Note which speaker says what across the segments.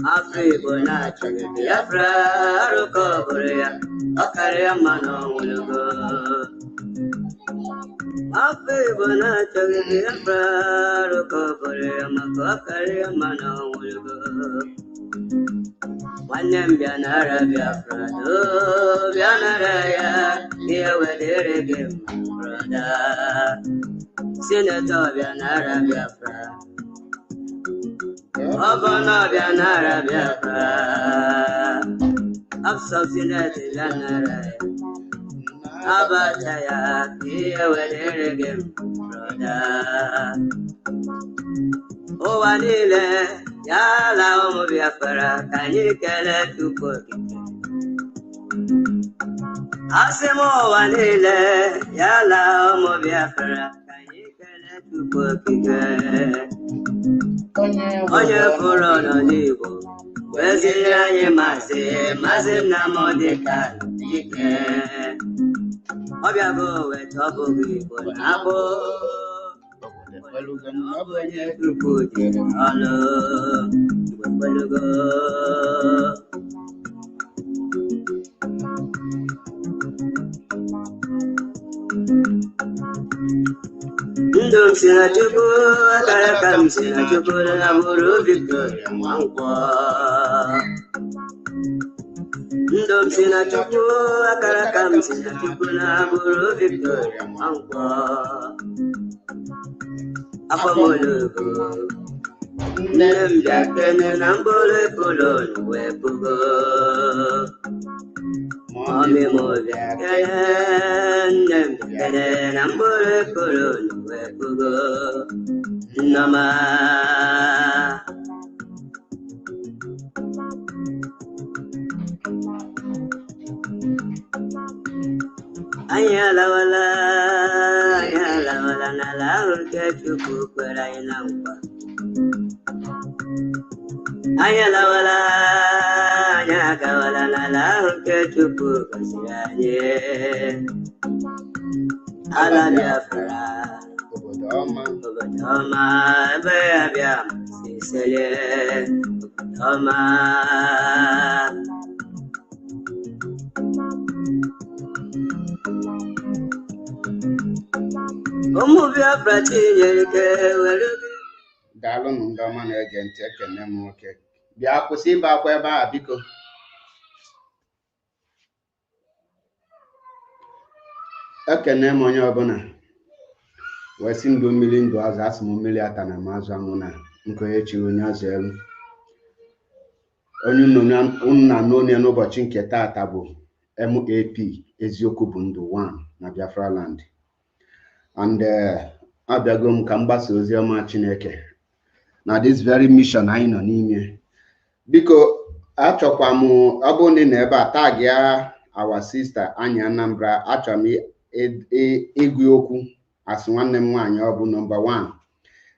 Speaker 1: Afribona Biafra Rukoburia Akaria Mano Wulugo Afribona Biafra Rukoburia Makakaria Mano Wulugo Wanem Bianara Biafra Do Bianaraya Here with the brother Senator Bianara Biafra Obana Bianara Biafra Absubsidiary Bianara Abataya here with the brother Oh Anile Yala Omo Biafra Can you get it to put it Asemo Anile Yala Omo Biafra Can you get it to put it Oye Corona Nibo, Wesiraye Mase Namodeka, Dike, Obiago, Tobo, Nabo, to put it all Ndom sina chuku, akarakam sina chuku, naburu Victoria Mankwa. Ndom sina chuku, akarakam sina chuku, naburu Victoria Mankwa. Apamolugo, nem jakene nambole kolon wepugo. Mami moja nem jakene nambole kolon wepugo. Nama. Ayala wala nala urke chuku kwera inampa. Ayala wala nala urke chuku kasiranye. Ala Biafra, Obadoma, Bayabia, Sicily, Obadoma. Biafra Chinyeke,
Speaker 2: Dalon Ndama agent, Ekenemoke. Biakusi Bakweba Biko. Ekenemo Yobona. Wesin do million dollars as Mumiliata na Mazamuna, Nkoechi Unyazel. Only Nona no Bochinke Tatabu, MAP, Ezioku Bundu 1, na Biafra land. And Abagum Kambas Oziama Chineke. Now, this very mission I know Nime. Because Achokwamu Aboni never tag ya our sister Anya Nambra Achami Egyoku as one name one yobu number 1.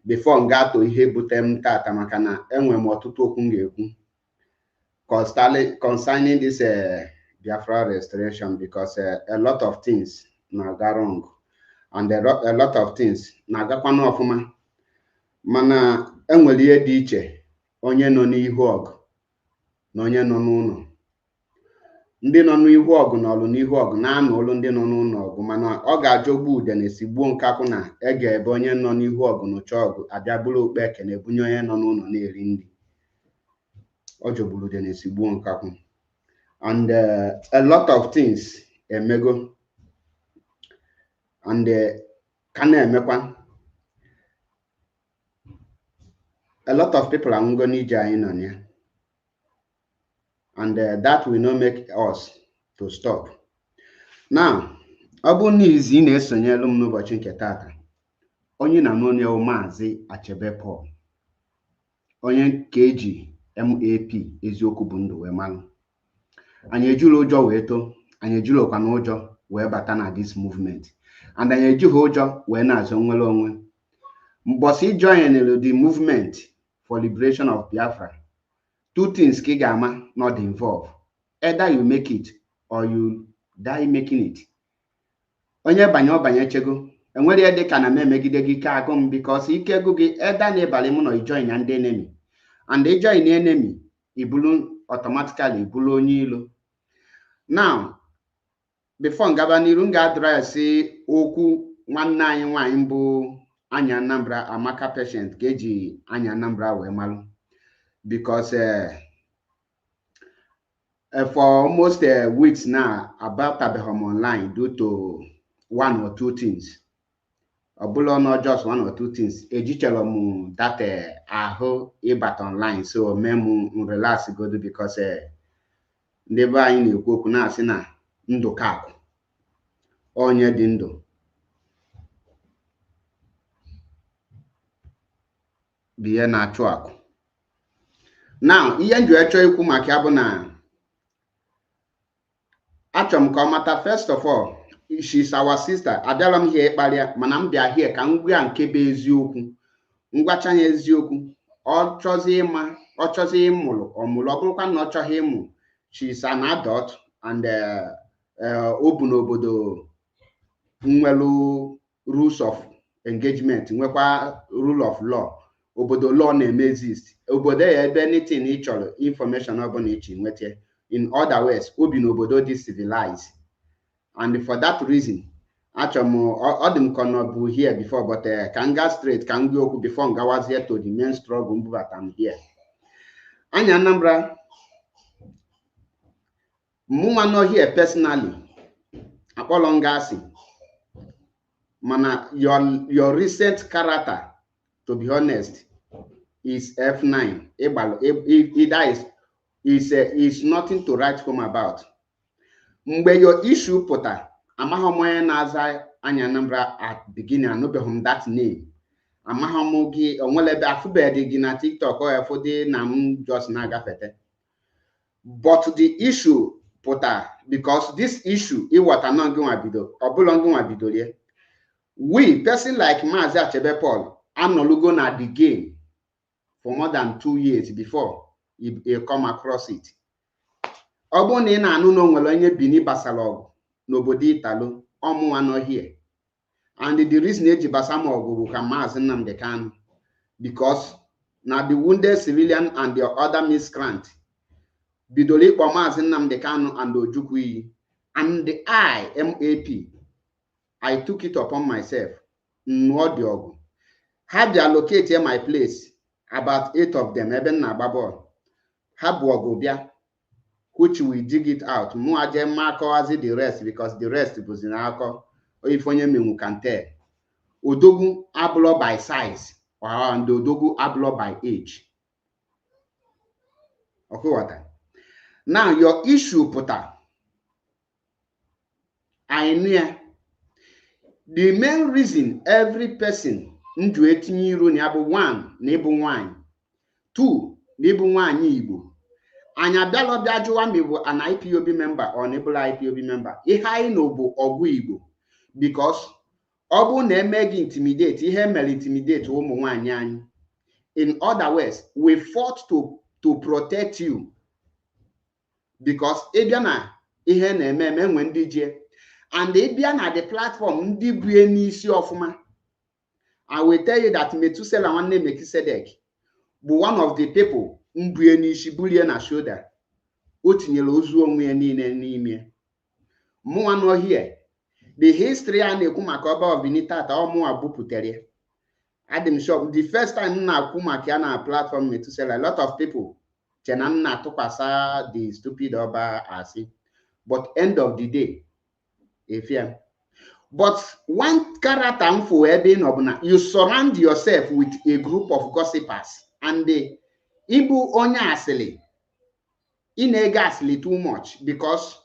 Speaker 2: Before Ngato Hebutem Tata Makana enwe motuto kungeku. Concerning this Biafra restoration, because a lot of things naga wrong. And a lot of things naga kwano ofuma. Mana enweli dị iche onye nọ n'ihu ọgụ na onye nọ n'ụlọ. Ndị nọ n'ihu ọgụ na ọlụ n'ihu ọgụ na-anụ olu ndị nọ n'ụlọ ọgụ, mana ọ ga-ajọgbu ude na esigbuo nkakwu na ege ebe onye nọ n'ihu ọgụ n'ụcha ọgụ abịa bụrụ okpe eke na ebunye onye nọ n'ụlọ na-eri nri. Ọ jọgburu ude na esigbuo nkakwu. And a lot of things emego and ka na-emekwa. A lot of people are going to join on here, and that will not make us to stop. Now, Abuni is in a sonyelum no bachin ketata. Onye na money o mazi achebe Paul. Onye KG MAP Ezioku Bundu Wemanu. Anyejulo ojo weto, anyejulo kwanojo we batana this movement. And anyejulo ojo we na zonwelo onwe. Mbosi join the movement for liberation of Biafra. Two things Kigama not involved. Either you make it or you die making it. Onye banyo banyechego. And when they can megidegi kagum because he kegugi either nebalimuno join and enemy. And they join the enemy. ibulu automatically ibulu onye ilo. Now, before ngaba n'iru ga-address okwu nwanne anyị nwanyị mbụ anya Anambra Amaka patient ka eji anya Anambra wee malụ, because for almost weeks now about abehom online due to one or two things. Obulo not just one or two things. Ejichelo mu that ahụ ịbata online, so memu relax go do because ndebe anyị na-ekwu okwu na-asị na ndụ ka akụ, onye dị ndụ biye na-achụ akụ. Now, ihe nju echo ikwu maka ya bụ na achọrọ m ka ọ mata, first of all, she's our sister. Abịala m here ịkparịa, mana m bịa here ka m gwa nke bụ eziokwu. Ngwacha ya eziokwu, ọ chọzi ịma, ọ chọzi ịmụrụ ọmụrụ, ọ bụrụkwa na ọ chọghị ịmụ, she's an adult and obu n'obodo nwelu rules of engagement, nwekwa rule of law. Obodo law na-eme exist. Obodo ya ebe anything ị chọrọ information ọ bụla ichi nweta. In other words, obi n'obodo dị civilized. And for that reason, achọrọ m ọ dị m ka ọ bụ here before, but ka m gaa straight ka m gwa okwu before m gawazie to the main struggle mbubata m here. Anya Anambra, mụnwa nọ here personally, akpọrọ m gasị, mana your recent character, to be honest, is F9. That is nothing to write home about. Mgbe your issue pụta, amahom onye na-aza Anya Anambra at beginning, anụbeghị that name. Amahom gị onwelebe afụbedị gị na TikTok or efode na m just na-agafete. But the issue pụta, because this issue ịwọta na ngị nwa bido, ọbụla ngị nwa bidolie. We, person like Maazị Achebe Paul, anọlugo na the game for more than 2 years before he come across it. Ọ bụrụ na ị na-anụ na onwere onye bini gbasara ọgụ n'obodo Italo, ọmụnwa nọ here. And the reason eji gbasa m ọgụ bụ ka Maazị Nnamdi Kanu, because na the wounded civilian and the other miscreant bidoro ịkpọ Maazị Nnamdi Kanu and Ojukwu iyi. And I, MAP, I took it upon myself. Nụọ dị ọgụ. Ha bịa locate my place, about 8 of them, ebe na agbabọ. Ha bụ ọgụ bịa, which we dig it out. Mụ aje makọwazi the rest, because the rest bụzi na akọ if onye menwu can tell. Odogwu abụlọ by size, and Odogwu abụlọ by age. Okay, what? Now your issue pụta, I know the main reason every person nju etinye iru na bụ 1 na ịbụ nwanyị, 2 na ịbụ nwanyị Igbo. Anya bịalọ bịa jụwa ma ịbụ an IPOB member or na ịbụla IPOB member. Ihe anyị nọ bụ ọgụ Igbo, because ọ bụ na eme gị intimidate, ihe mere intimidate ụmụ nwanyị anyị. In other words, we fought to protect you, because ịbịa na ihe na-eme enwe ndị jie, and ịbịa na the platform ndị bue n'isi ọfụma. I will tell you that Metusela nwanne Mekisedek bụ one of the people mbue n'isi bulie na shoulder. O tinyere ozu onwe ya niile n'ime. Mụnwa nọ here, the history a na-ekwu maka ọba ọbinita ata ọmụnwa bupụtere. Adịm sure the first time m na-akwu maka ya na platform Metusela, a lot of people chena m na-atụkwasa the stupid ọba asị, but end of the day, efia. But one character mfo ebe no na, you surround yourself with a group of gossipers, and the ibu onye asili ina asili too much, because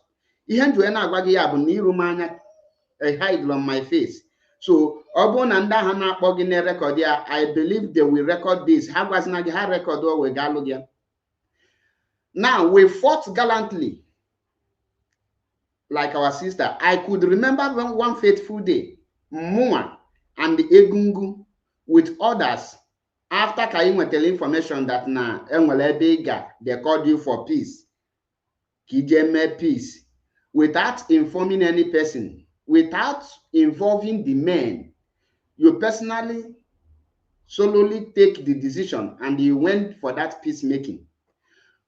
Speaker 2: ihe nju na agwa gị ya bụ na iru m anya hide on my face. So ọ bụ na ndị ha na-akpọ gị na record ya, I believe they will record this. Ha gwazina gị ha record o we galụ gị. Now we fought gallantly like our sister. I could remember one fateful day, Mua and the Egungu with others, after Kaim tell information that na Enwelebega, they called you for peace. Kijeme peace. Without informing any person, without involving the men, you personally solely take the decision and you went for that peacemaking.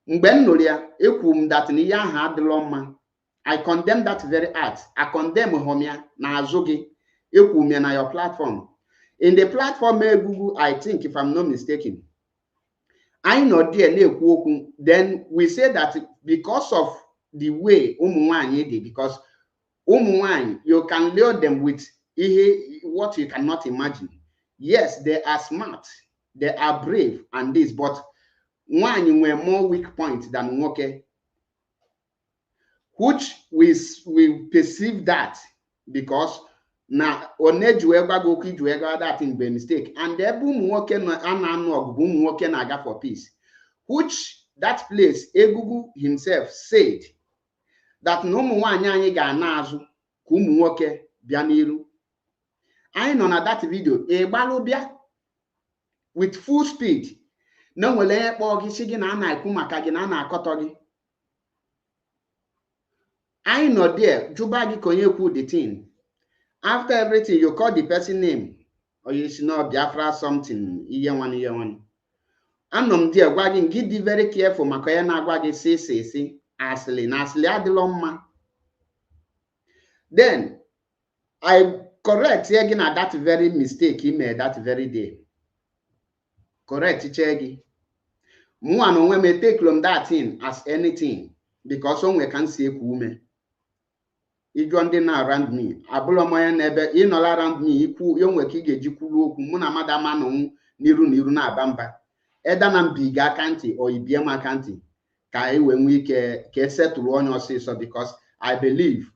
Speaker 2: mgbe m nụrụ ya ekwu m that na ihe ahụ adịlọ mma. I condemn that very act. I condemn hom ya n'azụ gị ekwu m ya na your platform. In the platform Google, I think if I'm not mistaken, I know there na-ekwu okwu. Then we say that because of the way ụmụ nwanyị dị, because ụmụ nwanyị, you can lure them with what you cannot imagine. Yes, they are smart, they are brave and this, but nwanyị nwere more weak points than nwoke, which we perceive that because na onejuwe gwa go kijuwe gwa that thing by mistake, and ebe ụmụ nwoke na-anụ ọgụ bụ ụmụ nwoke na-aga for peace, which that place Egugu himself said that na ụmụ nwaanyị anyị ga-ana azụ ka ụmụ nwoke bịa n'iru. Anyị nọ na that video ịgbalụ bịa with full speed na nwere ihe kpọọ gị si gị na a na-ekwu maka gị na a na-akọtọ gị. I know there, Jubagi Konyeku the thing. After everything, you call the person name, or you should know Biafra something, year one. And dear Wagging, get the very careful, Makoyana Waggy say, Asli, Adiloma. Then I correct again at that very mistake he made that very day. Correct, Chegi. One when we take that thing as anything, because some we can say women. Ijuande na around me. Abulo moya nebe ino around me iku yonwe kige jikulu oku muna madama no niru na abamba. Eda na mbiga kanti or ibiema kanti ka iwe nwe ke settle on so because I believe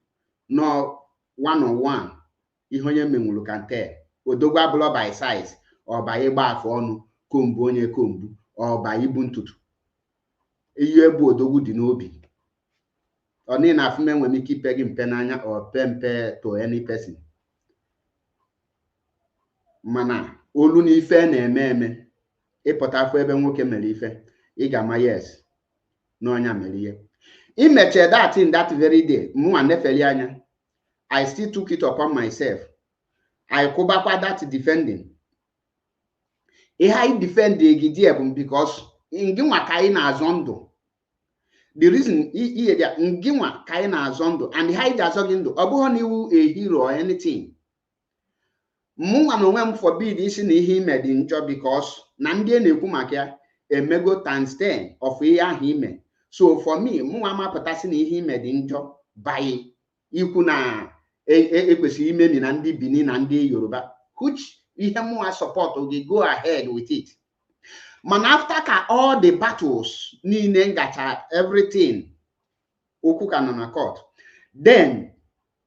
Speaker 2: no one-on-one ihonye menwulu kan tell. Odogwa bulo by size or by igba afọ ọnụ kombu onye kombu or by ibu ntutu. Ihe bụ odogwu dị n'obi. Only enough men when we keep pegging penanya or pempe to any person. Mana, oluni fe ne meme. E potafo ebe nwoke melife. Igama yes. No anya melie. Imeche that in that very day. Mu anefeli anya. I still took it upon myself. I kubakwa that defending. I defend the Gideon because in Gimakai na zondo. The reason there Ngimwa Kaina Zondo and hide Azogindo, Obuhoniwu a hero or anything. Muan forbid this in him in job because Nandia Nepumakia a mego times 10 of a hime. So for me, Muama potassium him in job by Ikuna a in Nandi Benin and Yoruba, which we have more support or go ahead with it. Man, after all the battles, everything, court, then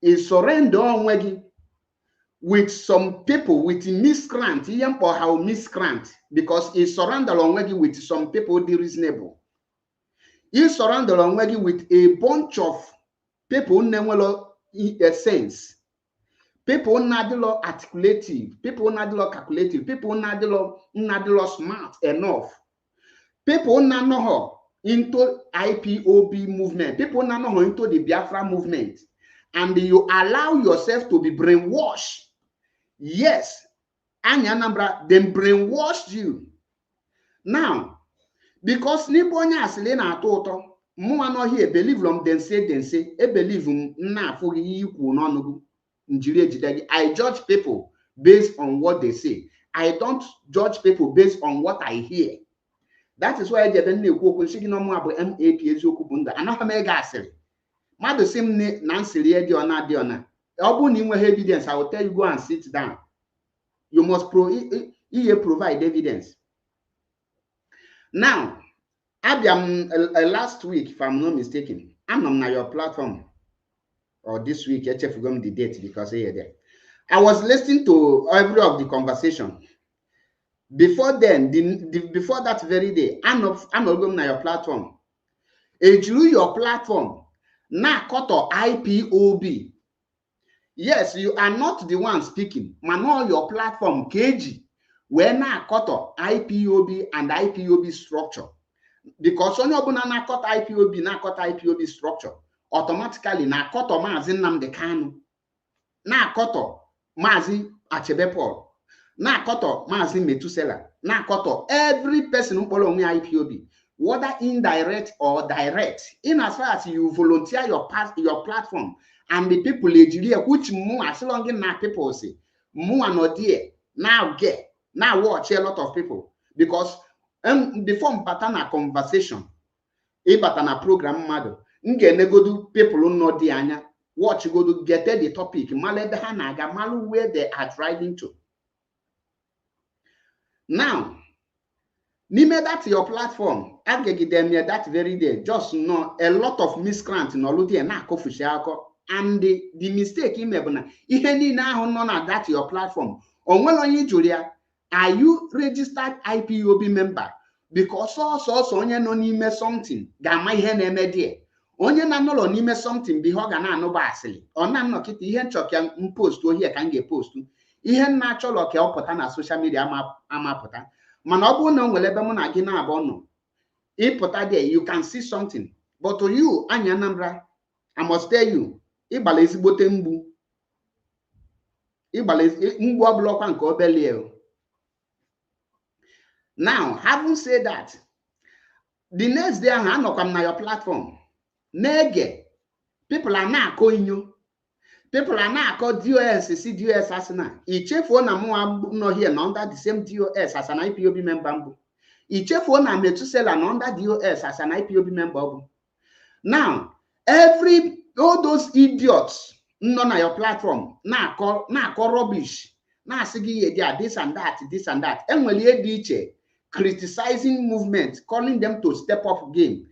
Speaker 2: he surrender on with some people with miscreant, miscreant, because he surrender on with some people the reasonable. He surrender on with a bunch of people in a sense. People not articulative, people not calculative, people not smart enough. People not know into IPOB movement. People not know into the Biafra movement. And you allow yourself to be brainwashed. Yes. Anyanambra, them brainwashed you. Now, because Nibonya Selena Toto, Muano here believe them, then say, a believe na for you no. I judge people based on what they say. I don't judge people based on what I hear. That is why I didn't know about MAPS Okubunda. And not a mega say. Mother sim Nancy Diona Diona. Album evidence, I will tell you go and sit down. You must provide evidence. Now, last week, if I'm not mistaken, I'm on your platform. Or this week, I forgot the date because I was listening to every of the conversation. Before then, before that very day, I'm not going to your platform. Your platform, na koto IPOB. Yes, you are not the one speaking. Mano your platform, KG, where na koto IPOB and IPOB structure. Because on your na koto IPOB structure. Automatically na koto mazi Nnamdi Kanu, na koto mazi Achebe Paul, na koto mazi Metusela, na koto every person who follow me IPOB. whether indirect or direct, in as far as you volunteer your platform and the people which more as long as people say more no dear now watch a lot of people because before pattern conversation a program mado ngenegodu people no di anya watch go to get the topic malebe ha na-aga malu where they are driving to. Now n'ime that your platform agagide me that very day just know a lot of miscreant no there na kofushi akọ and the mistake ime bụ na ihe niile ahụ nọ na that your platform onwere onye jụrụ ya are you registered IPOB member because also onye nọ n'ime something ga-ama ihe na-eme die onye na-anọrọ n'ime something bụ ihe ọ ga na-anụba asịrị ọ na-anọ kịta ihe nchọka post ohie ka m ga-post ihe nna achọrọ ka ọ pụta na social media amapụta mana ọ bụrụ na o nwere ebe mụ na gị na-abụ nọ ịpụta there you can see something but to you anya Anambra I must tell you ịgbala ezigbote mgbu mgbu ọbụlọkwa nke obelie. Now having said that, the next day ahụ anọkwa m na your platform na-ege people are na-akọ inyo people are na-akọ DOS si DOS asị na ichefuo na mụ nọ here na under the same DOS as an IPOB member mbụ ichefuo na Metusela na under DOS as an IPOB member bụ. Now all those idiots nọ na your platform na-akọ rubbish na-asị gị ihe this and that enwere ihe dị iche criticizing movement, calling them to step up game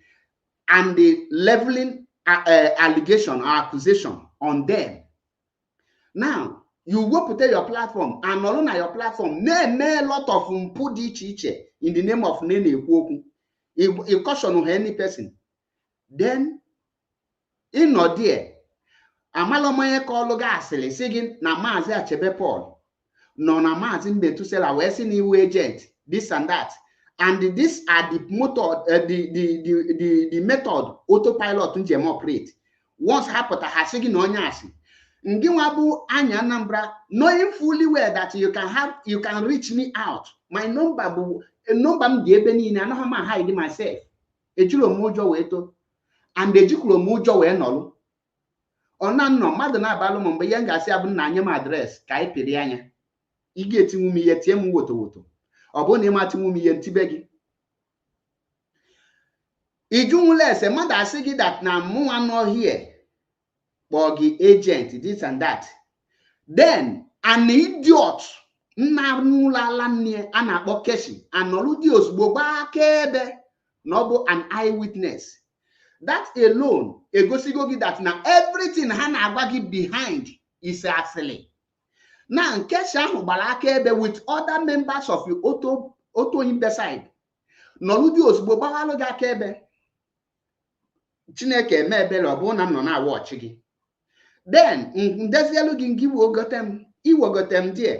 Speaker 2: and the leveling allegation or accusation on them. Now you go put your platform and alone your platform name a lot of mpụ dị iche iche in the name of nene ekwu okwu caution any person then in no there amalomanye call gasịrị sị gị na Maazị Achebe Paul no na Maazị Metusela wee sị na iwu agent this and that and these are the method the method autopilot njem operate once hapụta ha sị gị na onye asị ngị nwa bụ anya Anambra knowing fully well that you can reach me out my number bụ number m dị ebe niile anaghị m hide myself ejiro m ụjọ wee to and ejikwuru m ụjọ wee nọlụ ọna nnọ mmadụ na-abalụ m mgbe ihe m ga-asị abụ na anya m adreesị ka anyị pịrị anya ị ga-etinwu m ihe tie m woto ọ bụrụ na ị matinwu m ihe ntibe gị ijunwula ese mmadụ asị gị that na mụnwa nọ here kpọọ gị agent this and that then an idiot nna n'ụlọ ala nne a na-akpọ Keshi anọlụ dị ozugbo gbaa akaebe na ọ bụ an eyewitness that alone egosigo gị that na everything ha na-agwa gị behind is asịrị. na Keshi ahụ gbara akaebe with other members of your auto imbecile nọlụ dị ozugbo gbawalụ gị akaebe Chineke eme ebere ọ bụrụ na m nọ na-awọchị gị then ndezielu gị nke iwogote m die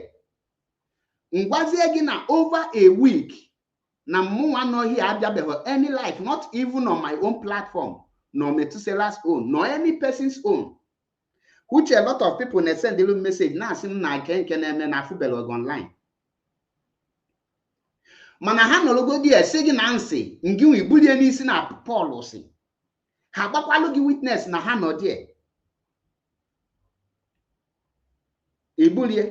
Speaker 2: ngwazie gị na over a week na mụnwa nọghị abịabeghị any life not even on my own platform nor Metusela's own nor any person's own which a lot of people na-send a message na-asị m na nke na-eme na afụbelog online mana ha nọrọgo dị esi gị na nsị ngị nwe ibulie n'isi na Paul si ha gbakwalụ gị witness na ha nọ dị ibulie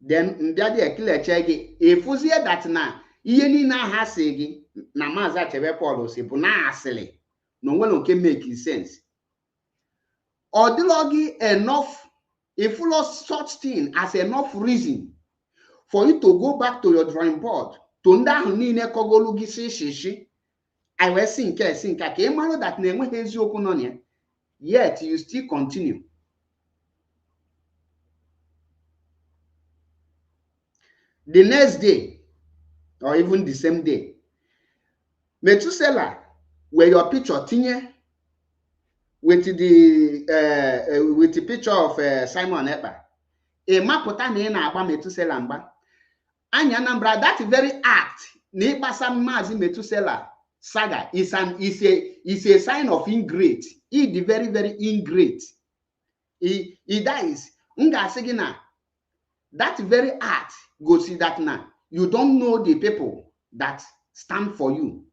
Speaker 2: then mbịa dị ekileche gị efuzie that na ihe niile aha si gị na Maazị Achebe Paul si bụ na asịrị na onwere nke make sense ọ dịrọ gị enough if you lost such thing as enough reason for you to go back to your drawing board to ndị ahụ niile kọgolu gị shishi I wee si nke ka ị mara that na enweghị eziokwu nọ ya yet you still continue. The next day or even the same day Metusela where your picture tinye with the picture of Simon Ekpa a mapụta na ị na-agba Metusela mgba anya Anambra that very act na ịgbasa Maazị Metusela saga is a sign of ingrate. He the very very ingrate. He dies. Nga asị gị na that very act go see that now you don't know the people that stand for you.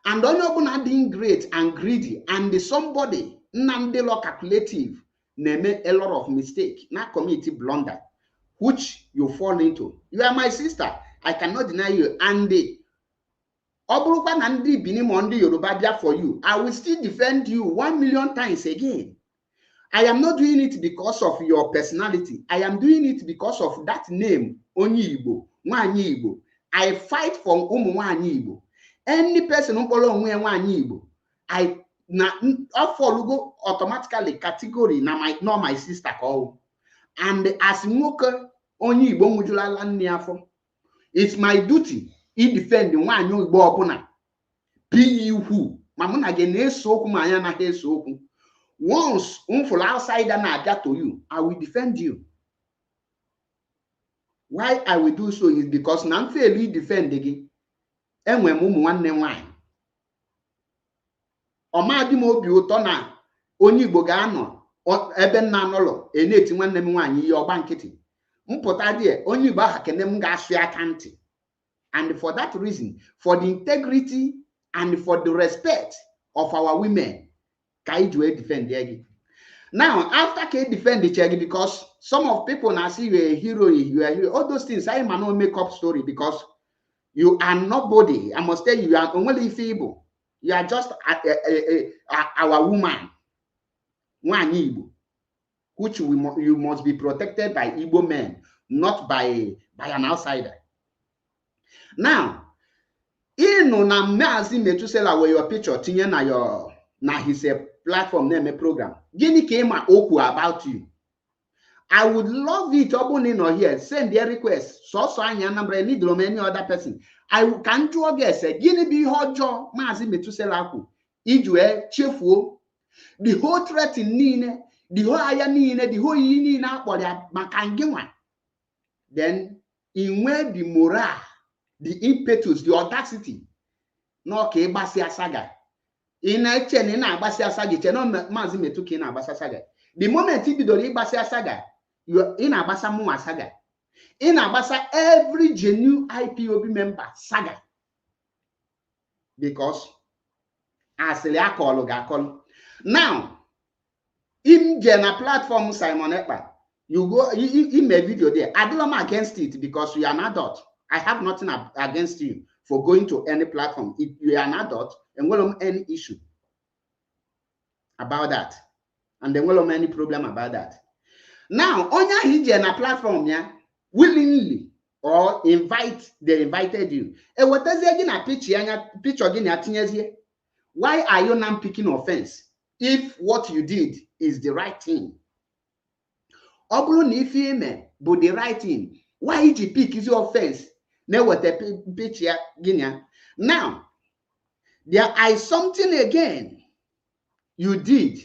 Speaker 2: And onye ọbụla being great and greedy and somebody nnamdịlọ calculative na-eme a lot of mistake na commit blunder which you fall into. You are my sister, I cannot deny you. And ọ bụrụkwa na ndị Benin ma ndị Yoruba bịa for you, I will still defend you 1,000,000 times again. I am not doing it because of your personality. I am doing it because of that name, Onye Igbo, Nwanyi Igbo. I fight for ụmụ nwaanyị Igbo. Any person mkpọrọ onwe ya nwaanyị Igbo, I follow automatically category na not my sister call. And as nwoke onye Igbo nwụjụlala nne afọ, it's my duty to defend nwaanyị Igbo ọbụla. Be who ma mụ na gị na-eso okwu ma anya anaghị eso okwu. Once for outsider na-abịa to you, I will defend you. Why I will do so is because na m fail defend gị. Enwe m ụmụ nwanne nwanyị. Ọmadị m obi ụtọ na onye Igbo ga-anọ ebe nna anọlọ na-eti nwanne m nwanyị ihe ọgba nkịtị. Mpụta dị onye Igbo aha kene m ga-asụ aka ntị. And for that reason, for the integrity and for the respect of our women, ka iji wee defend gị. Now, after ka defend gị, because some of people now see you a hero, all those things, I might not make up story because you are nobody. I must tell you, you are only feeble. You are just our woman, Nwanyi Igbo, which you must be protected by Igbo men, not by an outsider. Now, na Mazi Metusela where your picture tinye na his platform name program. Gini came okwu about you. I would love it. Obunino here. Send their request. So anya number need any other person. I can do a guess. Gini be hojo Mazi Metusela ku. Ijwe chefu. The whole threat in Nine, the whole aya Nine, the whole yini na kwa makangewa. Then in where the morale, the impetus, the audacity, no ke basi asaga. The moment you do Ibasa saga, you are in Abasa Mua saga. In Abasa, every genuine IPOB member saga. Because as the now, in Jena platform Simon Ekpa, you go in my video there. I don't am against it because you are an adult. I have nothing against you for going to any platform. If you are an adult and well any issue about that. And then well any problem about that. Now, Onya Hije na platform ya willingly or they invited you. And what does again a picture again at why are you now picking offense if what you did is the right thing? Oblu ni fime but the right thing. Why did you pick is your offense? Now what a picture Guinea. Now there is something again you did.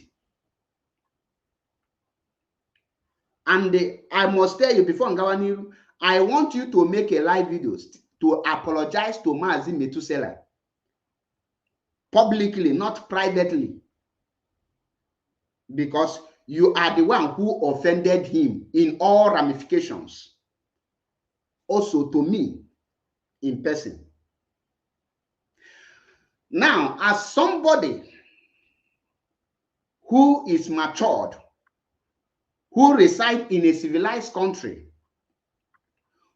Speaker 2: And I must tell you before Ngawaniru, I want you to make a live video to apologize to Mazi Metusela. Publicly, not privately. Because you are the one who offended him in all ramifications. Also to me, in person. Now, as somebody who is matured, who resides in a civilized country,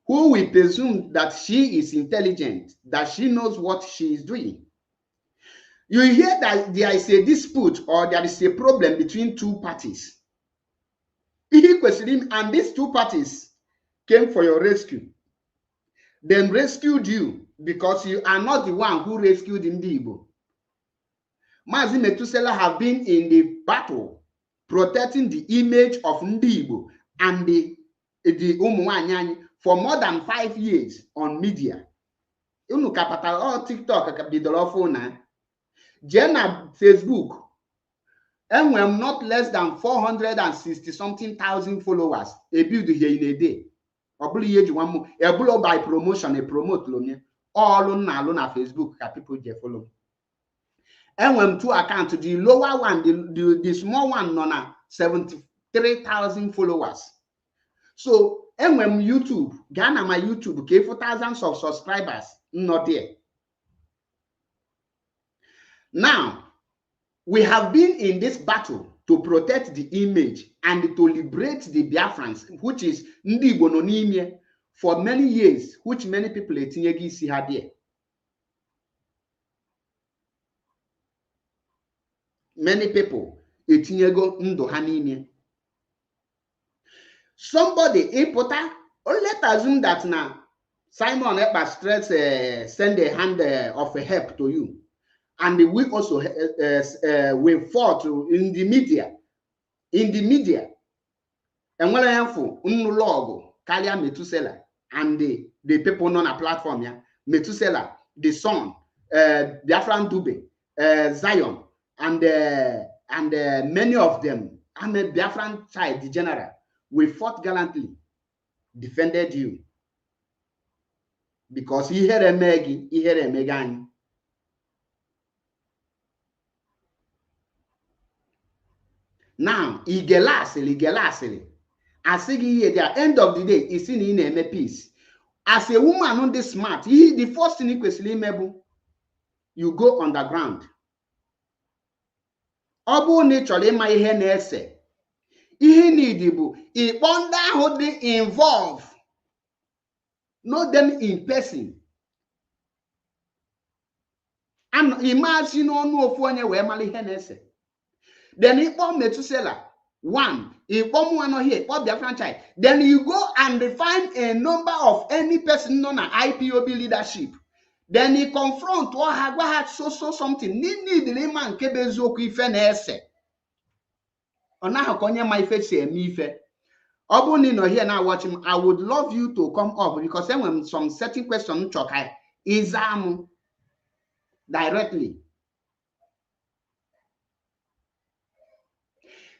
Speaker 2: who will presume that she is intelligent, that she knows what she is doing. You hear that there is a dispute or there is a problem between two parties. And these two parties came for your rescue. Then rescued you because you are not the one who rescued Ndibo. Mazi Metusela have been in the battle protecting the image of Ndibo and the Umuanyani for more than 5 years on media. Unu capital or TikTok bidoro phone. Jenna Facebook. And we're not less than 460 something thousand followers. A build here in a day. Or by promotion, a promote loan. All on Facebook people follow. And when two accounts, the lower one, the small one, nona 73,000 followers. So, and when YouTube, Ghana, my YouTube, okay, for thousands of subscribers, not there. Now, we have been in this battle to protect the image and to liberate the Biafrans, which is Ndi Igbo no n'ime, for many years, which many people etinyego isi ha there. Many people etinyego ndụ ha n'ime. Somebody ịpụta, let assume that now Simon Ekpa stress send a hand of help to you, and we also we fought in the media. And when I am for Unlogo, Kalia Metusela, and the people on a platform, yeah, Metusela, the son, Biafran Dube, Zion, and many of them, I'm a Biafran child, the general. We fought gallantly, defended you. Because he had a Maggie, he had a Megan. Now, he gelasily. I say at the end of the day, he's in a peace. As a woman on this smart, the first thing you go underground. Obu nature my ihe say. Ihe needable. If wonder how they involve. Know them in person. And imagine no phone where my ihe say. Then he form Metusela. One, if one here, what their franchise. Then you go and find a number of any person known as IPOB leadership. Then he confront what had so something. Need the man kebezoku ife na ese. Ona hakonye my face say me ife. Obuni no here now watch him. I would love you to come up because then when some certain question chokai is directly.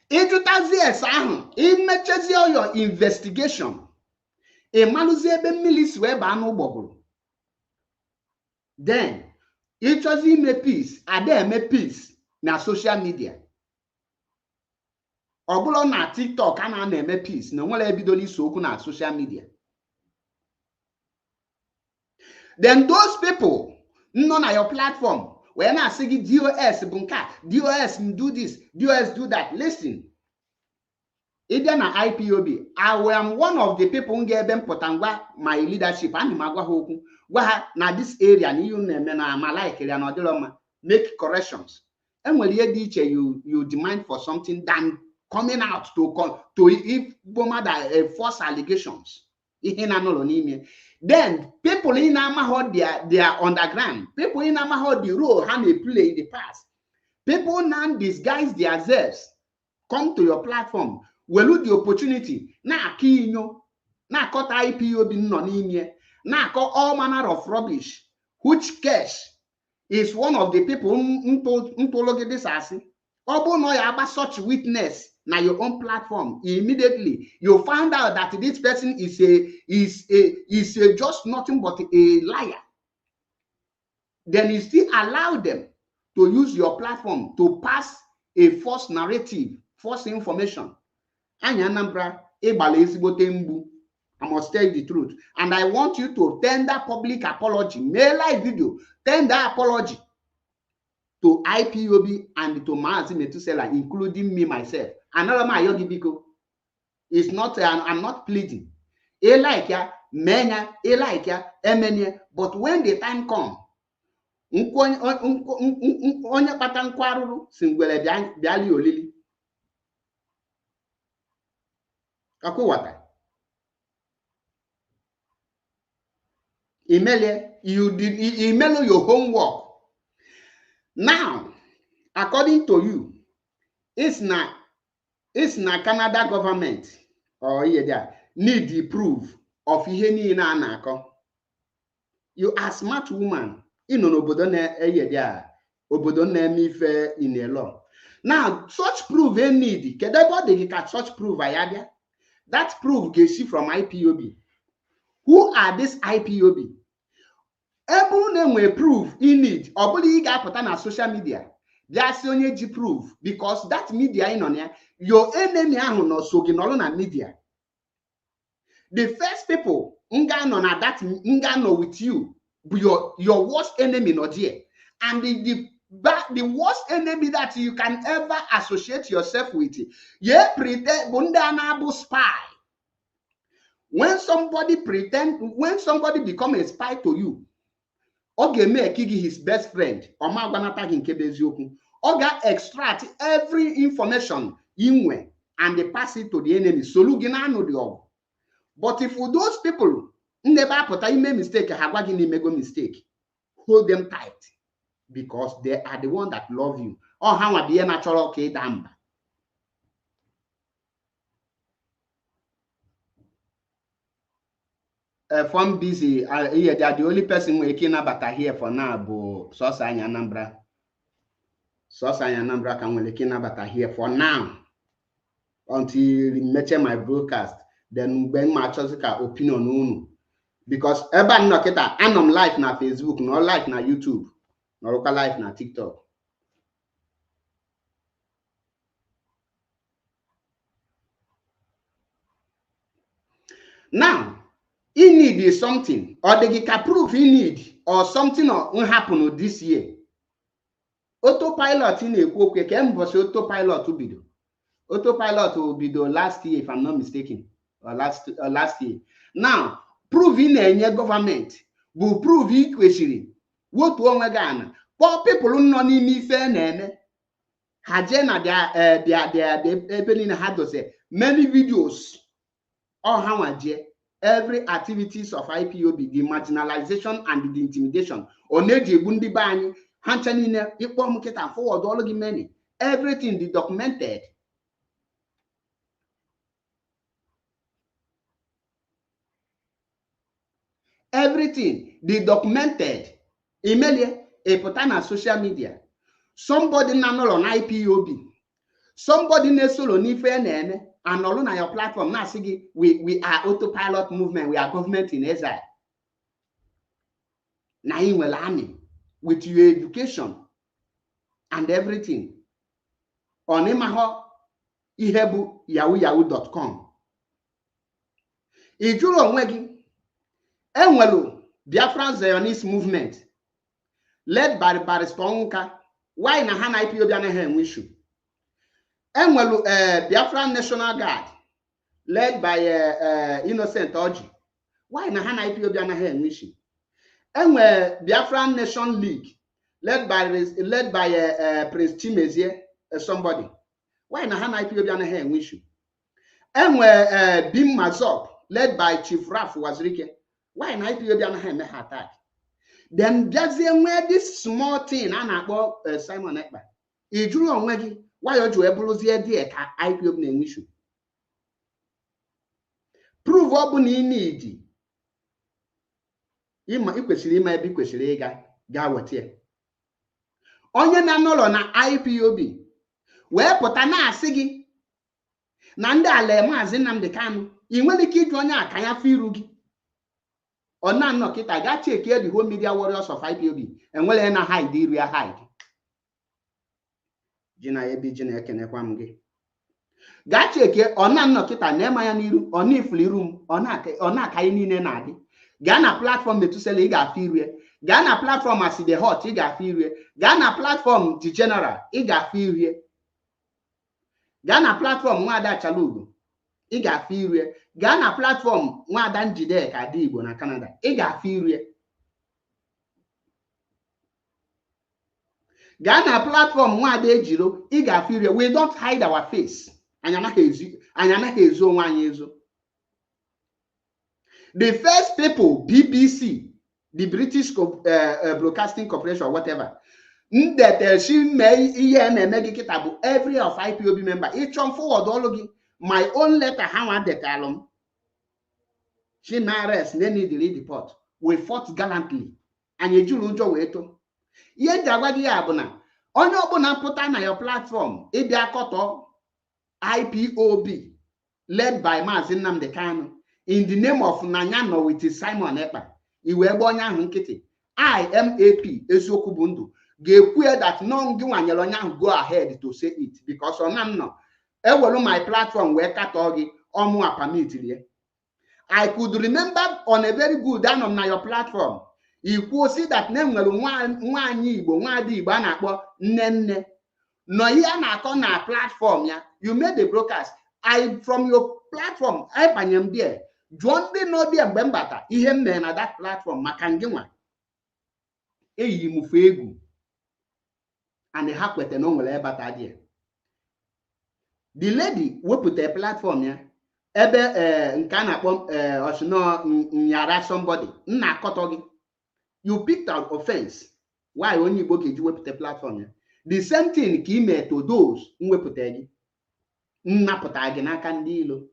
Speaker 2: It your investigation. A manuzebe milis weba no bubble. Then it was in a peace, a there make peace na social media. Obulo na TikTok and na peace. No one ebidoli soku na social media. Then those people none on your platform. When I say DOS bunka, DOS do this, DOS do that. Listen. Either na IPOB, I am one of the people who gave them potangwa my leadership and magwa hoku. Na this area ni you na malike area no deloma make corrections. And when you demand for something than coming out to if boma that false allegations. Then people in Amahod they are underground. People in Amahod the role how they play in the past. People now disguise themselves. Come to your platform. Well, the opportunity. Na kinyo. Na cut IPOB no n'ime. Na call all manner of rubbish. Which cash is one of the people who this asi. Obo no ya about such witness na your own platform. Immediately you find out that this person is just nothing but a liar. Then you still allow them to use your platform to pass a false narrative, false information. Anya Nambra, I must tell you the truth. And I want you to tender public apology, mail live video, tender apology to IPOB and to Maazi Metusela, including me myself. Another my yogi biko is not, I'm not pleading. Like ya, menya, like ya, emenya, but when the time comes, onye kpata nkwaruru singwele biali olili. Akwụwata. You did email your homework. Now, according to you, it's not Canada government or need the proof of ihe niile a na-akọ. You are smart woman. Obodo na-eme ife in a law. Now, such proof they need. Kedebody can such proof ayabia. That proof gets you from IPOB. Who are this IPOB? Able name will prove in need. Or body got on social media. That's only G proof because that media in on here. Your enemy no so na media. The first people ngano na that ngano with you. Your worst enemy not here. And the But the worst enemy that you can ever associate yourself with, yeah, pretend bundanabu spy. When somebody become a spy to you, okay, make his best friend, or ma gonna tag in kebeziokwu, or extract every information in and they pass it to the enemy. So lugina no the. But if those people never put a mistake, mistake, hold them tight because they are the one that love you. Or how are the natural okay damn. From busy, they are the only person waking up here for now, but Sosanya Nambra. Sosanya Nambra can waking up here for now until match my broadcast. Then when my opinion on. Because eba no kita anom live na Facebook, no live na YouTube, no local live na TikTok. Now, he need something, or they can prove he need, or something will happen this year. Autopilot in a quote, autopilot to be. Autopilot will be the last year, if I'm not mistaken, or last year. Now, proving a government will prove equally. What one again? Poor people who not need me fair name. Hajena their had to say many videos on how every activities of IPOB, the marginalization and the intimidation, on the bundi bani, hanchanine, and forward all the many, everything they documented. Everything they documented. Email a potana social media. Somebody nanol on IPOB. Somebody nesolo ni FNN and all on your platform. Now we are autopilot movement, we are government in exile. Now you will learn with your education and everything. On emaho ihebu yahoo.com. Ijulo onwegi enwelu Biafran Zionist movement led by Barrister Onwuka. Why na ha na IPOB anaghị enwe issue? Enwelu Biafran National Guard led by Innocent Oji. Why na ha na IPOB anaghị enwe issue? Enwe Biafran Nation League led by Prince Chimezie somebody. Why na ha na IPOB anaghị enwe issue? Enwe Bim Mazop led by Chief Raf Wazirike. Why na IPOB anaghị eme ha attack? Then just where this small thing and about Simon Ekpa. If you don't want why are you able to see a IPOB name issue? Prove what you need. You might be questioning what here. Onye na nolo na IPOB. Where potana sigi. Nanda ale mazi Nnamdi Kanu. Inwere ike ịjụ onye aka ya firugi. Ona no kita ga check here the whole media warriors of IPOB and well na hide real hide. Jina ebi jina ekenekwa m gị. Ga check here ona no kita na ema ya n'iru ona ifuli room ona aka niile na adị. Ga na platform metusele ị ga afi ire. Ga na platform as the hot ị ga afi ire. Ga na platform the general ị ga afi ire. Ga na platform Nwada Chalugo ị ga afi ire. Gaa na platform Nwada Njideka Ada Igbo na Canada. Ị ga-afụ irie. Gaa na platform Nwada Ejiro. Ị ga-afụ irie. We don't hide our face. Anyị anaghị ezo onwe anyị ezo. The first people, BBC, the British Broadcasting Corporation or whatever, that she may na-eme gị kịta bụ every of IPOB member. Ịchọ forward all gị. My own letter, how I decalum. She marries, they need the report. We fought gallantly. And you do Lujo Weto. Yet, Jawadi Abuna. On your put on your platform, Ibia Koto, IPOB, led by Mazin Nnamdi Kanu, in the name of Nanyano with his Simon Ekpa. Iwebonya Hunkiti. IMAP, Ezokubundu. Gave queer that non Guanyelonya go ahead to say it because on no. My platform where Katogi or more permitted. I could remember on a very good down on your platform. ikwu si that na nwere nwaanyị Igbo nwaadị Igbo a na-akpọ nne no ihe na-akọ na platform ya, you made the broadcast, I from your platform I banye m there jụọ ndị nọ there mgbe m bata ihe m mere na that platform maka ngị nwa eyi m fe egwu and ha kwete na o nwere ebata there. The lady wepụta platform ya ebe nke a na-akpọ osino nyara somebody nna akọtọ gị, you picked out offense why onye Igbo ga-eji wepụta platform ya. The same thing ka ime to those mwepụta gị nnapụta gị n'aka ndị ilo.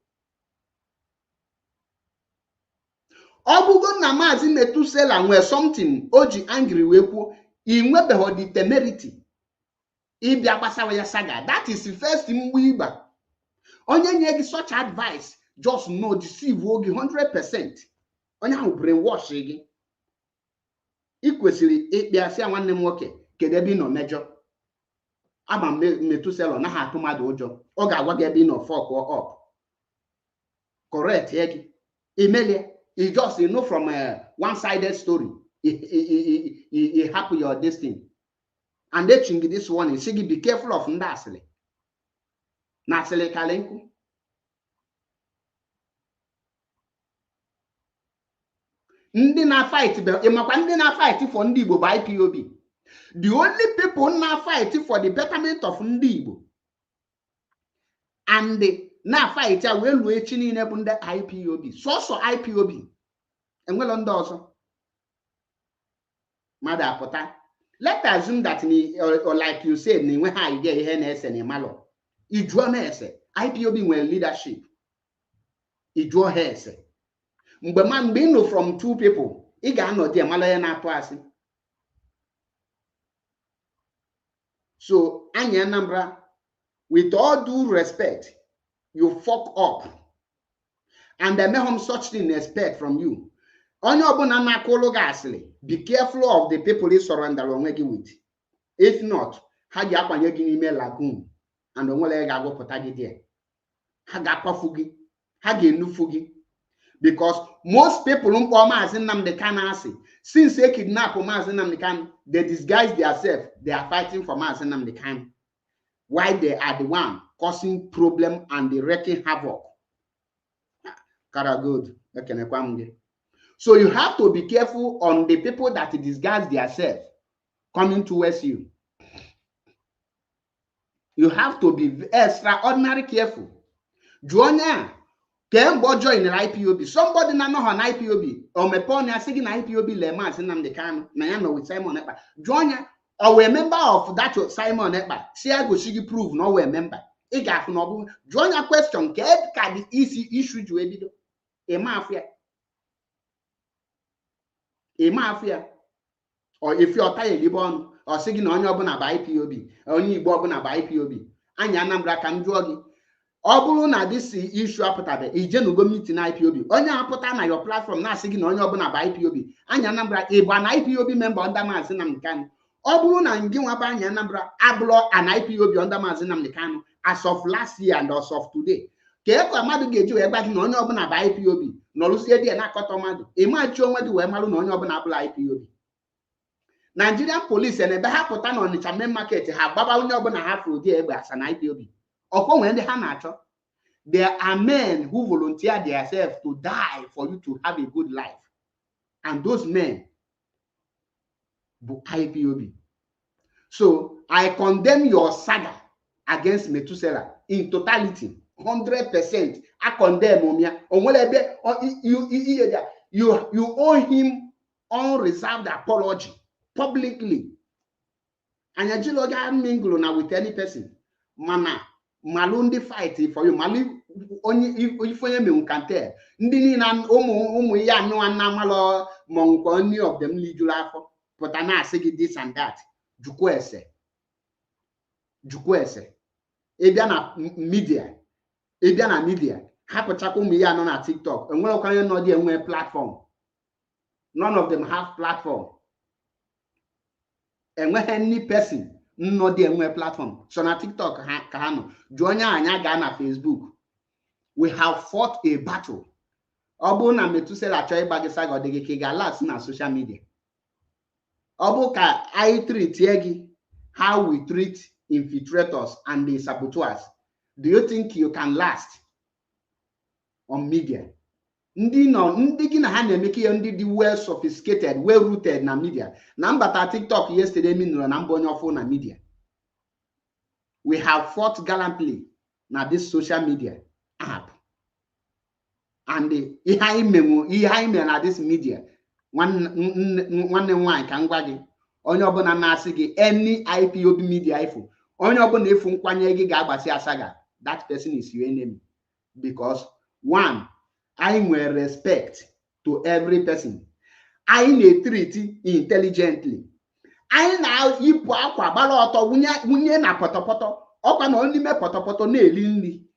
Speaker 2: Ọ bụgo na Maazị Metusela nwere something o ji angry wee kwuo inwebeghị the temerity ịbịa gbasawa ya saga, that is the first mgbe ịgba onye nye gị such advice just know deceive oge 100%. onye ahụ brainwash gị. Ị kwesịrị ịkpịa sị nwanne m nwoke kedu ebe ị nọ mejọ, ama Metusela naghị atụ mmadụ ụjọ, ọ ga-agwa gị ebe ị nọ fuck up correct ya gị emelie. It just know from a one-sided story. It happen your destiny. And they ching this one. Say be careful of ndasile. Nasile kalenku. Ndi na fight be emakwa ndi na fight for ndi Igbo by IPOB. The only people na fight for the betterment of ndi Igbo. And na fight ya welu echi niile bụ ndị IPOB. So IPOB. Enwelo ndị ọzọ. Mmadụ apụta. Let's assume that or like you said, ni nwe ha ide ihe na-ese na malo. Ijuo na-ese. IPOB nwere leadership. Ijuo ha ese. Mgbe ị nọ from two people, ị ga-anọ dị malo ya na-atụ asị. So, anyị Anambra, with all due respect, you fuck up. And they may have such thing expect from you. Onye ọbụla na-akụlụ gị asịrị, be careful of the people you surrender onwe gị with. If not, ha ga-akwanye gị n'ime lagoon and onwere ga-agwụpụta gị there. Ha ga-akwafu gị, ha ga-enufu gị. Because most people mkpọ Maazị Nnamdi Kanu asị, since they kidnap Maazị Nnamdi Kanu, they disguise themselves, they are fighting for Maazị Nnamdi Kanu. Why they are the one causing problem and they wreaking havoc. Kara good. So you have to be careful on the people that disguise themselves coming towards you. You have to be extraordinarily careful. Joanna, can join the IPOB. Somebody na know an IPOB or me pon ya sigi na IPOB le Maazị Nnamdi Kanu na ya no with Simon Ekpa. Joanna or a member of that Simon Ekpa. See I go shigi prove no we member. I ga fu no bu. Joanna question can the easy issue ju ebido. A mafia. A mafia. Or if you're tired libon or singing on your bona by IPOB, only Bobona by IPOB. Anya Anambra can jogi. Obulu na this issue aputabe. Ijenu go meet in IPOB. Onya aputa na your platform na singing on your bona by IPOB. Anya Anambra a ban IPOB member under Maazị Nnamdi Kanu. Obulu na ngiwa ba Anya Anambra ablo an IPOB under Maazị Nnamdi Kanu as of last year and as of today. Keko madu geju eba ki no onye obuna ba IPOB no lusie die na koto madu e ma chi onwe di we malu no onye obuna abula IPOB. Nigerian police and ebe ha pụta na Onitsha main market ha gbaba onye obuna ha furu die egbe asa na IPOB. Okwo nwe ndị ha na-achọ. There are men who volunteer themselves to die for you to have a good life. And those men bu IPOB. So I condemn your saga against Metusela in totality. 100%. I condemn you owe him unreserved apology publicly. And you don't mingle now with any person. Mana malundi fight for you. Mali only if you can tell. Ndini na umu ya no anamalo monko any of them lidulafo. But I say this and that. Jukwese. Ebiana media. Ebiana media. Hapochako media no na TikTok. And when you know the platform. None of them have platform. And when any person no the platform. So na TikTok kahano. Jonya anya ga Facebook. We have fought a battle. Obu na Metusela choi bagisa go dege ke galas na social media. Obuka, I treat Yegi how we treat infiltrators and the saboteurs. Do you think you can last on media? Ndị gị na ha na-emeke ihe ndị dị well sophisticated, well rooted na media. Na mbata TikTok yesterday mi nụrụ na mba onye ọfụ na media. We have fought gallantly na this social media app. And ihe anyị mere na this media, nwanne nwaanyị ka ngwa gị, onye ọbụla na-asị gị any IPOB media ifo, onye ọbụla efu nkwanye gị ga-agbasi asaga, that person is your enemy. Because one, I will respect to every person. I need treat intelligently. I now yipu akwa gbara ọtọ wunye na pọtọpọtọ, ọkwa na only me pọtọpọtọ na-eli nri.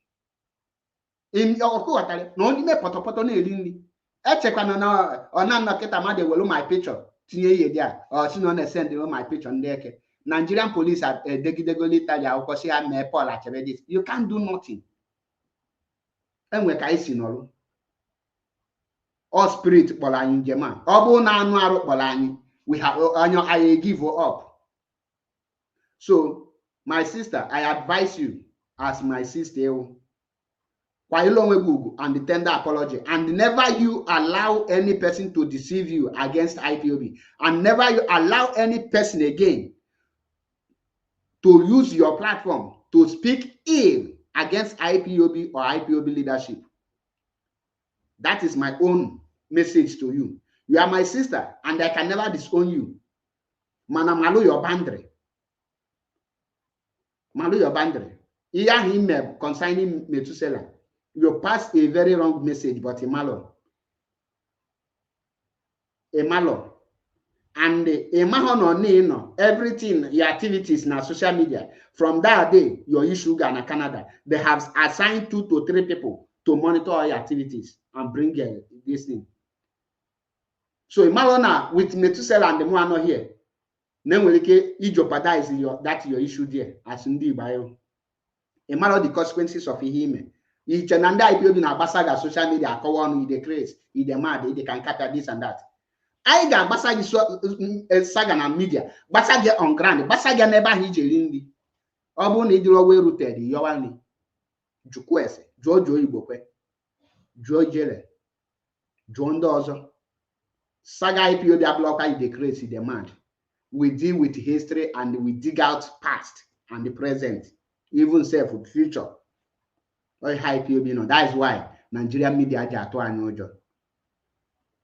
Speaker 2: Ọkụghọtara na only me pọtọpọtọ na-eli nri. Echekwana na ọ na kịta mmadụ ewelu my picture tinye ihe dị a, ọ si na ọ na-send my picture ndị eke. Nigerian police degidegolo Italy akwụkwọ si ha mee Paul Achebe this. You can't do nothing. Enwe ka isi nọrụ. All spirit kpọrọ anyị njem a. Ọ bụ na anụ arụ kpọrọ anyị, we have I give up. So my sister, I advise you as my sister, and the tender apology, and never you allow any person to deceive you against IPOB, and never you allow any person again to use your platform to speak ill against IPOB or IPOB leadership. That is my own message to you. You are my sister, and I can never disown you. Mana malu your boundary. Malu your boundary. Here him concerning Methuselah. You pass a very wrong message, but a malo. And a mahon everything, your activities in social media. From that day, your issue in Canada, they have assigned 2 to 3 people to monitor all your activities and bring this thing. So Malona with Methuselah and the one here, then we can jeopardize your issue there as in the bio. A matter of the consequences of him. Each and IPOB na basaga social media go on with the craze, with the mad, they can capture this and that. I got basaga saga na media, basaga on ground, basaga never hijelindi. Obu ni dilo we rooted, yowani. Jukwese, Jojo Ibokwe, Jojele, John Dozo. Saga IPO the blocker the crazy demand. We deal with history and we dig out past and the present, even say for future. IPO, that is why Nigerian media are to anojo.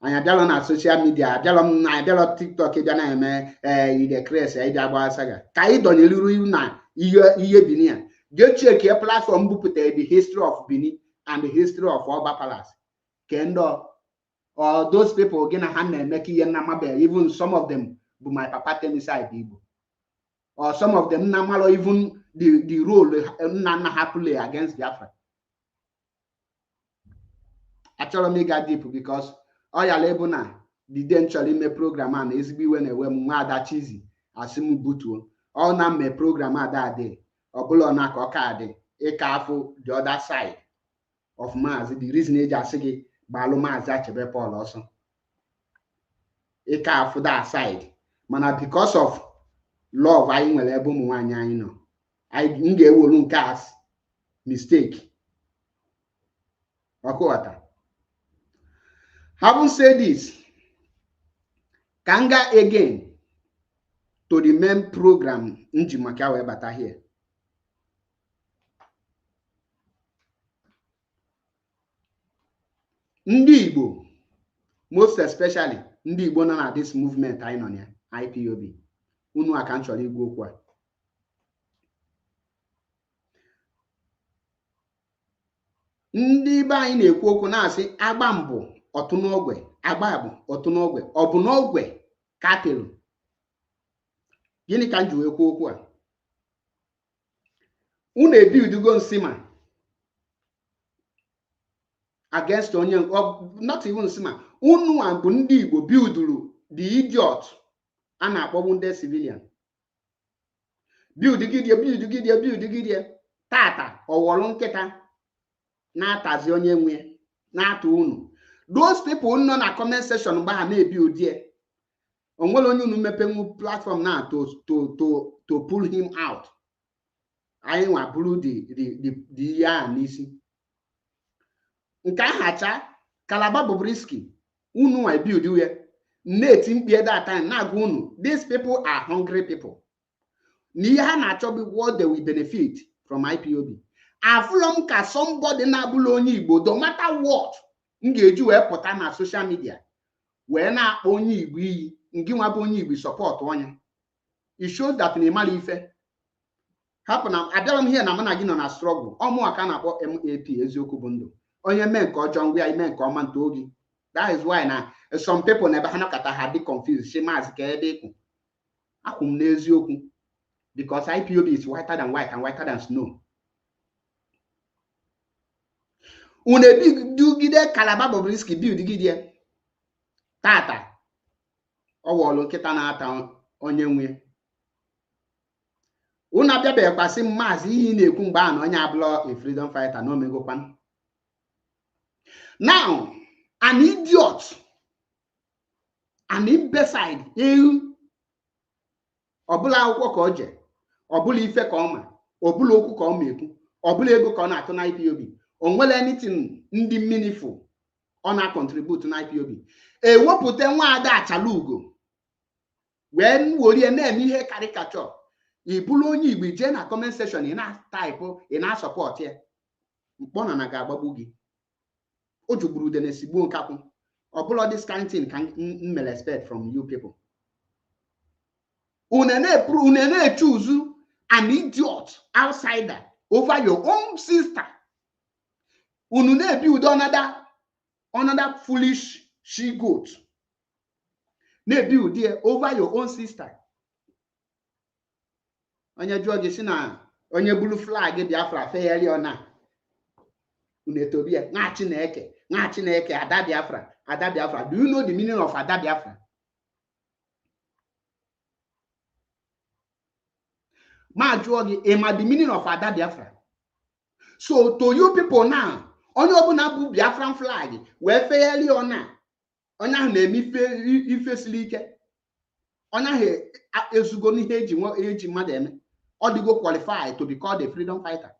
Speaker 2: And I tell on social media, I tell on TikTok, the crazy, saga. Kai don you na iye Benin. Go check your platform book the history of Benin and the history of Oba Palace. Kendo. Or those people again even some of them, but my papa tell me side people. Or some of them namalo even the role nana happily against Biafra. Actually make that deep because all your labor now the eventually me program and is be when that cheesy asimu butu all na me program that day or below na card a careful the other side of Mars. The reason they just say Baloma Achebe Paul also. A car for that side. Mana because of love, I will able mwanya, you know. I nge won't cast mistake. Having said this, Kanga again to the main program Njimakawe Bata here. Ndị Igbo, most especially ndị Igbo nọ na this movement anyị nọ ya IPOB, unu aka nchọrọ igwu okwu a. Ndị be anyị na-ekwu okwu na-asị agba mbụ ọtụ n'ogwe, agba bụ ọtụ n'ogwe, ọ bụ n'ogwe ka apịrị. Gịnị ka m ji wee kwuo okwu a? Unu ebiudugo nsima against onye, not even Sima. Unu and Bundi Igbo builduru the idiot a na-akpọgbu ndị civilian. Build gidia tata ọwọlụ nkịta na-atazi onye nwe na-atụ unu. Those people nọ na comment section mgbe ha na-ebuild there. onwere onye unu mepenwu platform na to pull him out. Anyị nwa bụrụ the ihe a n'isi nke ahacha Calabar Bobrisky unu nwa build we na-eti mkpie that time na-agwa unu these people are hungry people na ihe ha na-achọ bụ what they will benefit from IPOB. Afụlọ m ka somebody na-abụla onye Igbo no matter what m ga-eji wee pụta na social media wee na-akpọ onye Igbo iyi ngị nwa bụ onye Igbo support onye. It shows that na ịmara ife hapụ na abịala m ihe na mụ na gị nọ na struggle ọmụ ka na-akpọ MAP eziokwu bụ ndụ onye mee nke ọjọọ ngwa ya ime nke ọma nto ogi. That is why na some people na ebe ha nakọta ha dị confused shi maazị ka ebe ịkwụ akwụ m n'eziokwu because IPOB is whiter than white and whiter than snow. Unu ebidugide Calabar Bobrisky bidugide tata ọwọlụ nkịta na-ata onye nwe. Unu abịabeghị kwasị maazị ihe na-ekwu mgbe a na onye abụla a freedom fighter na omegokwan. Now an idiot, an imbecile, ọbụla akwụkwọ ka o je, ọbụla ife ka ọ ma, ọbụla okwu ka ọ ma ekwu, ọbụla ego ka ọ na-atụ na IPOB, o nwere anything ndị meaningful ọ na-contribute na IPOB. Ewepụta nwaada Achalugo wee worie na-eme ihe caricature. Ị bụrụ onye Igbo jee na comment section ị na-type ị na-support ya mkpọ na ga-agbagbu gị. O jugburu de na-esigbo nkakwụ. Ọbụla this kind thing can expect from you people. Une na-choose an idiot outsider over your own sister. Unu na-build another foolish she goat. Na-build there over your own sister. Onye jụọ gị si na onye bulu flag Biafra feyeli ona. Unu etobia na Chineke Ada Biafra. Do you know the meaning of Ada Biafra? Ma jụọ gị ema the meaning of Ada Biafra. So to you people now, onye ọbụla bụ Biafran flag wee feyeli ona. Onye ahụ na-eme ife siri ike. Onye ahụ ezugo n'ihe eji mmadụ eme. Ọ dịgo qualified to be called a freedom fighter.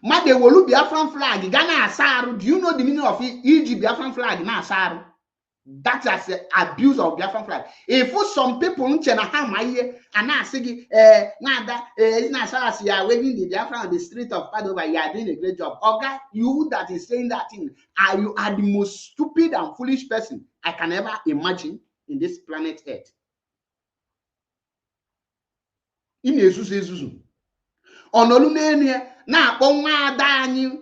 Speaker 2: Mmadụ ewolu Biafran flag ga na-asa arụ. Do you know the meaning of iji Biafran flag na-asa arụ? That is the abuse of Biafran flag. If some people nche na ha ma ihe a na-asị gị nada na-asa you are waving the Biafran on the street of Padova, you are doing a great job. Oga, you that is saying that thing, you are the most stupid and foolish person I can ever imagine in this planet Earth. In ezuzu onolu n'enu na-akpọ nwaada anyị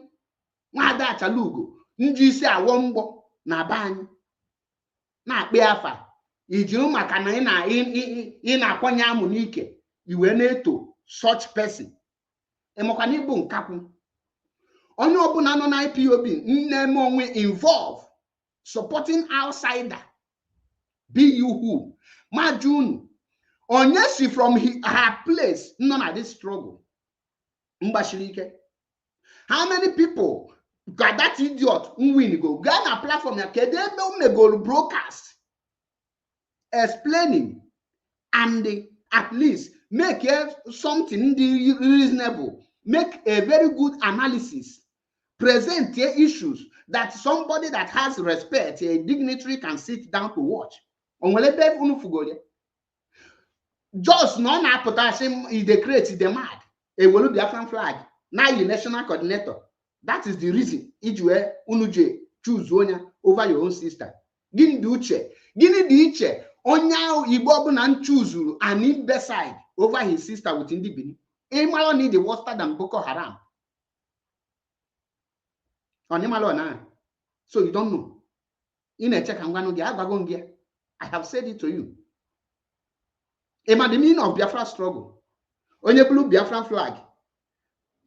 Speaker 2: nwaada Achalugo nji isi awọ mgbọ na be anyị na-akpị afa ijiri maka na ị na-akwanye amụ n'ike iwe na-eto such person. Emekwa na ịbụ nkakwu onye ọbụla nọ na IPOB na-eme onwe involve supporting outsider be you who ma junu onye si from her place nọ na this struggle mgbashiri ike. How many people got that idiot win go na platform ya kedu ebe o megolu broadcast explaining and at least make something reasonable, make a very good analysis, present issues that somebody that has respect, a dignitary, can sit down to watch. Just no na potassium is the create the mad. A will be Biafran flag. Now you national coordinator. That is the reason Ijwe Unuje choose Onya over your own sister. Gini duche. Gini diche. Onya Ibobu nan choose an imbecile over his sister within the Bini. Emalo need the worse than Boko Haram. Onimalo na. So you don't know. In a check and one I have said it to you. Ema the meaning of Biafra struggle. Onye blue Biafran flag.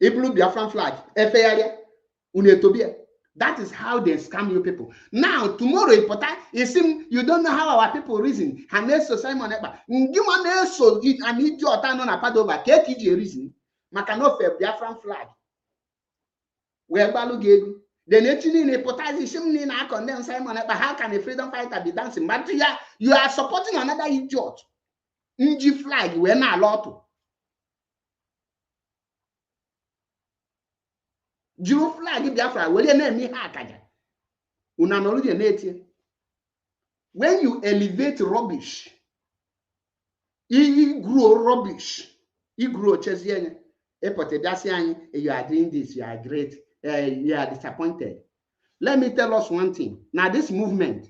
Speaker 2: A blue Biafran flag. Efearia. Unetobia. That is how they scam you people. Now, tomorrow, it seems you don't know how our people reason. And so Simon Eba. You want so an idiot on a Padova. Take reason. Makanofe Biafran flag. Where Balu gave The nature in a potassium in a condemn Simon, but how can a freedom fighter be dancing? But you are supporting another idiot. NG flag, we're not allowed to. Jew flag, Biafra, will you name me Hakaja? Unanoli native. When you elevate rubbish, you grow rubbish. You grow chesian. You are doing this, you are great, you are disappointed. Let me tell us one thing. Now, this movement,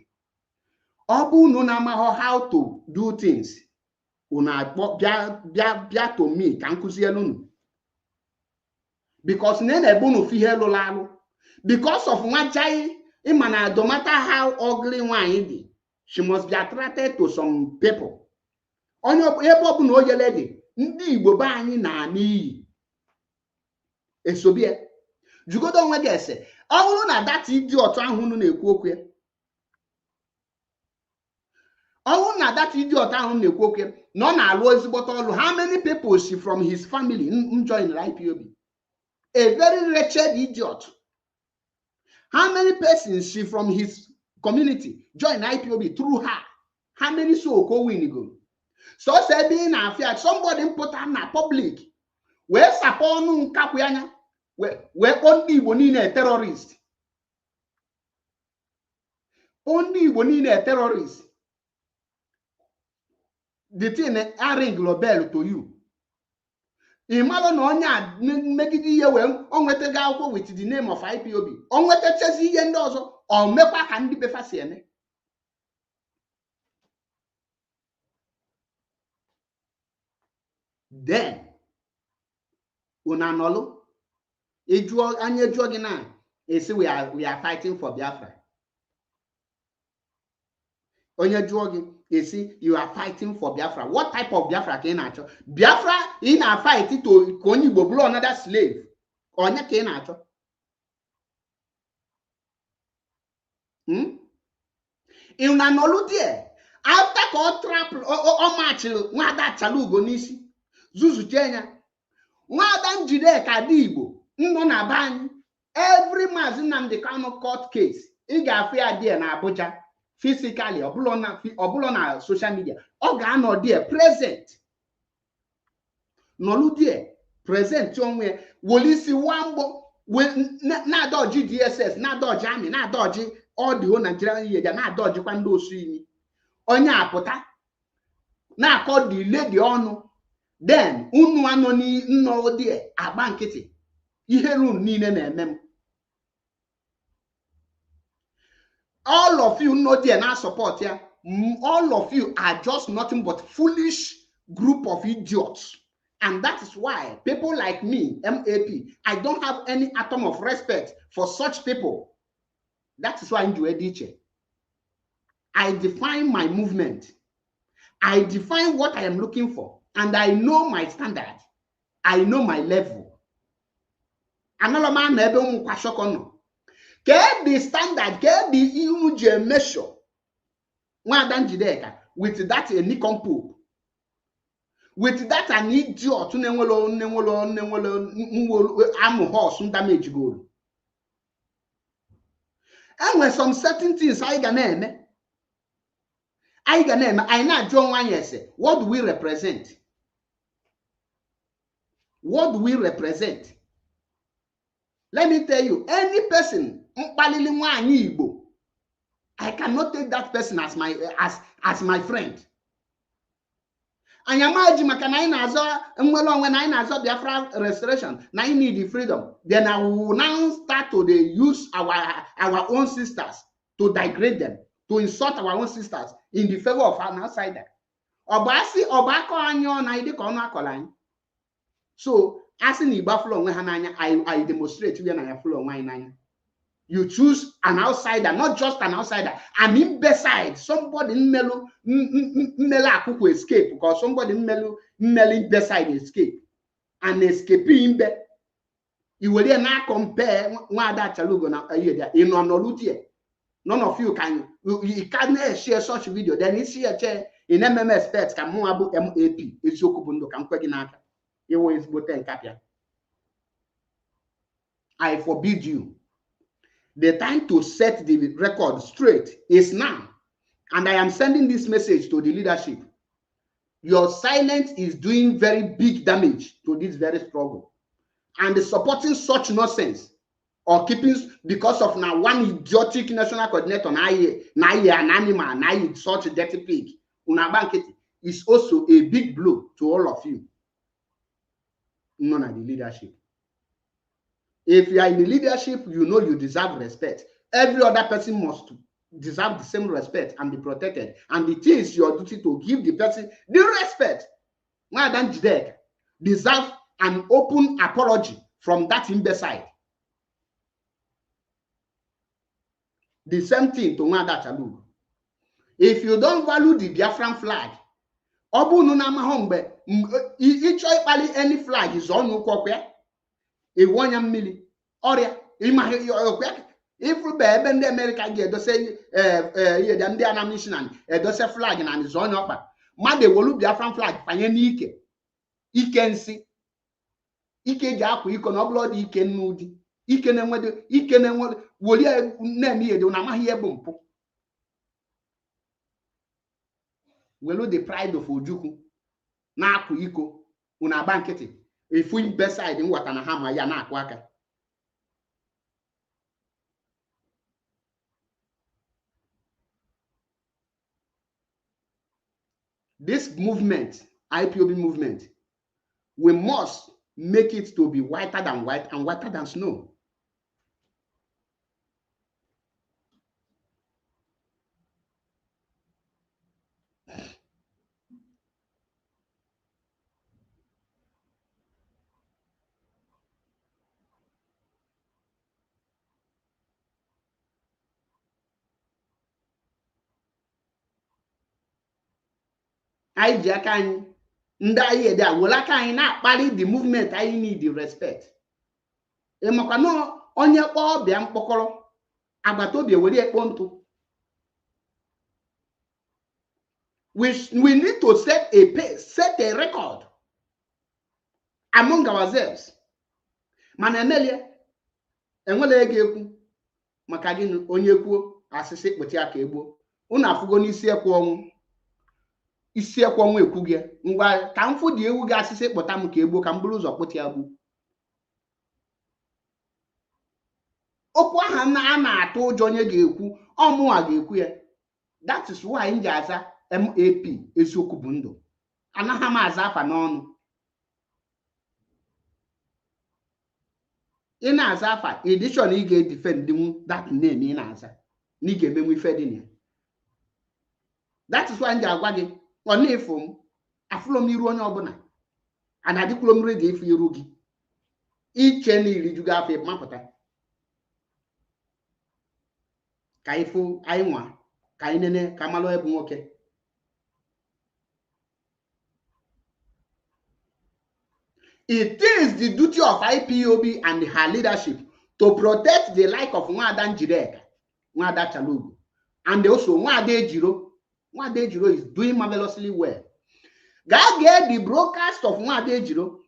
Speaker 2: Obu no nama how to do things. Una bia to me, kankusi alone. Because nene bunu fi hello lalo. Because of wajai, imana, no matter how ugly one is, she must be attracted to some people. On your ebo no ye lady, ndi Igbo ba anyi na ani. Esobie. Jugodo nwe gese. Ọwụrụ na that idiot ahụ nụ na-ekwu okwu ya. Ọwụrụ na that idiot ahụ na-ekwu okwu ya. No na alụ ezigbote ọlụ. How many people see from his family join IPOB? A very wretched idiot. How many persons see from his community join IPOB through her? How many so go win go? So say being affair somebody put on na public. Where saponu nkakuyanya. Where only Igbo niile terrorist. Only Igbo niile terrorist. The thing ring global to you. Imalo no onya megide ihe we onwetega akwụkwọ with the name of IPOB. Onwetechezi ihe ndị ọzọ o mekwa ka ndị befa si eme. Then una nolu ejuo anya ejuo gị na esi we are fighting for Biafra. Onye juo gị esi you are fighting for Biafra. What type of Biafra ka ị na-achọ? Biafra ị na-fight to ka onye Igbo bụrụ another slave. Onye ka ị na-achọ? Ị na-anọlụ there after ka ọ trap ọ match nwada Chalugo n'isi zuzuche ya. Nwada Njideka dị Igbo nọ na be anyị every Maazị Nnamdi Kanu court case ị ga-afụ ya there na Abuja physically ọbụla na social media ọ ga-anọ there present nọlụ there present onwe wolisi wambo na-adọji DSS na-adọji amị na-adọji all the whole Nigerian year na-adọjikwa ndị osu imi onye apụta na-akọ the lady ọnụ then unu anọ n'nnọ there agba nkịtị ihe run niile na-eme m. All of you know there now support here. All of you are just nothing but foolish group of idiots. And that is why people like me, MAP, I don't have any atom of respect for such people. That is why I'm Njuediche. I define my movement. I define what I am looking for. And I know my standard. I know my level. Another man never kwashokono. Get the standard, get the huge measure. With that a nincompoop. With that an idiot am horse damage goal. And when some certain things I not John one year say, what do we represent? What do we represent? Let me tell you, any person I cannot take that person as my friend. And imagine when I nazo Biafra restoration, now I need the freedom. Then I will now start to use our own sisters to degrade them, to insult our own sisters in the favor of an outsider. So as in I demonstrate when I flow wine. You choose an outsider, not just an outsider. I mean, beside somebody melo escape because somebody melo beside escape and escaping be. You will not compare one that Chalugo now in on none of you can share such video. Then you see a chair in MMS pets can more about MAP. It's Yokubundo can quick in after. You always put in Kapia. I forbid you. The time to set the record straight is now. And I am sending this message to the leadership. Your silence is doing very big damage to this very struggle. And supporting such nonsense or keeping because of now one idiotic national coordinator na an animal, na such dirty pig, is also a big blow to all of you. None of the leadership. If you are in the leadership, you know you deserve respect. Every other person must deserve the same respect and be protected. And it is your duty to give the person the respect. Madam Jidek deserve an open apology from that imbecile. The same thing to Nwada Chalugo. If you don't value the Biafran flag, Obu Nunama Hombe, each any flag is on your copy. A 1 million. Oria, if we be in the America, they say, them the animation and does a flag and his own upper. Mother will Biafran flag, Panyanike. He can see. Ike Jaku, you can upload, he can moody. He can will you name here, do not hear bumpo. Well, the pride of Ojuku. Naku Iko, una banketi. If we beside in Watanahama, Yana Waka. This movement, IPOB movement, we must make it to be whiter than white and whiter than snow. I can ndaye there will I not party the movement I need the respect. Emakano onye kpo bia mkpokoro agbatobi ewere ekpontu. We need to set a pace, set a record among ourselves. Mana emelie enwele ego ekwu maka gị onye kwuo asịsị kpụti aka egbo. Unu afụgo n'isi ekwu ọnwụ. Isi ekwu ọnwụ ekwu gị ngwa ka mfu dị ewu gị asịsị kpụta m ka egbo ka m buru ụzọ kpụti agbu. Okwu aha a na-atụ ụjọ onye ga-ekwu ọmụwa ga-ekwu ya. That is why m ji aza MAP eziokwu bụ ndụ. Anaghị m aza afa n'ọnụ. Ị na-aza afa edition ị ga-edefend that name ị na-aza na ị ga-emenwe ife dị na ya. That is why m ji agwa gị ọ na-efu m afụlọ m iru onye ọbụla ana adịkwulo m redio ife iru gị iche na iri juga afọ mapụta ka ifu anyị nwa ka anyị nene ka malụ ebu nwoke. It is the duty of IPOB and her leadership to protect the life of Nwada Njideka, Nwada Chalugo, and also Nwada Ejiro. Nwada Ejiro is doing marvelously well. Go get the broadcast of Nwada Ejiro,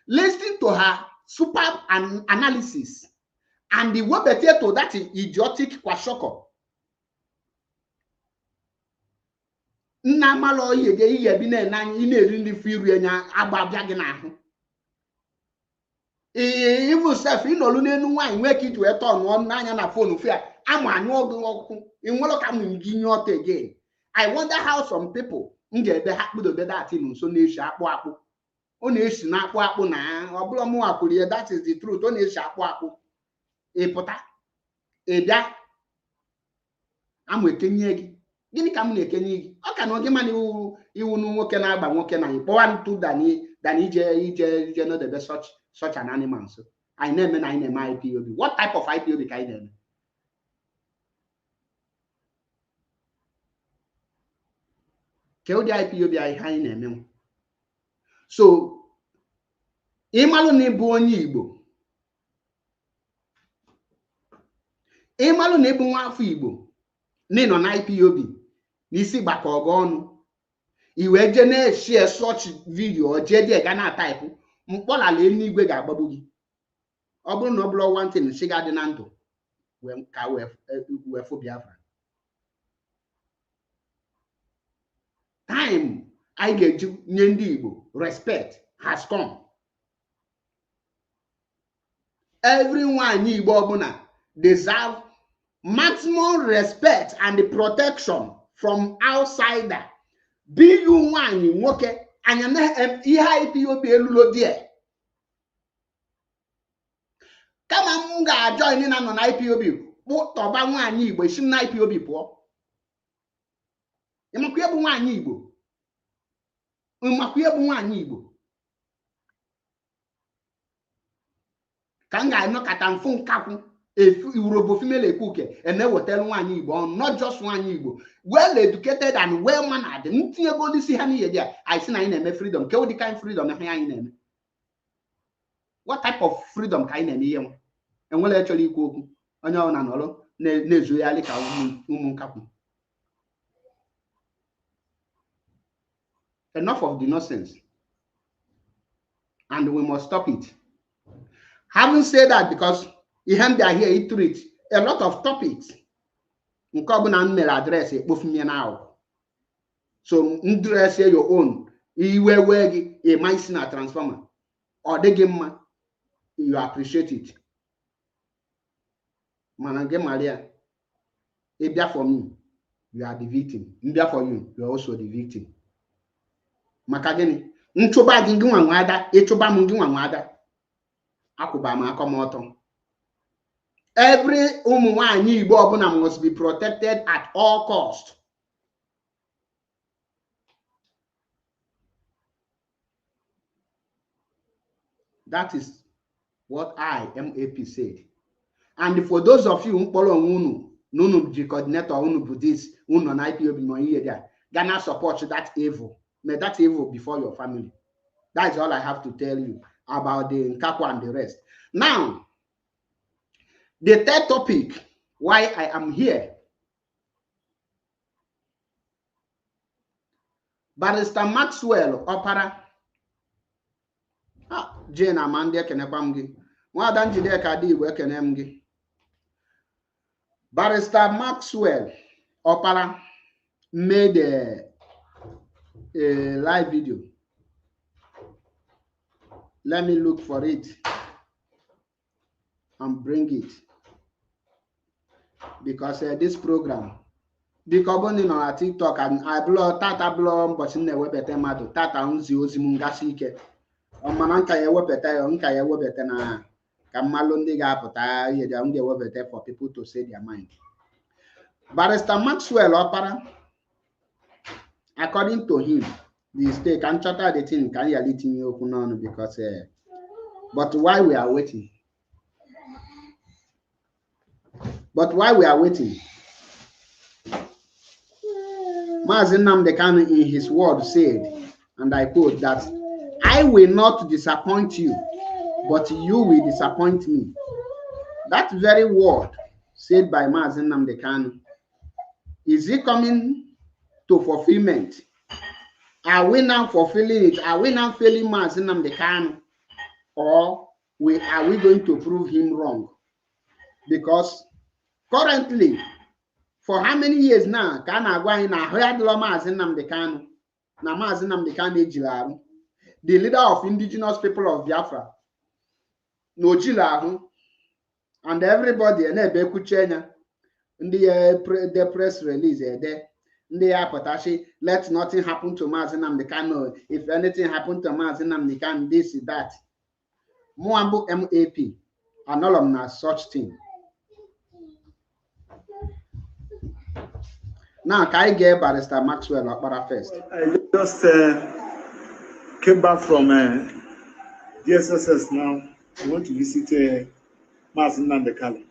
Speaker 2: listen to her superb analysis, and the way better to that idiotic kwashoko. Nna malo iye bi na ina-eri ndị firu enya agba bịa gị n'ahụ. Even self ịnọlụ n'enu nwaanyị nwee ka iji wee tọọ n'anya na fonu fia amụ anyụ ọgụ ọkụkụ ịnwelụ ka mụ gị nye ọtọ again. I wonder how some people ga-ebe ha kpudobe dat nso na-eshi akpụ akpụ. Ọ na-eshi na akpụ akpụ na ọ bụla mụnwa kwuru ya, that is the truth. Ọ na-eshi akpụ akpụ. Ị pụta ị bịa amụ ekenye gị. Gịnị ka m na-ekenye gị? Ọ ka na oge mana iwu nwoke na-agba nwoke na ịkpọwa ntụ dan ije nọdebe such an animal. So anyị na-eme na anyị na-eme IPOB. What type of IPOB ka anyị na-eme? Ke ụdị IPOB anyị na-eme? So ịmalụ na ịbụ onye Igbo, ịmalụ na ịbụ nwa afọ Igbo n'ịnọ na IPOB n'isi gbakọ ọgọ ọnụ iwe je na-eshie such video o je dị ga na type mkpọlala eluigwe ga-agbagbu gị. Ọ bụrụ na ọ bụrụ one thing shiga dị na ndụ when we for Biafra. Time I get you Nyendibo, respect has come. Everyone Igbo deserve maximum respect and the protection from outsider. Be you one in work and you know IPOB elulo there. Come on, join in on IPOB. What about one Igbo? She na IPOB poor. You must be one Igbo. You must be one Igbo. Can I knock at and phone captain? If you were female cook and they will tell one Igbo, not just one Igbo, well educated and well mannered. Nothing about this here. I see I freedom. Kill the kind of freedom in. What type of freedom can I name? And well actually cook on your own Nezuali Kamu. Enough of the nonsense. And we must stop it. Having said that, because he hand there here, he treat a lot of topics. Nkobuna mail address both me now. So address your own. You will a micina transformer or the game you appreciate it. Manage Maria. If that for me, you are the victim. If that for you, you are also the victim. Makageni. Nchoba gingu wada, echoba mungu wada. Akuba ma komoto. Every umuwanyi Igbo must be protected at all costs. That is what I, MAP, said. And for those of you who follow Nunu coordinator, Unu Buddhist, Unu on IPOB, Ghana support that evil. May that evil before your family. That is all I have to tell you about the Nkakwa and the rest. Now, the third topic, why I am here. Barrister Maxwell Opera. Jane Amanda Kenepamgi. Wadan Jide Kadi Wekenemgi. Barrister Maxwell Opera made a live video. Let me look for it and bring it. Because this program, the carbon on TikTok and I blow Tata blow, but in the web at Mato, Tata Unzi Ozimungasike, on Mananka Webeta, Unka Webetana, Kamalundi Gapota, the only Webeta for people to say their mind. Barrister Maxwell Opera, according to him, the state can chatter the thing, can you let me open on because, but why we are waiting? But while we are waiting, Mazen Nnamdi Kanu in his word said, and I quote, that I will not disappoint you, but you will disappoint me. That very word said by Mazen Nnamdi Kanu, is it coming to fulfillment? Are we now fulfilling it? Are we now failing Mazen Nnamdi Kanu? Or are we going to prove him wrong? Because currently, for how many years now, Kana going na heard Mazen Nnamdi Kanu, na Mazen Nnamdi Kanu Ejilaru, the leader of indigenous people of Biafra, no Jilahu, and everybody, and the press release there, they are potashi, let nothing happen to Mazen Nnamdi Kanu. If anything happened to Mazen Nnamdi Kanu, this is that. Moambu MAP, and all of them such thing. Now, can I get Barrister Maxwell Opera first?
Speaker 3: I just came back from DSSS now. I went to visit Mazen Nnamdi Kanu.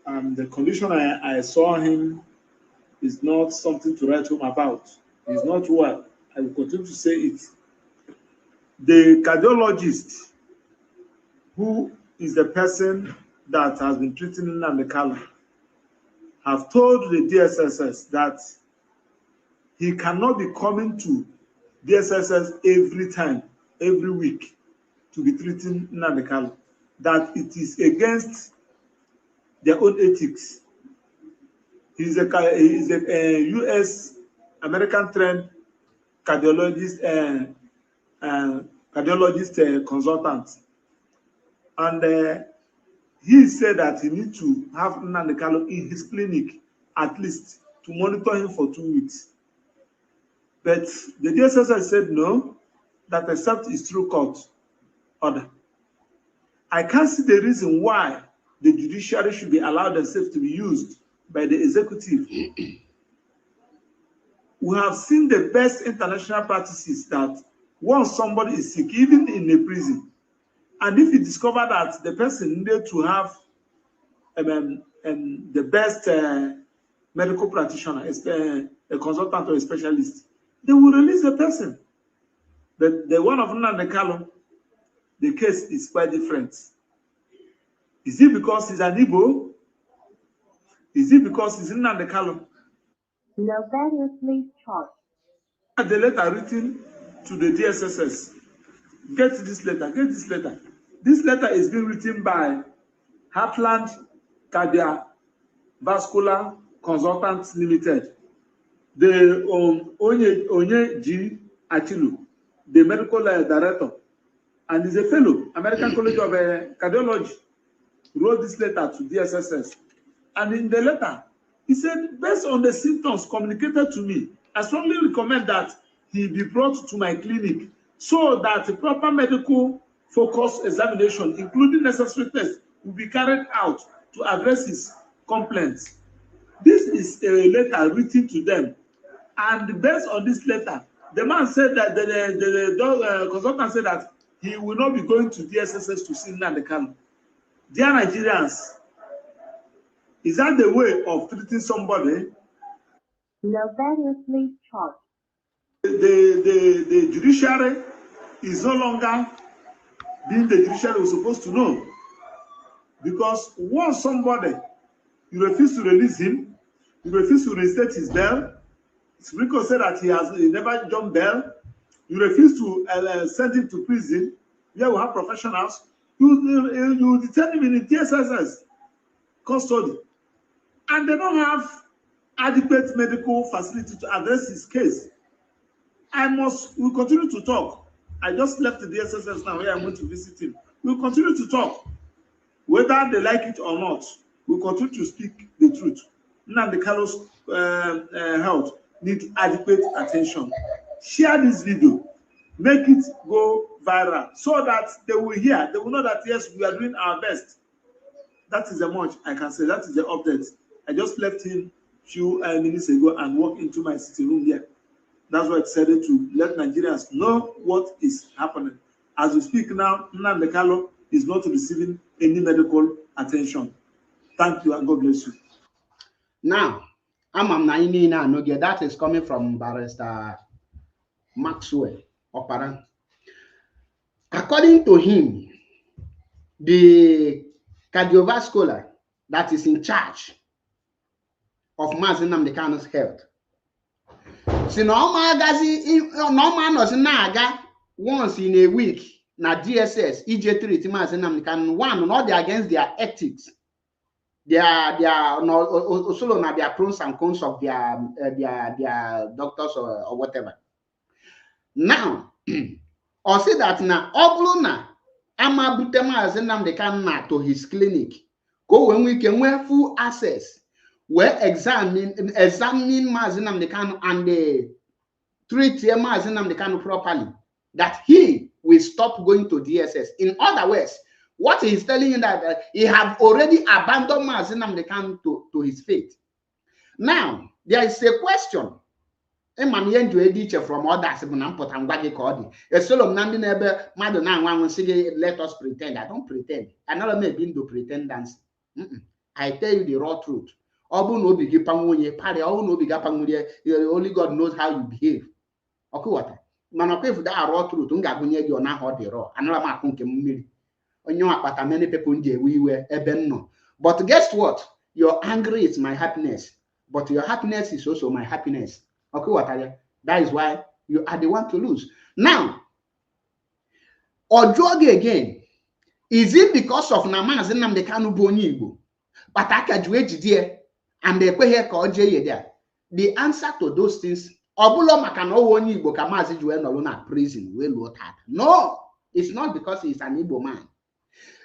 Speaker 3: And the condition I saw him is not something to write home about. It's not what I will continue to say it. The cardiologist, who is the person that has been treating Nnamdi Kanu, have told the DSSS that he cannot be coming to DSSS every time, every week, to be treating Nnamdi Kanu. That it is against their own ethics. He's a U.S. American trained cardiologist consultant, and he said that he needs to have Nnamdi Kanu in his clinic at least to monitor him for 2 weeks. But the DSS said no, that except his true court order. I can't see the reason why the judiciary should be allowed themselves to be used by the executive. We have seen the best international practices that once somebody is sick, even in a prison, and if you discover that the person needed to have the best medical practitioner, a consultant or a specialist, they will release the person. But the one of Nnamdi Kanu, the case is quite different. Is it because he's an Igbo? Is it because he's Nnamdi Kanu?
Speaker 4: No variously charged.
Speaker 3: The letter written to the DSSS. Get this letter. Get this letter. This letter is being written by Heartland Cardiovascular Consultants Limited. The Onye G. Achilu, the medical director, and is a fellow, American College of Cardiology, wrote this letter to DSSS. And in the letter, he said, based on the symptoms communicated to me, I strongly recommend that he be brought to my clinic so that a proper medical focus examination, including necessary tests, will be carried out to address his complaints. This is a letter written to them. And based on this letter, the man said that the consultant said that he will not be going to DSSS to see Nnamdi Kanu. Dear Nigerians, is that the way of treating somebody?
Speaker 4: No variously charged.
Speaker 3: The judiciary is no longer being the judiciary we're supposed to know. Because once somebody, you refuse to release him, you refuse to reinstate his bail, Rico said that he never jumped bail, you refuse to send him to prison, here we have professionals, you detain him in the DSSS custody, and they don't have adequate medical facility to address his case. We'll continue to talk. I just left the DSSS now where I'm going to visit him. We'll continue to talk. Whether they like it or not, we'll continue to speak the truth. Nnamdi Kanu's health needs adequate attention. Share this video. Make it go viral so that they will hear. They will know that, yes, we are doing our best. That is the much I can say. That is the update. I just left him a few minutes ago and walked into my sitting room here. That's why I decided to let Nigerians know what is happening. As we speak now, Nnamdi Kanu is not receiving any medical attention. Thank you and God bless you.
Speaker 2: Now, that is coming from Barrister Maxwell Opara. According to him, the cardiovascular that is in charge of Nnamdi Kanu's health. So normal once in a week na DSS EJ3 Nnamdi Kanu, one not against their ethics. They are also not their pros and cons of their doctors or whatever. Now, or say that now Obluna ama butema Nnamdi Kanu to his clinic. Go when we can have full access. Where examine Nnamdi Kanu and they treat Nnamdi Kanu properly, that he will stop going to DSS. In other words, what he is telling you that he have already abandoned Nnamdi Kanu to his fate. Now, there is a question. From others, let us pretend. I don't pretend. I never made into pretendance. I tell you the raw truth. Only God knows how you behave. Okay, what? Man, okay, if that raw truth, you're not hot the raw. Another many people we were even no. But guess what? Your anger is my happiness, but your happiness is also my happiness. Okay, what are you? That is why you are the one to lose. Now, or drug again, is it because of Nnamdi Kanu Bonibo? but I can do it there, and they pay here called J there. The answer to those things, Obulo Makano won Igbo Kamazi Juenoluna prison, no, it's not because he's an Igbo man.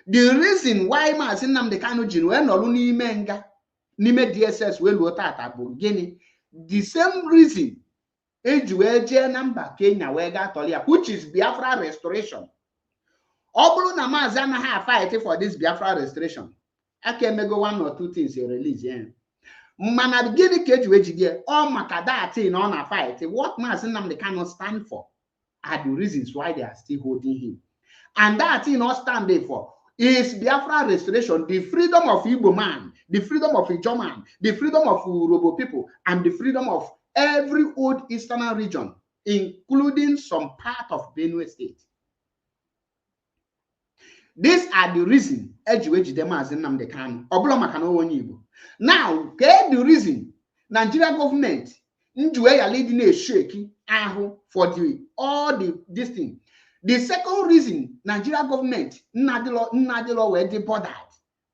Speaker 2: The reason why Mazinam the Kano Juenoluni Menga, Nime DSS will tata Bugini, the same reason, Ejueje number Kenya Wega Tolia, which is Biafra restoration. Obulu na Mazana have fighting for this Biafra restoration. I can make 1 or 2 things you release, yeah. Mana gini kejueji all makadati on a fight. What Mazinam they cannot stand for are the reasons why they are still holding him. And that thing not standing for is Biafra restoration, the freedom of Igbo man, the freedom of Ijo man, the freedom of Urobo people, and the freedom of every old eastern region, including some part of Benue State. These are the reasons Ejueji Mazinam they can Oblo Makano Igbo. Now, the reason Nigeria government Njueya leading a shaky for all this thing. The second reason Nigeria government Nadilo were bothered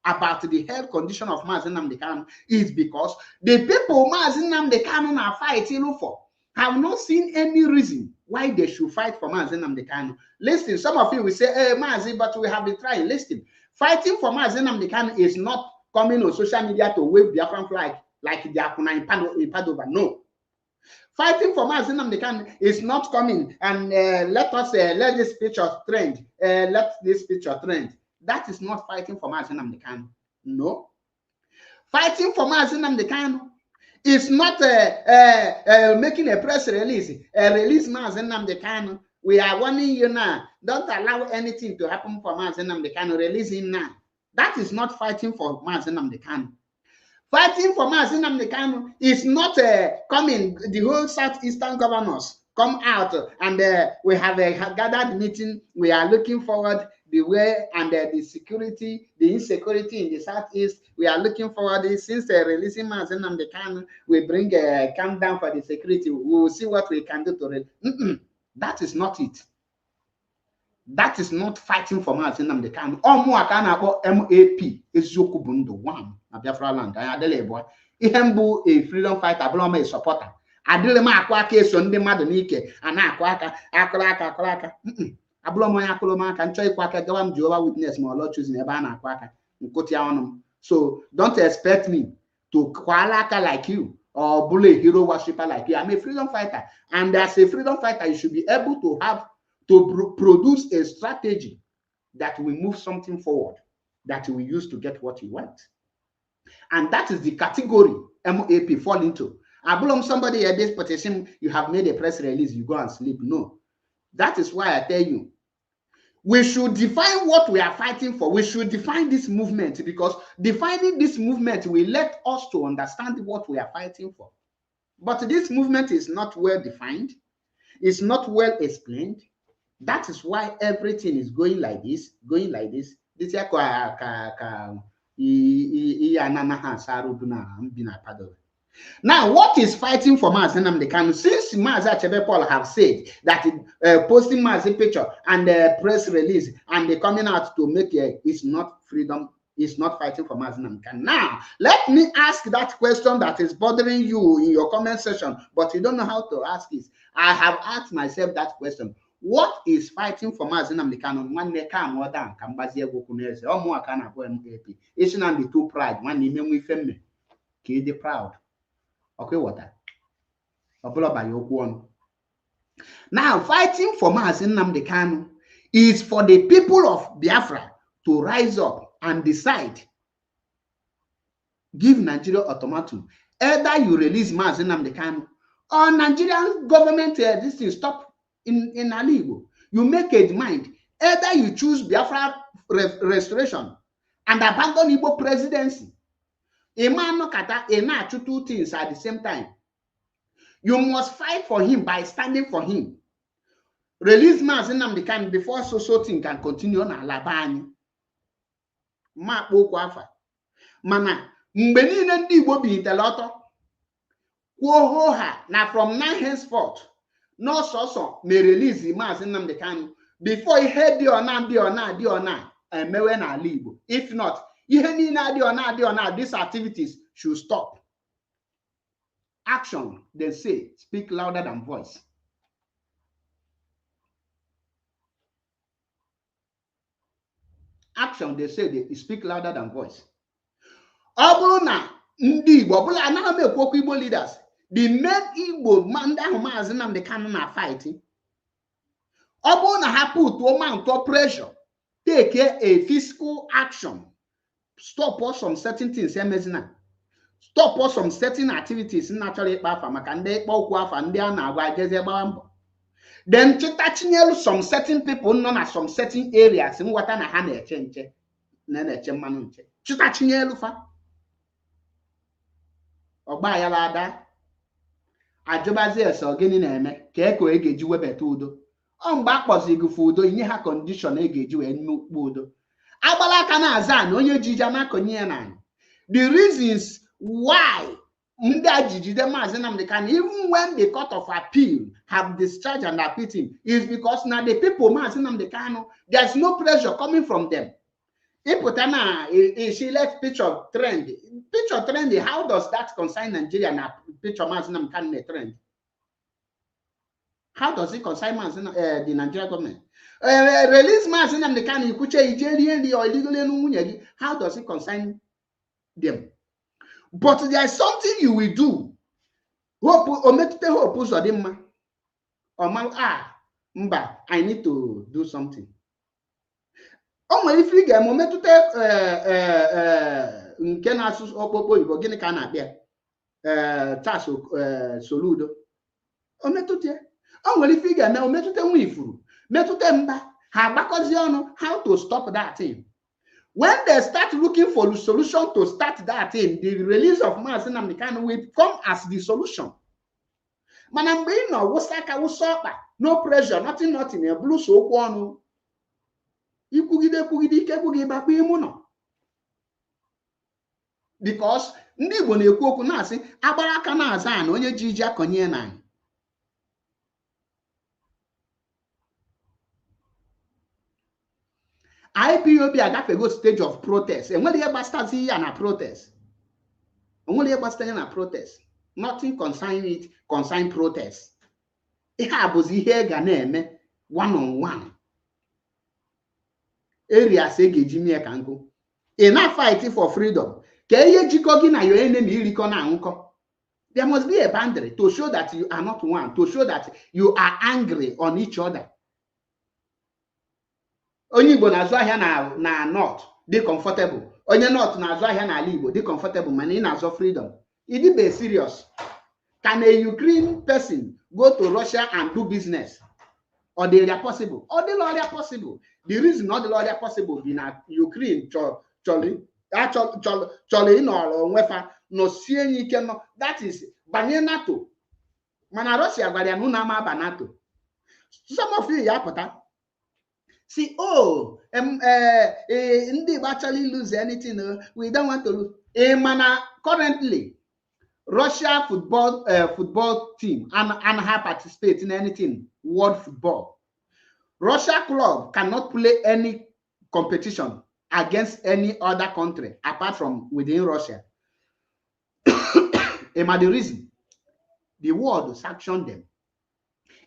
Speaker 2: about the health condition of Mazinam Kanu is because the people Mazinam Kanu are fighting for have not seen any reason why they should fight for Mazinam Kanu. Listen, some of you will say, hey, Mazi, but we have been trying. Listen, fighting for Mazinam Kanu is not coming on social media to wave Biafran flag like the Akuna in Padova. No. Fighting for Mazinam Kanu is not coming and let this picture trend. Let this picture trend. That is not fighting for Mazinam Kanu. No. Fighting for Mazinam Kanu is not making a press release. Release Mazinam Kanu. We are warning you now. Don't allow anything to happen for Mazinam Kanu. Release him now. That is not fighting for Mazinam Kanu. Fighting for Mazinam Kanu is not coming. The whole southeastern governors come out and we have a gathered meeting. We are looking forward the way and the security, the insecurity in the southeast. We are looking forward since releasing Mazinam Kanu. We bring a calm down for the security. We will see what we can do to it. That is not it. That is not fighting for Mazinam Kanu. MAP is Yokubundo one. Biafra land. I adelebo. Ihembu a freedom fighter. Abloma a supporter. Adelema akwaka so ndị mmadụ n'ike. Ana akwaka akolaka. Abloma ya akoloma ka ncho ikwaka gawa m Jehovah Witness ma Lord choosing ebe ana akwaka. Nkoti ya. So don't expect me to kwalaka like you or bully a hero worshipper like you. I'm a freedom fighter, and as a freedom fighter, you should be able to produce a strategy that will move something forward, that will use to get what you want. And that is the category MAP fall into. I belong somebody at this petition, you have made a press release, you go and sleep. No. That is why I tell you, we should define what we are fighting for. We should define this movement, because defining this movement will let us to understand what we are fighting for. But this movement is not well defined. It's not well explained. That is why everything is going like this, This Now, what is fighting for Mazinam Kanu? Since Mazi Achebe Paul have said that posting Mazi picture and press release and the coming out to make is not freedom, is not fighting for Mazinam Kanu. Now, let me ask that question that is bothering you in your comment section, but you don't know how to ask it. I have asked myself that question. What is fighting for Mazinam Kanu? One they come more than Kambazi Gokunese or more can have MAP. It's not the two pride. One name we family. Kill the proud. Okay, what that? Now, fighting for Mazinam Kanu is for the people of Biafra to rise up and decide. Give Nigeria ultimatum. Either you release Mazinam Kanu or Nigerian government this thing stop. In Aligo, you make a demand. Either you choose Biafra restoration and abandon Igbo presidency. A man no kata two things at the same time. You must fight for him by standing for him. Release Mazinam Kanu before so thing can continue on Alabani. Ma Okwafa. Mana mbeni ndi Igbo bi inteloto. Kwohoha na from now henceforth. No so may release the Mazinam Kanu before he head the or na and mewe na libo. If not, These activities should stop. Action, they say, speak louder than voice. Action, they say, they speak louder than voice. Obruna, ndi Igbo, ọbụla anaghị m ekwu okwu Igbo leaders. The main Igbo man ahụ Maazị Nnamdi Kanu na fighting. Obruna ha put amount of pressure, take a fiscal action, stop us from certain things. Stop us from certain activities. Naturally, then some certain people known as some certain areas in what na change. Obayalada Ajobazi so gini na-eme ka eko egeji webeta udo. O mgbe akpọzi gị udo inye ha condition egeji wee nnukwu udo. Agbala aka na aza na onye jija na konye na. The reasons why ndị ajijide Maazị Nnamdi Kanu, even when the court of appeal have discharged and appealed him, is because now the people Maazị Nnamdi Kanu, there's no pressure coming from them. She left picture trend. Picture trendy. How does that concern Nigeria now? Picture Maazị Nnamdi Kanu trend. How does it concern the Nigerian government? Release Maazị Nnamdi Kanu, ikuche ijeri or illegally. How does it concern them? But there is something you will do. I need to do something. O nwere ife ị ga-eme metụta nke na-asụ okpokpo Igbo gịnị ka a na-akpịa tas Soludo. O metụta o nwere ife ị ga-eme o metụta nwa ifuru metụta mba ha agbakọzi ọnụ how to stop that thing. When they start looking for the solution to start that thing, the release of Maazị Nnamdi Kanu will come as the solution. Mana mgbe ị nọ wụsaka wụsọkpa no pressure nothing blue so okwu ọnụ. Because ndị Igbo na-ekwu okwu na-asị agbara aka na-aza na onye ji iji akonye na anyị. IPOB agafego stage of protest. Enwere ihe gbastazi ya na protest. Enwere ihe gbasata ya na protest. Nothing concern protest. Ihe abụzi ihe ga na-eme one on one. Areas egeji mie ka nkụ. Ị na fight for freedom. Ka ihe jikọ gị na your enemy irikọ na nkọ. There must be a boundary to show that you are not one, to show that you are angry on each other. Onye Igbo na-azụ ahịa na North, dị comfortable. Onye North na-azụ ahịa na ala Igbo, dị comfortable, mana ị na-azụ freedom. It is be serious. Can a Ukraine person go to Russia and do business? Or the area possible? Or the area possible? The reason not the area possible be na Ukraine chọrọ ịnọrọ onwefa no sie ike no. That is banye NATO. Mana Russia gwara ya na unu ama aba NATO. Some of you ya pụta. See, ndị Igbo actually lose anything. We don't want to lose. Mana currently, Russia football team and have participate in anything world football. Russia club cannot play any competition against any other country apart from within Russia. The reason the world sanctioned them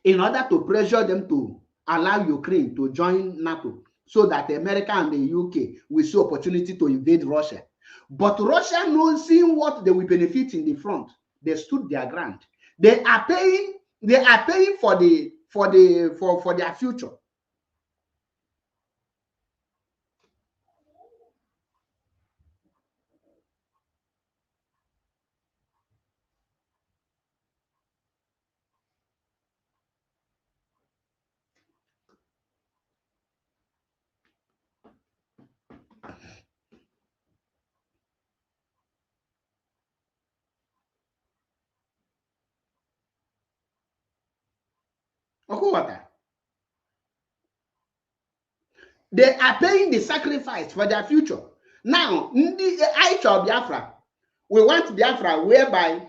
Speaker 2: in order to pressure them to allow Ukraine to join NATO so that America and the UK will see opportunity to invade Russia. But Russia knows seeing what they will benefit in the front. They stood their ground. They are paying for their future. They are paying the sacrifice for their future. Now, Biafra, we want Biafra whereby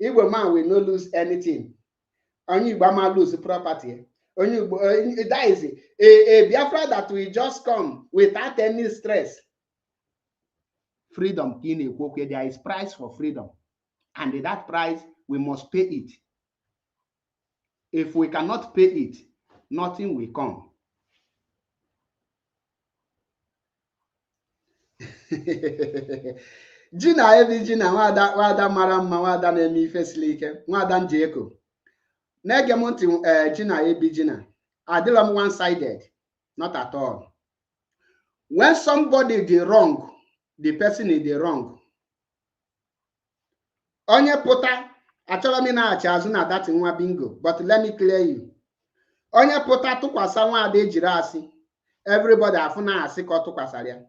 Speaker 2: Igbo man will not lose anything. Only Igbo man lose property. That is a Biafra that will just come without any stress. freedom. There is price for freedom. And that price, we must pay it. If we cannot pay it, nothing will come. Gina ebi Gina wada mara mma wada na-eme ife siri ike nwada Njeko na-ege m ntị Gina ebi Gina adịla m one-sided, not at all. When somebody is wrong, the person is the wrong. Onye pụta achọrọ m na-achị azụ na that nwa bingo, but let me clear you. Onye pụta tụkwasa nwada ejiri asị, everybody afụ na asị ka ọ tụkwasara ya.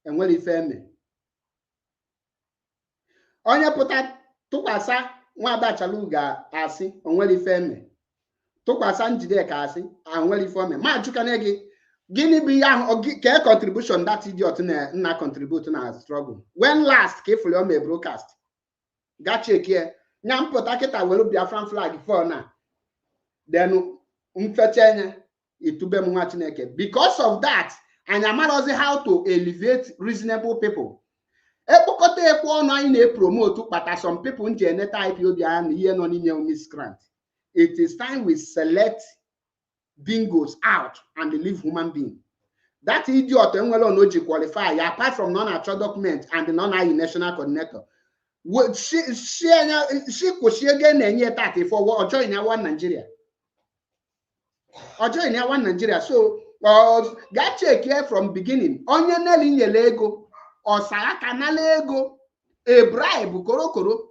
Speaker 2: Enwere ife eme. Onye pụta tụkwasa nwada Chaluga asị, onwere ife eme. Tụkwasa Njideka asị, onwere ife eme. Ma jukane gị, gịnị bụ ya ka contribution that idiot na contribute na struggle? When last ka ifuli ome broadcast? Ga check here. Nya mpụta kịta welu Biafran flag for na. Then mfeche itube m nwa Chineke. Because of that, and amarozi how to elevate reasonable people. Ekpokọta ekwe ọnụ anyị na-promote kpata some people nje eneta IPOB na ihe nọ n'ime miscreant. It is time we select bingos out and leave human being. That idiot enwere onoji qualify apart from non-actual document and the non-national coordinator. She kwụsị ego na-enye tati for what join one Nigeria. Or join one Nigeria. So get check here from beginning. Onye neli nyele ego. Or Saraka Nalego, a bribe, Korokoro.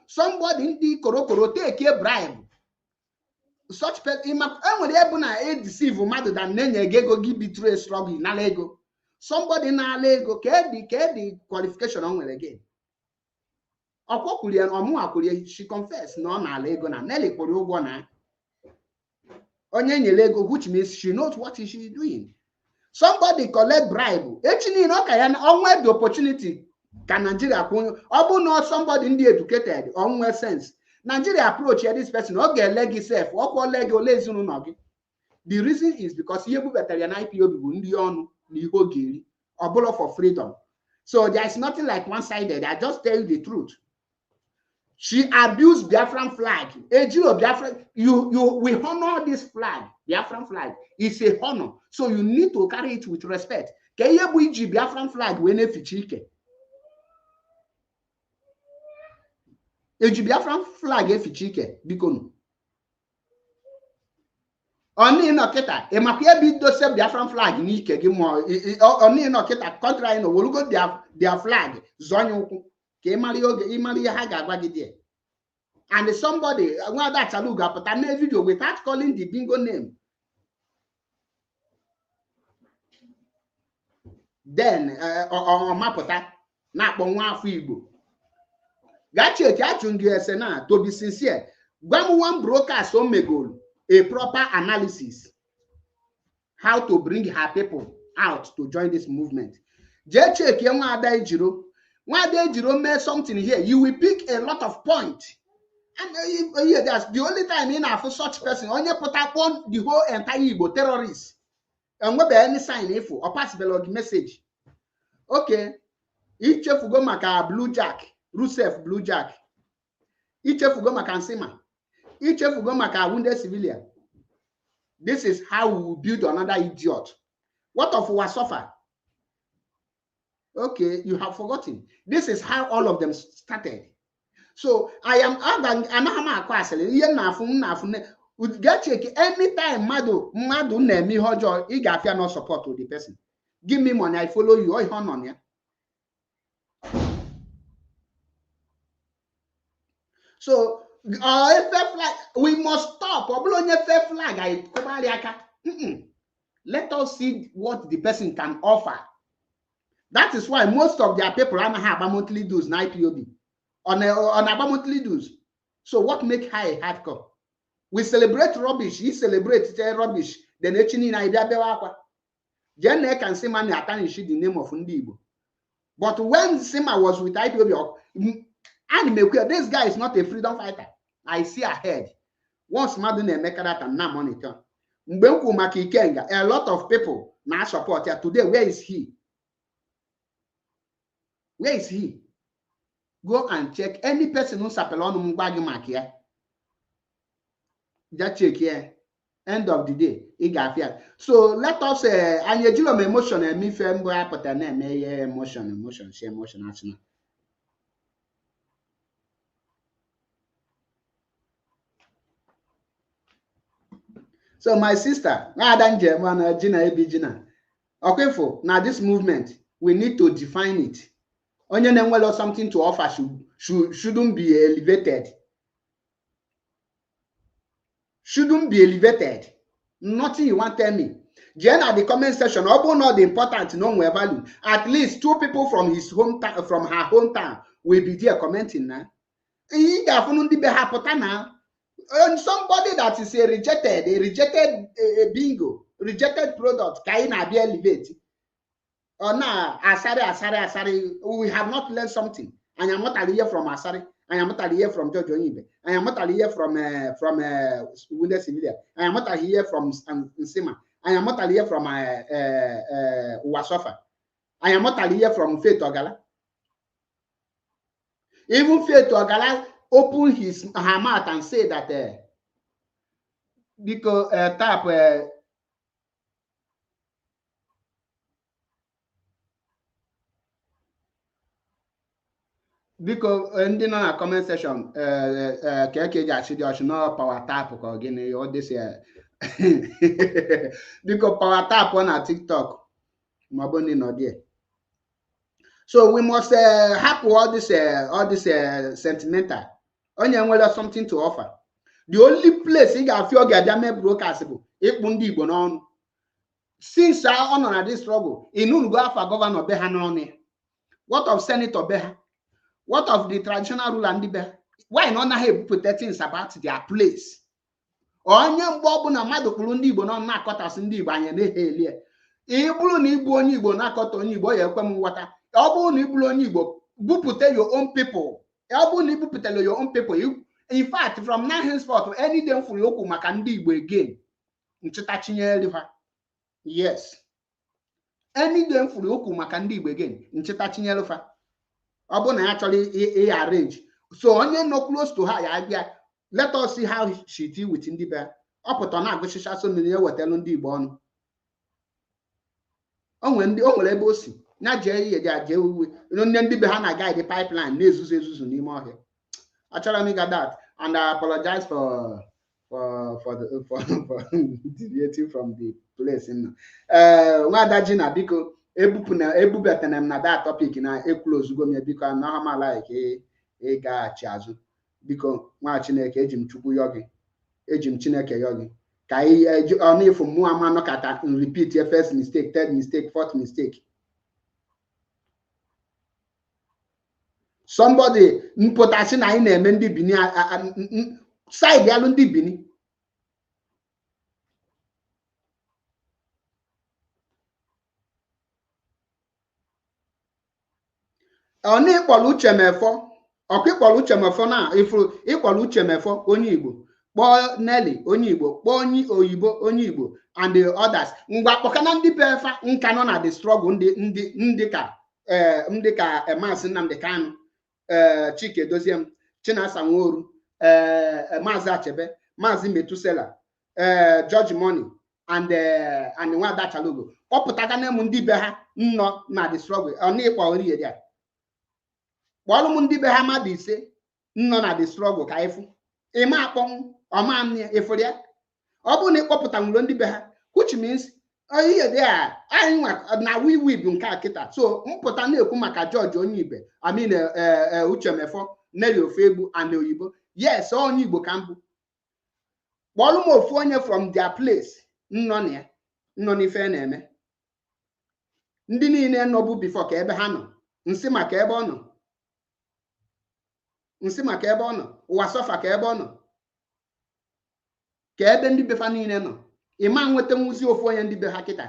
Speaker 2: Somebody in the Korokoro take a bribe. Such person, I deceive mother than Nene Gego give betray struggle Nalego. Somebody Nalego, the qualification on again. Okokulian or Muakulia, she confessed, no Nalego, and Nelly Korogona. Onye Lego, which means she knows what is she doing. Somebody collect bribe. Actually, no, on the opportunity can Nigeria not somebody in the educated on sense. Nigeria approach this person, okay, leg itself, or leg or lazy no. The reason is because you better than IPOB on Nihogiri or Bolo for freedom. So there's nothing like one-sided. I just tell you the truth. She abused Biafran flag. Biafran, we honor this flag. Biafran flag is a honor. So you need to carry it with respect. Biafran flag when a fichike. Biafran flag a fichike. Bikonu. Oni no keta. E makia bi do se Biafran flag ni ke gi mo. Oni no keta contrary no wolugo their flag. Zonyo. And somebody that Chaluga put a video without calling the bingo name. Then on Mapota, not one fibo. Gachi Kachungi Sena, to be sincere, one broadcast on Megol, a proper analysis how to bring her people out to join this movement. Jeche Kiama Daijiro. One day you make something here, you will pick a lot of points. And that's the only time in for such person. Only put up on the whole entire Igbo terrorists. And what any sign if or pass the log message. Okay. Each of go maka blue jack, Rusev blue jack. Each of go maka Sima. Each of go maka wounded civilian. This is how we will build another idiot. What of our suffer? Okay, you have forgotten. This is how all of them started. So I am anytime Madu name me hojo, you got no support to the person. Give me money, I follow you. On ya. So flag, we must stop. Flag. Let us see what the person can offer. That is why most of their people have monthly dues, IPOB, on monthly dues. So what make her a hardcore? We celebrate rubbish. He celebrates rubbish. Then in idea bewa. Jenne can say man attach the name of Ndibo. But when Sima was with IPOB, this guy is not a freedom fighter. I see ahead. Once Madune make that and now monitor. Mbenku Maki Kenga, a lot of people now support her. Today, where is he? Where is he? Go and check any person who sapelon makia. Just check here. End of the day, so let us and you emotion and me firm boy put a name emotion, share emotion national. So my sister, Gina. Okay, for now this movement, we need to define it. Onion and well or something to offer shouldn't be elevated. Shouldn't be elevated. Nothing you want to tell me. Jen at the comment section, although not the important no value, at least 2 people from his hometown, from her hometown, will be there commenting now. And somebody that is a rejected bingo, rejected product, can be elevated. Or now, Asari, we have not learned something. I am not here from Asari. I am not here from George Onibe. I am not here from Windows Civilian. I am not here from Nsima. I am not here from Wasofa. I am not here from Faith Ogala. Even Faith Ogala opened her mouth and said that because tap because ndị nọ na comment section ka eji achị dị ọchị no power tap ka ọ gịnị all this because power tap na TikTok ma ọ bụ ndị nọ there. So we must have all this sentimental. Onye nwere something to offer. The only place ị ga-afị ọ ga-abịa mee broadcast bụ ịkpụ ndị Igbo n'ọnụ. Since ọ nọ na this struggle, inunugo afa gọvanọ be ha n'ọnụ. What of senator be ha? What of the traditional ruler and the why not have put things about their place? Onye mgbe ọbụla mmadụ kwuru ndị Igbo nọ na-akọtasị ndị Igbo anya na-ehelie. Ịbụrụ na Igbo onye Igbo na-akọta onye Igbo ya ekwe m nghọta. Ọ bụrụ na Igbo onye Igbo bupụta your own people. Ọ bụrụ na ibupụtara your own people. In fact, from now henceforth, any day mfụrụ okwu maka ndị Igbo again. Nchịta chinyere ha. Yes. Any day mfụrụ okwu maka ndị Igbo again. Nchịta chinyere ha. Actually arrange. So onye no close to her ya let us see how she deal with ndị be. Ọ pụta na agụchicha so mmiri ewetelu ndị Igbo ọnụ. O nwere ebe o si na jee ihe dị aje uwe ndị be ha na guide pipeline na-ezuzu n'ime ọhịa. Achọrọ m ịga that and I apologize for deviating from the place. Nwada Gina biko ebubetana m na that topic na ekwulozugo m biko na ha like ịgaghachi azụ biko nwa Chineke eji m Chukwu yọ gị eji m Chineke yọ gị ka ọ na-efu mụ ama nọkata repeat your first mistake, third mistake, fourth mistake. Somebody mpụtasị na anyị na-eme ndị Bini side yalụ ndị Bini. Ọ na-ịkpọrọ uche mefọ ọkụ ịkpọrọ uche mefọ na ifuru ịkpọrọ uche mefọ onye Igbo kpọọ Nelly onye Igbo kpọọ onye oyibo onye Igbo and the others ngwa kpọkana ndị befa nka nọ na the struggle ndị ka Maazị Nnamdi Kanu Chike Doziem Chinasa Nworu Maazị Achebe Maazị Metusela George Money and Nwada Chalugo kpọpụtaga na ndị be ha nọ na the struggle ọ na-ịkpọ ori ya dị kpọọlụ m ndị be ha mmadụ ise nọ na the struggle ka ịfụ ịma akpọnwụ ọma m ịfụrụ ya ọ bụrụ na ịkpọpụta nwụrụ ndị be ha which means ihe dị a anyị nwa na wiwi bụ nke a kịta so mpụta na-ekwu maka George onye Ibe Uche Mefọ Nelly Ofegbu and oyibo yes onye Igbo ka mbụ kpọọlụ m ofu onye from their place nọ na ya nọ n'ife na-eme ndị niile nọbụ before ka ebe ha nọ nsị maka ebe ọ nọ nsị maka ebe ọ nọ ụwa sọfa ka ebe ọ nọ ka ebe ndị befa niile nọ ịma nweta nwụzi ofu onye ndị be ha kịta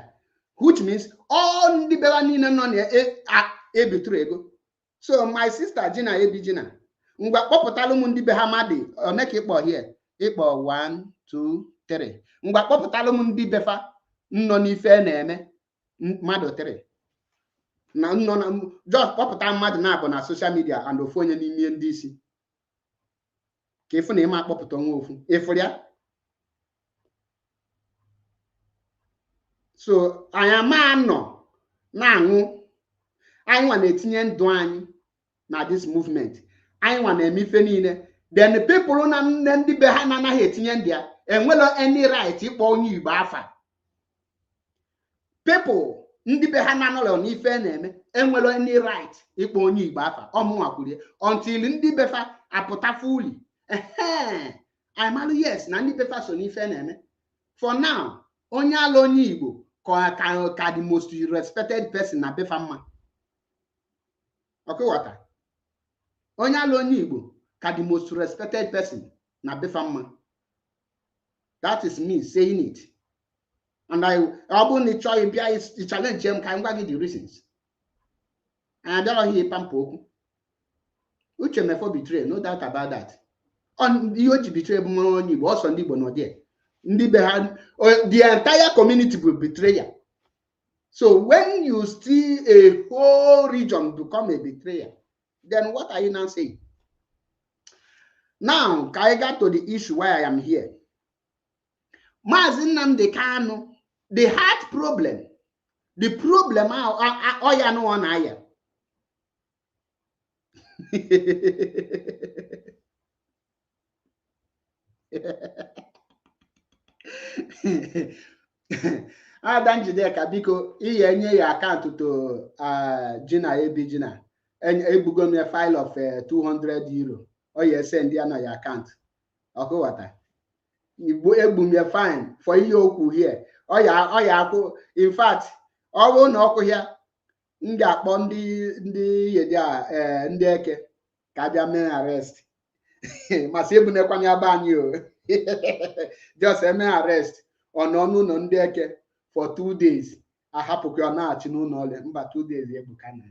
Speaker 2: which means all ndị be ha niile nọ na ebitụrụ ego. So my sister Gina Gina ngwa kpọpụtalụ m ndị be ha mmadụ one ka ịkpọ here ịkpọ 1 2 3 ngwa kpọpụtalụ m ndị befa nọ n'ife na-eme mmadụ 3 na nọ na just kpọpụta mmadụ na-abụ na social media and ofu onye n'ime ndị isi ka ịfụ na ịma akpọpụta onwe ofu ịfụrụ ya. So anyị ama nọ na-aṅụ, anyị nwa na-etinye ndụ anyị na this movement, anyị nwa na-eme ife niile, then people na ndị be ha na-anaghị etinye ndị ya enwelo any right ịkpọ onye Igbo afa. People ndị be ha na-anọrọ n'ife na-eme enwelo any right ịkpọ onye Igbo afa. Ọmụnwa kwurie until ndị be fa apụta fully. I malu yes na ndị be fa so n'ife na-eme. For now, onye ala onye Igbo ka the most respected person na be fa mma. Okay, what? Onye ala onye Igbo ka the most respected person na be fa mma. That is me saying it. And I won't try to challenge him. Can I give the reasons? And I don't hear Pampo. Which may for betray, no doubt about that. On you betray money, was on the bonodier. The entire community will betray you. So when you see a whole region become a betrayer, then what are you now saying? Now, can I get to the issue why I am here? Mazi Nnamdi Kanu, the heart problem, the problem oya no one aya. Adanjideka biko iye nye ya account to Gina Ebi Gina ebugo me a file of 200 euro. Oh yes, send ya na your account. Okay, what? Egbu me fine for you here. Oh yeah, in fact, all no here. Nga akpọ ndị yedia ndị eke ka bịa mee arrest. Masị ebunekwa ya ba anyị o. Just eme arrest ọnọnụ nọ ndị eke for 2 days. Ahapụkwa na-achị n'ụlọ ọrụ mba 2 days ebuka na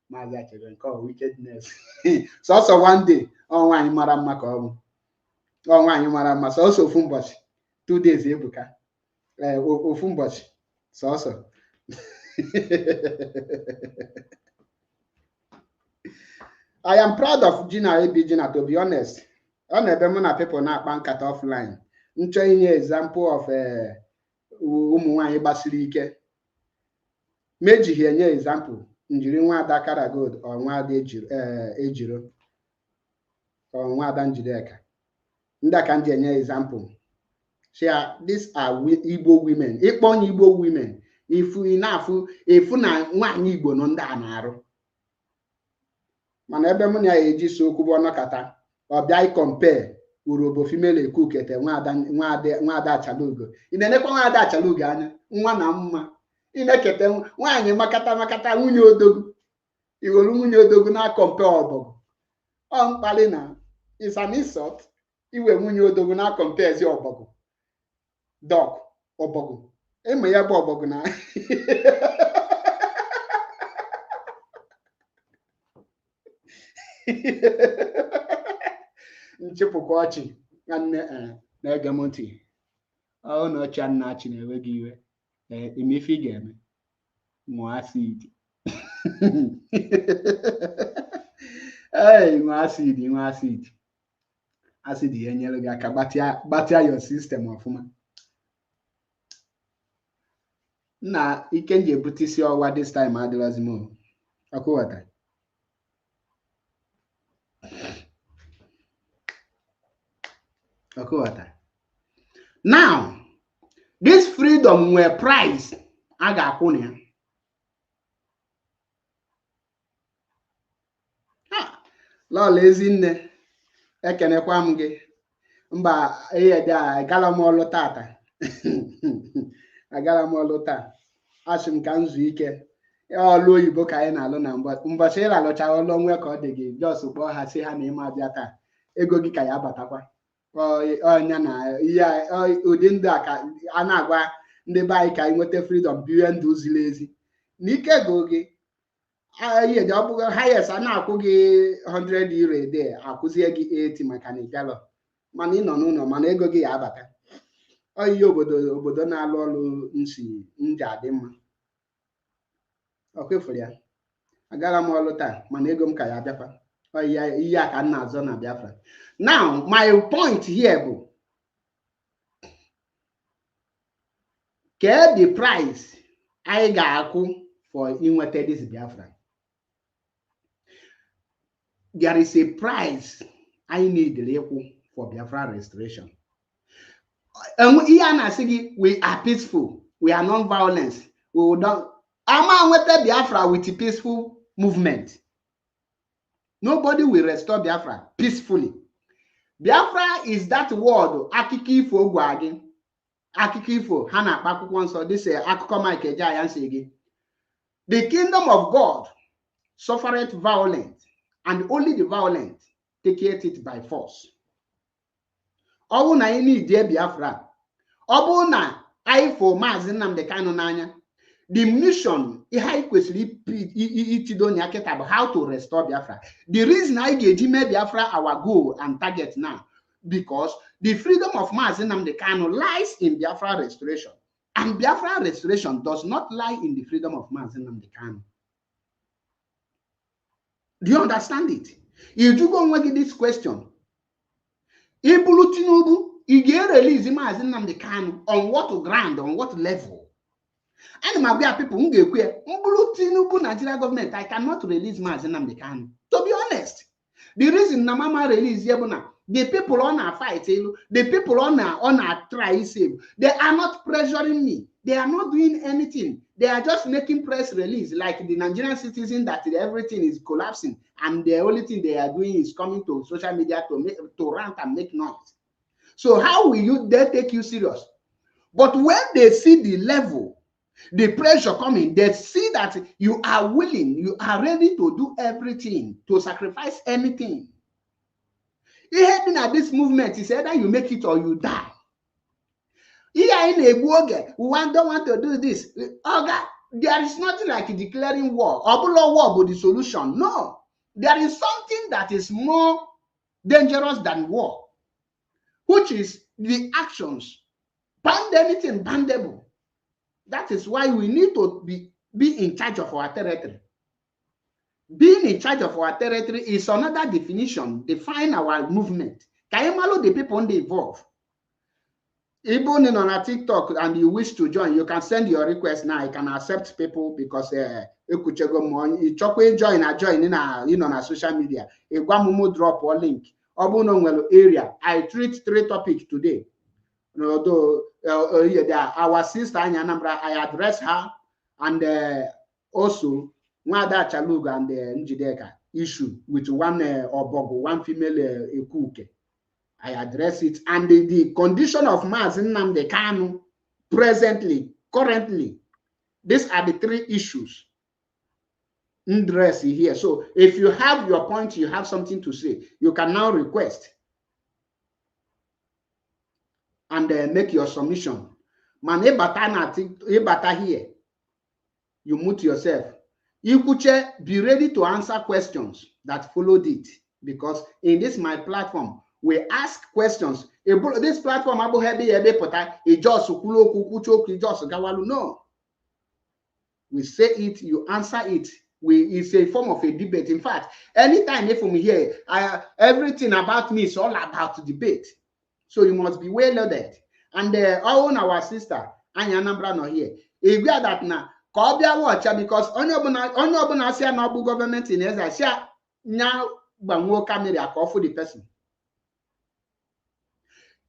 Speaker 2: maazị achere nke wickedness. So 1 day ọnwa anyị mara mma ka ọ bụ. Ọnwa anyị mara mma sọsọ ofu ụbọchị 2 days ebuka. Ofu ụbọchị sọsọ. I am proud of Gina Ebi Gina, to be honest. On a bemona people not bank at offline. I'm showing you example of Umuwa Basilike. Meji here nye example. During one Dakara good or one Ejiro or one Danjideka. Ndakan nye example. Share these are Igbo women. Ikpon Igbo women. If we enough, if na one Igbo no nda mana ebe mụ na eji so okwu ọnọkata ọ bịa compare urobo female ekukete nwa ada achalugo inenekwa nwa ada achalugo anya nwa na mma inekete nwaanyị makata nwunye odogu iwolu nwunye odogu na compare ọbọgụ ọ mkpali na is an insult iwe nwunye odogu na compare zi ọbọgụ dog ọbọgụ eme ya bụ ọbọgụ na nchepụkwa ọchị na-ege m ntị ọ na ọchị na-achị na-enweghị iwe emefe ị ga-eme ṅụọ acid ṅụọ acid ya enyere gị aka gbatịa your system ọfụma. Nna ike m ji ebute isi ọwa this time adịrọzi m ọkụwata. Now, this freedom were price a ga-akwụ na ya. Lọla Ezinne ekenekwa m gị mba ihe dị agala m ọlụ tata agala m ọlụ taa asị m ka nzu ike ọlụ oyibo ka anyị na-alụ na mbọchị ị na-alụcha ọlụ onwe ka ọ dị gị jos kpọọ ha si ha na ịma abịa taa ego gị ka ya batakwa ọnya na ihe ụdị ndụ a ka a na-agwa ndị be anyị ka anyị nweta freedom biwe ndụ ziri ezi n'ike go gị ihe dị ọ bụghị highest a na-akwụ gị 100 euro a day akwụzie gị 80 maka na ịgalọ mana ị nọ n'ụlọ mana ego gị ya abata. Ihe obodo na-alụ ọrụ nji adị mma ọkwefuru ya. agara m ọlụ taa mana ego m ka ya bịakwa ihe a ka m na-azọ na Biafra. Now my point here bụ kee the price anyị ga-akwụ for inweta this Biafra. There is a price I need ịkwụ for Biafra restoration. Ihe a na-asị gị, we are peaceful, we are non-violence, we don't ama nweta Biafra with peaceful movement. Nobody will restore Biafra peacefully. Biafra is that word akụkọ ifo gwa gị. Akụkọ ifo ha na-akpa akwụkwọ nsọ. This akụkọ Mike Ejeaya sị gị. The kingdom of God suffereth violence, and only the violent taketh it by force. Ọ bụ na anyị need Biafra. Ọ bụ na anyị fo Maazị Nnamdi Kanu n'anya. The mission ihe anyị kwesịrị itido nya kịta bụ how to restore Biafra. The reason anyị ga-eji mee Biafra our goal and target now, because the freedom of Maazị Nnamdi Kanu lies in Biafra restoration. And Biafra restoration does not lie in the freedom of Maazị Nnamdi Kanu. Do you understand it? If you go and this question, Ibulu Tinubu, you get release Maazị Nnamdi Kanu on what ground, on what level? And my people who get queer, Ibulu Tinubu Nigeria government, I cannot release Maazị Nnamdi Kanu. To be honest, the reason Namama release Yabuna, the people on our fight, the people on our try save, they are not pressuring me. They are not doing anything. They are just making press release like the Nigerian citizen that everything is collapsing, and the only thing they are doing is coming to social media to rant and make noise. So how will they take you serious? But when they see the level, the pressure coming, they see that you are willing, you are ready to do everything, to sacrifice anything. Even at this movement, is either you make it or you die. Here in a we don't want to do this. There is nothing like declaring war. War but the solution. No. There is something that is more dangerous than war, which is the actions. Ban anything bandable. That is why we need to be in charge of our territory. Being in charge of our territory is another definition. Define our movement. Can you follow the people involved? Even in on a TikTok and you wish to join, you can send your request now. I can accept people because you could join in a social media. A drop or link. Area. I treat 3 topics today. Although our sister Anyanambra, I address her, and also Nwada Chaluga and Njideka issue with one Obogo, one female Ekuke. I address it, and the condition of Maazị Nnamdi Kanu presently, currently, these are the 3 issues addressed here. So if you have your point, you have something to say, you can now request and make your submission. Man, ebata here, you mute yourself. Ikuche, be ready to answer questions that followed it, because in this my platform, we ask questions. This platform, no. We say it, you answer it. It's a form of a debate. In fact, anytime if I'm here, everything about me is all about debate. So you must be well loaded. And our sister, Anyanambra, not here. If we are that now, call their watcher, because only government in Ezra, now, Bango camera call for the person.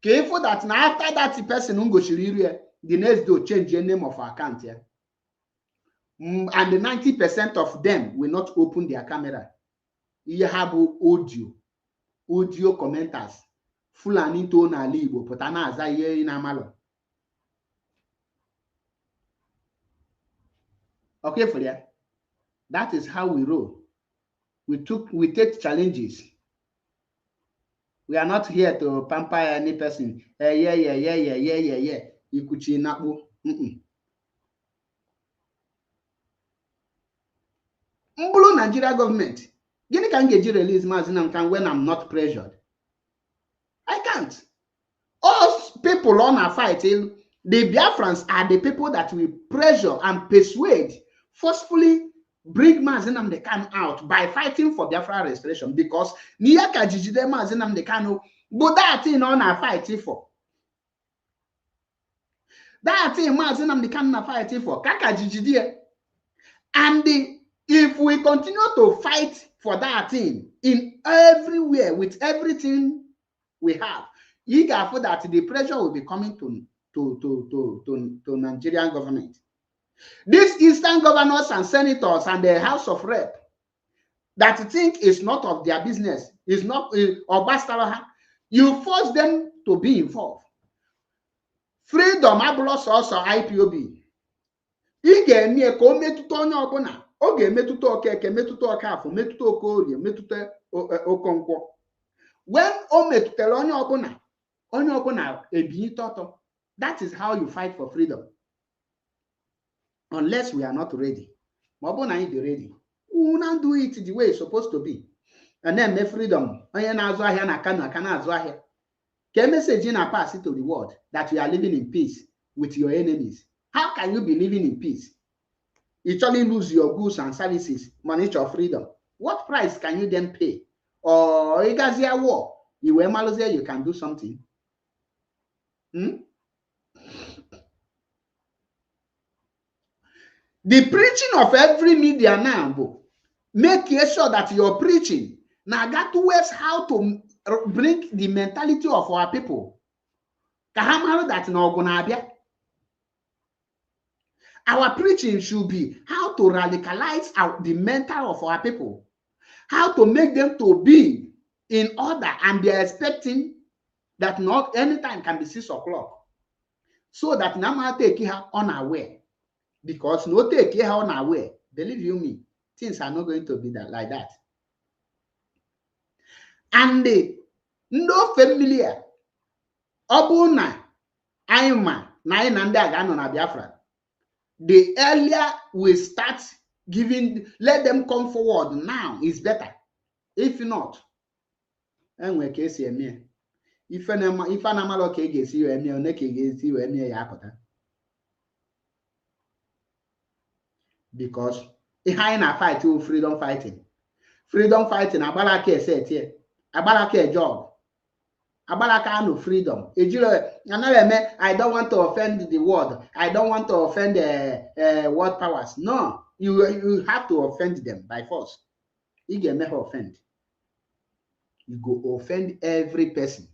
Speaker 2: Careful that now after that person who goes the next day change the name of our account here. And the 90% of them will not open their camera. You have audio commenters. Fulani to na libo, potana azaye in amalo. Okay, for that. That is how we roll. We take challenges. We are not here to pamper any person. Yeah. Ikuchi nabu. Mbulu Nigeria government. Gini can get release Mazinam when I'm not pressured. I can't. All people on our fighting, the Biafrans are the people that we pressure and persuade, forcefully bring Mazi Nnamdi Kanu out by fighting for Biafra restoration, because niya ka jijide Mazi Nnamdi Kanu, but that thing on a fight for. That thing Mazi Nnamdi Kanu na fight for. Kaka jijide. And if we continue to fight for that thing in everywhere with everything we have, you can feel that the pressure will be coming to Nigerian government. These Eastern governors and senators and the House of Rep that think it's not of their business, is not or Bastaraha, you force them to be involved. Freedom ablos also IPOB. Ị ga-eme ka o metụta onye ọbụla, ọ ga-emetụta Okeke, metụta Okafọ, metụta Okorie, metụta Okonkwo. When o metụtara onye ọbụla ebinye tọtọ. That is how you fight for freedom. Unless we are not ready. Ma ọ bụrụ na anyị dị ready, we will not do it the way it's supposed to be. And then make freedom. Onye na-azụ ahịa na Kano aka na-azụ ahịa. Ka message na pass to the world that you are living in peace with your enemies. How can you be living in peace? You only lose your goods and services, money of freedom. What price can you then pay? Or you guys hear war? You were Malaysia, you can do something. The preaching of every media now, make sure that you're preaching now got towards how to bring the mentality of our people. Kahamaru that no gonabia. Our preaching should be how to radicalize the mental of our people, how to make them to be in order, and they are expecting that not anytime can be 6 o'clock, so that Nama take her unaware, because no take her unaware. Believe you me, things are not going to be that like that. And no familiar Obuna Aima Nainanda Gano na Biafra. The earlier we start giving, let them come forward now is better. If not, and we can see me. If an amalo can see you and your neck against you and your yapota. Because behind a fight to freedom fighting. Freedom fighting, Abalake said here. Abalake job. Abalaka no freedom. I don't want to offend the world. I don't want to offend world powers. No, you have to offend them by force. You can never offend. You go offend every person.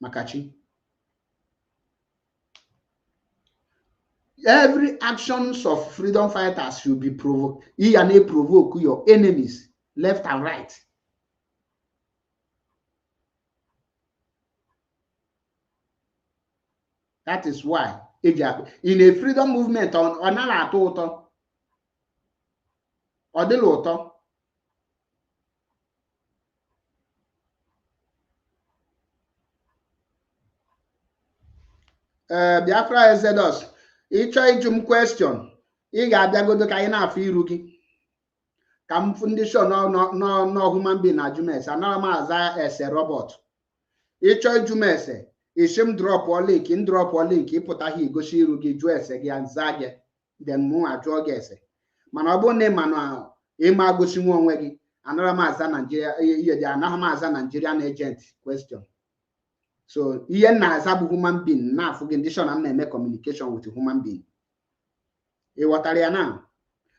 Speaker 2: Makachi. Every actions of freedom fighters should be provoked. You and provoke your enemies left and right. That is why in a freedom movement on ala atọ ọ dịla ụtọ. Biafra Exodus, ịchọ ịjụ m question, ị ga-abịagodo ka anyị na-afụ iru gị ka m foundation no human being na Jumes anara m aza ese robot. Ịchọ ịjụ m ese ishim drop link, in drop link, ịpụta ha igosi iru gị jụọ ese gị nza gị, then mụ ajụọ gị ese. Mana ọ bụrụ na ịma na ịma gosi nwa onwe gị, anara m aza Nigeria, anaghị m aza Nigerian agent question. So ihe na-aza bụ human being na-afụ gị ndị na m na-eme communication with human being. Ịghọtara ya now?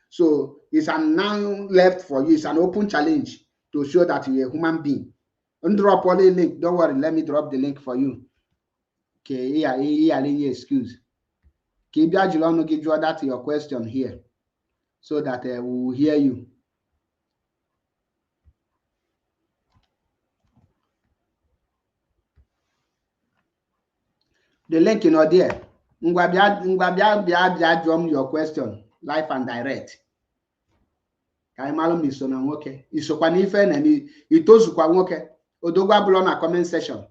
Speaker 2: So it's an now left for you, it's an open challenge to show that you're a human being. Drop all the link, don't worry, let me drop the link for you. Okay, yeah, excuse. Okay, Biajulano give you that your question here, so that we will hear you. The link in there. Ngwabia drum your question live and direct. Kaimalo miso na nwoke. Isokwa n'ife na ni itozukwa nwoke. Odogwa bulo na comment section.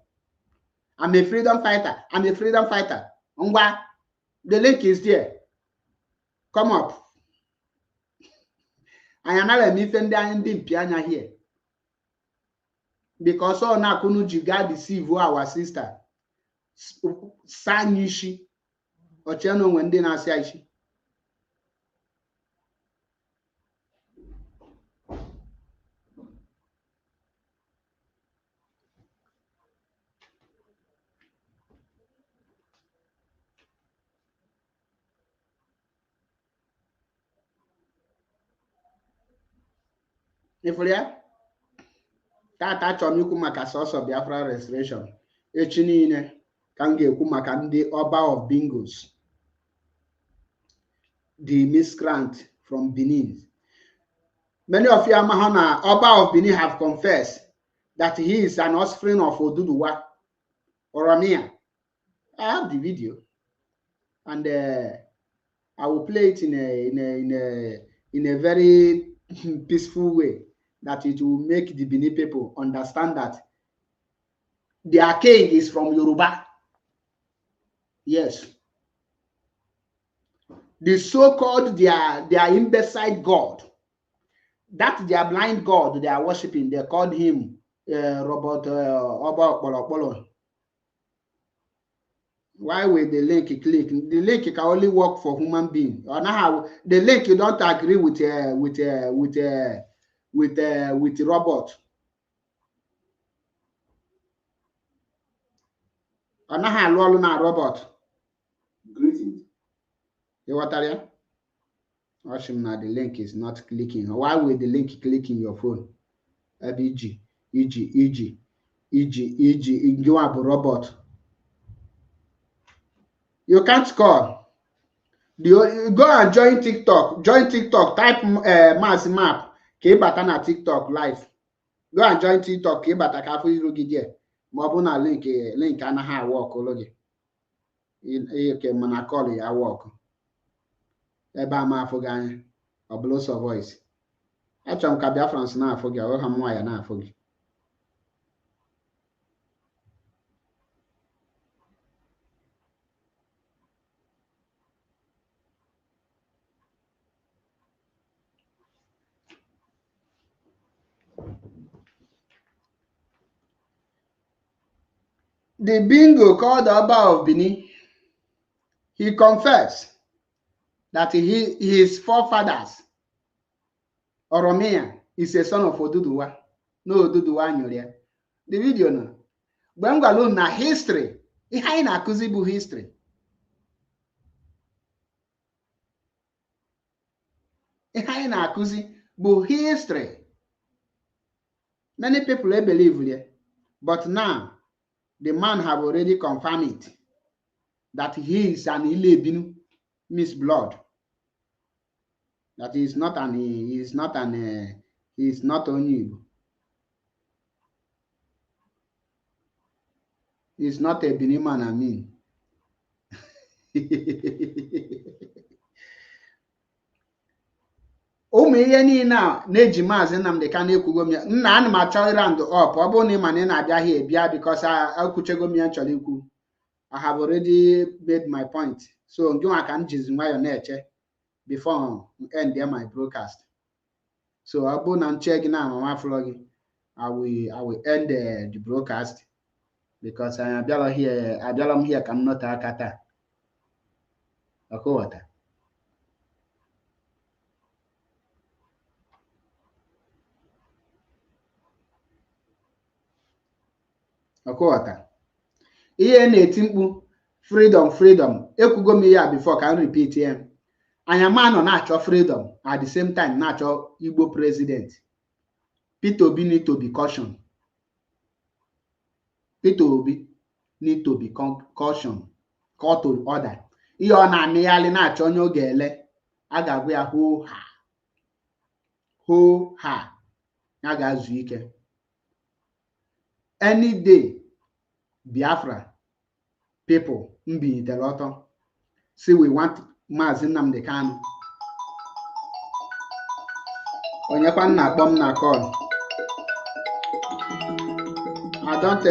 Speaker 2: I'm a freedom fighter. I'm a freedom fighter. Ngwa, the link is there. Come up. I am not a mifende here. Because all na kunu jiga deceive our sister. Sanyishi. Ocheno wende na asiaishi. Ifuru ya tata achọrọ m ikwu maka sọsọ Biafra restoration. Echi niile ka m ga-ekwu maka ndị Oba of Bingos, the miscreant from Benin. Many of you Amahana, Oba of Benin, have confessed that he is an offspring of Oduduwa, Oromia. I have the video, and I will play it in a very peaceful way, that it will make the Benin people understand that their king is from Yoruba. Yes. The so-called their imbecile God, that their blind God they are worshiping, they called him Robert Oba. Why will the link click? The link can only work for human being. Or now the link you don't agree with robot. Or now robot.
Speaker 5: Greetings.
Speaker 2: You what are you? Now the link is not clicking. Why will the link click in your phone? EG, you have a robot. You can't call. Go and join TikTok. Join TikTok. Type mass map. Kebatana TikTok live. Go and join TikTok. Kebataka for you get Mobuna link anaha work ologi. You can manacoli I work. Eba ma afoganya. Or blows of voice. Actually, Kabia France na afogi. Or Hamoya na afogi. The bingo called the Oba of Benin, he confessed that his forefathers, Oromia, is a son of Oduduwa. No Oduduwa Nyoria. The video no. Bengalo na history. Ihe na-akụzi bụ history. Ihe na-akụzi bụ history. Many people believe it, but now the man have already confirmed it, that he is an Ilebinu, Miss Blood. That he is not only Igbo. He's not a Benin man, I mean. Ụmụ ihe niile a na-eji maazị Nnamdi Kanu ekwugo m ya nna ana m achọ round up ọ bụrụ na ị ma na ị na-abịa here bịa because akwụchego m ya nchọrọ ikwu. I have already made my point, so ngị nwa ka m jizi nwayọ na-eche before end my broadcast. So ọ bụrụ na nche gị na amama flọ gị, I will end the broadcast because abịala m here ka m nọte aka taa. Ọkụghọta. Ọkụghọta. Ihe na-eti mkpu freedom ekwugo m ya before ka m repeat ya. Anyama nọ na-achọ freedom at the same time na-achọ Igbo president. Peter Obi need to be cautioned. Peter Obi need to be cautioned. Call to order. Ihe ọ na-amịghalị na-achọ onye ọ ga-ele, a ga-agwa ya hoo ha ya ga-azụ ike. Any day Biafra people mbilitere ọtọ say we want Maazị Nnamdi Kanu. Onyekwa nna akpọ m na call. I don't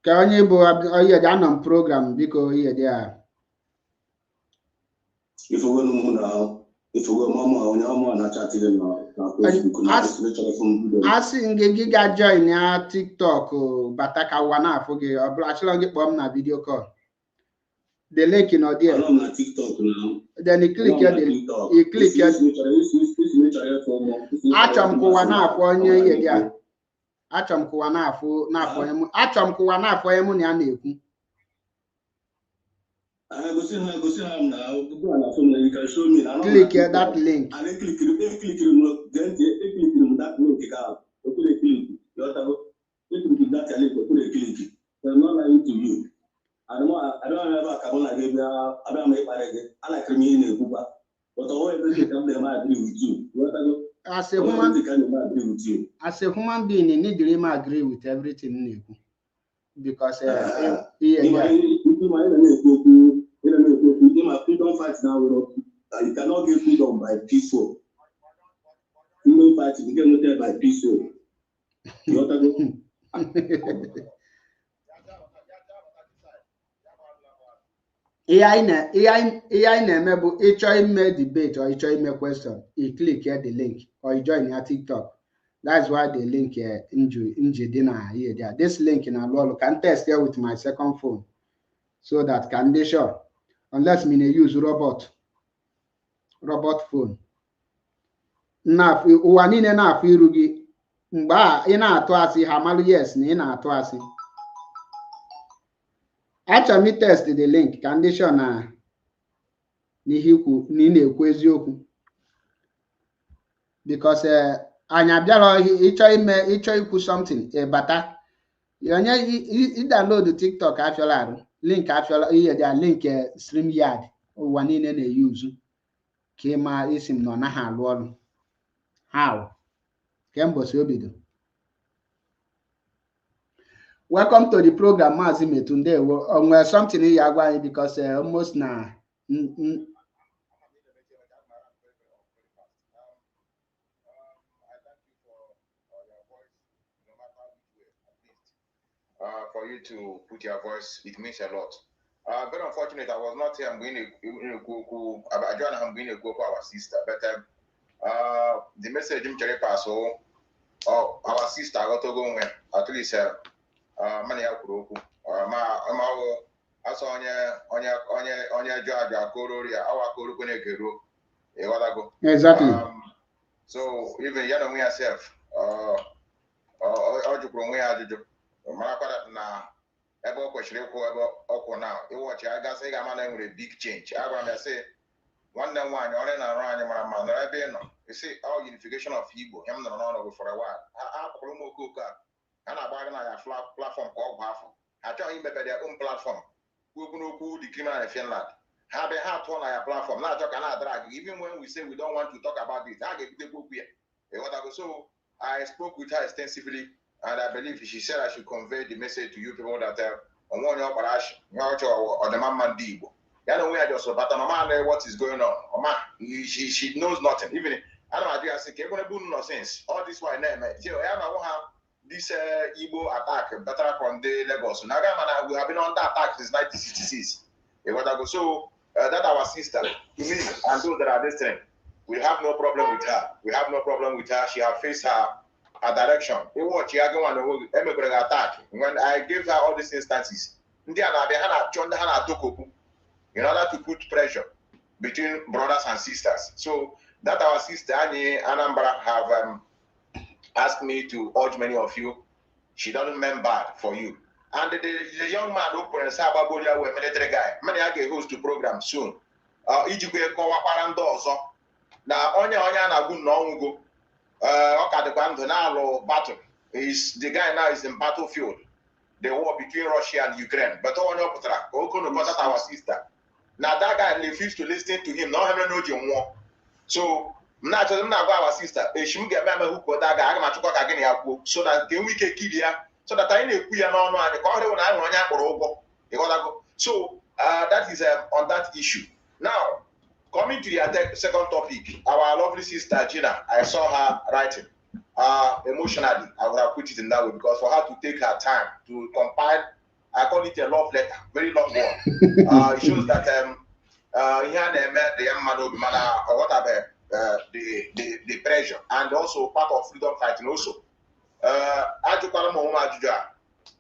Speaker 2: ka onye bụ onye dị anọ m program biko ihe dị a. Asị ngị gị ga join ya TikTok bata ka ụwa na-afụ gị ọ bụla achọrọ gị kpọọ m na video call. The link in there.
Speaker 5: I'm on TikTok now.
Speaker 2: Then you click here. You click here. Achọm kuwa na-afọ onye ihe ya. Achọm kuwa na-afọ emu. Achọm kuwa na-afọ emu na ya na-ekwu.
Speaker 5: I go see her now. Go on phone. You can show me.
Speaker 2: Click that link.
Speaker 5: And then click then click that link. Okay, click. You have to click that link. Okay, click. They're not lying to you. I don't ever come like I don't make it. I like me in a Cuba. But always come there, I agree with you.
Speaker 2: As a human, as a human being, you need to agree with everything because
Speaker 5: freedom fight now. You cannot get freedom by peaceful. Freedom fight you can get by peaceful.
Speaker 2: AI na-eme bụ ịchọ ime debate or ịchọ ime question, you click here the link or you join your TikTok. That's why the link nji na here there. This link na alụ can test here with my second phone so that can dey sure unless me use robot phone. Na ụwa niile na-afụ iru gị mgbe ị na-atụ asị ha malụ yes na ị na-atụ asị. Achọrọ m test the link condition na n'ihe ikwu na ị na-ekwu eziokwu because anyị abịara ịchọ ikwu something bata onye i download TikTok afịọla arụ link afịọla ihe dị link StreamYard ụwa niile na-eyuzu ka ịma isi m na ọ naghị alụ ọrụ how kemgbe obido. Welcome to the program, Mazi Metunde. Onwe something you are going because almost now. I thank you
Speaker 6: for your voice, no matter which way, at least. For you to put your voice, it means a lot. Very unfortunate, I was not here. I'm going to go. I'm going to go for our sister, but the message in Cherry so our sister got to go at least. Many akụrụokwu ma asọ onye judge akụrụri awa akụrụkwu na-ekero ịghọtago.
Speaker 2: Exactly.
Speaker 6: So even ya na onwe ya self ọ jụkwuru onwe ya ajụjụ marakwara na ebe ọ kwesịrị ịkwụ ebe ọkwụ na ịwọchi agasị ị ga-ama na enwere big change. Agwara m ya sị nwanne m nwaanyị ọrịa na-arụ anyị mara mma nọrọ ebe ị nọ isi all unification of Igbo ya m nọrọ n'ọnọgụ for a while akpọrọ ụmụ okooko a na-agbaga na ya platform ka ọgwụ afọ ha chọghị imepe their own platform kwuokwu n'okwu the criminal in Finland ha bịa ha tụọ na ya platform na-achọ ka na-adara agị even when we say we don't want to talk about it ha ga-ebutekwu okwu ya ịghọtago. So I spoke with her extensively and I believe she said I should convey the message to you people that onwe onye ọkpara ashị nye ọchọ ọdịma mma ndị Igbo ya na onwe ya just bata na ọma what is going on ọma she knows nothing. Even ana m ajụ ya sị ka ekwere bụ nọ since all this while na-eme ya na ọnwụ ha this Igbo attack better from the Lagos. Now, we have been under attack since 1966. So that our sister, to me, and those that are listening, we have no problem with her. We have no problem with her. She has faced her direction. Attack. When I gave her all these instances, in order to put pressure between brothers and sisters. So that our sister Anambra have asked me to urge many of you. She doesn't mean bad for you. And the young man who put a military guy, many I can host to program soon. Ijikwe kowa parando also. Now onye na good no go. Battle is the guy now is in battlefield. The war between Russia and Ukraine. But that's our sister. Now that guy refused to listen to him. Now having no war. So na our sister she get me who go that guy so that we can kill ya so that I na-ekwu ya n'ọnụ anyị ka ọ hụrụ na anyị onye akpọrọ ụgwọ. So that is on that issue. Now coming to the second topic, our lovely sister Gina, I saw her writing emotionally. I would have put it in that way because for her to take her time to compile, I call it a love letter, very long one. It shows that here they met the young man or whatever. The pressure and also part of freedom fighting also.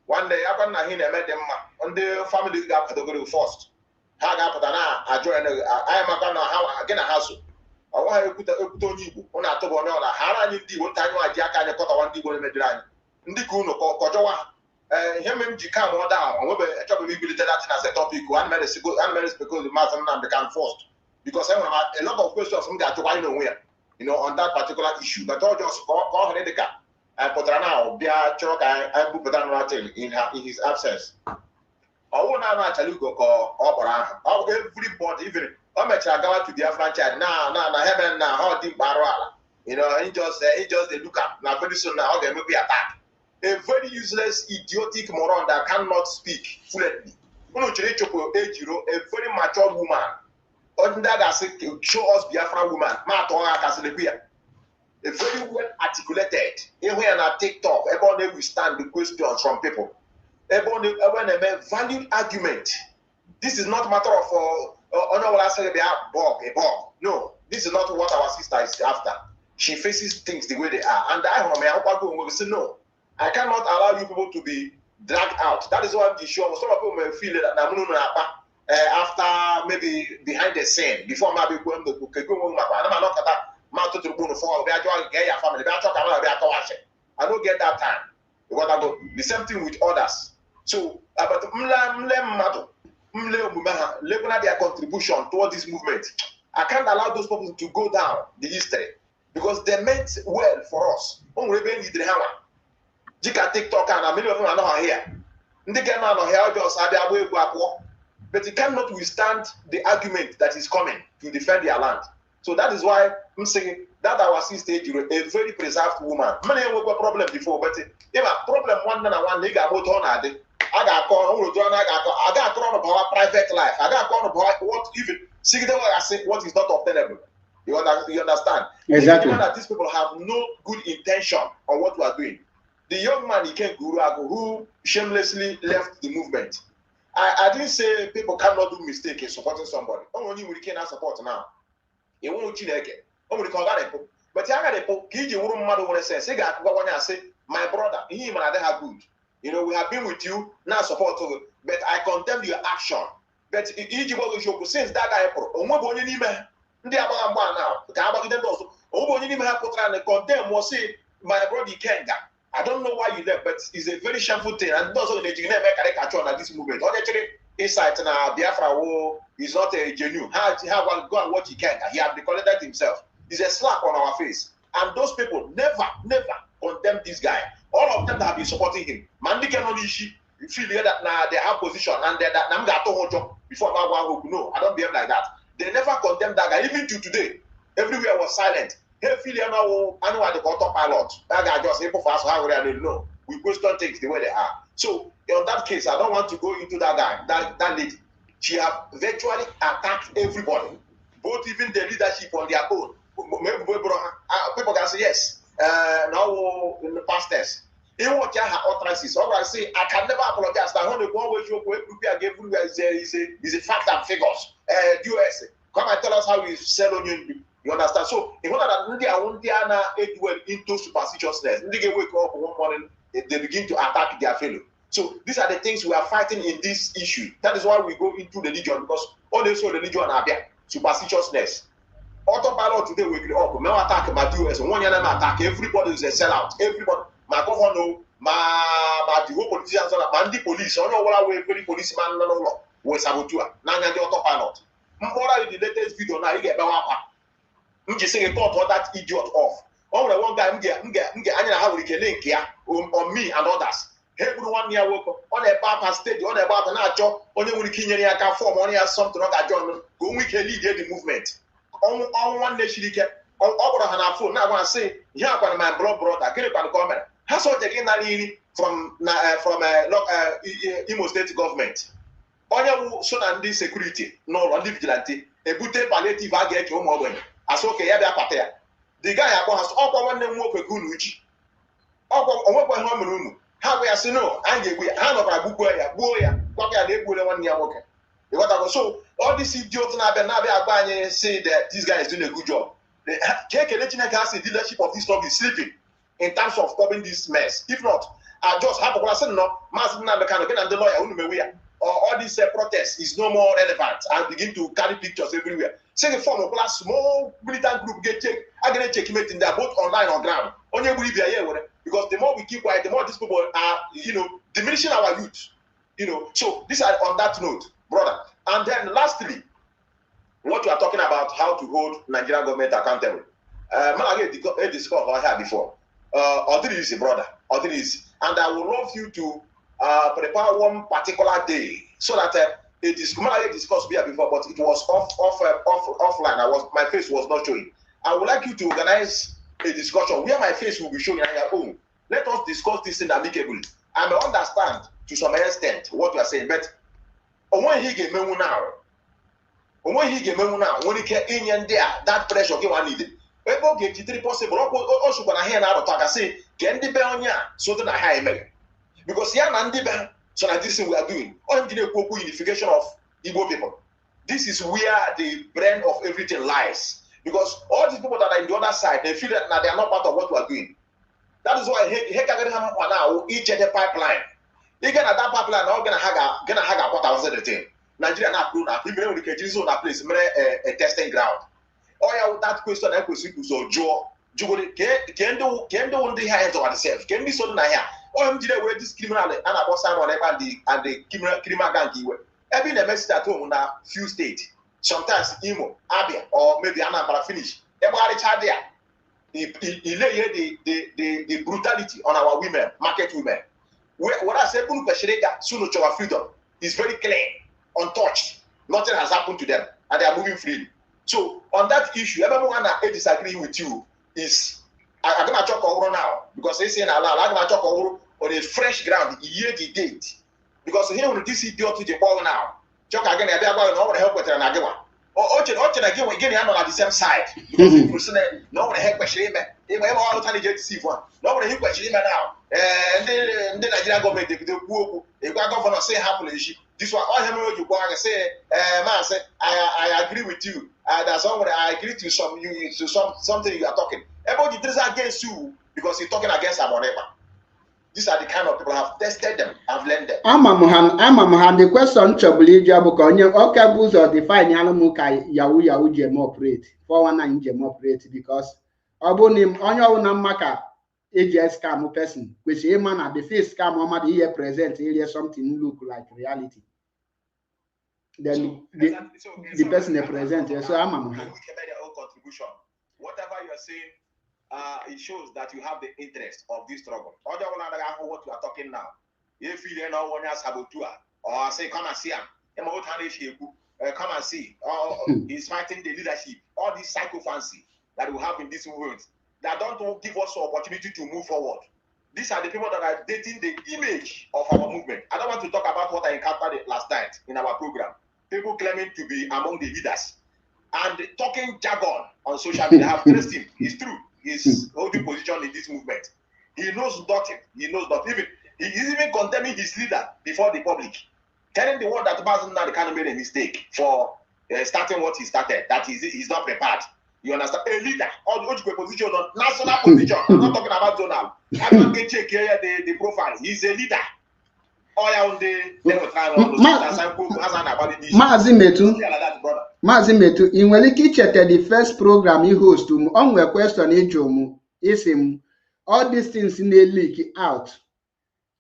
Speaker 6: One day after na him met them on the family gap category first. How got I join I am gonna how again a house. I want to put a Igbo on a top on how I need one time I jack and cut one Igbo in the Mediterranean. Ndikuno Kojowa him jika more down, and we a job we built that as a topic, one man is because the master man become forced. Because a lot of questions from that to why nowhere, on that particular issue. But I just call Hedeka and Potrana, Bia Chok, and Bupetan in his absence. I won't actually go call everybody, even Omechagawa to their franchise now, heaven now, how deep Barwala. He just they look up. Now, very soon now, they will be attacked. A very useless, idiotic moron that cannot speak fluently. A very mature woman. Show us Biafra woman. A very well articulated. Here on TikTok, everyone will stand the questions from people. Everyone a valued argument. This is not a matter of no, this is not what our sister is after. She faces things the way they are. And I will say no. I cannot allow you people to be dragged out. That is why I'm sure some people may feel that after maybe behind the scene, before maybe going to I don't get that time. The same thing with others. So, but their contribution toward this movement, I can't allow those people to go down the history because they meant well for us. Jika TikTok and many of them are not here. But you cannot withstand the argument that is coming to defend their land. So that is why I'm saying that our sister is a very preserved woman. Many have a problem before, but problem one nigga on I got about private life. I got about what even what is not obtainable. You understand?
Speaker 2: Exactly.
Speaker 6: That these people have no good intention on what we are doing. The young man Iken Guruago who shamelessly left the movement. I didn't say people cannot do mistake in supporting somebody. Only we cannot support now. You won't chineke. Only but you got a kiji wuru mmadụ nwere sense. Say my brother, him and I have good. We have been with you, now support you, but I condemn your action. But since that guy condemn was say my brother Kenga. I don't know why you left, but it's a very shameful thing. And also the never caricature at this movement. Actually, insight now Biafra is not a genuine. How go and watch he can. He has declared that himself. It's a slap on our face. And those people never condemn this guy. All of them that have been supporting him. Mandi cannot feel that now they have position and that Namga before no, I don't behave like that. They never condemned that guy. Even to today, everywhere was silent. Hey, Philly, I know the autopilot. That guy just able for us how we know. We question things the way they are. So in that case, I don't want to go into that guy, that lady. She have virtually attacked everybody, both even the leadership on their own. People can say yes. Now in the pastors, in what her utterances, or I say I can never apologize. That only one way you is a fact and figures. US, come and tell us how we sell onion. You understand? So, in order that I want to into superstitiousness, they wake up one morning, they begin to attack their fellow. So, these are the things we are fighting in this issue. That is why we go into religion, because all they saw religion are there. Superstitiousness. Autopilot today wake up, now attack my US, one year attack, everybody is a sellout. Everybody, my governor, my the whole politicians, my police, I don't know what I will very policeman, no, was saboteur. Now, the autopilot. More the latest video now, you get I'm just saying thought that idiot off. Only one guy on me and others. Everyone here work on a papa stage, on a papa nacho, only when Kenya can form only as something like John, go we can lead the movement. On one nation, on over a phone. Now I want to say, here by my brother, get up and comment. Has all taken that from Imo State government. Only son and this security, no, on the vigilante, a bute palliative I get your mother. As okay, the guy has all one name work a good witch. How we are saying no, and we hand of our boya, what are they 1 year working? So all these idiots now say that this guy is doing a good job. The leadership of this club is sleeping in terms of stopping this mess. If not, I just have to say no, and the lawyer or all these protests is no more relevant and begin to carry pictures everywhere. Say the form of a small militant group get checked. I'm going to checkmate in there both online or ground. Only believe here because the more we keep quiet, the more these people are, diminishing our youth. You know, so these are on that note, brother. And then lastly, what you are talking about, how to hold Nigerian government accountable. I discussed here before. Other is a brother, other is, and I would love you to prepare one particular day so that it is discussed here before, but it was offline. My face was not showing. I would like you to organize a discussion where my face will be showing on your own. Let us discuss this thing amicably. I may understand to some extent what you are saying, but when he gave me now, when he can in there, that pressure give one needed. People get it possible. Also, when I hear now talk, I say, can the bell so that I hire because here and the so that this thing we are doing, or unification of Igbo people. This is where the brain of everything lies. Because all these people that are in the other side, they feel that now they are not part of what we are doing. That is why each other pipeline. They get at that pipeline, now gonna hag what I was the thing. Nigeria now grown up, even when we can use on that place, a testing ground. Oh yeah, that question I question so Joe can do one day hands over themselves. Can be so here. Oh, I'm dealing with this criminal and about Simon and the criminal gang. Every message at home now few states. Sometimes Imo, Abia, or maybe Anambra finish. Everybody child there. He lay the brutality on our women, market women. What I say, soon our freedom is very clean, untouched. Nothing has happened to them, and they are moving freely. So on that issue, everyone I disagree with you is I'm gonna talk over now because they say now I'm gonna talk over on a fresh ground, year the date. Because here with this idiot to the ball now. Talk again, I don't know what help with an again. Or again, we get on the same side. Because no one help question him. They were all trying to get to see one. No one help question him now. And then the Nigerian government, the governor say happily. This one, all him you go and say, man, say, I agree with you. That's all. I agree to something you are talking. Everybody is against you because you're talking against them or whatever. These are the kind of people who have tested them, have learned them.
Speaker 2: I'm the question trouble job okay booze or define Yalamuka Yahoo Gem operate 419 Gem operate because Obonim on your Namaka AGS scam person, which a man at the face scam Mama the year present area something look like reality. Then the person they present, so I'm a
Speaker 6: contribution. Whatever you are saying. It shows that you have the interest of this struggle. Other one what you are talking now. If you don't know when you're sabotua or say come and see him, come and see. He's fighting the leadership. All this psychophancy that we have in this movement that don't give us the opportunity to move forward. These are the people that are dating the image of our movement. I don't want to talk about what I encountered last night in our program. People claiming to be among the leaders and talking jargon on social media. I have traced him. It's true. His holding position in this movement. He knows nothing. He knows not even. He is even condemning his leader before the public, telling the world that Basil now kind of made a mistake for starting what he started. That he's not prepared. You understand? A leader, or the position on national position. I'm not talking about zonal. I can't get check here the profile. He's a leader.
Speaker 2: Mazimetu, in Weliki Chete, the first program he host to on a question is him all these things in the leak out.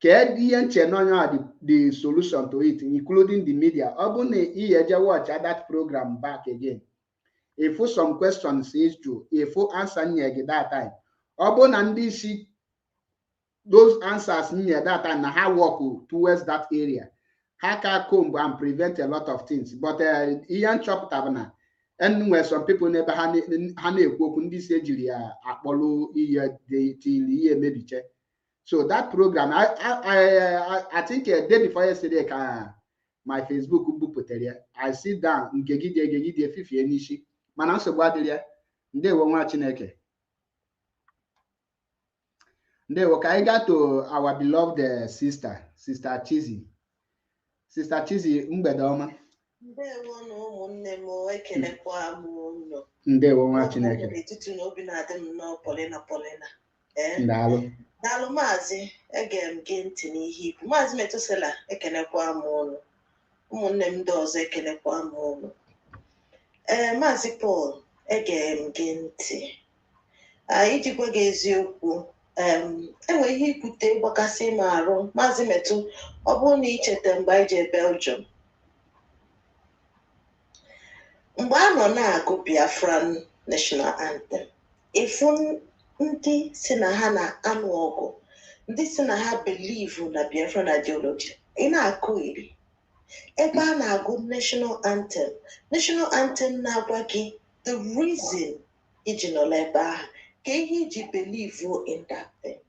Speaker 2: The solution to it, including the media. Obune Eja watch at that program back again. If for some questions is true, if for answer near that time. Obon and this those answers near that time how walk towards that area. How can come and prevent a lot of things? But Ian Chop Tabana, and where some people never had this age, Apollo year maybe check. So that program, I think a day before yesterday, my Facebook book I sit down in Gegide 50 Nishi. Manasa Guadelia, they were watching Eke. They were I got to our beloved Sister Chizzy. Sister Chizzy, Mbedoma. They were watching Eke.
Speaker 7: Daalụ maazị ege m gị ntị n'ihe ikwu maazị Metụsela ekenekwa m ụnụ ụmụnne m ndị ọzọ ekenekwa m ụnụ maazị Paul ege m gị ntị iji gwa gị eziokwu enwe ihe ikwute gbakasị m arụ maazị metụ ọ bụrụ na icheta mgbe anyị je Belgium mgbe a nọ na-agụ Biafran National Anthem ifu ndị si na ha na-anụ ọgụ ndị si na ha believe na Biafran ideology ị na-akụ iri ebe a na-agụ National Anthem na-agwa gị the reason iji nọla ebe ahụ ka ihe iji believe in that thing.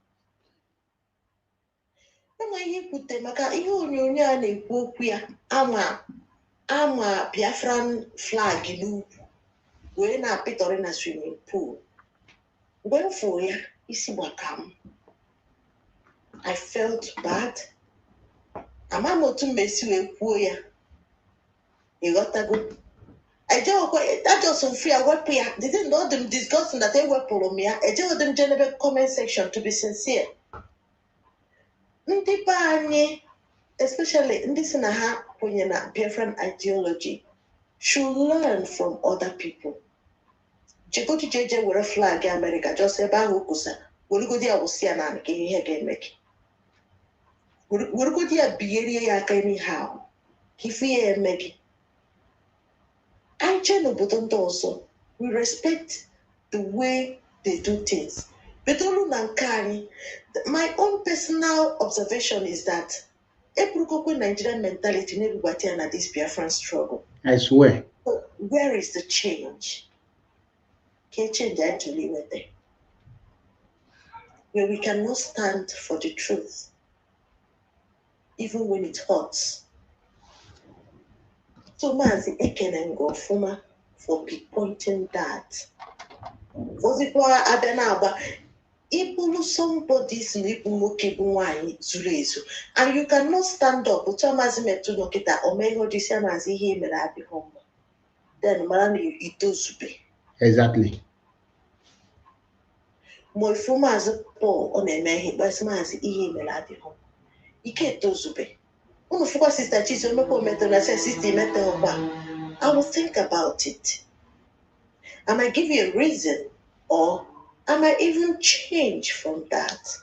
Speaker 7: Enwe ihe ikwute maka ihe onyonyo a na-ekwu okwu ya ama Biafran flag n'ugwu wee na-apịtọrị na swimming pool. Mgbe m fụrụ ya isi gbaka m I felt bad. Ama m otu mmesi wee kwuo ya ịghọtago ajọsọ mfu ya wepụ ya didn't know them discussing that ewepụrụ m ya ejeghị m jenebe comment section to be sincere. Ndị be anyị especially ndị si na ha kwenye na Biafran ideology should learn from other people. Chekoti jeje were flag America just ebe ahụ kwụsa werugodi ya wụsị ya na nke ihe ga-eme gị werugodi ya bigherie ya aka anyhow ka ife ya eme gị. Anyị chee n'obodo ndị ọzọ we respect the way they do things. Betolu na nke anyị my own personal observation is that eburukokwe Nigerian mentality na-ebubata ya na this Biafran struggle.
Speaker 2: I swear.
Speaker 7: So, where is the change? Can change actually with it? Where we cannot stand for the truth, even when it hurts. So, Mazi Ekenengo Fuma for pinpointing that. Ozikwa Adenaba, Ipulu somebody's Lipumokibuani Zulezu, and you cannot stand up, but Mazi Metunokita, Omego Disiamazi, him and Abi home. Then, man, you itozube.
Speaker 2: Exactly.
Speaker 7: Moifu Mazi Paul on a man, but Mazi, him and Abi home. Ike tozube. Unufuka sister Chiso Meko Meton, I said, Sister Metal. I will think about it. I might give you a reason, or I might even change from that.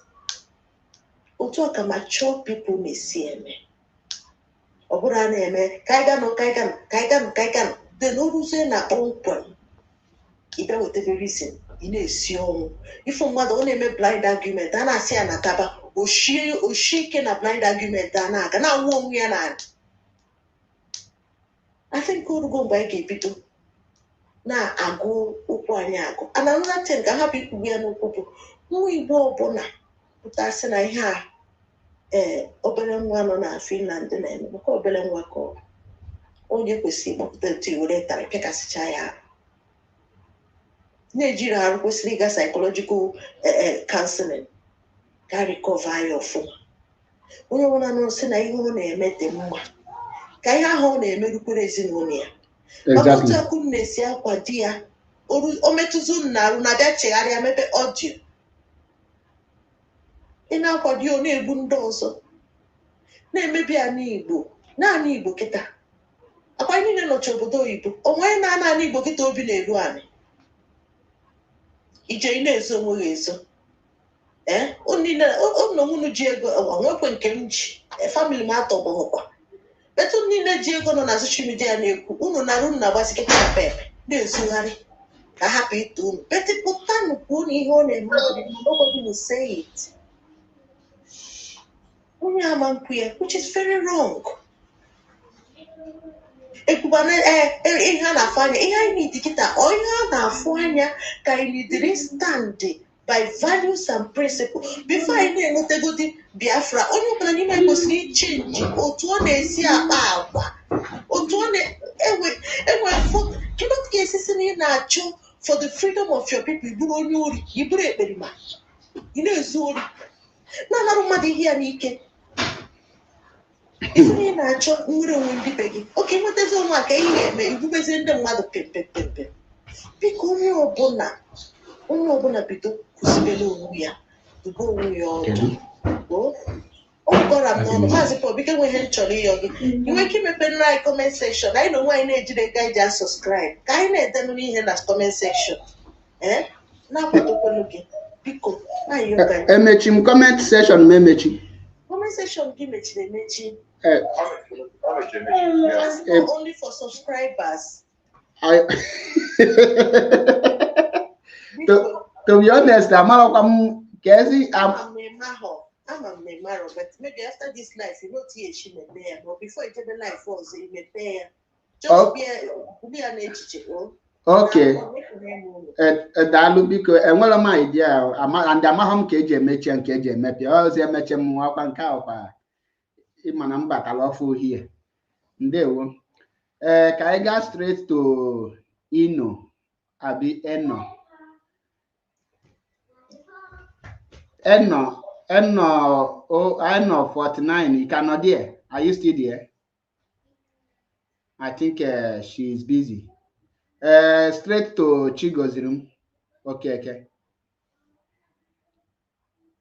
Speaker 7: Utuaka mature people may see me. Oburane me, Kaigan. The no say na open. Ibe whatever reason, in a sion. If from what only me blind argument, and I say an akaba, or she can a blind argument, and I can now warn me an. I think go by Gipito. Na agụ ụkwụ anyị agụ and another thing ka ha people bịa n'ụkwụ nwa Igbo ọbụla pụtasị na ihe a obere nwa nọ na Finland na-eme maka obere nwa ka onye kwesịrị ịkpọpụta otu were tarị pịakasịcha ya na-ejiri arụ kwesịrị ịga psychological counseling ka recover ya ọfụma. Onye ọbụla nọ sị na ihe ọ na-eme dị mma ka ihe ahụ ọ na-emerukwere ezinụlọ ya.
Speaker 2: Exactly.
Speaker 7: Nesi akwa di ya o metụzụ nnarụ na bịa chegharịa mepe ọdio ị na-akwado ọ na-egbu ndị ọzọ na-emebi naanị Igbo kịta akwa niile nọchi obodo oyibo onwe naanị Igbo kịta obi na-eru anyị ije ị na-ezo onwe ezo unu ji ego nwekwe nke m ji famili m atọgbọghọkwa betu niile ji ego nọ na social media na-ekwu unu na ru na gbasiketa na pepe na-ezugharị ka hapụ ite unu betipụtanụ kwuo na ihe ọ na-eme nobody will say it. Onye ama nkwu ya which is very wrong. Ekwubana ihe a na-afụ anya ihe anyị need kịta onye a na-afụ anya ka anyị need stand by values and principles before anyị na-enwetegodi Biafra. Onye ọbụla n'ime kwesịrị ichenji otu ọ na-esi akpa agwa otu ọ na-enwe kedu ka esisi na ị na-achọ for the freedom of your people iburu onye ori iburu ekperima ị na-ezu ori na-anarụ mmadụ ihe ya n'ike ife ị na-achọ nwere onwe ndị be gị oke nwetazi ọnụ aka ihe na-eme igbubezie ndị mmadụ pempe biko onye ọbụla bido kụzibere onwe ya dugo onwe ya ọdụ ọgọra m n'ọnụ maazị Paul biko enweghị m chọrọ ịyọ gị inwe ike imepe nna anyị comment section anyị na onwe anyị na-ejide ka anyị ji subscribe ka anyị na-edenụ n'ihe na comment section na-akwadokwelu gị Pico. Comment
Speaker 2: Emechi, comment session, Memechi.
Speaker 7: section give me Chinemechi.
Speaker 2: Yes.
Speaker 7: That's not only for subscribers.
Speaker 2: To be honest, I'm not
Speaker 7: I'm a memaro, but maybe after this life, you know, she may bear, but before it ever life was, it may bear. Just be an age.
Speaker 2: Okay. Dalu biko enwere m idea and amahom ka eji emechi nke eji emepe ozi emeche m nwakwa nke akwa ịma na mbatala ọfụ hie ndewo ka anyị gaa straight to Ino abi Eno 49. You cannot there. Are you still there? I think she's busy. Straight to Chigozirum. Okay.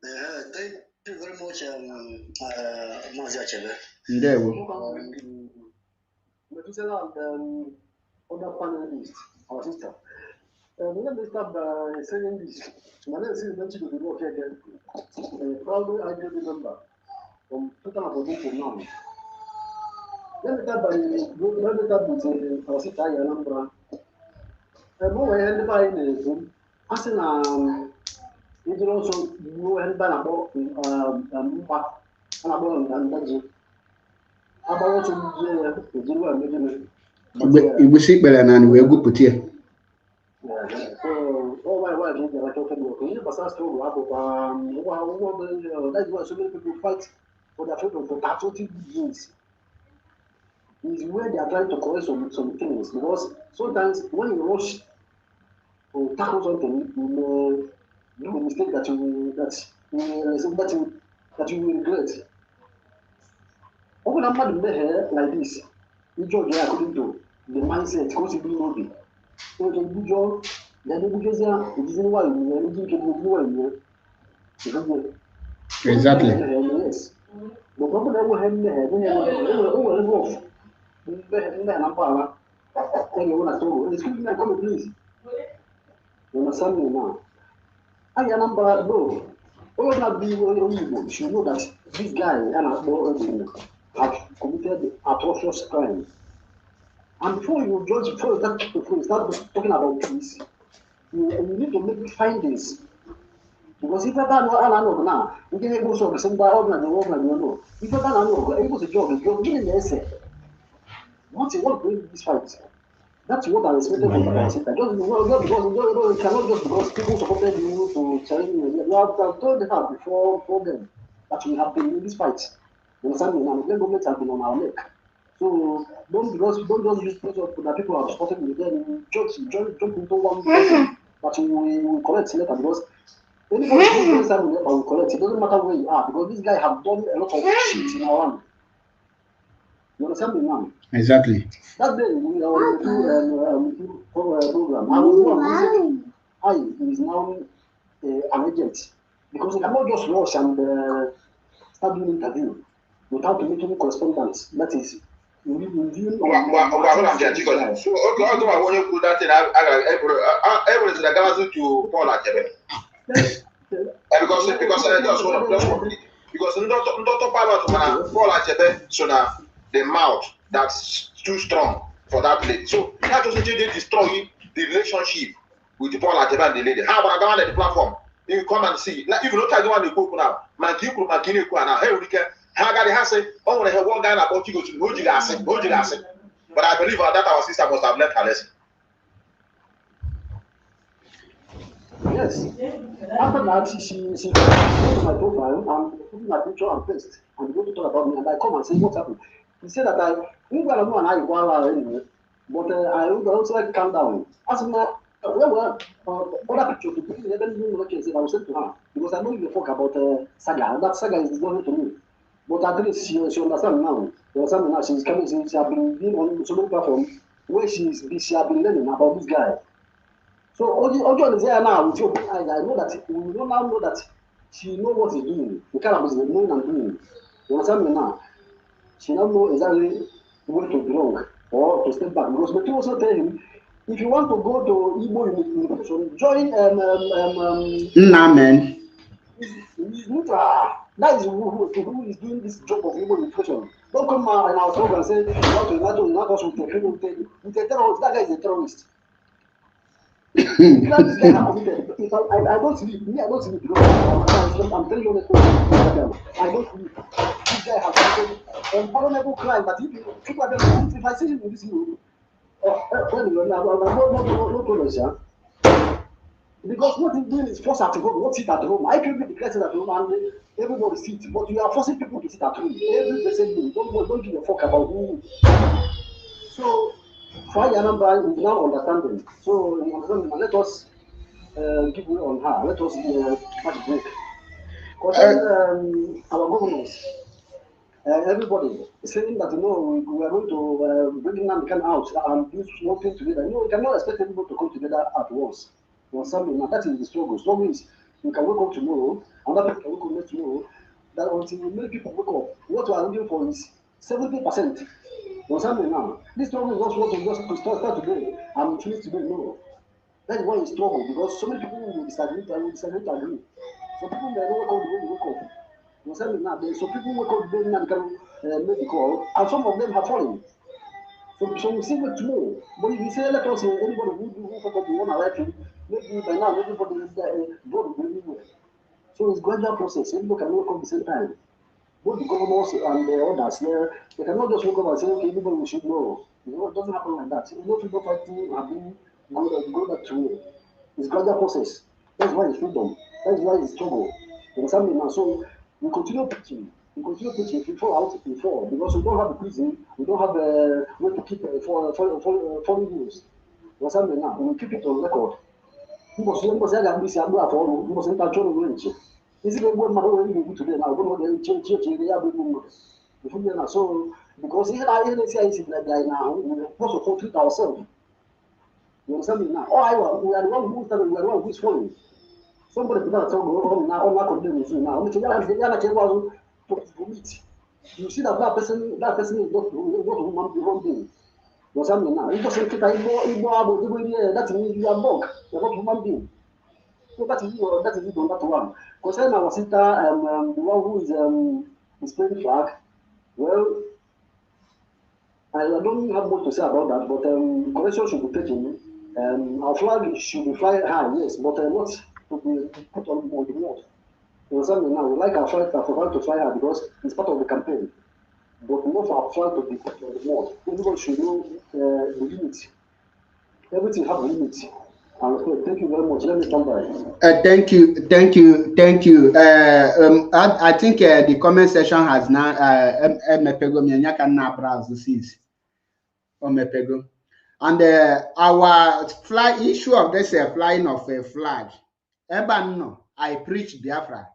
Speaker 8: Thank you very much, Mazi Achebe. Methuselah and other panelists, our sister. Let me start by saying this. My name is mentioned to the work again. Proudly I do remember from 2014 to now. Let me start with our sister Yanambra. More than by the Arsenal. You can also go and ban about
Speaker 2: Igbo sikpere na wee gwupụta ya.
Speaker 8: That's why so many people fight for their freedom for patriotic reasons. Is where they are trying to correct some things, because sometimes when you rush to tackle something, you may do a mistake that you will regret. Open up here like this, you judge according to the mindset, because you know it. So the good job, the good job, the reason why you do
Speaker 2: Exactly.
Speaker 8: Yes. The problem that we have there, please. You understand me now? I am bro. All that be you should know that this guy and have committed atrocious crime. And before you judge, before you start talking about peace, you need to make findings. Because if you're now, you can go so some no. If you're able to job, you're giving the essay. What you want to bring this fight? That's what I expected from the person. Just cannot just because people supported you to challenge you. You have told her before them that we have been in this fight. You understand me? Now, the government have been on our neck. So don't just use pressure that people are supporting you. Then jump into one person that we will correct later, because anybody who goes down will correct. It doesn't matter where you are, because this guy have done a lot of shit in our land. You understand me now?
Speaker 2: Exactly.
Speaker 8: That day we are program. I was one I is now an agent, because you cannot just rush and start doing interview without making correspondence. That is reviewing.
Speaker 6: So okay, although I want to put that in, everyone is like to Paul Achebe. Because Paul Achebe, so now the mouth that's too strong for that place. So that doesn't destroy the relationship with Paul Achebe and the lady. How about I go on the platform? You come and see. Like, if you look at the one you go now, now, hey, we can. How got has say, oh, when I have one guy about you go to Hojigas. But I believe that our sister must have learned her lesson.
Speaker 8: Yes. After that, she goes to my profile and put my picture and paste and go to talk about me, and I come and say, what's happened? He said that I anyway, but I also like calm down. As my other picture to bring I will send to her, because I know you talk about saga, and that saga is going to me. But at least she understand now. You understand me now? She's coming. She has been on so many platforms where she has been learning about this guy. So Ojo is there now with your eyes. I know that we don't now know that she knows what he's doing. The kind of knowing and doing. You understand me now? She now knows exactly where to belong or to step back. Because Metu also tell him If you want to go to Igbo unification, join
Speaker 2: Namen.
Speaker 8: Is neutral. That is who is doing this job of Igbo unification. Don't come and our slogan and say you want to unite us with a terrorist. That guy is a terrorist. This guy has committed. If I don't sleep. Me, I don't sleep because I'm telling you honestly. I don't sleep. This guy has committed unpardonable crime. But if I see him in this room, no problem, sir. Because what he's doing is force at home, not sit at home. I can be declared at home and everybody sit, but you are forcing people to sit at home. Every person don't give a fuck about who. So, why Yanamba is now understanding. So, let us give way on her. Let us have a break. Because our governors, everybody is saying that we are going to bring Namdekan out and do small things together. We cannot expect everybody to come together at once. Or something. Now that is the struggle. Struggle is you can wake up tomorrow, another people can wake up next tomorrow. That until we make people wake up, what we are looking for is 70%. Or something now. This struggle is not what we just start today and finish today. No. That is why it's struggle because so many people will disagree to agree. So people may not wake up the way they wake up. You understand now? So people wake up the way they can make the call, and some of them have fallen. So we see it tomorrow. But if you say let us anybody who fuck up the one election, maybe by now everybody is vote everywhere. So it's gradual process. Everybody can work at the same time. Both the governors and the others there, they cannot just wake up and say, okay, everybody should know. It doesn't happen like that. People fighting have been go that way. It's gradual process. That's why it's freedom. That's why it's struggle. You understand me now? So we continue preaching. Before because we don't have a prison, we don't have a way to keep foreign news. You understand me now? We keep it on record. You must have this for you must enter range. This is what we do today now. We change so because here I say now, we also treat ourselves. You understand me now? We are the one who started, we are the one who is following. Somebody put out now, all my condemnation now. To meet. You see that person is not human being. You understand me now? You just say that means you are bug. You are not human being. So that is it on that one. Concerning our sister, the one who is playing flag, well, I don't have much to say about that, but correction should be taken. Our flag should be flying high, yes, but not to be put on the wall. You understand me now? We like our flag to fly high because it's part of the campaign. But not our flag to be put on the wall. Everybody should know the limit. Everything has a limit. Thank you very much. Let me stand by.
Speaker 2: Thank you. I think the comment section has now and our issue of this flying of a flag. No, I preach Biafra.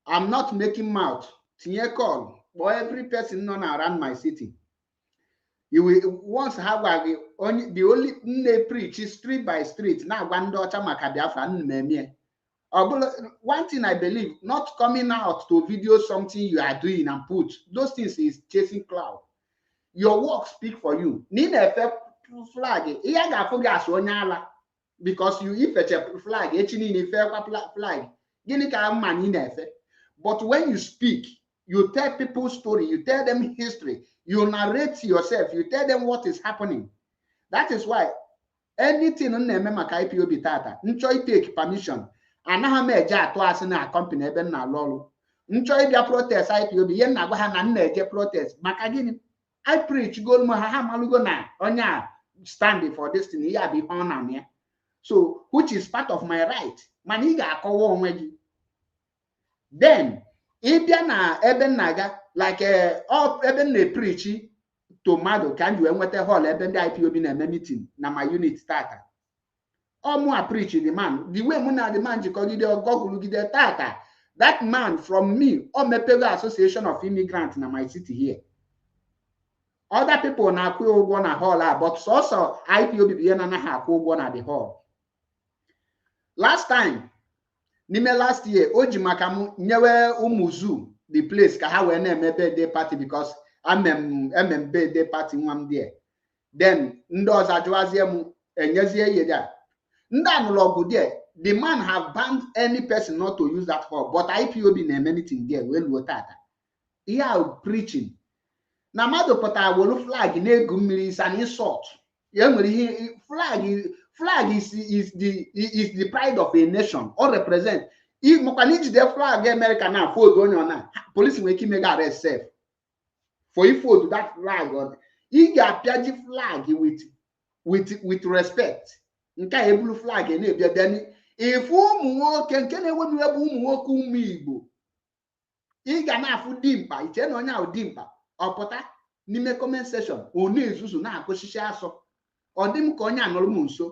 Speaker 2: I'm not making mouth. Call for every person known around my city. You will once have the only they preach is street by street. Now one daughter Biafra. One thing I believe, not coming out to video something you are doing and put those things is chasing cloud. Your work speak for you. Need a flag. Because you if a flag, but when you speak, you tell people story, you tell them history, you narrate yourself, you tell them what is happening. That is why anything on IPOB tata, nchoi take permission. Anaha meja to us in a company even na lolo. Nchoi dia protest IPOB, yen na gwa na neje protest. Makagini, I preach gold maha malugo na onya standing for this thing, ya be on me. So, which is part of my right. Maniga kowo onweji. Then, ibia na eben naga, like eben ne preach tomato can you enwete hall eben the IPOB na meeting na my unit starter. Omo preach the man. The way muna the man jikogide ogogulugide tata. That man from me, Omepego Association of Immigrants na my city here. Other people na kwe ugwo na hall, but also IPOB biena na ha kwe ugwo na the hall. Last time, last year, Oji Makamu nyewe umuzu the place ka ha we na birthday party because birthday party one there. Then ndoza jwazie mu The man have banned any person not to use that hall, but IPOB na anything there well tata. Yeah, preaching. Na mmadụ pụtara wolu flag na-egu mmiri is an insult. Ya nwere ihe flag is the pride of a nation or represent. Makwa na ijide flag America na fold onye ona police nwere ike imega arrest self for if fold that flag on. Ị ga-apịaji flag with respect. Nke a ebulu flag na-ebịa bịa ifu ụmụ nwoke nke na-ewebu ebe ụmụ nwoke ụmụ Igbo ị ga na-afụ dimkpa iche na onye ahụ dimkpa ọpụta n'ime comment section ọ na-ezuzu na-akụchichi asọ ọ dị m ka onye anọrọ m nso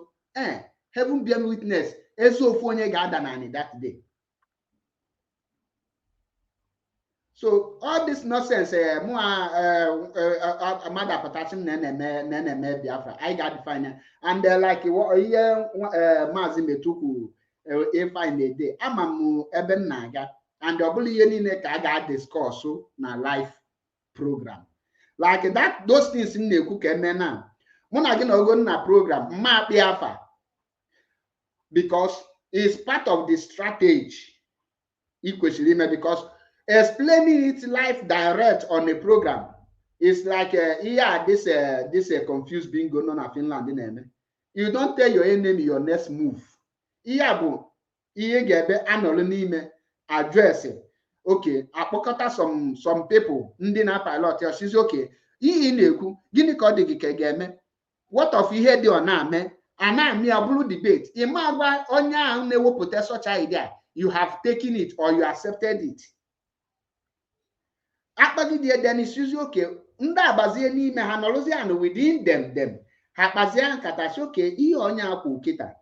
Speaker 2: heaven bear witness ezi ofu onye ga-ada n'anị that day. So all this nonsense mụ mmadụ apụtachi m na-eme Biafra I ga define and like ihe Maazị Metukwu ifine a day ama m ebe m na-aga and ọ bụla ihe niile ka a ga-discuss na live program like that. Those things m na-ekwu ka eme na mụ na gị na ogo na program mma akpị afa because it's part of the strategy ị kwesịrị ime because explaining it live direct on a program is like this confused bingo nọ na Finland na-eme. You don't tell your enemy your next move. Ihe bụ ihe ga-ebe anọrọ n'ime address. Okay, akpọkọta some people ndị na pilot ọsịsị okay ihe na-ekwu gịnị ka ọ dị gị ka ga-eme what of ihe dị ọ na-ame ana-amị abụrụ debate ịma agwa onye ahụ na-ewepụta such idea you have taken it or you accepted it. Akpagide Dennis use okay ndị abazie n'ime ha nọrọzie anụ within them ha kpazie nkata si okay ihe onye akwụ kịta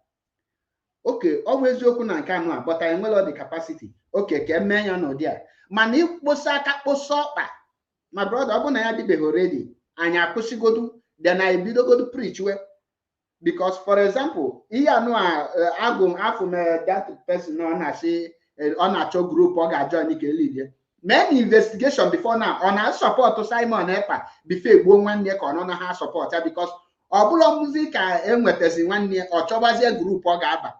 Speaker 2: okay ọ bụ eziokwu na nke anụ but I nwere the capacity okay ka eme ya n'ụdị a mana ikposa aka kposa ọkpa my brother ọ bụ na ya dịbeghị already anyị akwụsịgodu then I bidogodu preach we because for example ihe anụ agụ afọ na that person ọ na-asị ọ na-achọ group ọ ga-join ka lead main investigation before now on our support to Simon Ekpa before egbuo nwanne ka ọ nọ na ha support ya because ọ bụla muzi ka enwetasi nwanne ọ chọbazie group ọ ga-aba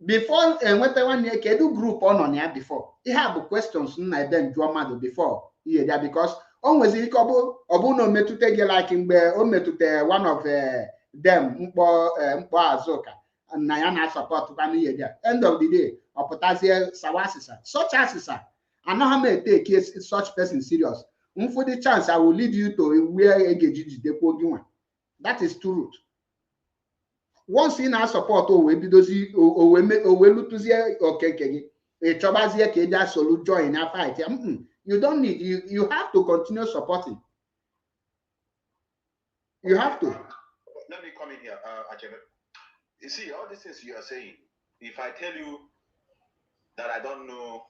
Speaker 2: before enweta nwanne kedu group ọ nọ na ya before. Ihe a bụ questions na ebe njụọ mmadụ before ihe ya because o nweziri ike ọ bụ na o metụta gị like mgbe o metụta one of them mkpọ Azụka na ya na support kwa n'ihe ya end of the day ọ pụtazie sawa asịsa such asịsa anaghị m take such person serious. For the chance I will lead you to where egeji dekwo gị nwa. That is truth. Once in our support we bidozi we lutuzie okeke gị e chobazie ka eja solu join na fight. You don't need you have to continue supporting. You have to.
Speaker 6: Let me come in here, Achebe. You see, all these things you are saying, if I tell you that I don't know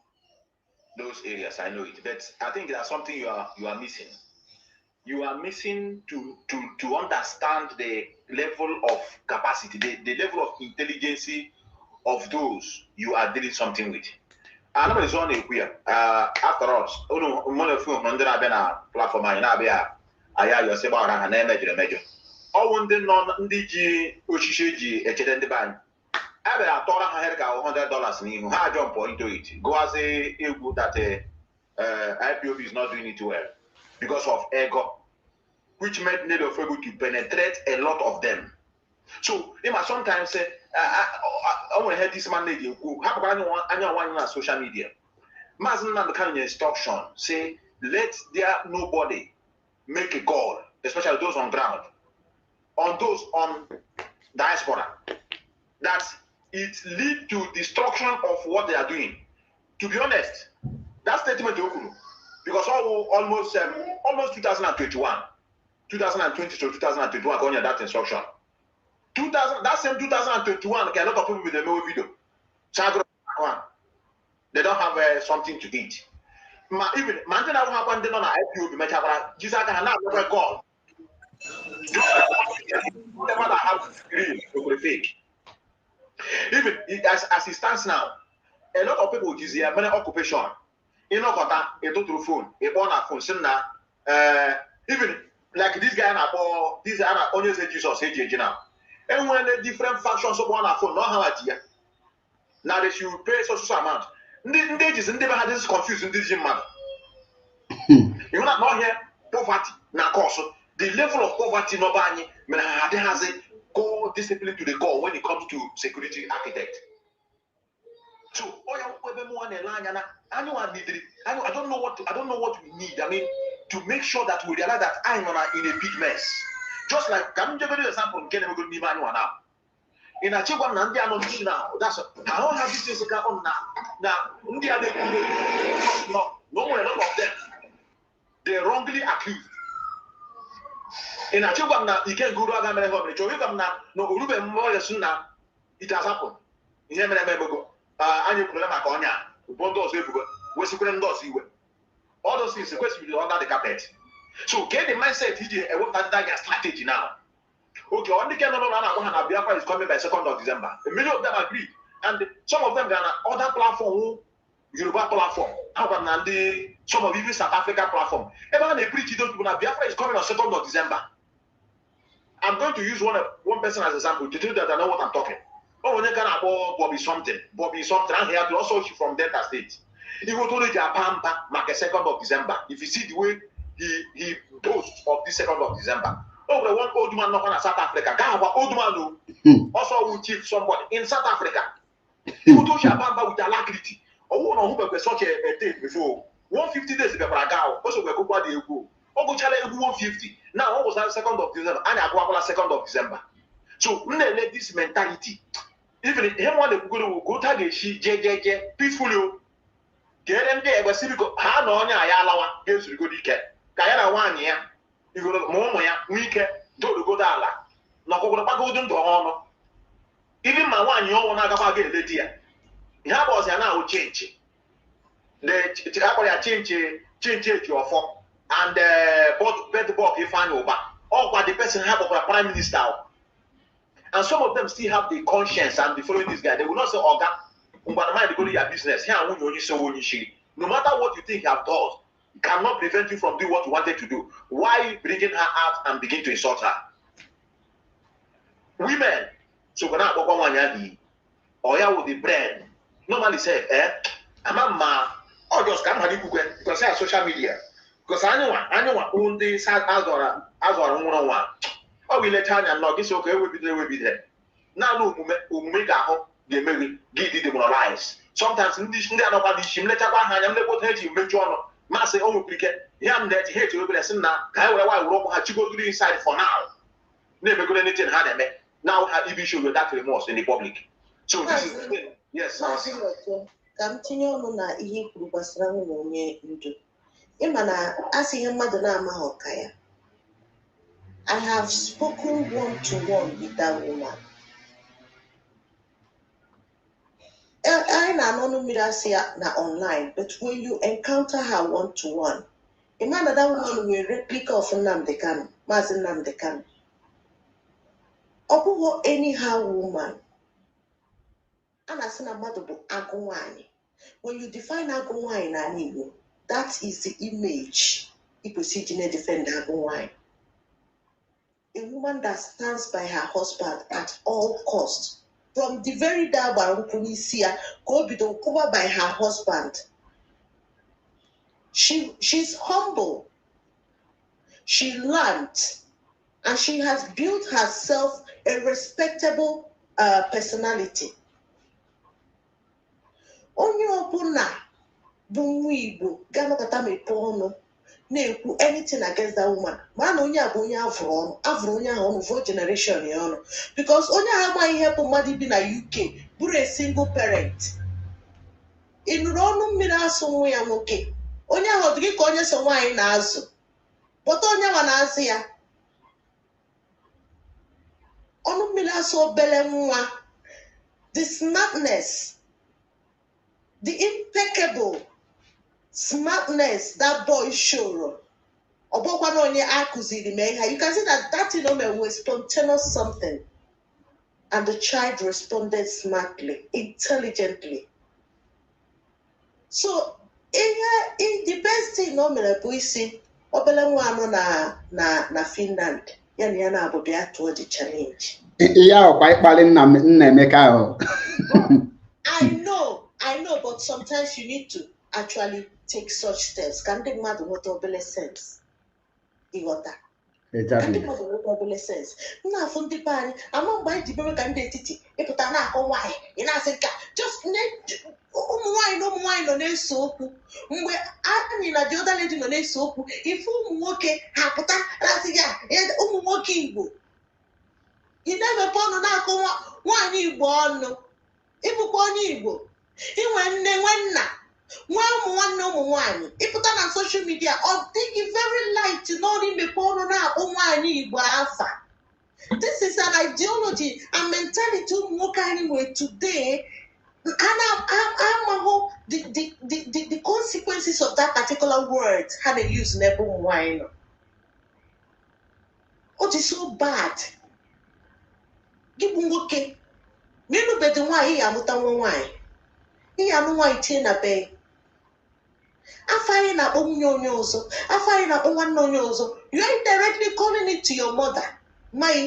Speaker 6: those areas, I know it. But I think there's something you are missing. You are missing to understand the level of capacity, the level of intelligence of those you are dealing something with. I know it's only queer. After all, one of you on the platform, I you say about an major. All one the non DG Ushiji, a band. I thought I had $100 in hard jump into it. Go as a good that IPOB is not doing it well because of ego, which made need of able to penetrate a lot of them. So they must sometimes say, I want to hear this man lady who have one on social media. Mazin the kind of instruction say, let there nobody make a call, especially those on ground, on those on diaspora, that it lead to destruction of what they are doing. To be honest, that statement because almost 2021, 2020 to 2021 going that instruction. That same 2021, a lot of people with the no video. They don't have something to eat. Even man that happened on IPO, Jesus can never God. Whatever that happens, is fake. Even as it stands now, a lot of people use their many occupation. You know, got a total phone, a born a phone. Even like this guy, this are only Jesus, now. And when the different factions of one are for no how now they should pay social amount. This is confusing this matter. You not here poverty now cause the level of poverty no bani has a core discipline to the core when it comes to security architect. So I don't know what we need. I mean, to make sure that we realize that I'm in a big mess. Just like can you give an example? Now in a chick one now. That's I don't have this on now. No, a lot of them they're wrongly accused. In a chick one now, you can't go to a home. No, it has happened. Any problem all those things supposed to be under the carpet. So get the mindset that strategy now. Okay, only Biafra is coming by 2nd of December. Many of them agree, and some of them are on other platform, Yoruba platform, some of even South Africa platform. Everyone they preach Biafra is coming on 2nd of December. I'm going to use one person as an example to tell you that I know what I'm talking. Oh, when you can about Bobby something, I'm here to also from Delta State. He will tell you Pampa, mark 2nd of December. If you see the way he boasts of the 2nd of December. Oh, the one old man not in South Africa. That old man also will chief somebody in South Africa. He will tell you Pampa with alacrity. Oh, no, who was such a date before 150 days ago. Also, we go by the ego. Oh, go challenge 150. Now, what was that 2nd of December? And I go about 2nd of December. So, we let this mentality. Even him want to go to the peacefully. Get them there, but see, because how no one ayalawa gives you good ike. Kayana 1 year, you go to Momoya, weekend, do go down. No go to Pagodun to honor. Even my 1 year, one I got get the dear. How was an hour change? The change your form and both bed book you find over. All but the person have of a prime minister. And some of them still have the conscience and the following this guy. They will not say, Oga, mind go to your business. Here, no matter what you think you have done, it cannot prevent you from doing what you wanted to do. Why bringing her out and begin to insult her? Women, so when I go on or ya with the bread, normally say, Mama, or just come because I have social media. Because I know own this as one. Oh, we let her and not this okay, we'll be there. Now, no, make our they maybe give it demoralize. Sometimes in this, they are not shim let up and I'm never hate you, make you master own cricket. Yam that hate you, but now, I will have to go to the inside for now. Never good anything had a now have you show that remorse in the public. So this is the thing. Yes,
Speaker 7: continue on ihe kwuru gbasara ụmụ onye ndu. Ịma na asị ihe mmadụ na-amaghị ọka ya. I have spoken one-to-one with that woman. I know na online, but when you encounter her one-to-one, imagine that woman will replica of Nnamdi Kanu, Mazi Nnamdi Kanu. Obuho anyhow woman. And as na mmadụ bụ agụ nwanyị. When you define agụ nwanyị na Igbo, that is the image Igbo si ji defend agụ nwanyị. A woman that stands by her husband at all costs. From the very day go be covered by her husband. She's humble. She learned, and she has built herself a respectable personality. Onye ọbụla bụ nwa Igbo ga-anọkọta mepe ọnụ na-ekwu anything against that woman. Man onye a bụ onye avụrụ onye ahụ ọnụ for generation ya ọnụ. Because onye ahụ amaghị ihe bụ mmadụ bi na UK bụrụ a single parent. Ị nụrụ ọnụ mmiri asụ nwa ya nwoke. Onye ahụ dị ka onye so nwaanyị na-azụ. Bọta onye ma na-azụ ya. Ọnụ mmiri asụ obele nwa. The smartness, the impeccable smartness that boy showed. You can see that moment was spontaneous something. And the child responded smartly, intelligently. So, the best thing we see, na Finland, yana toward the challenge. I know, but sometimes you need to actually take such steps. Can they mad what obele sense? You got that? Can they mad what obele sense? Na from the band, I'm not buying the baby can date it. If it's not why, in Africa, just why no soap. Where I mean, the other lady no soap. If you walk it, hapata, Rasia, and walking. You never found an one born. Ịbụkwa onye Igbo inwe nne nwanna nwa ụmụ nwanne ụmụ nwaanyị ịpụta na social media ọ dịghị very light n'ọrụ imepe ọrụ na-akpọ nwaanyị Igbo afa. This is an ideology and mentality ụmụ nwoke anyị nwere today, and I'm the consequences of that particular word ha na-use n'ebe ụmụ nwaanyị nọ. It is so bad. Gị bụ nwoke n'ịlụbeghị nwaanyị ya amụta nwa nwaanyị ihe anụ nwaanyị tie na be afọ anyị na-akpọ nwunye onye ọzọ afọ anyị na-akpọ nwanne onye ọzọ, you are indirectly calling it to your mother. Mai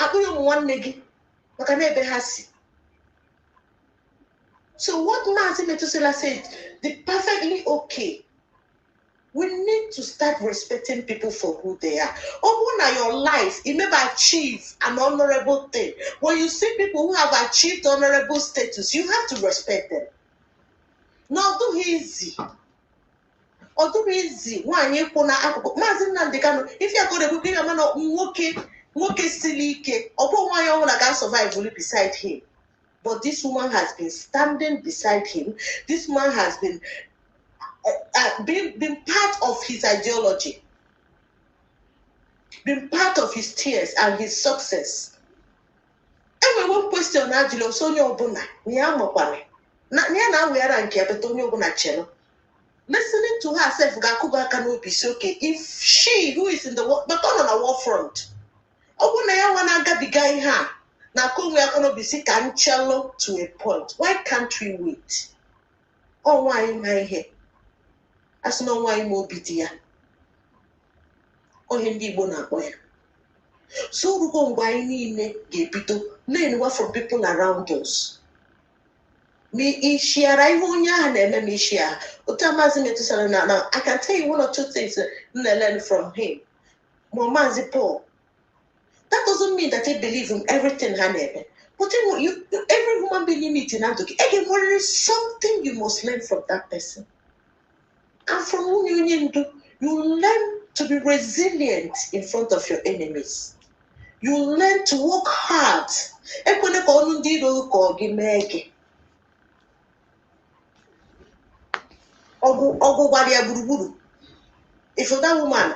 Speaker 7: akpụghị ụmụ nwanne gị maka na ebe ha si. So what Maazị Methuselah said, the perfectly okay. We need to start respecting people for who they are. Open your life, you may achieve an honorable thing. When you see people who have achieved honorable status, you have to respect them. Now do easy. Or do easy. One you put if you are going to be a man of woke silly, or why you want to survive will beside him. But this woman has been standing beside him. This man has been been part of his ideology, been part of his tears and his success. And one question, Angelo, Sonia Obuna, Niamopane, Nana, we are on Capetonio Bonacheno. Listening to herself, Gakuba can be okay if she, who is in the war, but on a war front, Obunaya Wanaga began her. Now, we are going to be sick and cello to a point. Why can't we wait? Oh, why am I here? As no why more bidia. Oh, hindi bona boy. So we go by ni gepito. Learn what from people around us. Me ishia raivonya and me share. Utamazi Methuselah now. I can tell you one or two things I learn from him. Mamazi Paul. That doesn't mean that I believe in everything Hanebe. But you every woman being meeting and again, there is something you must learn from that person. And from whom you learn to be resilient in front of your enemies. You learn to work hard. If you're that woman,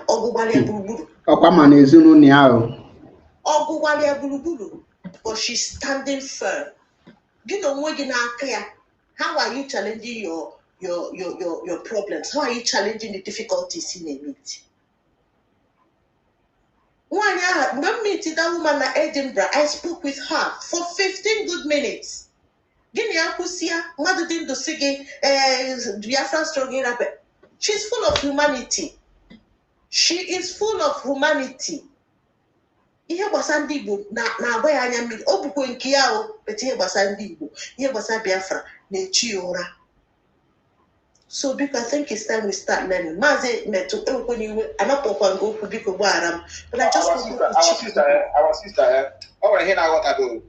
Speaker 7: but she's standing firm. How are you challenging your problems? How are you challenging the difficulties in a meet? When I met that woman at Edinburgh, I spoke with her for 15 good minutes. She's full of humanity. She is full of humanity. Ihe gbasara ndị Igbo na-agba ya anya mmiri ọ bụkwa nke ya o bete ihe gbasara ndị Igbo ihe gbasara Biafra na-echi ya ụra. So because I think it's time we start learning. Maazị Metu ekweniwe anapụkwa ngo okwu biko gbaghara m. But I just want to
Speaker 6: our sister ọ nwere ihe na-aghọta bụ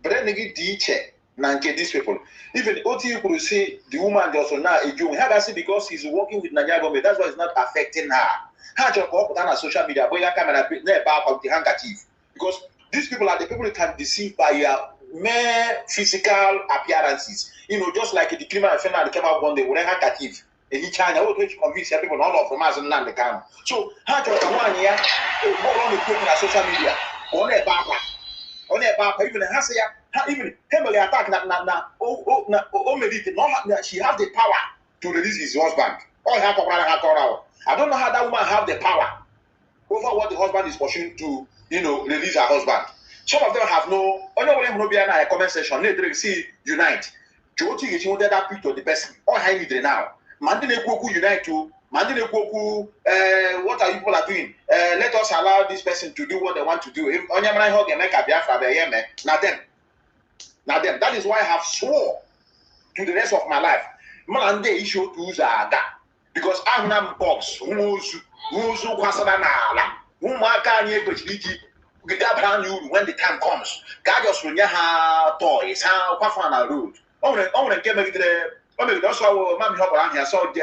Speaker 6: brand gị dị iche na nke these people. Even OT could say the woman also now a Jew. How does it because he's working with Nigeria government? That's why it's not affecting her. How to go on social media, but you can back of the handkerchief. Because these people are the people who can deceive by your mere physical appearances. You know, just like the criminal defendant came out one day with a handkerchief. And he China, what to convince people all of them as in land the camp. So how to come on here, go on the social media, on a back, even a even heavily attack she has the power to release his husband. I don't know how that woman have the power over what the husband is pursuing to, release her husband. Some of them have no. A comment section. They see unite. Joti is wanted that picture the person. All I need now. Mandine Kuku unite to what are you people are doing? Let us allow this person to do what they want to do. If now them. That is why I have swore to the rest of my life. Man, they issue to that because I am box who's when the time comes. God just when you have toys, how far on road. Only get me the that's why mommy help around here. So around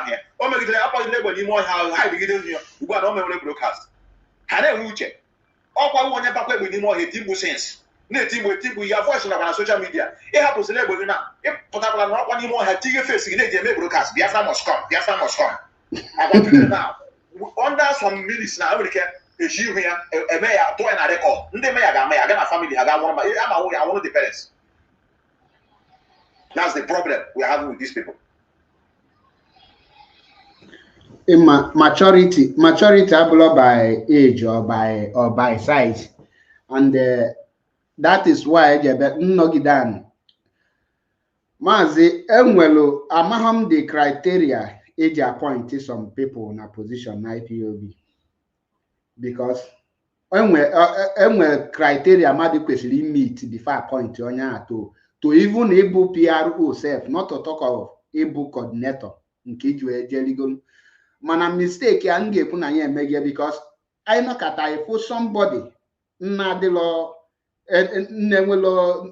Speaker 6: here. Oh, make it up on the label more how high the given you. You got on my broadcast. Had a wheelchair. All I want to back with any more team sense. Native with your voice on social media. It happens to label now. If particular not one more had TV face in the broadcast, Biafra must come. Biafra must come. I want to do now. Under some minutes now, we can issue here a mayor to an record. The mayor got me. I got my family. I got one. I want the parents. That's the problem we're having with these people.
Speaker 2: In maturity ablo by age or by size, and that is why Nogidan Mazi enwelo amaham the criteria age appoint some people in a position IPOB because enwe criteria madu kwesịrị meet before appoint onye to even able PRO self, not to talk of able coordinator nke iji ejeligo mana mistake ya ngekwu na ya emege because I know kata ifo somebody na-adịlọ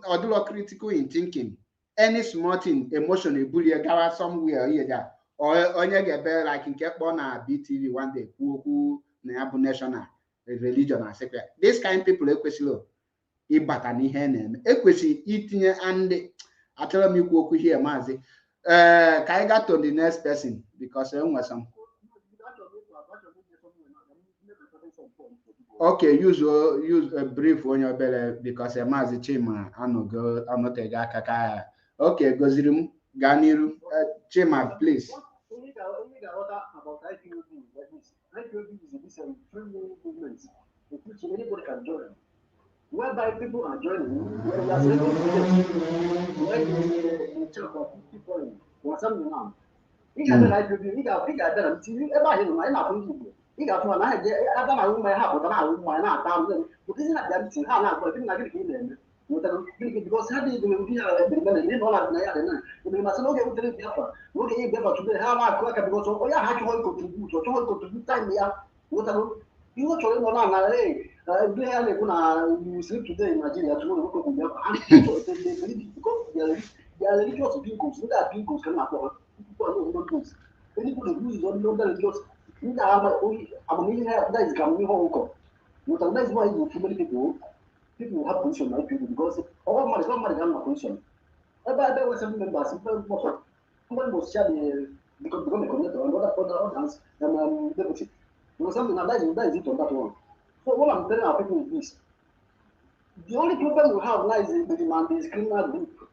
Speaker 2: odilo critical in thinking any small thing emotion ebulie gawa somewhere here that or onye ga-ebe like nke kpọ na BTV one day kwuokwu na ya bụ national religion and secret. This kind of people ekwesịrị ịbata n'ihe na-eme ekwesịrị itinye and achọrọ m ikwu okwu here maazị ka anyị gaa to the next person because enwe some. Okay, use a brief when you're better because a mazi chima anotega akaka. Okay, gozirim ganiru chima, please.
Speaker 8: IPOB is a free movement in which anybody can join. Whereby people are joining, we are people or something now. You got IPOB, you got them, you ever hear my nothing. You got one I don't know my house, but I will not down. But isn't that the thing? How not going to get in because how do you do it? We must not get to the paper. Look at you today. How I work because oh, yeah, how to contribute or to contribute time. Yeah, what you want to learn? Hey, you sleep today in Nigeria. Tomorrow, you go to because they are religious beings. Look at beings cannot afford. People don't do this. Anybody who is on the religious. That is coming home. That's why you too many people have position like people because all money, not money, not position. There were some members, someone was sharing because become a connector and other others and deputy. There was something that is it on that one. So what I'm telling our people is this: the only problem we have now is the demand is criminal group.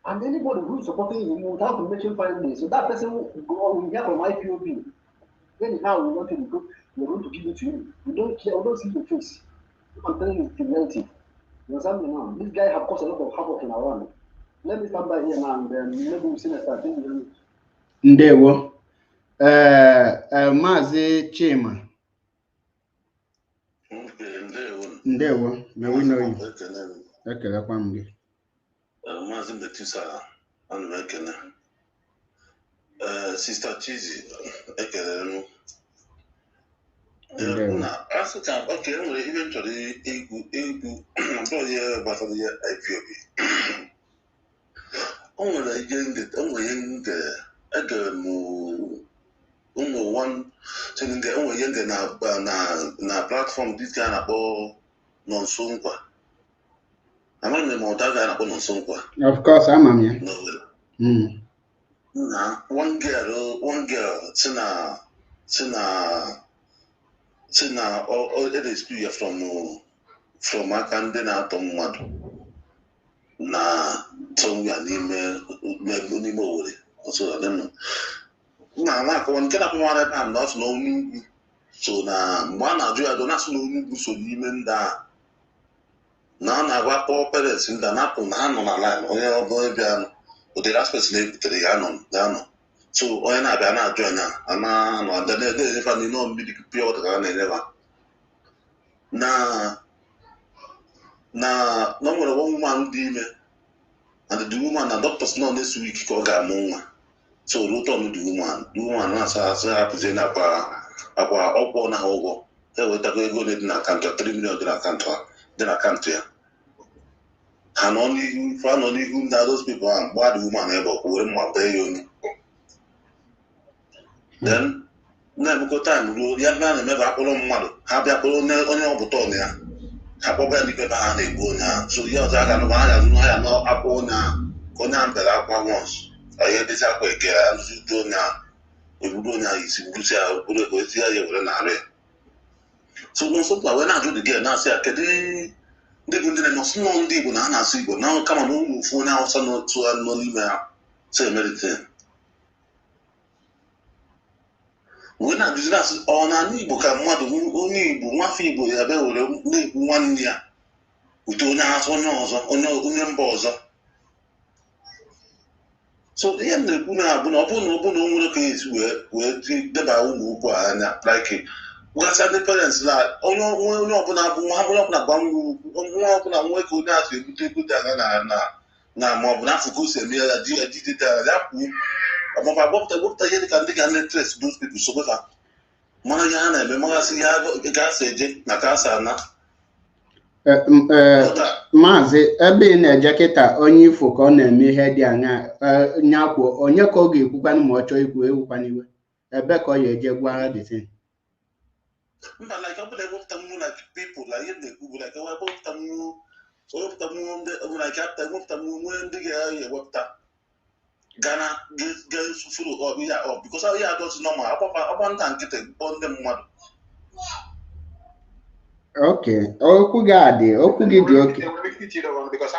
Speaker 8: And anybody who is supporting him without to mention finally, so that person will hear from IPOB. Then how we want to go, we're going to give it to you. We don't care, we don't see the face. I'm telling you the reality. You know something now? This guy have caused a lot of havoc in our land. Let me stand by here now and then maybe we'll see next time.
Speaker 2: Ndewo. Mazi Chima. Ndewo. May we know you? Okay, that's one.
Speaker 9: Mazi Betusa and Mekene. Sister Chizi, ekele na asụta oke nwere ihe chọrọ egwu abụọ gbasara ya IPOB. O nwere ihe egere m ụmụ one onwe ihe nge na platform dịka a na-akpọ Nonso Nkwa. Amaghị m ọta ga na-akpọ Nonso Nkwa.
Speaker 2: Of course, ama m ya.
Speaker 9: Na one girl Tina it is clear from aka ndị na-atọ mmadụ na tonga n'ime Owerri ọsọ na na-akọwa nke na-akpọwara ebe a na ọsọ n'onye ugwu so na mgbe a na-ajụ ya na-asụ n'onye ugwu so n'ime ndị a na a na-agwa kpọọ parents ndị a na-apụ na ha nọ na line onye ọbụla ebe anọ ụdịrị aspect na-ebutere ya nọ so onye na-abịa na-ajụ anya ana nọ na-enyefa n'i nọ mmiri pịa ọta ka a na-enyefa na nwere one woman dị ime and the woman na doctors nọ next week ka ọ ga-amụ nwa so return the woman na-asa asị hapụzie na akwa ọkwọ na ha ụgwọ ha ewetago ego dị na akaụntụ 3 million dị na akaụntụ ya ha nọ n'ihu na those people ahụ gbaa the woman ebe ọkwa were mma bee ya onye then na-ebuko time ruo ya bịa na-emebe akpụrụ mmadụ ha bịa kpụrụ onye ọbụta ọnụ ya ha kpọba ya n'ikpe ha na-egbu onye ahụ so ihe ọzọ aga nụba ha ga-azụ ha ya n'akwa onye ahụ ka onye ahụ bere akwa wons ihe dịcha akwa eke ya nzudo onye ahụ eburu onye ahụ isi burusi ya bụrụ ego esi ya ya were narị so nsọpụta wee na-ajụ dị gị na-asị ya kedu ndị bụ ndị na-enọsị nọ ndị Igbo na ha na-asụ Igbo na kama na ụmụ ofu onye Hausa n'otu nọ n'ime ha so emerite wee na-ajụzi na-asị ọ na ala Igbo ka mmadụ onye Igbo nwafọ Igbo ya bịa were na-ekwu nwanne ya ute onye Hausa onye ọzọ onye mba ọzọ so ihe m na-ekwu na-abụ na ọ bụrụ na o nwere ka esi wee deba ụmụ ukwu anya like gasị ndị parents na onye ọbụla bụ nwa ọbụla gba nwa ọbụla nwe ka onye azụ ebute ego dị anya na ma ọ bụ n'afọ ka o si eme ya di ya dịdị ya kwuo ọmụba gbọpụta ihe dị ka ndị ga na-etres those people so ha mara ihe ha na-eme magasị ya ga-asa eje na ka asa ana
Speaker 2: maazị ebe ị na-eje kịta onye ifo ka ọ na-eme ihe dị anya nyakwuo onye ka ọ ga-ekwukwanụ ma ọ chọọ ikwu ewukwana iwe ebe ka ọ ya eje gwa dịtin
Speaker 9: mba like ọ bụla ewepụta mmụ like people like ihe na-ekwu bụ like ewepụta mmụ ewepụta mmụ nwee ndị ga-ewepụta gana ga-esufuru ọbịa ọ bikọs ihe adọtị nọma ọgba nta nkịtị kpọọ ndị mmadụ
Speaker 2: okay okwu gị adị okwu gị dị oke
Speaker 6: because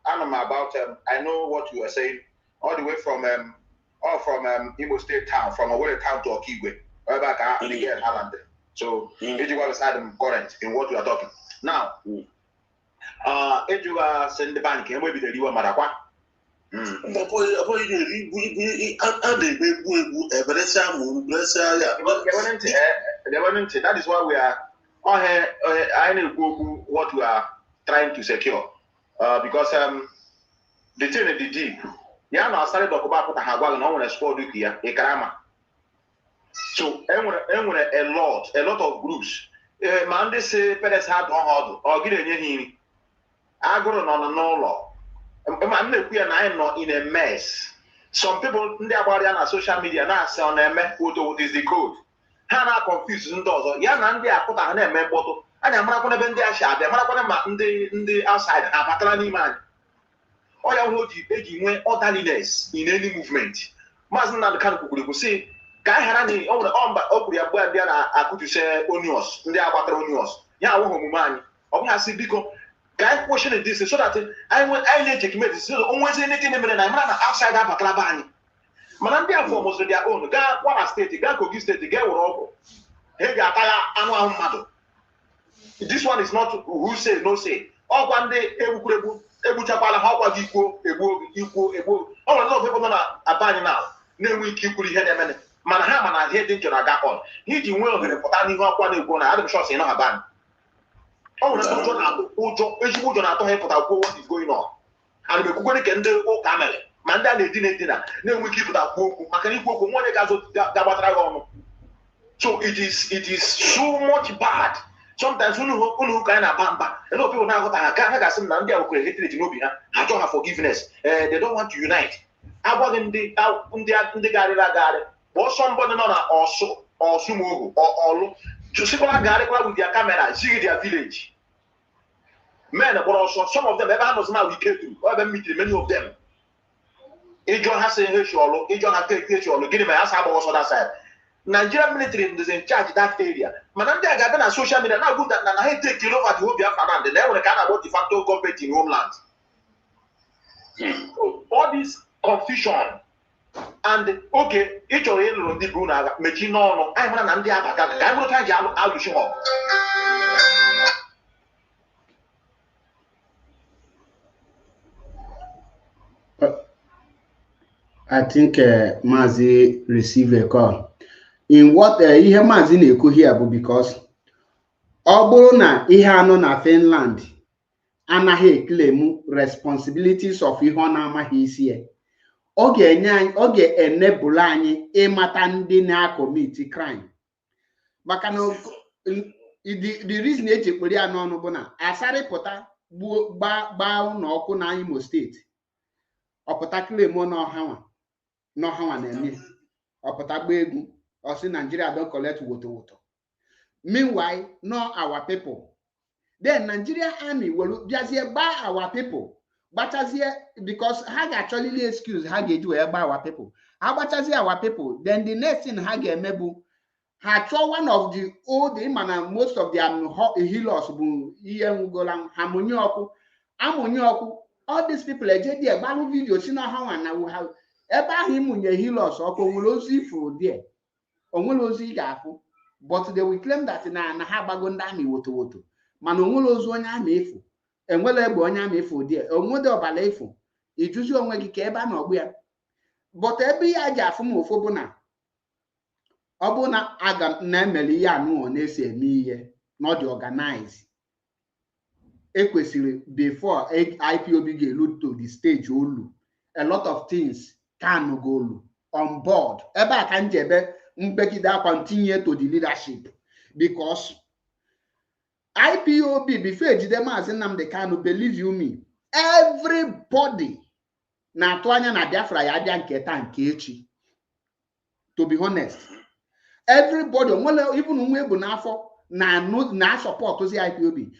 Speaker 6: I'm about I know what you are saying all the way from Imo State town from Owerri town to Okigwe wherever I get Highland. So Ejuwa beside them current in what you are talking. Now, Ejuwa send the bank and maybe the Liwa Marakwa. That is why we are I know what we are trying to secure. Because the thing is the deep. Yeah, now started to go back to Hagwag and I want to sport here, a karama. So, a lot of groups. Man, they say, Perez had on or get any. I go on no law. We are not in a mess. Some people, they are on social media now say on a mess, what is the code? Hana confused and does. Yan, they are put on a mess bottle. And I'm not going to bend their shot. I'm not going to the outside. I'm a Patrani man. All I want you orderliness in any movement. Mazan the kind of people say. Ka harani o mba okuri abua bia na akutu se onions ndị agbatra onions ya wo homume anyị ọ bụ asị biko ka question this so that I na-check me this so onwezi anything mere na mara na outside abatara ba anyị mana ndị afọ mozuru dia own ga Kwara state ga Kogi state ga were ọgwụ he ga-ata ya anụ ahụ mmadụ. This one is not who say no say ọgwa ndị egwuregwu egbuchakwala ha ọgwa gị ikwo ọ nwere ndị ọbụla na aba anyị na-enwe ike ikwuru ihe na-eme mana ha mana ihe dị njọ na-aga on iji nwee ohere pụta n'ihu ọkwa na-ekwu na adịm shọs ịnọ ha ban ọ nwere ụjọ na-atụ ezigbo ụjọ na-atụ ha ịpụta kwuo what is going on ana m ekwukwere ka ndị ụka mere ma ndị a na-edina na-enwe ike ịpụta kwuo okwu maka na ikwu okwu nwa onye ga-agbatara gị ọnụ. So it is so much bad. Sometimes unu ka anyị na-aba mba ele opi na-aghọta ha ka ha ga-asị m na ndị a nwekwere hatred n'obi ha ha chọọ ha forgiveness they don't want to unite. Agwaghị ndị garịrị agarị but somebody nọ na Ọsụmohu ọlụ jụsịkwara garịkwara with their camera zigi their village men gbara ọsọ some of them ebe ha nọzi na wike tru ebe m meeting many of them ịjọ ha si hechi ọlụ ịjọ ha hechi ọlụ gịnị ma ya sa agba ọsọ that side. Nigerian military is in charge that area mana ndị a ga-abịa na social media na-agụ na ha take over the whole Biafra land na enwere ka a na-agba de facto government in homeland. All this confusion and okay ị chọrọ ịlụrụ ndị bụ na mechi n'ọnụ anyị mara na ndị abata ka anyị bụrụ ka anyị ji alụchi ha.
Speaker 2: I think Mazi received a call. In what ihe Mazi na-ekwu here bụ because ọ bụrụ na ihe anọ na Finland anaghị eklemu responsibilities of ihe ọ na-amaghị isi ya, ọ ga-enable anyị ịmata ndị na-commit crime. Maka na the reason eji kpere ya n'ọnụ bụ na asarịpụta gbaa n'ọkụ na Imo steeti, ọpụta claim n'ọhanwa na-eme, ọpụta gba egwu ọsị Nigeria don collect woto. Meanwhile, not our people. Then Nigeria army will just buy our people. But as here, because Hag actually excuse Hag do buy our people. How about as our people? Then the next thing Hag Mebu had one of the old man, most of them healers Amonyoku, all these people are just there. Balu videos, you know how and I will have ever him when your healers or Congolosi for there. Ongolosi Gafu. But they will claim that na Habagonda mi woto. Man onwolozu onye ama efu. Enwele ebe onye ama efu die. Onwede obala efu. Ijuzi onwe gị ka ebe a na-ogbu ya. But ebe ya ji afụ m ofo bụ na ọ bụ na aga na-emeli ihe anụ na-esi eme ihe not the organize. Ekwesịrị before IPOB ga-elu to the stage olu. A lot of things can go olu on board. Ebe a ka njebe Mbekida continue to the leadership because IPOB before Ejidema Nnamdi Kanu, believe you me, everybody na atwanya na Biafra ya abia nketa nke echi. To be honest, everybody, even unwe bụ n'afọ na support ozi IPOB.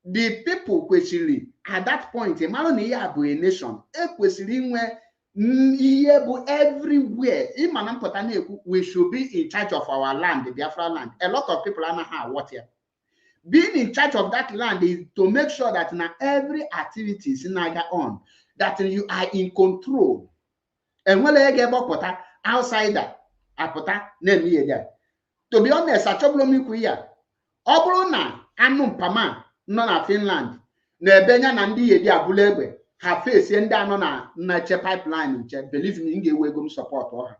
Speaker 2: The people kwesịrị at that point, mara na ihe bụ a nation, ekwesịrị inwe ihe bụ everywhere. We should be in charge of our land, the Biafra land. A lot of people are not what here. Being in charge of that land is to make sure that now every activity is on, that you are in control. And when I get about outsider, apota name me there. To be honest, I trouble me kuya. Obrona anum pama na Finland. Na ebenya na ndi yedi abulegbe. Ha face ndị anọ na che pipeline nche, believe me, nge ego m support ọha.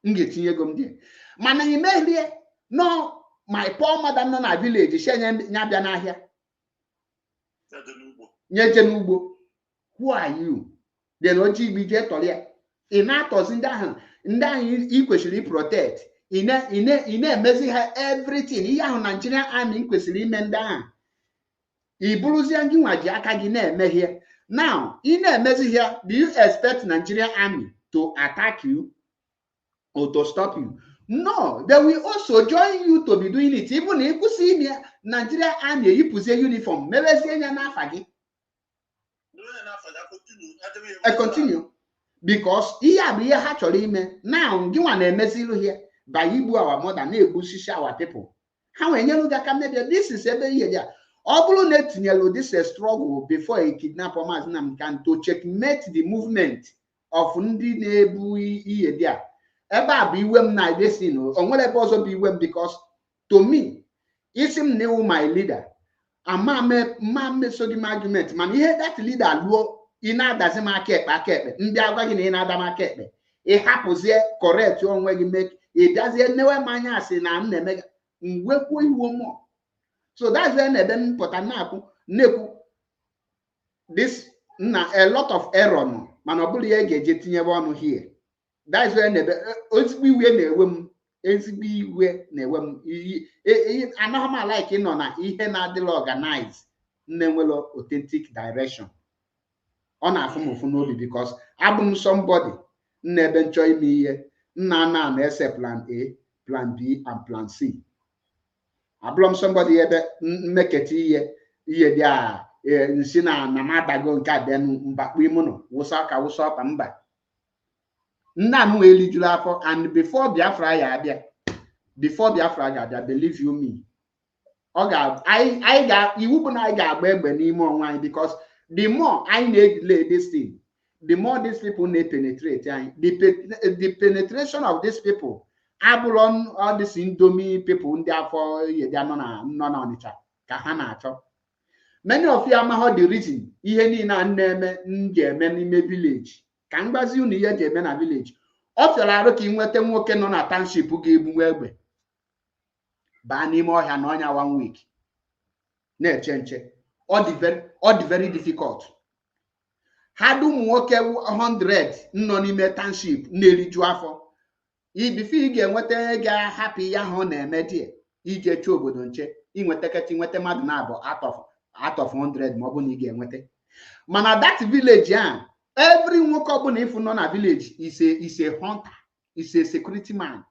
Speaker 2: Nge tinye ego m die. Mana imehie no my poor mother nọ na village shenye nya bịa n'ahịa. Nyeje n'ugbo. Who are you? Then oji bije tolia. Ị na-atọzi ndị ahụ ị kwesịrị protect. Ị na-emezi ha everything. Ihe ahụ Nigerian army kwesịrị ime ndị ahụ. Now, in a measure here, do you expect Nigerian army to attack you or to stop you? No, they will also join you to be doing it. Even if you see me, Nigerian army, you put a uniform. Maybe I continue because here actually now you want a message here by Ibu our mother, our people. How when you look at this is every year. This is a struggle before a kidnapper can to checkmate the movement of Ndi Nebu Yedia. Eba be wem na this on what also be wem because to me, it's him new my leader. And mame so the argument, man, he had that leader low in a doesn't market back at in other market. It happens here correct your way you make it doesn't never mind us in an mega more. So that's when then put this a lot of error no manobuli get one here. That's when I know how like organize authentic direction on our form of no because I'm somebody never join me here. Na plan A, plan B, and plan C. I blame somebody make it here there. Nsina na madago nka den mbakwe mu no wosaka mba. Nna no elijulu afọ and before Biafra ya abia. Before Biafra ya abia, believe you me. Oga I ga iwu bu na I ga agba egbe n'ime onwa because the more I need lay this thing, the more these people need penetrate. The penetration of these people. Abulon all these Indomie people in there for they are not on each other. Many of you are the reason. Ihe ni na neme nje many village. ka mgbazi unu ihe eji eme na village ọ fịara arụ ka ị nweta nwoke nọ na township ga-ebunwe egbe baa n'ime ọhịa na ọnya 1 week na-eche nche. Ọ dị very difficult. Ha dị ụmụ nwoke 100 nọ n'ime township na-eriju afọ bifo ị ga-enweta onye ga-ahapụ ihe ahụ ọ na-eme dị ije chụọ obodo nche inweta mmadụ na-abụ out of 100 ma ọ bụ na ị ga-enweta. Mana that village a every nwoke ọbụla ifu nọ na village is a hunter, is a security man.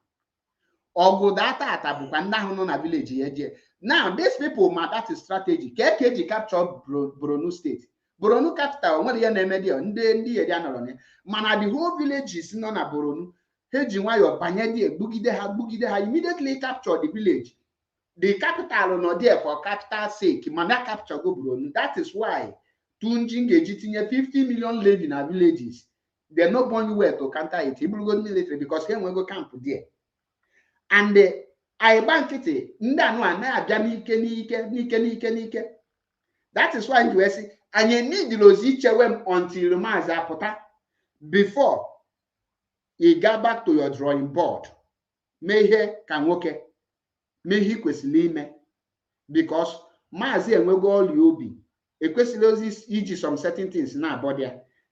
Speaker 2: Ọgụ data bụkwa ndị ahụ nọ na village ya eje. Now these people ma that strategy ka eji capture Borno state. Borno capital nwere ihe na-eme dị ndị eri anọrọ na mana the whole villages nọ na Borno ha ji nwayọọ banye dị gbugide ha immediately capture the village. The capital nọ there for capital sake mana capture go Borno. That is why Tunji ga-eji tinye 50 million levy na villages. They no born well to counter it. Ibulugo military because ha enwego camp there. And Aiba nkịtị ndị anụ a na-abịa n'ike. That is why you see anyị need ozi ichewe m until Maazị apụta before you go back to your drawing board. Mee ihe ka nwoke mee ihe kwesịrị ime because Maazị enwego ọlị obi ekwesịrị ozi iji some certain things na body.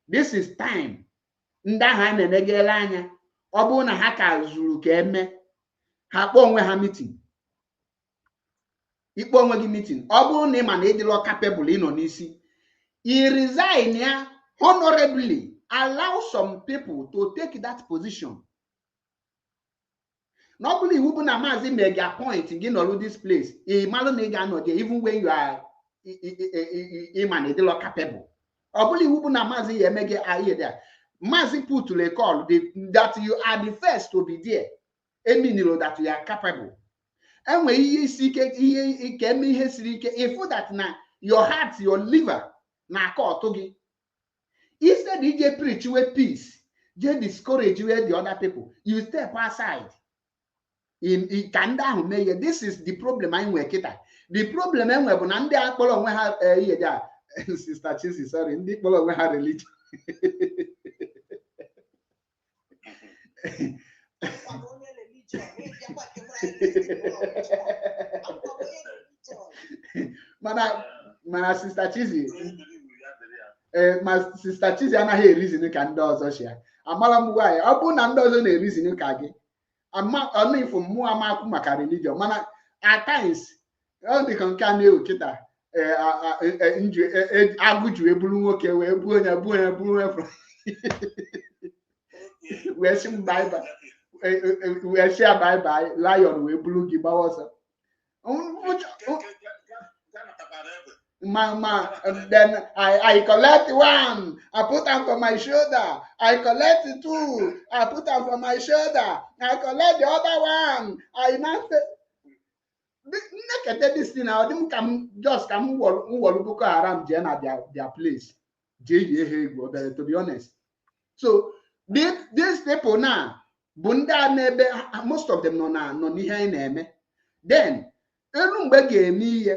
Speaker 2: This is time ndị ahụ a na-enegere anya ọ bụrụ na ha ka zuru ka eme ha kpọọ onwe ha meeting. Ikpọ onwe gị meeting ọ bụrụ na ị ma na ịdịrọ capable ịnọ n'isi i resign ya honorably. Allow some people to take that position. Not only iwu bụ na Maazị mega appoint gị nọrụ this place ị malụ na ị ga-anọ there even when you are ịma na ịdịrọ capable. Ọ bụla iwu bụ na Maazị ya eme gị ahịa there. Maazị put a call that you are the first to be there. Eminiro that you are capable. Enwe ihe isi ike ihe ike eme ihe siri ike ifu that na your heart your liver na aka ọtụ gị. Instead you preach with peace, you discourage with the other people. You step aside. In kanda ahụ mee. This is the problem I nwere kịta. The problem enwe bụ na ndị akpọrọ onwe ha ihe ja Sister Chisi sorry ndị kpọrọ onwe ha religion. Mana Sister Chisi ma Sister Chisi anaghị erizin ka ndị ọzọ shia. Amara m why ọ bụ na ndị ọzọ na-erizin ka gị ọnụ ifo mmụọ amakwu maka religion mana at times ọ dị ka nke a na-ewu kịta agụju eburu nwoke wee buo onye wee sị m bye bye wee sị ya bye bye lion wee buru gị gbawa ọsọ. Then I collect one, I put them for my shoulder. I collect two, I put them for my shoulder. I collect the other one. I not look at this thing. I didn't come just come Boko Haram their place. To be honest. So these people now, Bunda nebe most of them no nihe neme. Then me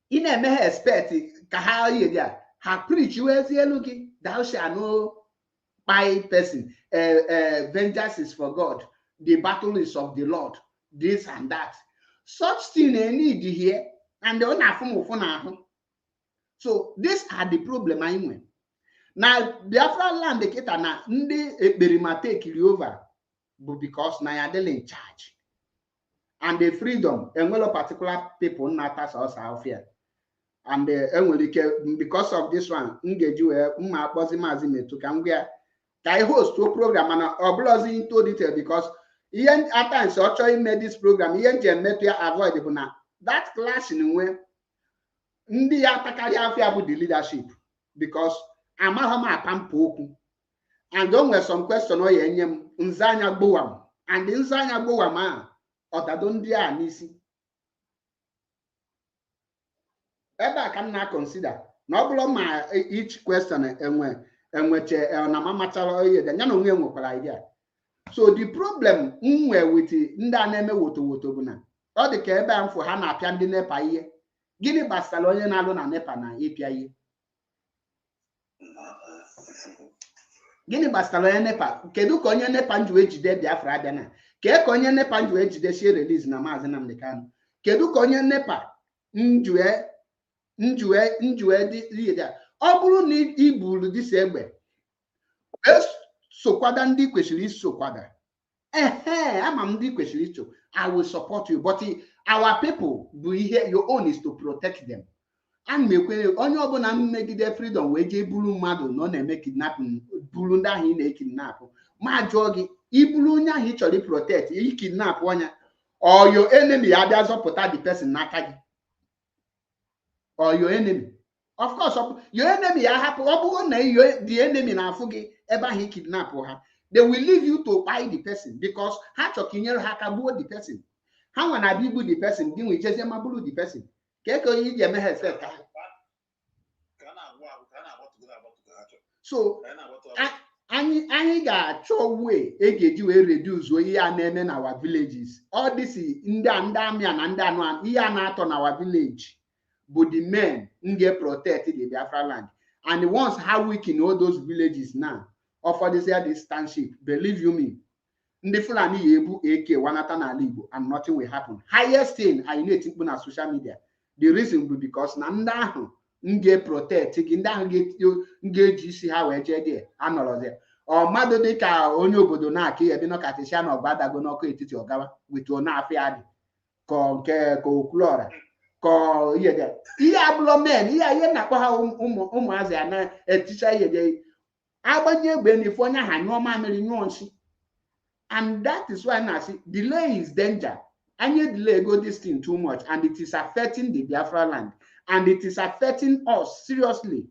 Speaker 2: in a me expect ka ha preach you as looking thou shalt know by person vengeance is for God, the battle is of the Lord, this and that. Such thing they need here and they don't. So these are the problem I win. Now Biafra land the kita na ndị ekperima take over but because na ya dey in charge and the freedom and well particular people not as us out here. And because of this one, I host two program and I into detail because at times I made this program avoidable now. That clash in way the leadership because I'm a pampoku and don't wear some question or nzanya boam and nzanya boam or that don't be nisi. Ebe can now consider no problem each question and which na mama chalo the nyano nwe idea. So the problem with nda na-eme woto bụ na ọ dị ka ebe amfo ha na-apịa ndị nepa ihe. Gịnị gbasara onye na-alụ na nepa na ịpịa ihe? Gịnị gbasara onye NEPA? Kedu ka onye NEPA nji wee jide Biafra abịa na? Kee ka onye NEPA nji wee jidesie release na Maazị Nnamdi Kanu? Kedu ka onye NEPA njuwe dị ya? Ọ bụrụ na iburu dịsi egbe sokwada ndị kwesịrị isokwada, ama m ndị kwesịrị iso, I will support you, but our people bụ ihe, your own is to protect them. And mekwe onye ọbụla mmegide freedom wee jee buru mmadụ na ọ na-eme kidnapping, buru ndị ahụ ị na-ekidnap, ma jụọ gị, iburu onye ahụ ị chọrọ protect, ikidnap onye, or your enemy ya bịa zọpụta the person n'aka gị, or your enemy, of course your enemy ya hapụ, ọ bụrụ na the enemy na-afụ gị ebe ahụ kidnap ha, they will leave you to buy the person because ha chọrọ ka inyere ha aka gbuo the person. Ha nwa na-abịa igbu the person, gị nwe jezie ma bụrụ the person. So anyị ga-achọ way e ga-eji wee reduce ihe a na-eme na our villages. All this ndị amị na ndị anụ ihe a na-atọ na our village bụ the men nga protect the Biafra land. And once how weak in all those villages now, offer this township, believe you me, ndị Fulani ya ebu AK wanata n'ala Igbo and nothing will happen. Highest thing I need to na social media. The reason will be because na ndị ahụ nga protect gị, ndị ahụ ga-eji isi ha wee jee dị anọrọ there. Ọ mmadụ dị ka onye obodo na-aka ya bino katisha na ọgba dago n'ọkụ etiti ọgawa with na-afịa adị ka okwulọra ka ihe abụlọ men, ihe na-akpọ ha ụmụazị a na-eticha ihe dị agbanye egbe n'ife onye ha nyụọ mamịrị nyụọ nsị. And that is why I say delay is danger. Any delay go this thing too much, and it is affecting the Biafra land, and it is affecting us seriously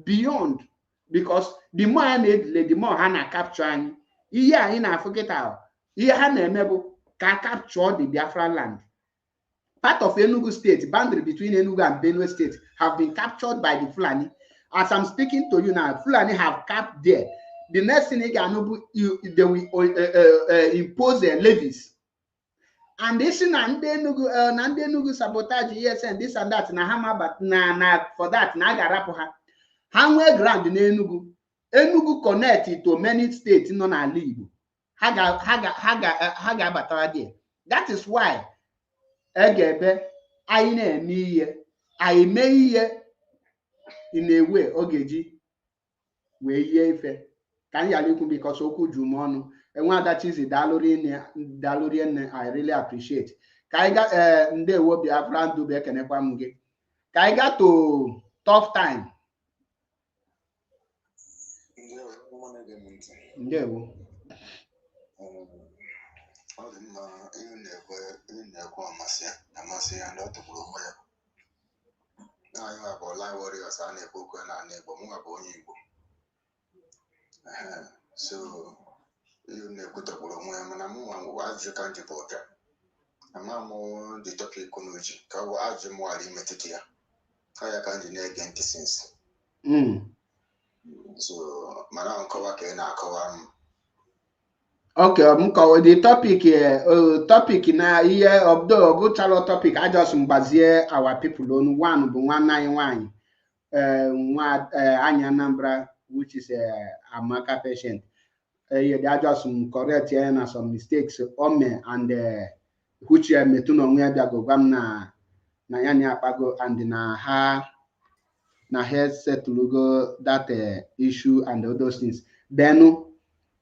Speaker 2: beyond, because the more I delay, the more I capture. Here in Africa, here I can capture the Biafra land. Part of Enugu state, boundary between Enugu and Benue state, have been captured by the Fulani. As I'm speaking to you now, Fulani have capped there. The next thing they will impose their levies. And this and Enugu sabotage, yes, and this and that. But for that, Nagarapoha. Hanwe grand in Enugu. Enugu connected to many states in Libu. Haga batara there. That is why Egebe I may in a way Ogeji we ye can you because Oku Jumonu and one that is Dalorian I really appreciate. Kaiga they will be a brand to back and a Kwamuge. Kaiga to tough time.
Speaker 6: So you never put up when I'm was you can't report. I'm more the topic ecology. Cover as the more limited here. I can't deny again since. So, Madame Cover can cover.
Speaker 2: Okay, the topic here, topic now here of the good topic. I just bazie our people on 191. Anya Nambra, which is a Amaka patient. They are just some correct here and some mistakes on me, and which metuno where they go na yanya pago and na head set to go that issue and all those things. Then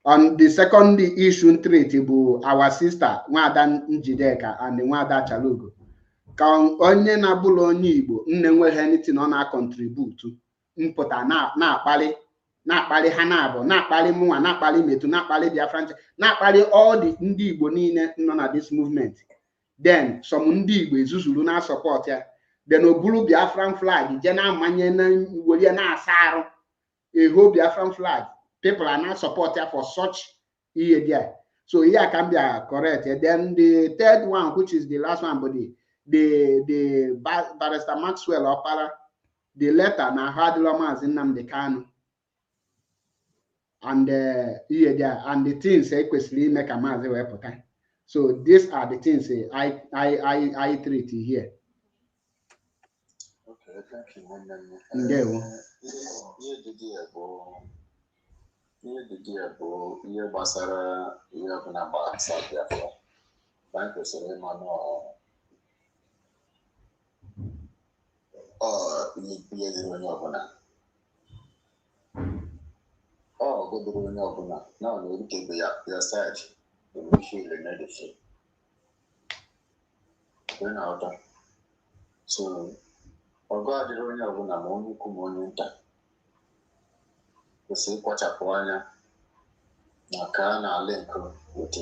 Speaker 2: on the second issue treatable, our sister Nwadan Njideka and Nwada Chalugo. Ka onye na-abụlụ onye Igbo nne nweghị anything ọ na-contribute mpụta na-akpali ha na-abụ na-akpali mụnwa na-akpali metu na-akpali Biafra na-akpali all the ndị Igbo niile nọ na this movement. Then some ndị Igbo ezuzuru na support ya, then oburu Biafran flag je na-amanye na were na-asa arụ eho Biafran flag. People are not support ya for such here there. So here can be correct. And then the third one, which is the last one, but the Barrister Maxwell Opara, the letter na hard lomas in Nnamdi Kanu, and here there, and the things equally make a mass weapon. So these are the things I treat here.
Speaker 6: Okay, thank you.
Speaker 8: ihe dị gị bụ ihe gbasara ihe ọbụla gbasara Biafra anyị kwesịrị ịma ihe dịrị onye ọbụla ọgụdịrị onye ọbụla na ọ na-erikebe ya saịdị emefile na-edefe na-aghọta so ọgụ adịrị onye ọbụla ma onye ukwu ma onye nta kwesịrị ịkpachapụ anya na ka a na-ala nkụ with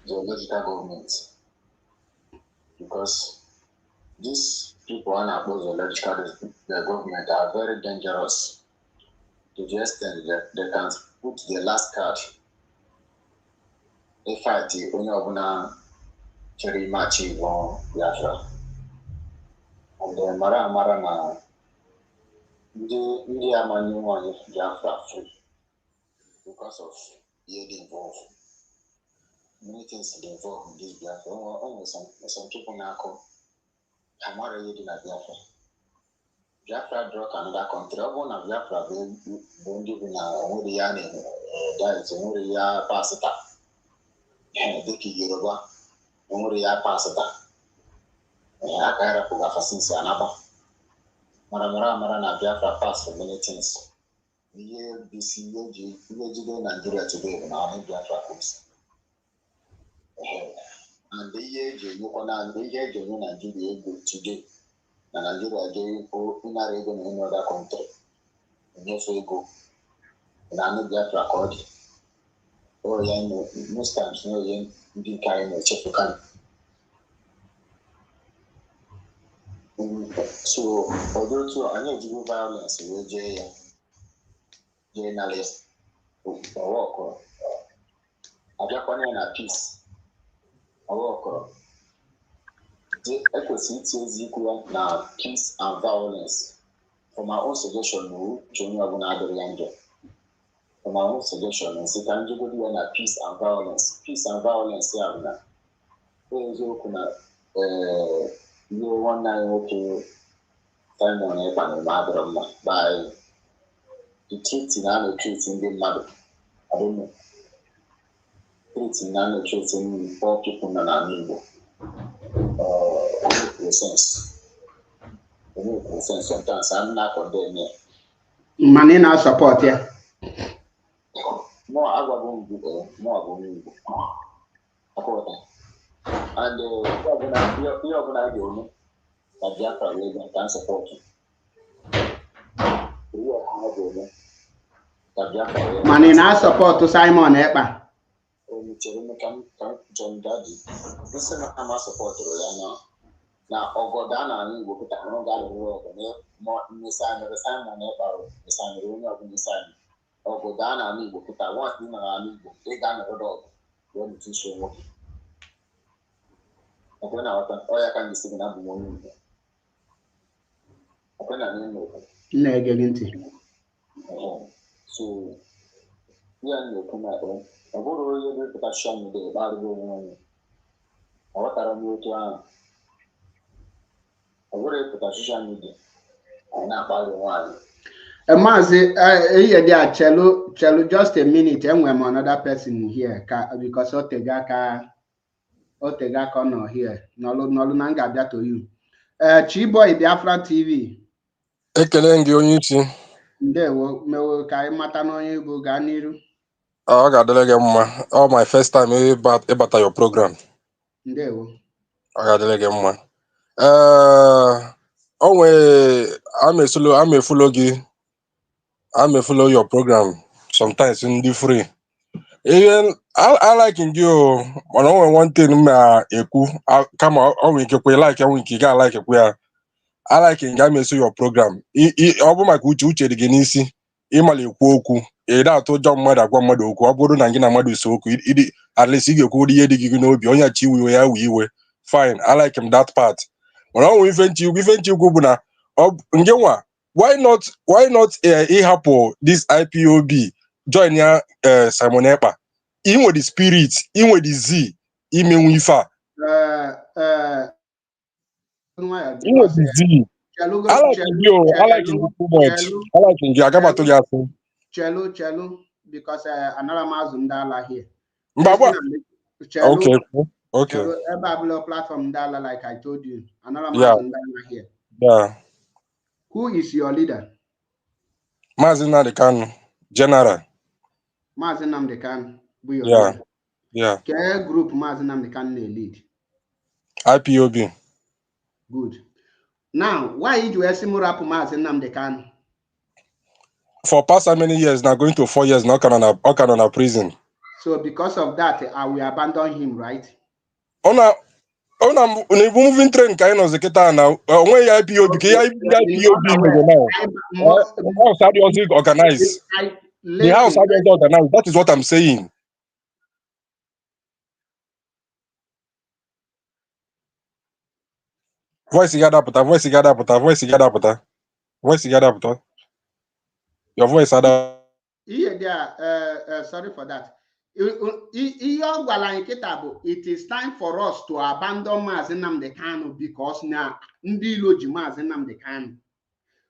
Speaker 8: the logical government because these people are not zoological the government are very dangerous to the extent that they can put the last card if fight onye ọbụla chere imachi igbo Biafra and mara na ndị amanye nwanyị Biafra free because of the involved. Many things involved in this Biafra. Some people now call Hamara Yedi na Biafra. Biafra drug another country. All na Biafra Bundi na Wuri ya that is Wuri ya pasita. Deki Yoruba Wuri ya pasita. Akara Puga Fasinsi Anaba. Mara na Biafra pass for many things. Ihe bisi ihe jide Nigeria today bụ na ahụ Biafra comes. And ihe eji enye Nigeria ego today na Nigeria ga-ekwu ịnara ego na any other country enyefe ego na ahụ Biafra ka ọ dị ya most times na onye ndị nke anyị na-echefukarị so ọdụ otu anyị ejigo violence wee jee ya journalist ọwọkọrọ abịakwanye na peace ọwọkọrọ ekwesịrị iti ezi ikwu ya na peace and violence for my own suggestion na uche onye ọbụla adịrị ya njọ for my own suggestion nsị ka njegodi ya na peace and violence ya bụ na eziokwu na ihe nwanne anyị nwoke Simon Ekpa na-eme adịrọ mma by the treating and treating the mother. I don't know. Treating and treating poor people in an amigo. Make sense. Sometimes I'm not condemning.
Speaker 2: Money now support ya.
Speaker 8: No, I won't be there. No, I won't be there. And you're gonna go that Biafra will can support you.
Speaker 2: Money now support to Simon Ekpa.
Speaker 8: Listen, I'm a supporter now. Ogodana and you put a long guy more Simon Ekpa, the Simon of the Simon. Ogodana and you put a one thing and they got a dog when to show what. When I can be sitting up one. When I
Speaker 2: know.
Speaker 8: So, we are looking at them. I go to the protection the Bible. What are you to? I go to protection media. I'm not by the one.
Speaker 2: A mazi, there, Chelo, just a minute, and we're another person here because Otegaka no here. No longer that to you. Chiboy Biafra TV.
Speaker 10: Ekele gị onye isi.
Speaker 2: Ndewo mewo ka anyị mata n'onye bụ gaa n'iru.
Speaker 10: Ọ ga-adịrị gị mma. All my first time ịbata your program.
Speaker 2: Ndewo.
Speaker 10: Ọ ga-adịrị gị mma. I'm follow your program sometimes ndị free. Even I like you, mana o nwere one thing ma ekwu kama ọ nwere ike kwe like ya nwere ike ga like ekwu ya. I like ga your program. Ọ bụ maka uche dị gị n'isi ịmala ekwu okwu ịda atụ ụjọ mmadụ agwa mmadụ okwu ọ bụrụ na gị na mmadụ so okwu at least ị ga-ekwu ihe dị gị n'obi onye chi iwe ya wee iwe fine. I like him that part. Mana ọ nwere ife nchikwu bụ na nge nwa why not ịhapụ this IPOB join ya Simon Ekpa inwe the spirit inwe the zeal imenwu ife a inwe the zeal. I like you too much. I like you. I got to get
Speaker 2: Chelu, because another Mazundala here.
Speaker 10: Mbaba.
Speaker 2: Chelu,
Speaker 10: Okay.
Speaker 2: Chelu, a Babylon platform Dala, like I told you. Another
Speaker 10: Yeah.
Speaker 2: Mazundala here.
Speaker 10: Yeah.
Speaker 2: Who is your leader?
Speaker 10: Mazina Kanu, General.
Speaker 2: Mazinam Dekan, be your
Speaker 10: Yeah.
Speaker 2: leader.
Speaker 10: Yeah.
Speaker 2: Care group Mazinam Dekan lead.
Speaker 10: IPOB.
Speaker 2: Good. Now, why did you Esimura Mazinam Dekan?
Speaker 10: For past how many years now, going to 4 years now, on a prison.
Speaker 2: So because of that, I will abandon him, right?
Speaker 10: Ona moving train kind of Zeketa now. When IPOB, IPOB now. House how do you organize? The house how do you organize? That is what I'm saying. Voice Your voice ada.
Speaker 2: Yeah, sorry for that. It is time for us to abandon Mazinam Kanu because now Ndiloji Mazinam Kanu.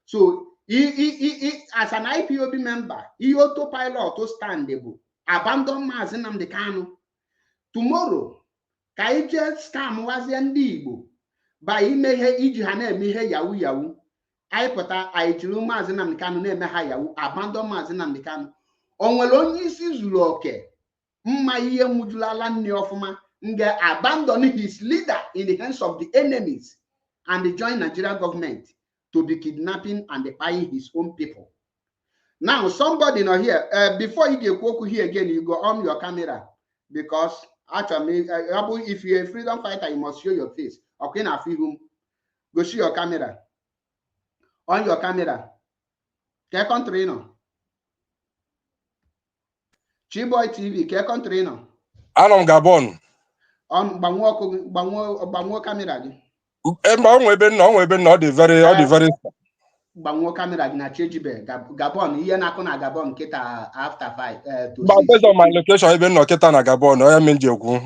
Speaker 2: So as an IPOB member, he autopilot to standable. Abandon Mazinam Kanu. Tomorrow, Kai just scam was Igbo by imeghe iji ha na-eme yahoo yahoo. Anyị pụta anyị jiri Maazị Nnamdi Kanu na-eme ha yahoo, abandon Maazị Nnamdi Kanu. O nwere onye isi zuru oke mma ihe nwujulala nne ọfụma nga abandon his leader in the hands of the enemies and the joint Nigerian government to be kidnapping and buying his own people. Now somebody now here before you get here again, you go on your camera because actually if you're a freedom fighter, you must show your face. Okay, now go show your camera. On your camera. Ke country no? Chiboy TV, ke country no?
Speaker 10: Anam Gabon.
Speaker 2: On banwo camera gi.
Speaker 10: Ebe no the very
Speaker 2: Banwo camera gi na Chejibe Gabon iye na na Gabon kita after 5 to 6.
Speaker 10: But based on my location, ebe no kita na Gabon, o ya menje okwu.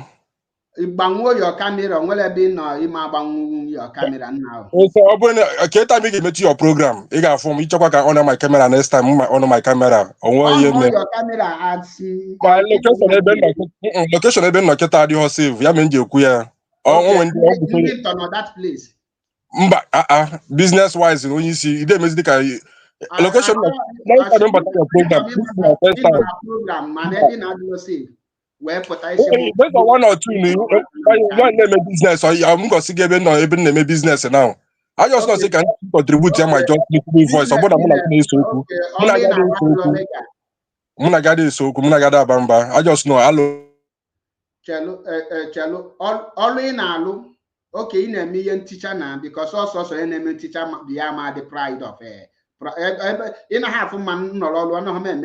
Speaker 2: Banwo your camera, nwele be no ima banwo your camera now.
Speaker 10: So open kita me get your program. I ga form ichekwa ka on my camera next time on my camera.
Speaker 2: On your camera and see
Speaker 10: my location ebe no kita di ho save ya menje okwu ya.
Speaker 2: Even to that place.
Speaker 10: Mba business wise onye isi ide mezi ka location
Speaker 2: program man ebe na do save where potential
Speaker 10: based on one or two one name business or I'm going to give ebe business now. I just not say can contribute to my just little voice or muna gade so muna gada bamba. I just know hello
Speaker 2: chelo all in alu. Okay, in a million teacher now because also in a teacher be the pride of in a half a man no one of men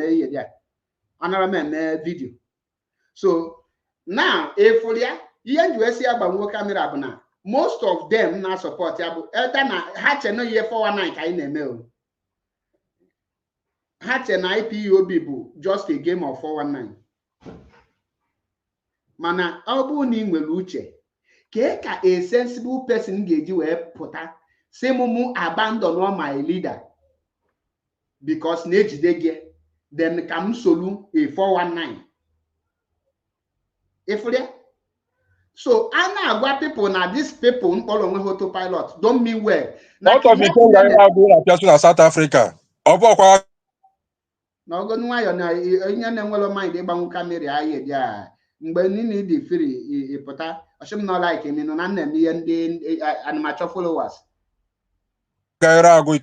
Speaker 2: another man video. So now if you see about camera abuna, most of them now support you hatch no year 419 kind of mail. Hatch an IPOB just a game of 419. Mana abu ni uche. Ka a sensible person get you a pota say mumu abandon all my leader because neji they get then come solu a 419. If there so I know people now these people on autopilot don't mean well.
Speaker 10: Now of the South Africa.
Speaker 2: No go nwa yo na nya na nwelo mind igbanwu camera aye dia mgbe nini dị free pụta ọsịm nọ like mi nọ na nna m ihe ndị animature followers
Speaker 10: gaira agụ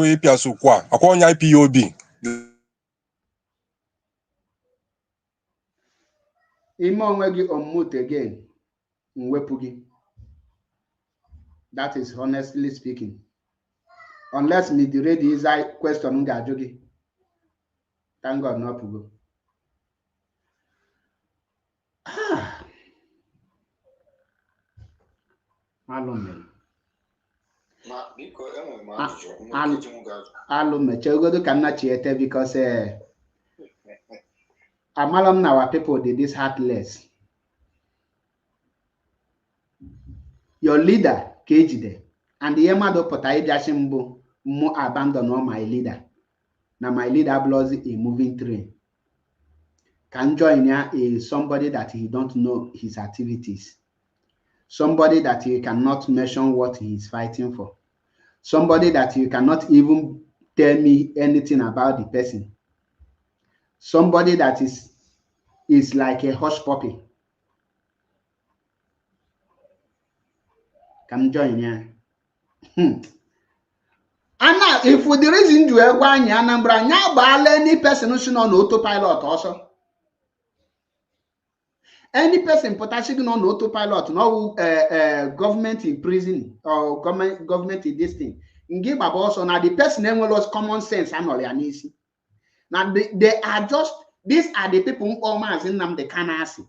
Speaker 10: ịpịa sokwa akwa onye IPOB
Speaker 2: ime onwe gị on mute again mwepụ gị. That is honestly speaking, unless me the ready is I question m ga-ajụ gị. Thank God no pugo. Alum chegodo can not chiete because amalam na our people did this heartless. Your leader Kejide and the Yamado Potai Jashimbo mo abandon all my leader. Now my leader blows a moving train. Can join here is somebody that he don't know his activities. Somebody that you cannot mention what he is fighting for. Somebody that you cannot even tell me anything about the person. Somebody that is like a hush puppy. Can join here. And now, if with the reason to Egwanya Anambra, now any person who's on autopilot also. Any person potentially on autopilot, no government in prison or government in this thing. Give up also now the person then lost common sense and all uneasy. Now they are just these are the people who all in them they can ask.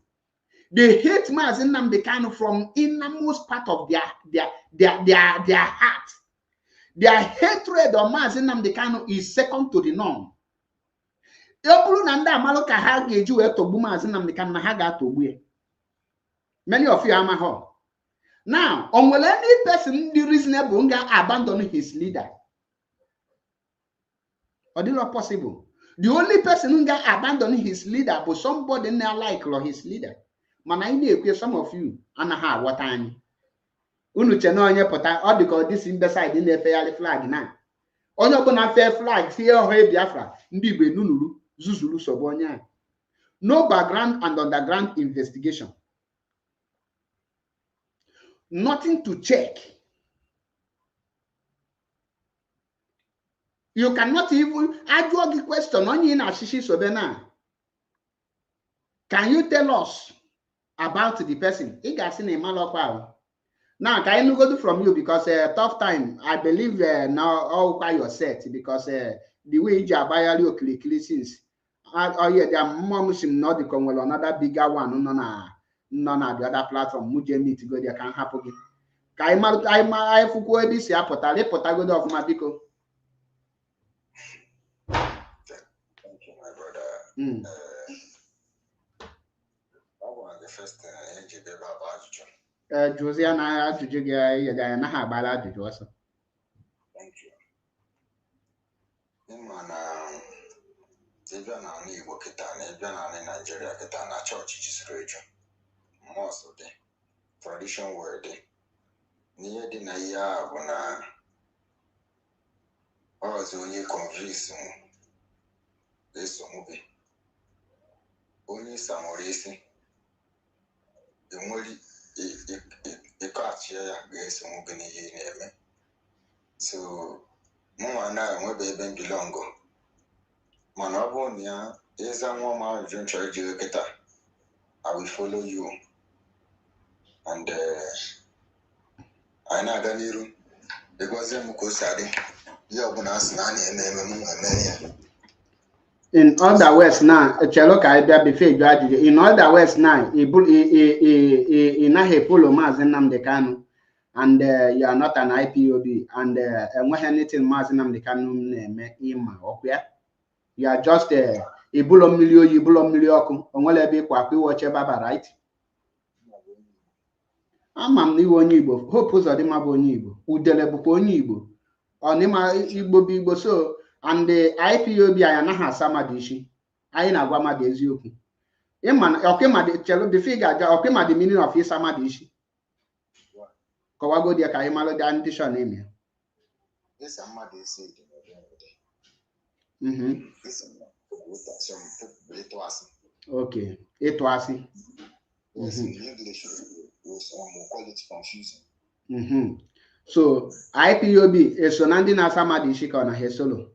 Speaker 2: They hate in them they can from innermost part of their heart. Their hatred of in them they can is second to the norm. Many of you are my home. Now, will any person be reasonable abandon his leader? Or is not possible? The only person who can abandon his leader, but somebody not like his leader. Man, I know some of you and what time. Unu cheno onye pota all because this imbecile in the fair flag now. Onye obuna fair flag fear or Biafra ndi igbe nunuru zuzuru sobonya. No background and underground investigation. Nothing to check. You cannot even ask the question on in Ashishi Sobena. Can you tell us about the person? Now, can you go from you because tough time? I believe now all by your set because the way you are buying your click since. Oh yeah, there are more Muslim not the well another bigger one. No, the other platform. Mujemi to go there can happen. I fuku this ya potale potago of Mabiko.
Speaker 11: Thank you, my brother. The first
Speaker 2: Josiana Naha also.
Speaker 11: Thank you. Even on Igbo Kitana, even on Nigeria Kitana church is region. Most of the tradition word near the Naya Bona also you convince this movie. Only some reason the only a catch here against moving in. So, Moana, where baby belong. Manabonia is a woman drink church. I will follow you. And I know Ganiru because I'm Kosadi. You're going to ask Nani and
Speaker 2: in other words now, in other words now, in a follow Mazinam Decano, and you are not an IPOB, and when anything Mazinam Decano name, okay? You are just a bulo milio, on what be Kwaku watch Baba, right? Amam ni wonibo, hope was a demabonibo, Udelebuonibo, or Nima Igbo Bibo so. And the IPOB I na samadishi. I na gwama de eziokwu. Iman okay ma de chelo the figure okay ma the meaning of his samadishi. Kowago dia ka imalo the andition name.
Speaker 11: This amadi said
Speaker 2: Okay. It was
Speaker 11: yes, in English we call it confusing.
Speaker 2: So IPOB is sonandi na samadishi ka na hesolo.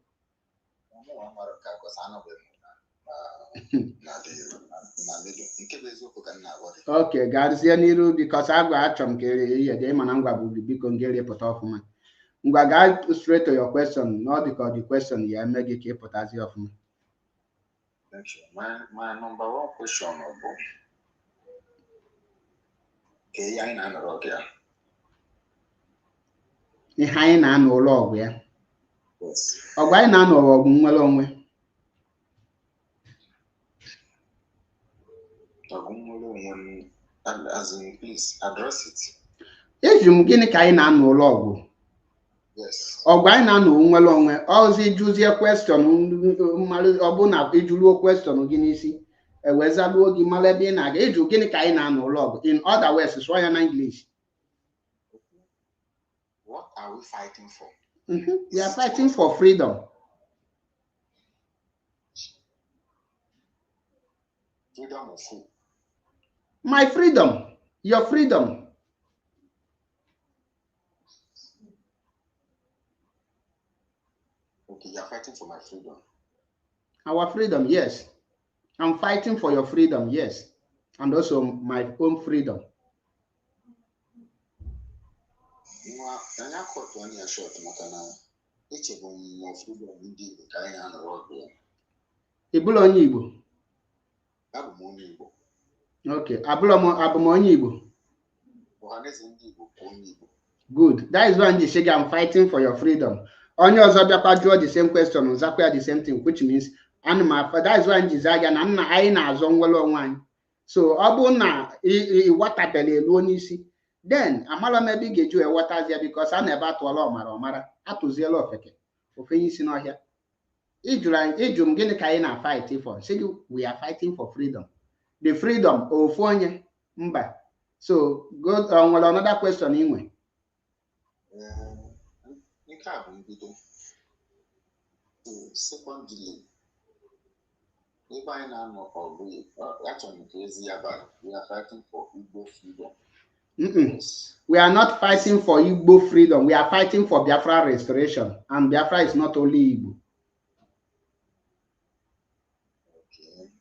Speaker 2: Okay, Garzianiru, because I got some carry a game and I'm going to be congratulated put off man. I'm going to straight to your question, not because the question you make it keep potassium of me.
Speaker 11: Thank you. My number one question about I know rock here.
Speaker 2: The high nan or log, yeah.
Speaker 11: Yes.
Speaker 2: Or why none or long way.
Speaker 11: As in, please address it.
Speaker 2: If you get a kind of log,
Speaker 9: Yes.
Speaker 2: Ogwaina no nwere onwe ozi juzie question mmalụ ọbụna ejuluo question gị n'isi ewezaluo gị mara ebe ị na-aga eju gịnị ka anyị na-anụ log in other words sụọ ya na English.
Speaker 11: What are we fighting for?
Speaker 2: We are fighting for freedom.
Speaker 11: Freedom of who?
Speaker 2: My freedom, your freedom.
Speaker 11: Okay, you're fighting for my freedom.
Speaker 2: Our freedom, yes. I'm fighting for your freedom, yes. And also my own freedom. Ịbụla onye Igbo. Okay, abụ m onye Igbo. Good. That is why I'm fighting for your freedom. Onye ọzọ bịakwa jụọ the same question, zakwa the same thing, which means that is why njizaga na nna anyị na-azọ nwere onwe anyị. So ọ bụ na ịwatabela elu onye isi, then amala maybe ị ga-eju ewatazia because a na-ebe atụọla ọmara atụziela ofeke ofenye isi n'ọhịa. Ịjụ m gịnị ka anyị na-fight for? Say we are fighting for freedom. The freedom ofu onye mba. So go nwere another question inwe.
Speaker 11: Secondly, if I know we are fighting for Igbo freedom.
Speaker 2: We are not fighting for Igbo freedom. We are fighting for Biafra restoration. And Biafra is not only Igbo.
Speaker 11: Okay.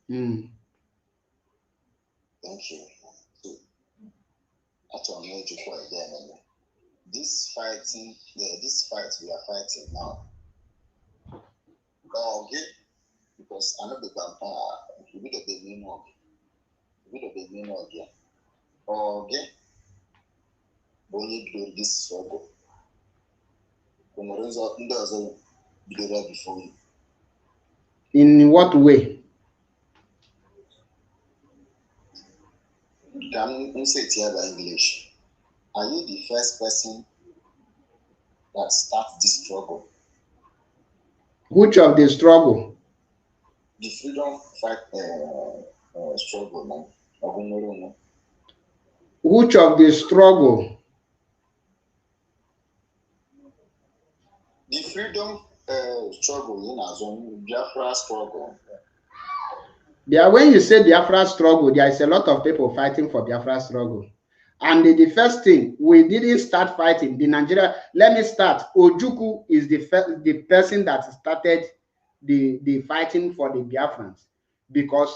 Speaker 11: Thank you. Actually, this fight we are fighting now. Okay, because I know the meaning of it. Okay, but you do this struggle. Before you.
Speaker 2: In what way?
Speaker 11: Can you say it here by English? Are you the first person that starts this struggle?
Speaker 2: Which of the struggle?
Speaker 11: The freedom fight struggle, man.
Speaker 2: Which of the struggle?
Speaker 11: The freedom struggle, Biafra struggle.
Speaker 2: When you say Biafra struggle, there is a lot of people fighting for Biafra struggle. And the first thing, we didn't start fighting. The Nigeria, let me start. Ojukwu is the person that started the fighting for the Biafrans because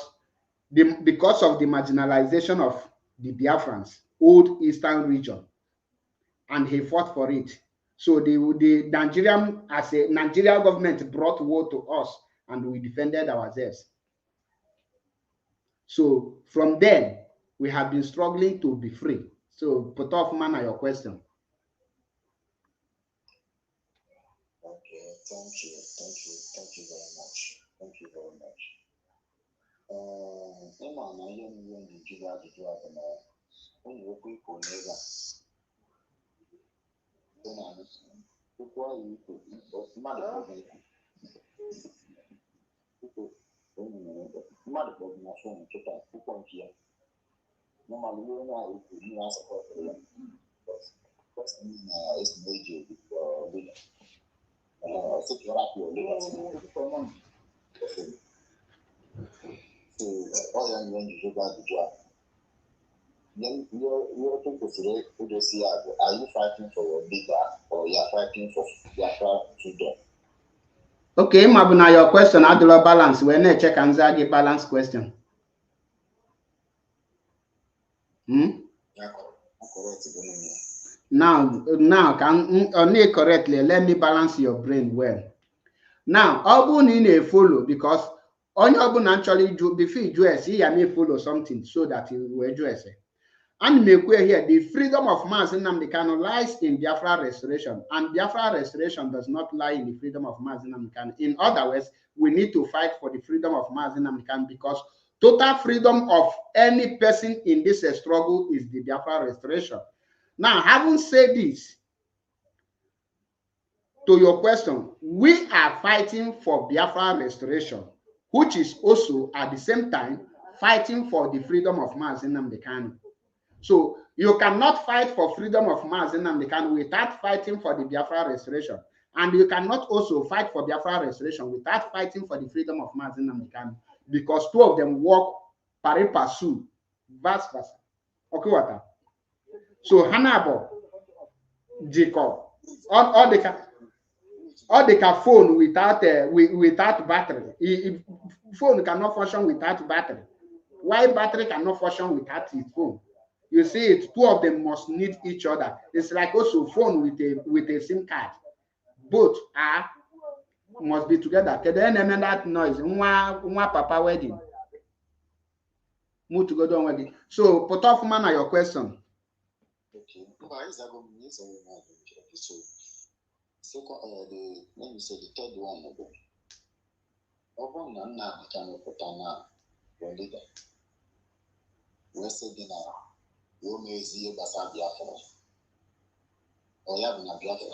Speaker 2: of the marginalization of the Biafrans, old Eastern region. And he fought for it. So the Nigerian government brought war to us and we defended ourselves. So from then, we have been struggling to be free. So put off man your question.
Speaker 11: Okay, thank you very much. Thank you very much. Are you fighting for your leader or you are fighting for Biafra freedom?
Speaker 2: Okay, Mabuna, your question, how do you balance? When I check and say balance question. Now can only correctly let me balance your brain well. Now, Obun in a follow because on Obun actually do before you address, he may follow something so that he will address it. And make way here, the freedom of mass in Namdekano lies in Biafra restoration, and Biafra restoration does not lie in the freedom of mass in Namdekano. In other words, we need to fight for the freedom of mass in Namdekano because total freedom of any person in this struggle is the Biafra restoration. Now, having said this, to your question, we are fighting for Biafra restoration, which is also at the same time fighting for the freedom of Mazi Nnamdi Kanu. So you cannot fight for freedom of Mazi Nnamdi Kanu without fighting for the Biafra restoration. And you cannot also fight for Biafra restoration without fighting for the freedom of Mazi Nnamdi Kanu, because two of them work pari passu, vice versa. Okay, what? So Hanabo, Jacob, all the phone without battery. Phone cannot function without battery. Why battery cannot function without its phone? You see it, two of them must need each other. It's like also phone with a SIM card. Both must be together. Then that noise. Nwa papa wedding. Move to go down wedding. So put off man your question.
Speaker 11: Okay. So second, let me say the third one again. Open and now can put on your leader. We said dinner. You may see Basa Biafra. Or you have na Biafra.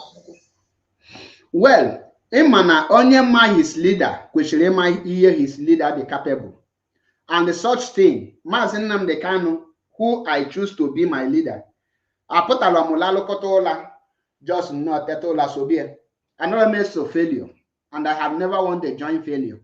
Speaker 2: Well, Imana onye ma his leader, kwesịrị ma ihe his leader be capable. And such thing, Mazi Nnamdi Kanu, who I choose to be my leader, apụtala m lalụkọta ụla, just not tetola sobie. I never made so failure, and I have never wanted to join failure.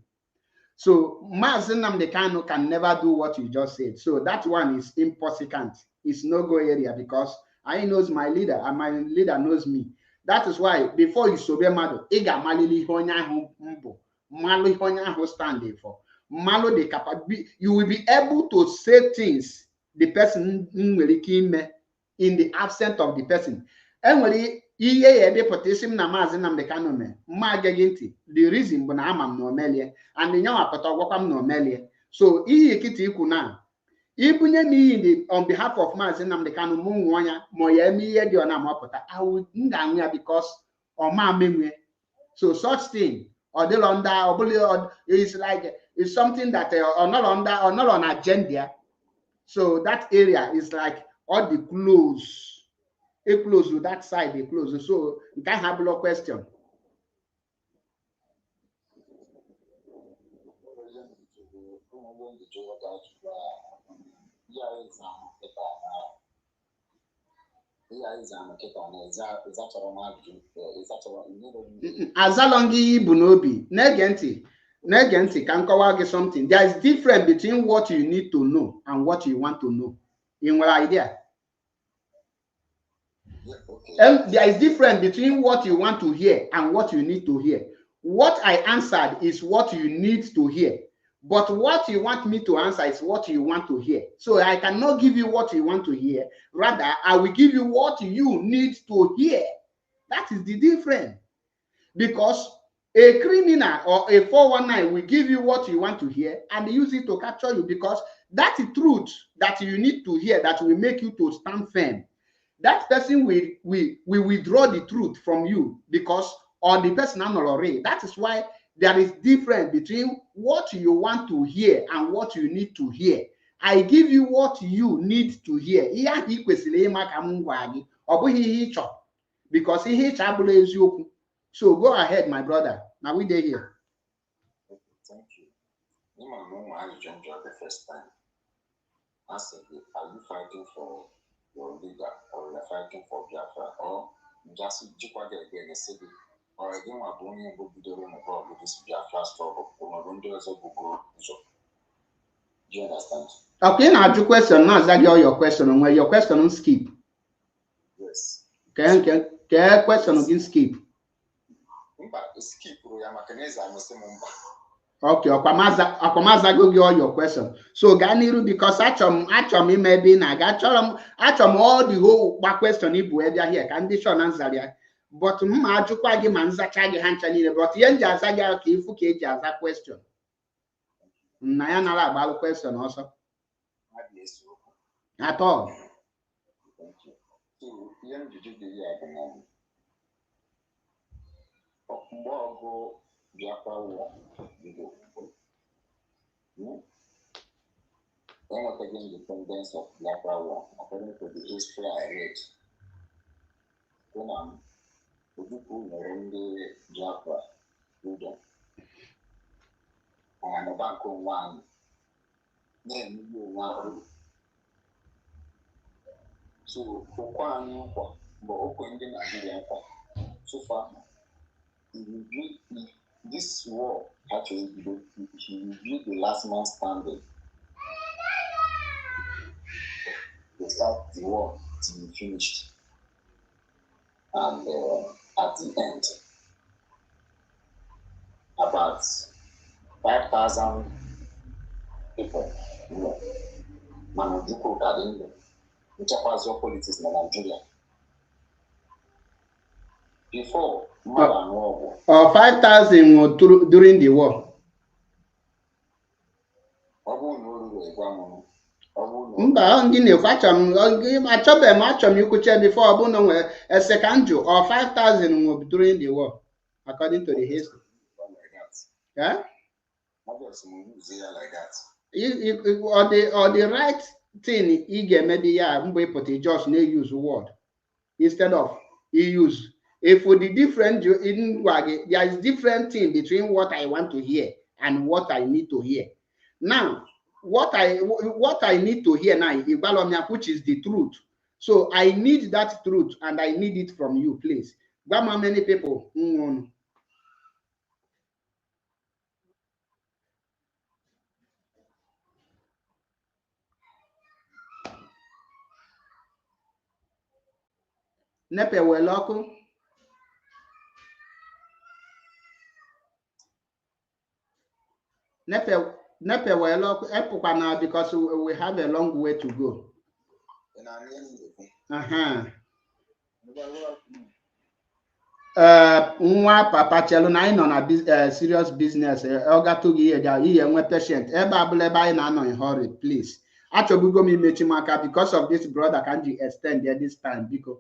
Speaker 2: So Mazi Nnamdi Kanu can never do what you just said. So that one is impossible. It's no go area, because I knows my leader and my leader knows me. That is why before you sobe mado, iga malili honya humbo, malo honya standing for. Malo de capability, you will be able to say things the person in the absence of the person. Anyway, na Mazi Nnamdi Kanu me the reason bụ na ama m na omelie and nyawa pụta ọgwakwa m na omelie. So ihe kiti ikwu na ibunye m iyi on behalf of Mazi Nnamdi Kanu mụ nwa ya ma ya eme ihe dị ọ na-amapụta m ga-anwụ ya because ọma menwe. So such thing or the under is like it's something that or not on agenda. So that area is like all the close. A close to that side, a close. So you can have a question. Azalongi Bunobi, Negenti can cover something. There is difference between what you need to know and what you want to know. In what idea?
Speaker 11: Yeah, okay.
Speaker 2: And there is difference between what you want to hear and what you need to hear. What I answered is what you need to hear. But what you want me to answer is what you want to hear. So I cannot give you what you want to hear. Rather, I will give you what you need to hear. That is the difference. Because a criminal or a 419 will give you what you want to hear and use it to capture you, because that's the truth that you need to hear that will make you to stand firm. That person will withdraw the truth from you because or the person already. That is why there is difference between what you want to hear and what you need to hear. I give you what you need to hear. Because so go ahead, my brother. Now we there here.
Speaker 11: Okay, thank you. You might know why you joined the first time. I said, are you fighting for your leader, or you're fighting for Biafra, or just Jikwage again a city, or again we're going to be doing about this Biafra struggle, or do you understand?
Speaker 2: Okay, now your question, now that your question, and where your question on skip.
Speaker 11: Yes.
Speaker 2: Okay, question again skip.
Speaker 11: Skip, I'm
Speaker 2: okay, Akwamaza go all your question. So Ganiru, because actually maybe na actually all the whole question ibu here condition answer there. But ajukwa gi manzacha gi hancha niile, but yen ji aza ga ka ifu ka eji aza question. Na ya nala agbalu question also. At all.
Speaker 11: Thank you. So, yen did you be here Mbogo Biafra war when was the independence of Biafra war, according to the history I read, Ojukwu nyere ndị Biafra freedom na bank onwe anyị na-emegbu onwe anyị. So okwa anyị nkwa bụ okwe ndị Nigeria nkwa. So far, this war actually he reviewed the last man standing. They start the war to be finished. And at the end, about 5,000 people, Manajuku Kadingo, which was your politics in Nigeria. Before,
Speaker 2: 5,000 during the war. Before a second Jew or 5,000 during the war, according to the history. Yeah? Or the right thing maybe put a just use word instead of use. If for the different there is different thing between what I want to hear and what I need to hear. Now, what I need to hear now, which is the truth. So I need that truth and I need it from you, please. How many people? Nepe weloko. Nepe weloko. Epukana because we have a long way to go. Nwa papa chelu na ino na serious business. Oga tugi ye nwe patient. Eba abuleba ina no in hurry, please. Achobugo mi mechimaka because of this brother can you extend there this time because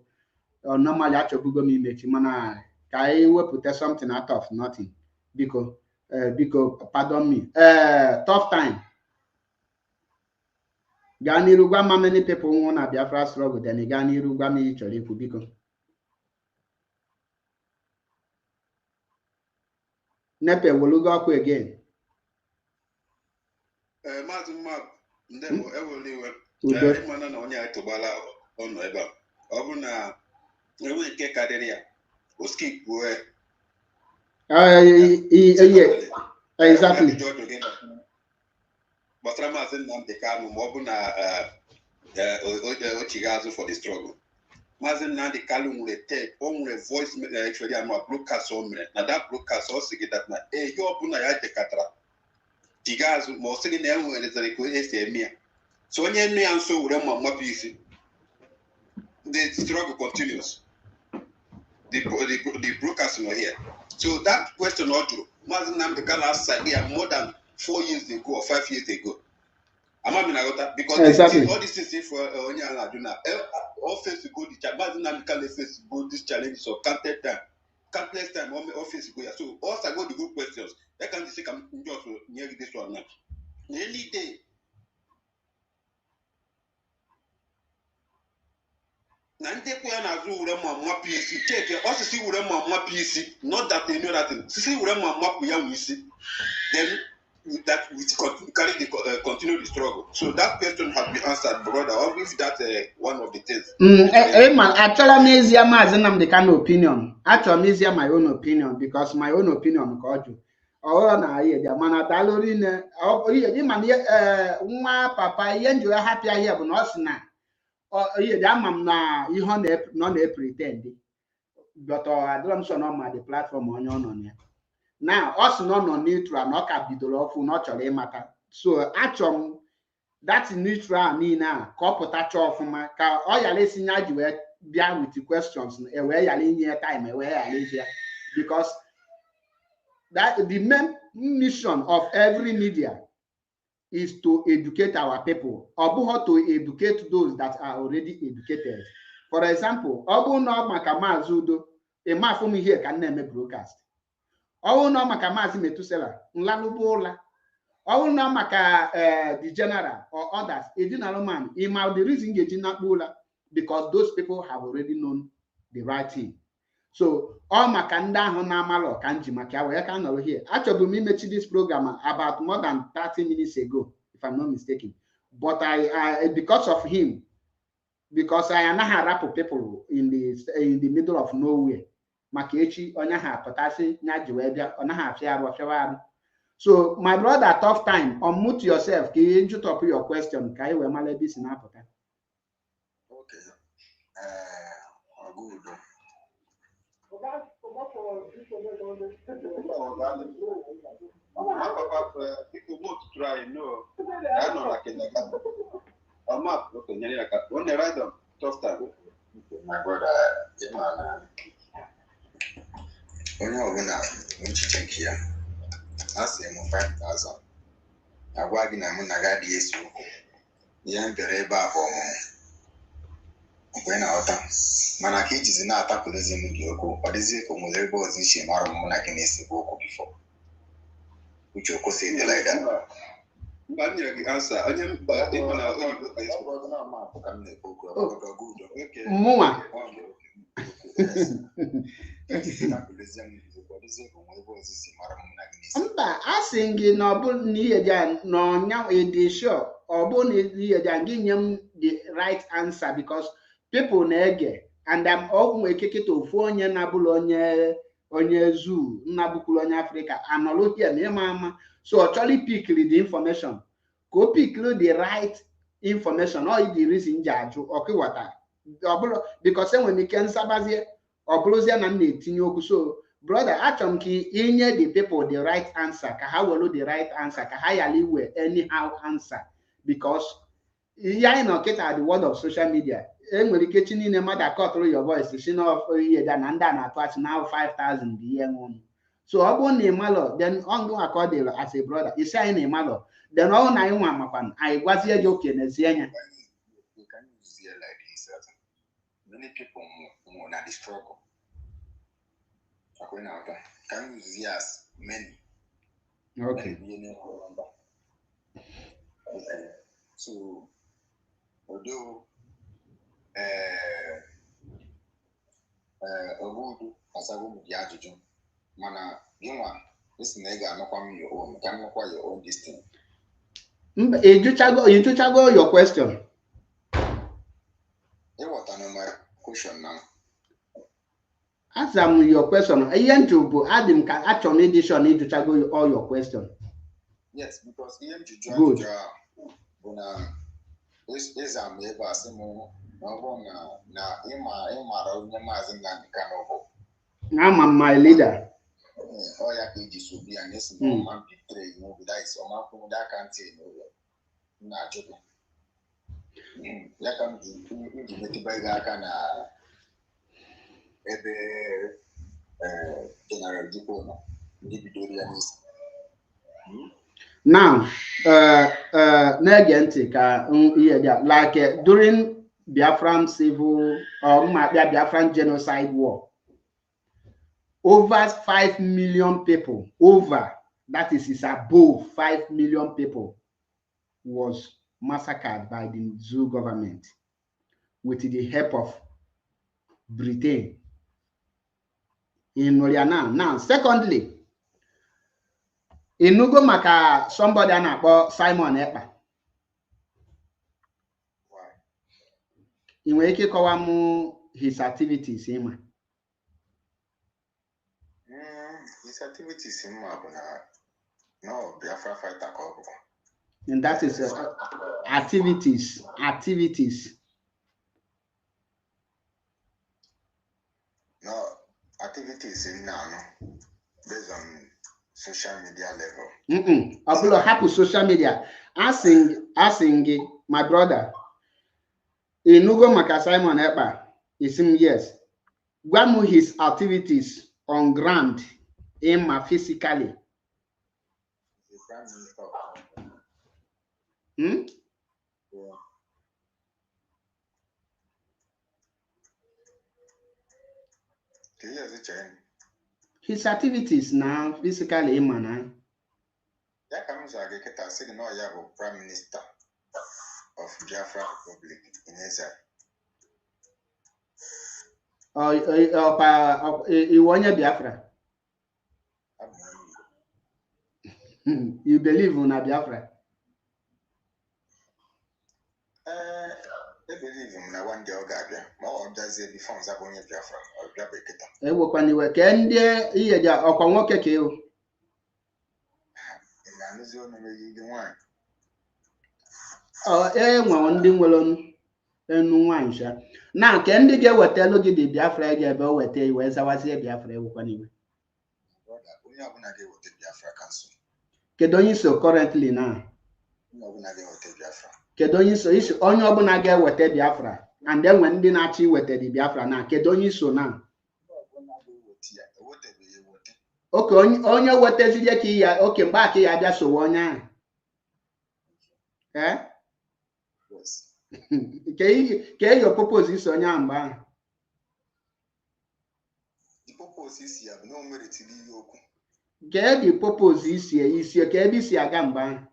Speaker 2: normally achobugo mi mechimana kai we put something out of nothing because pardon me tough time. Gani rugwa many people wanna Biafra struggle then gani rugwa mi chori because Nepe will go up again.
Speaker 9: Martin Map, Ndemo, Evoluwe, Mana Nonya Tobala, on Eba, Obuna, Ewe Kekaderia, Oski, where
Speaker 2: exactly.
Speaker 9: But Ramazan Namdekano, Mobuna, Ochigazo for the struggle. Mazen Nandi Kalum will take only voice actually I'm a broadcast on now that broadcast also get that na yo buna ya te katra Tigazu mostly name when it's a request me. So when you answer with them PC, the struggle continues. The broadcast are here. So that question also Mazen Namdekal last idea more than 4 years ago or 5 years ago. Because
Speaker 2: exactly.
Speaker 9: All this is for Onyala Duna. All face to go the challenge, face to go this challenges of countless time, office go. So also go the good questions. I can't say I'm just near this one now. Any day. Nante Kuyana Zurema PC, check also see Urema PC, not that they know that see Urema Mapuya we see. Then that we continue the struggle. So that question has been answered, brother. Or if that's one of the things.
Speaker 2: Actually, I'm the kind of opinion. Actually, my own opinion because my own opinion got you. Oh, na here, the man Dalorine. Oh, yeah, man, papa, you are happy here, but not now. Oh, yeah, the man na you non pretend. But I don't know the platform on here. Now, us not neutral, not capital of not your matter. So, actually, that's neutral. Me now, couple touch off my car. All your listening, you were behind with the questions. Where you're in your time, where I live here, because that the main mission of every media is to educate our people, or how to educate those that are already educated. For example, Obu no Makama Zudo, a man from here can name a broadcast. All no Makamazi Metusela, Nlanubola, all no Maka the general or others, a general man, the reason getting that because those people have already known the right thing. So all maka ndị ahụ na-amalụ ka nji maka ya wee ka nọrọ here. Achọbụ m imechi this program about more than 30 minutes ago, if I'm not mistaken. But I because of him, because I anaghị arapụ people in the middle of nowhere. Maka echi onye ha apụtasị nya ji wee bịa, ọ naghị afịa arụ ọfịawa arụ. So my brother, tough time. Unmute yourself. Can you jut up your question? Can you manage this in Africa?
Speaker 11: Okay. Good. People want to try, no. I know like I'm up. Okay, when they write them, tough time. My brother, when you check here, I say 5,000. I work in a Munagadi yesu. Young Bereba for when I Manaki is not a police in Yoko, but is it from whatever position or Monakinese Boko before? Which you could say like that. But you answer, I didn't but even
Speaker 2: Muma. Mba, asị gị na ọ bụ n'ihe dị n'ọnya ịdị sure ọ bụ na ihe dị gị nye m the right answer because people na-ege and I'm ọgwụ ekeketa ofu onye na-abụrụ onye zoo nnabụkwuru onye Afrịka anọlụ here na ịma ama so ọ chọrọ ipikiri the information ka o pikiri the right information ọ the reason ji ajụ ọkịwata ọ bụrụ because enwere m ike nsabazie ọ bụrụzie na m na-etinye okwu so brother, achọrọ m ka inye the people the right answer ka ha were the right answer ka ha yala iwe anyhow answer because ihe anyị nọ kịta the word of social media enwere ike chi niile mmadụ akọtụrụ your voice si na ihe da na ndị a na-atụ achị na 5,000 bụ ihe nwụrụ so ọ bụrụ na ịmalụ then ọngụ akọdịlụ as a brother isi anyị na ịmalụ then ọ na anyị nwa makwa anyị gwazie gị oke n'ezie anya
Speaker 11: many people na the struggle. Can you use yes many?
Speaker 2: Okay.
Speaker 11: Okay. So although obudu asabu di ajụjụ mana gịnwa this nega anọkwa m your own can nọkwa your own this thing.
Speaker 2: You chuchago your question.
Speaker 11: What my question now?
Speaker 2: Answer your question. Adim can actually edition it to chago all your question.
Speaker 11: Yes, because
Speaker 2: good.
Speaker 11: This is a maybe simo na ima onye maazị Nnamdi Kanu.
Speaker 2: I'm my leader.
Speaker 11: Oh ya ka eji so bi and this no man betray no be that is o man from that canteen no na joke. Ya ka m ji metiba ga aka na ebe General Dikpo no ndị bidoro ya n'isi.
Speaker 2: Now, like during Biafran civil or Biafran genocide war, over 5 million people, that is above 5 million people was massacred by the zoo government with the help of Britain in Oriana. Now, secondly, Inugo maka somebody na-akpọ Simon Ekpa. Ị nwere ike ịkọwa m his activities ịma?
Speaker 11: His activities ịma bụ na no Biafra fighter ka ọ bụ.
Speaker 2: And that is activities.
Speaker 11: No, activities in now based on social media level.
Speaker 2: Abulo happen social media. Asking my brother. Inugo maka Simon Ekpa. Isim yes. Gwamu his activities on ground, physically.
Speaker 11: Yeah.
Speaker 2: His activities now physically man.
Speaker 11: That comes like a signal Prime Minister of Biafra Republic in Israel.
Speaker 2: You onye Biafra? You believe in Biafra?
Speaker 6: I believe in one day Ogabia. More does it before Zabonia Biafra or Biabeketa.
Speaker 2: When you were candy, yeah, or Konwoke kill. One thing will on one. Now, can they get what tell you the Biafra gave over tell you where's our Biafra? Kedonyi so currently now. Kedonyi so is only Obunage with Biafra. And then when they actually with the Biafra now, Kedonyi so now. Okay, only what is it here? Okay, back here, just so one. Eh?
Speaker 6: Yes.
Speaker 2: Can your purpose is on your man?
Speaker 6: The purpose is here, no merit to be yoku.
Speaker 2: Get the purpose is your KBC Agamba.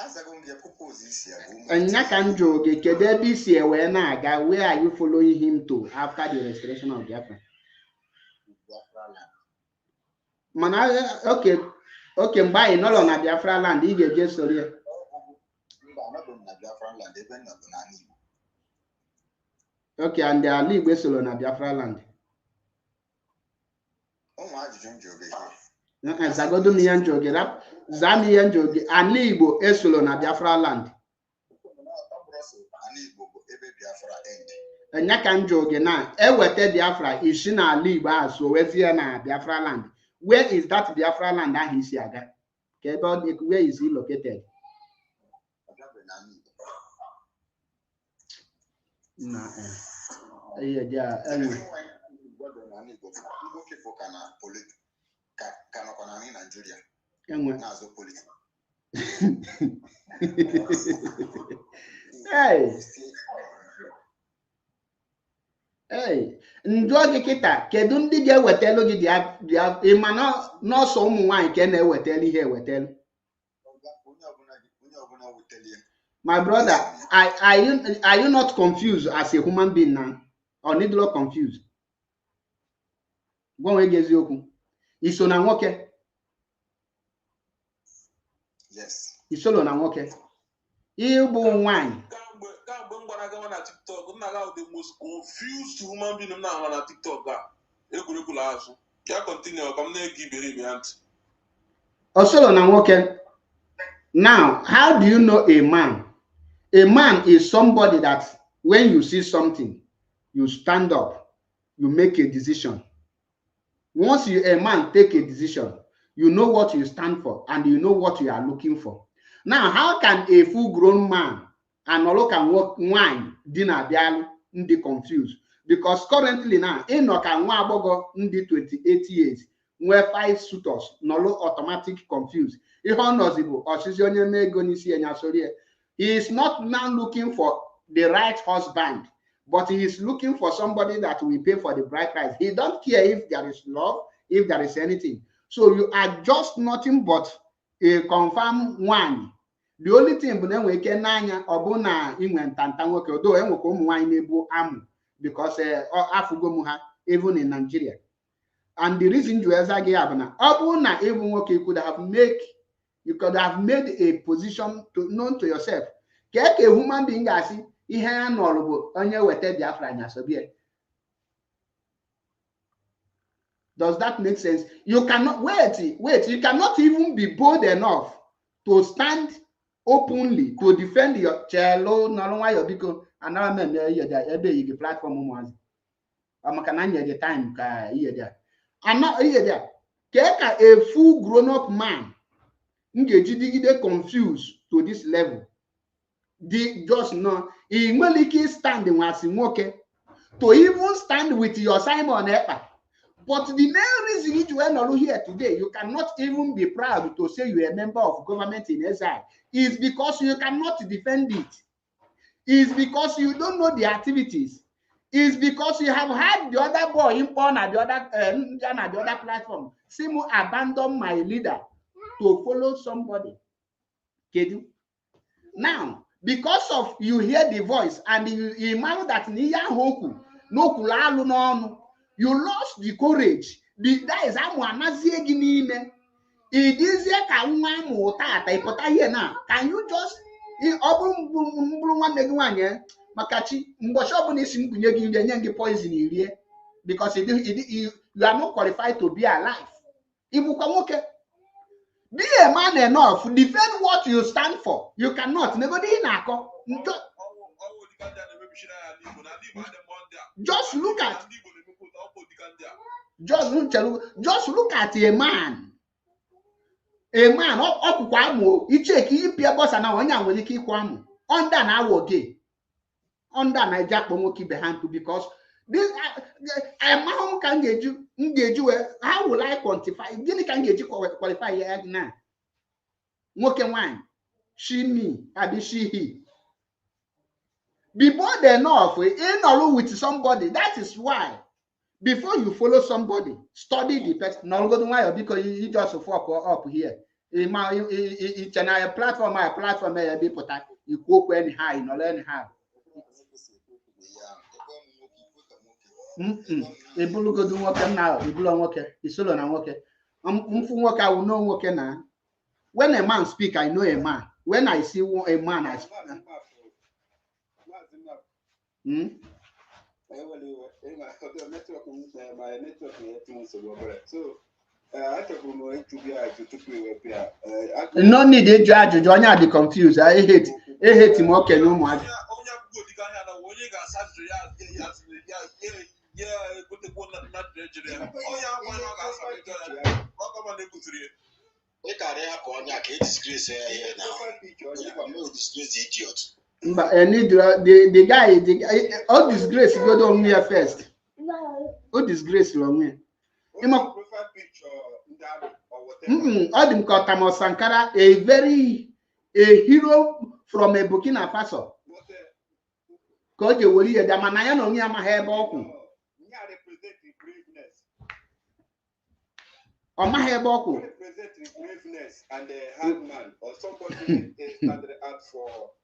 Speaker 6: As I go to propose this year,
Speaker 2: and Nakanjo, KBC, where are you following him to after the restoration of Biafra? Man, okay, buy not on Biafra land, you get just sorry. Okay, and they are leave whistle on Biafra land. Zagodo Mian Jogi rap, Zamian Jogi, and Libo Esolo na Biafra land. And Yakan Jogi na, Ewete Biafra is in a Liba, so where's here na Biafra land? Where is that Biafra land that he's here? Where is he located? Nah, yeah, anyway. Hey, njọ gị kịta kedu ndị ga-ewetelu gị dị mana n'ọsọ ụmụ nwaanyị ka na-ewetelu ihe ewetelu? My brother, are you not confused as a human being now? Or need not confused? Gwa nwe gị eziokwu. Iso na nwoke?
Speaker 6: Yes.
Speaker 2: Isolo na nwoke? Ịbụ nwaanyị.
Speaker 9: TikTok, the most confused human being now on TikTok. Continue, come
Speaker 2: Osolo na nwoke. Now, how do you know a man? A man is somebody that when you see something, you stand up, you make a decision. Once a man take a decision, you know what you stand for and you know what you are looking for. Now, how can a full-grown man and look and walk wine dinner be confused? Because currently now, Enoch and Wabogo in the 28 years, where 5 suitors no automatic confused. He is not now looking for the right husband, but he is looking for somebody that will pay for the bride price. He don't care if there is love, if there is anything. So you are just nothing but a confirmed one. The only thing we can nanya obuna inwen tanta nwoke odo enweko umu nwanyi na-ebu amu because afugomuha even in Nigeria. And the reason you eza gi abuna obuna even nwoke you could have made a position known to yourself. Keke human being asi ihe anoro bu onye wete Biafra nya sobie. Does that make sense? You cannot wait, you cannot even be bold enough to stand openly to defend your chelo no why you because another man the platform ones. The time ka here and not here there. Keka a full grown up man ngejide confused to this level. The just no he maliki stand was nwoke to even stand with your Simon Ekpa. But the main reason you are not here today, you cannot even be proud to say you are a member of government in exile, is because you cannot defend it. Is because you don't know the activities. Is because you have had the other boy in porn at the other platform. Simu abandon my leader to follow somebody. Now, because of you hear the voice and you know that you lost the courage. That is how it is can you just poison because you are not qualified to be alive. Be a man enough, defend what you stand for. You cannot. Just look at a man. A man under now okay. Under Niger behind to because this a man can get you. How will I quantify? Gini can get you qualify here now. Woke wine. She me, I she he. Be bold enough in or with somebody. That is why before you follow somebody, study the person. Not go to why because you just fuck up here. It's a platform, be put that you go anyhow, you know, anyhow. Ebulu go do work now, Ebulu work, it's solo and work. Work, I will know work now. When a man speak, I know a man. When I see a man, I speak. No need to judge. Join be confused. I hate him. Okay, no more. But I need the guy. All disgrace go down here first. All disgrace wrong me. Adim Kotamo Sankara, a hero from a Burkina Faso. Because you will hear the Manayan on Yama hair boku. Or my hair boku.
Speaker 12: Representing braveness and a hard man, or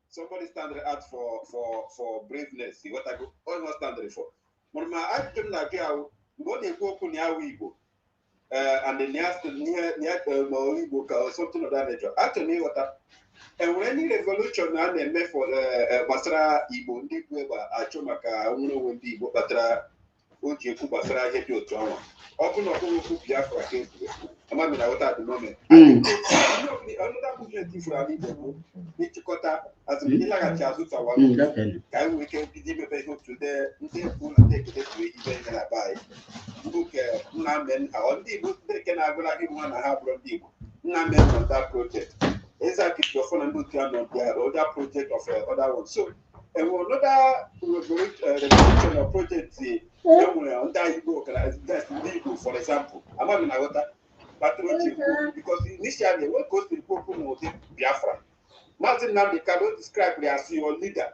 Speaker 12: somebody standard out for braveness. What I go almost standard for. When my acting like how what they go on Yawibo. And then near Maoribo or something of that nature. Actually, what and when the revolution and then made for Basra Ibo, Ndibweba, Achomaka, Uno, Ndibo, Batra, Uji Kubasra, Hedio Trauma. Open up Biafra came to it. I'm at the moment. Another movement for Amibo, Nichikota, as a Milaga Chazuta, I will can be to the pool and take it to event and I buy. Book Namen, on the book, they can have like 1.5 people. Namen on that project. Exactly, your phone and look on the other project of other one. So, and another revolution or project, on that that's legal, for example. I'm having a water patriotic because initially, what goes to Popo Biafra. Martin Namdi cannot describe me as your leader.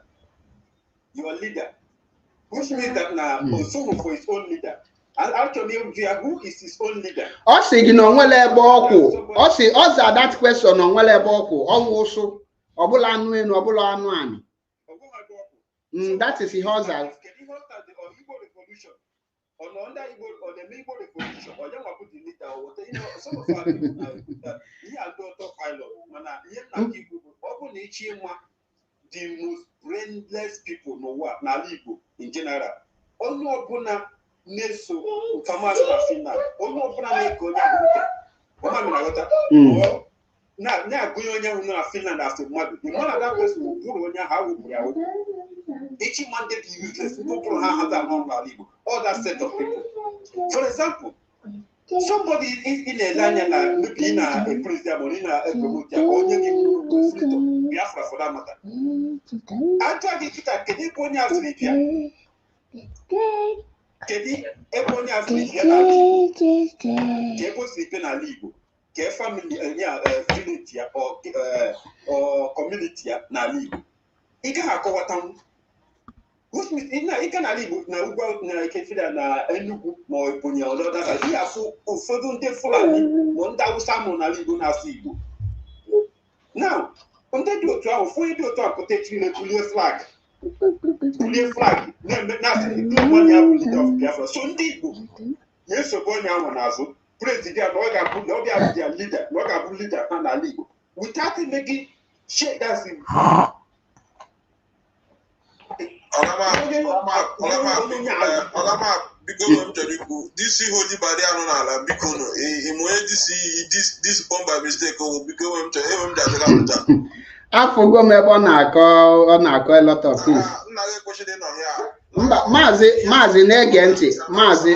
Speaker 12: Which means that now, also for his own leader. And actually, who is his own leader?
Speaker 2: Also, you know, also, that question on also, that is his husband.
Speaker 12: Or the Igbo revolution, or young put the leader, or what some of our people that he had daughter pilot, the most brainless people no what na Igbo in general. Only Obuna Neso Kamasa Finland, only Obuna Neko now going on Finland after mother. The one of that person will put on your how each man get useless, people have that non-valuable, all that set of people. For example, somebody in a line maybe in a president or in a promoter or in Biafra for that matter. I tried to get a Kedi Ponya Africa. Kedi Eponya Africa, Kebo sleeping a legal, Ke family, village or community na legal. He can have town. Which means he can live na Ugo na Kefida na Enugu mo Iponya or that. He has Fulani, Monda Usamo na Ligo na Sigo. Now, Ndị dị otu ahụ, fụ dị otu a pụta echi na-ebulie flag. Bulie flag, na-asị ndị onye ahụ leader of Biafra. So ndị Igbo na-esobe onye ahụ n'azụ. President, na ọ ga-abụ na ọ ga-abụ their leader, na ọ ga-abụ leader ha n'ala Igbo. Without making share that's it.
Speaker 9: Because this holy body and because this bomb by mistake because
Speaker 2: I forgot me on a lot of things. Mazi negenti, Mazi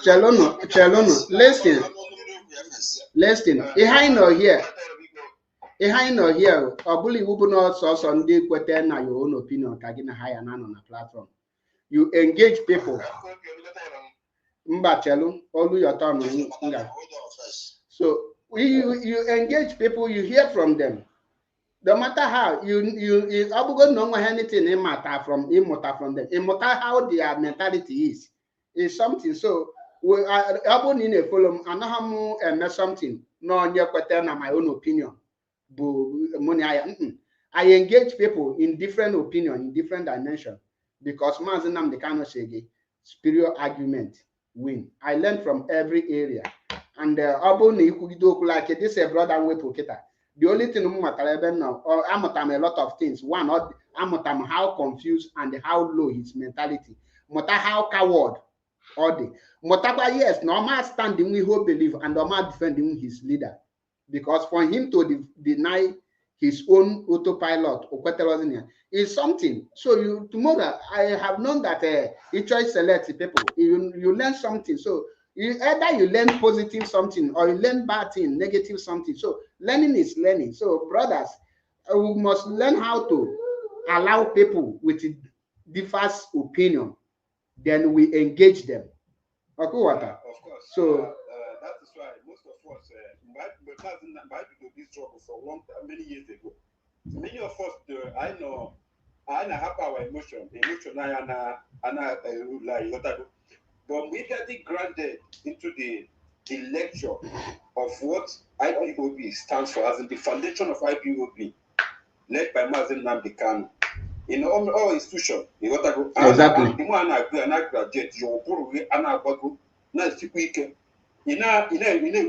Speaker 2: Chelono, listen, behind or here. Behind or here, or bully who not so Sunday question your own opinion, Kagina high and on a platform. You engage people. Mbachelu, all your turn. So you engage people, you hear from them. No matter how you don't know anything in matter from them. No matter how their mentality is something. So we are in a follow and something. No, you question my own opinion. I engage people in different opinion, in different dimension, because Mazinam the kind of superior argument win. I learn from every area, and like this is a brother way poketa. The only thing now, or I'm a lot of things. One, I'm how confused and how low his mentality. Mota how coward, or the Motaba yes, normal standing we who believe and normal defending his leader. Because for him to deny his own autopilot is something. So tomorrow I have known that you choice select people. You learn something. So either you learn positive something or you learn bad thing, negative something. So learning is learning. So brothers, we must learn how to allow people with diverse opinion. Then we engage them. Okay, what?
Speaker 12: Of course.
Speaker 2: So
Speaker 12: that is why most of us might be this struggle for long, many years ago. Many of us, I know have our emotion but we get granted into the lecture of what IPOB stands for, as in the foundation of IPOB, led by Mazen Nnamdi Kanu. In all institutions, exactly. The one I graduate, you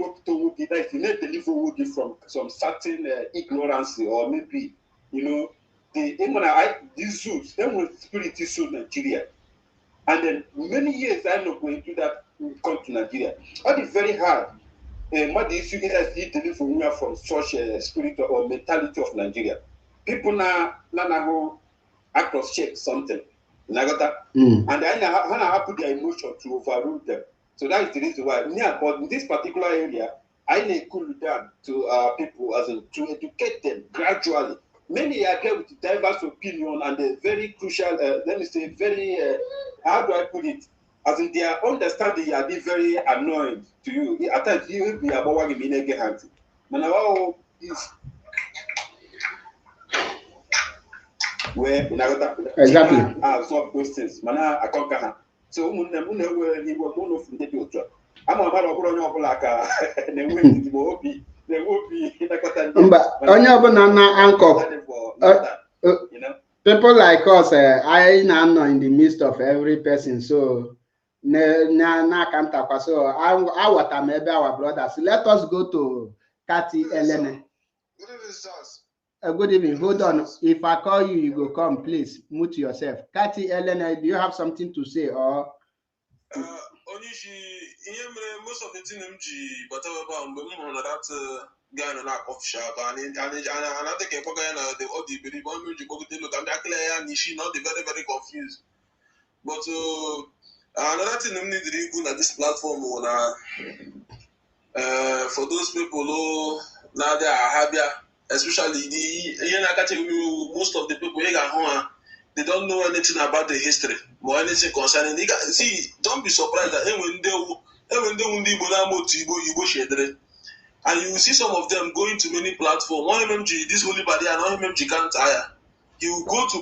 Speaker 12: work to deliver from some certain ignorance, or maybe these zoos, they will spirit issue Nigeria. And then many years I'm not going to that come to Nigeria. That is very hard. What the issue is deliver from such a spirit or mentality of Nigeria. People now across check something. And I put their emotion to overrule them. So that is the reason why. Yeah, but in this particular area, I need cool down to people as in to educate them gradually. Many agree with diverse opinion and a very crucial, let me say, very, how do I put it? As in their understanding, are be very annoying to you. At times, you will be about what you mean again. Now, is where exactly absorb those things. Mana I conquer her. So he was one of the people. I'm a man of Bronyaka, and they will be. There will be
Speaker 2: people like us. I know in the midst of every person. So so I what maybe our brothers. Let us go to Kati Elene. Good evening. Hold on. If I call you, you go come. Please mute yourself. Kati Elene, do you have something to say or?
Speaker 9: Most of the thing but that guy in a coffee shop and I think the audio believe on me not very confused. But another thing we need to do at this platform for those people who now they are happy, especially most of the people they don't know anything about the history or anything concerning it. See, don't be surprised that and you will see some of them going to many platforms. One MMG, this holy body, and one MMG can't tire. he will go to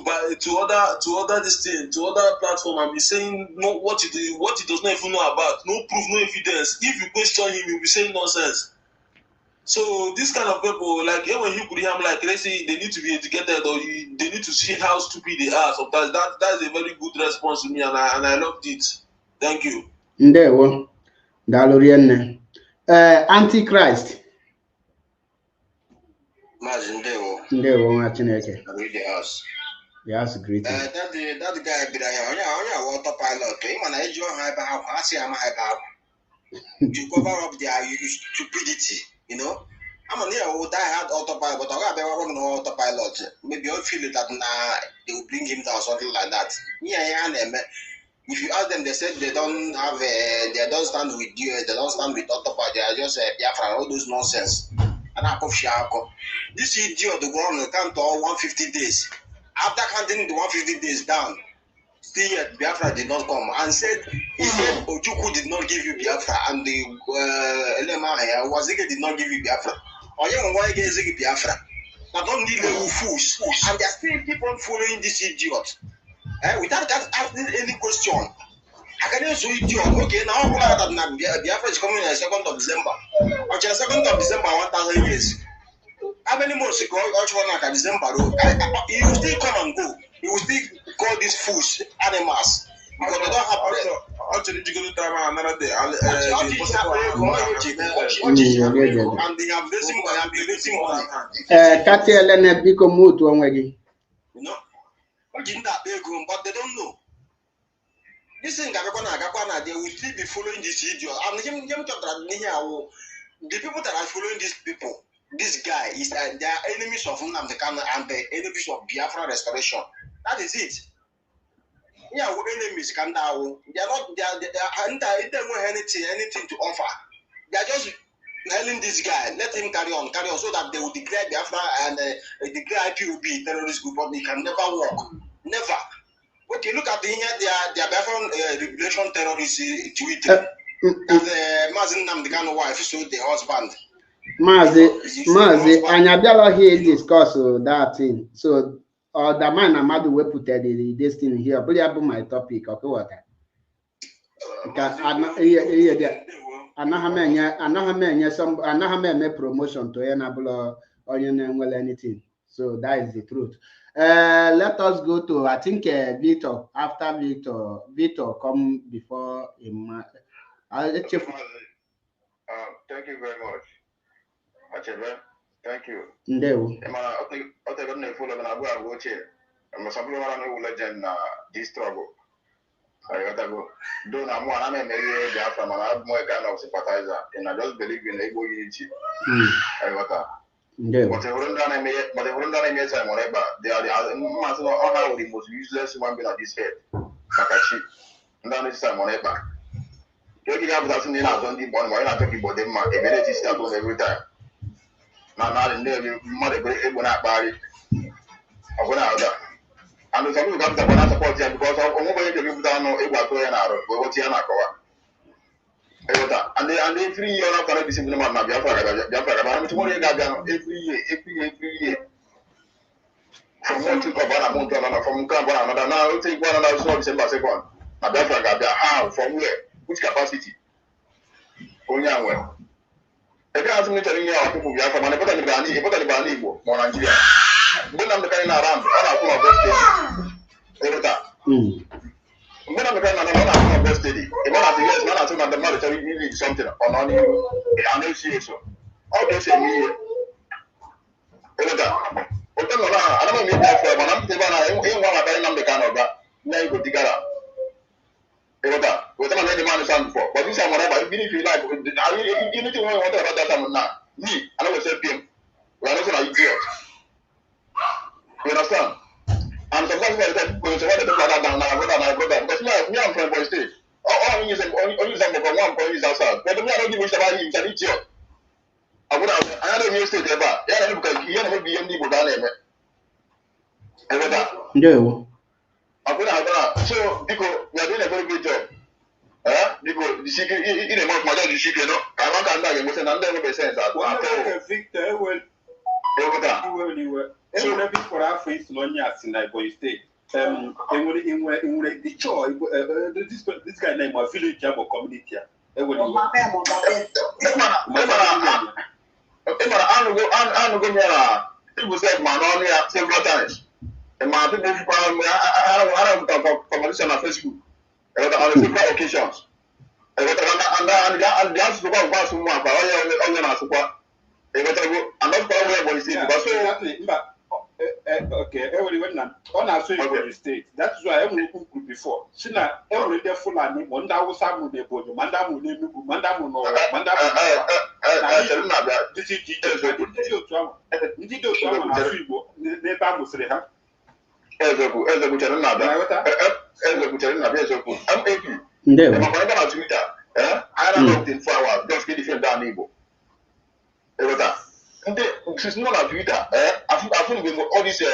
Speaker 9: other this thing, to other platform and be saying what he does not even know about, no proof, no evidence. If you question him, he'll be saying nonsense. So this kind of people, like when you could hear him, like let's say they need to be educated or they need to see how stupid they are. Sometimes that's a very good response to me, and I loved it. Thank you.
Speaker 2: Ndewo. Dalorienne. Antichrist. Ndewo nwa Chineke. Yes, greeting.
Speaker 13: That guy be there. Water pilot. Him and I join high back. I see I'm high back. To cover up their stupidity, you know. I'm on here who die had autopilot, but I got one autopilot. Maybe I feel that they will bring him down, something like that. Yeah. If you ask them, they said they don't have they don't stand with you, they don't stand with autopilot. They are just Biafra, all those nonsense. And I this idiot the government count to all 150 days. After counting the 150 days down, still yet Biafra did not come and he said Ojukwu did not give you Biafra and the Wazige did not give you Biafra. Or you why get Biafra? Not only the fools, and they still keep on following this idiot. Without asking any question. I can also idiot. Okay, now Biafra is coming on the 2nd of December. On the 2nd of December, 1,000 years. How many months ago, December, he will still come and go. He will still call these fools animals. Because they don't have bread. Actually, you go to time another day. And they have raising money.
Speaker 2: Kati Elena Biko Mutu Onwegi.
Speaker 13: You know? But they don't know. This thing they will still be following this idiot. The people that are following these people, this guy is they are enemies of Nnamdi Kanu and the enemies of Biafra restoration. That is it. Yeah, enemies can now. They are not. They don't have anything to offer. They are just telling this guy, let him carry on, so that they will declare Biafra and declare IPOB terrorist group, but they can never work. Never. Okay, look at their Biafran liberation terrorist tweet. Mazin Nnamdi Kanu wife showed the husband.
Speaker 2: Mazi, Anyabiala here discuss that thing. So, the man Amadu will put this thing here. But I my topic. Okay, what? Anahame promotion to enable or anything. So that is the truth. Let us go to I think Victor. After Victor come before him.
Speaker 6: Thank you very much. Achebe, thank you.
Speaker 2: Ndewo.
Speaker 6: I'm a legend this struggle. I gotta go. Don't I'm one. I'm a Biafra man. I'm more kind of sympathizer, and I just believe in Igbo unity. I gotta. But they wouldn't done any time whatever. They are the most useless human being on this earth. Kakashi. And then this time whatever. You have that thing I don't want. Why not talking about them? Ability start every time. Now the name mother when I buy it. I'm gonna have that. And some people come to support you because of nobody can give down no able to an what you are. And they 3 years after this simple man, Biafra, tomorrow every year. From one to another, from another. Now take one another so December 2nd. Biafra got from where? Which capacity? Only well. If you ask me telling you how people Biafra, man, put the Bani, more Nigeria. When I'm the kind around, I'm a best when I'm the kind of best steady, if I have to yes, man, I told the mother you need something on only I know she is so. All they say me. I don't mean that for I'm in one of them the kind of that. Now you go together. What am I the man stand for? But this time whatever, even if you like, you need to know what about that time now. Me, I know say PM. We are not an idiot. You understand? And sometimes when you want to like that down now, because me I'm from Boy State. All you say only some from one point is outside. But me I don't give a shit about him, he's an idiot. I don't use state ever. Yeah, because you never be any good down there.
Speaker 2: No.
Speaker 6: So because we are doing a very good job. Because the secret in a month, my dad is secret, no. I want to know you must not make sense. Victor, well.
Speaker 12: enwere before afọ isi na onye asị na Ebonyi steeti enwere the chọ this guy name a village abo community
Speaker 6: anụgo m ya na Igbo sef ma n'ọnụ ya several times ma people arapụta conversation na Facebook on several occasions and the asụsụkwa mgbe asụ mụ akwa onye na-asụkwa anọkwa onwe Ebonyi steeti
Speaker 12: okay, on our Ebonyi state. That's why I will cook before. Sina, every day full and Monda was some de Bojo, Mandamu, Mandamu, this is details. She's not a Twitter. I think all this, GOS.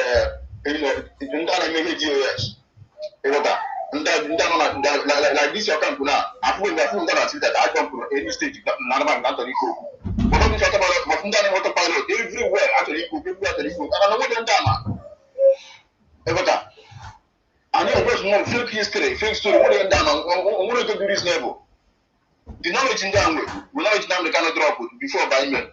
Speaker 12: Like this, your company now. I think that I come from any state, none of them actually cook. But I'm talking about my autopilot everywhere, actually cook, everywhere actually cook. I don't know what they're done. I know there's more fake history, fake story, what they're done. I'm going to do this level. The knowledge in down way, we knowledge now they cannot drop it before by email.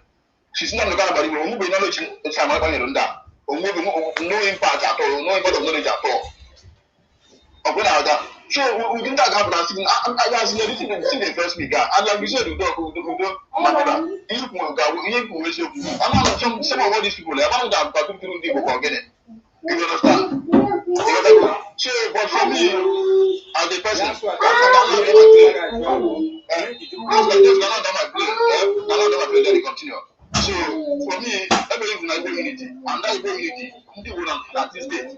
Speaker 12: She's not the kind of body who will knowledge in some other than that, or no impact at all, no impact of knowledge at all. Or without that. So we didn't have that. I was in the first week, and like we said, we don't. Some of all these people, I don't have to do the book again. You understand? So, but for me, as a person, I continue. So, for me, I believe in Igbo unity, and that Igbo unity, at this stage,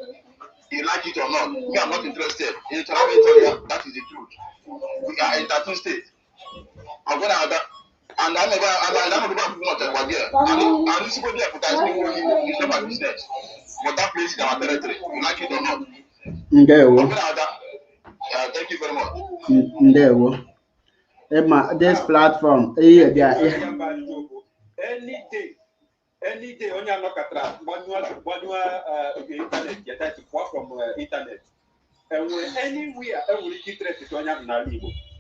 Speaker 12: you like it or not, me, I'm not interested. In Territorial, that is the truth. We are in 13 states. I'm going to and I'm not here. And this is what they advertising is not my business. But that place is our territory. You like it or not? Thank you very much.
Speaker 2: Emma, this platform,
Speaker 12: any day on your locatra, internet, you have to work from internet. And when anywhere, I will interested on your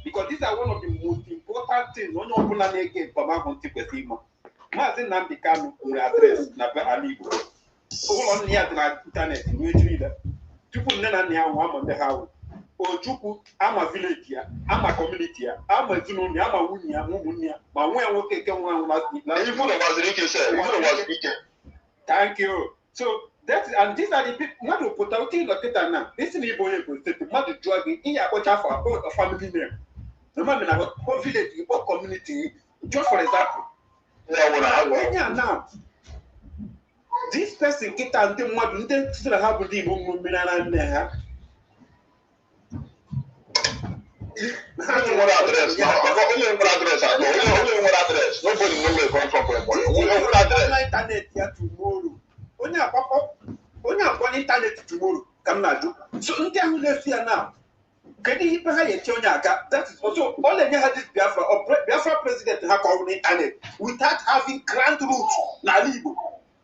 Speaker 12: because these are one of the most important things on your plan again for my contribution. Mazin nam become address na alibo. All on the internet, which reader. People never know one the how. Or Juku, I'm a village here, I'm a community here, I'm a Zunoni, I'm a Wunia, Mumunia, but when I work at one last week, thank you. So that's and these are the people not to put out in the theater now. This is the boy who said, not to drug in here, what have a family name. The man in our village, or community, just for example. Now, this person get out the modern, then still have to leave women and there.
Speaker 6: Only one address. Nobody knows where come from. Only
Speaker 12: internet here tomorrow. Only one internet tomorrow. Come now, so until we left here now. Can you hear that is also all the this Biafra or Biafra president have on internet without having grand roots na Igbo.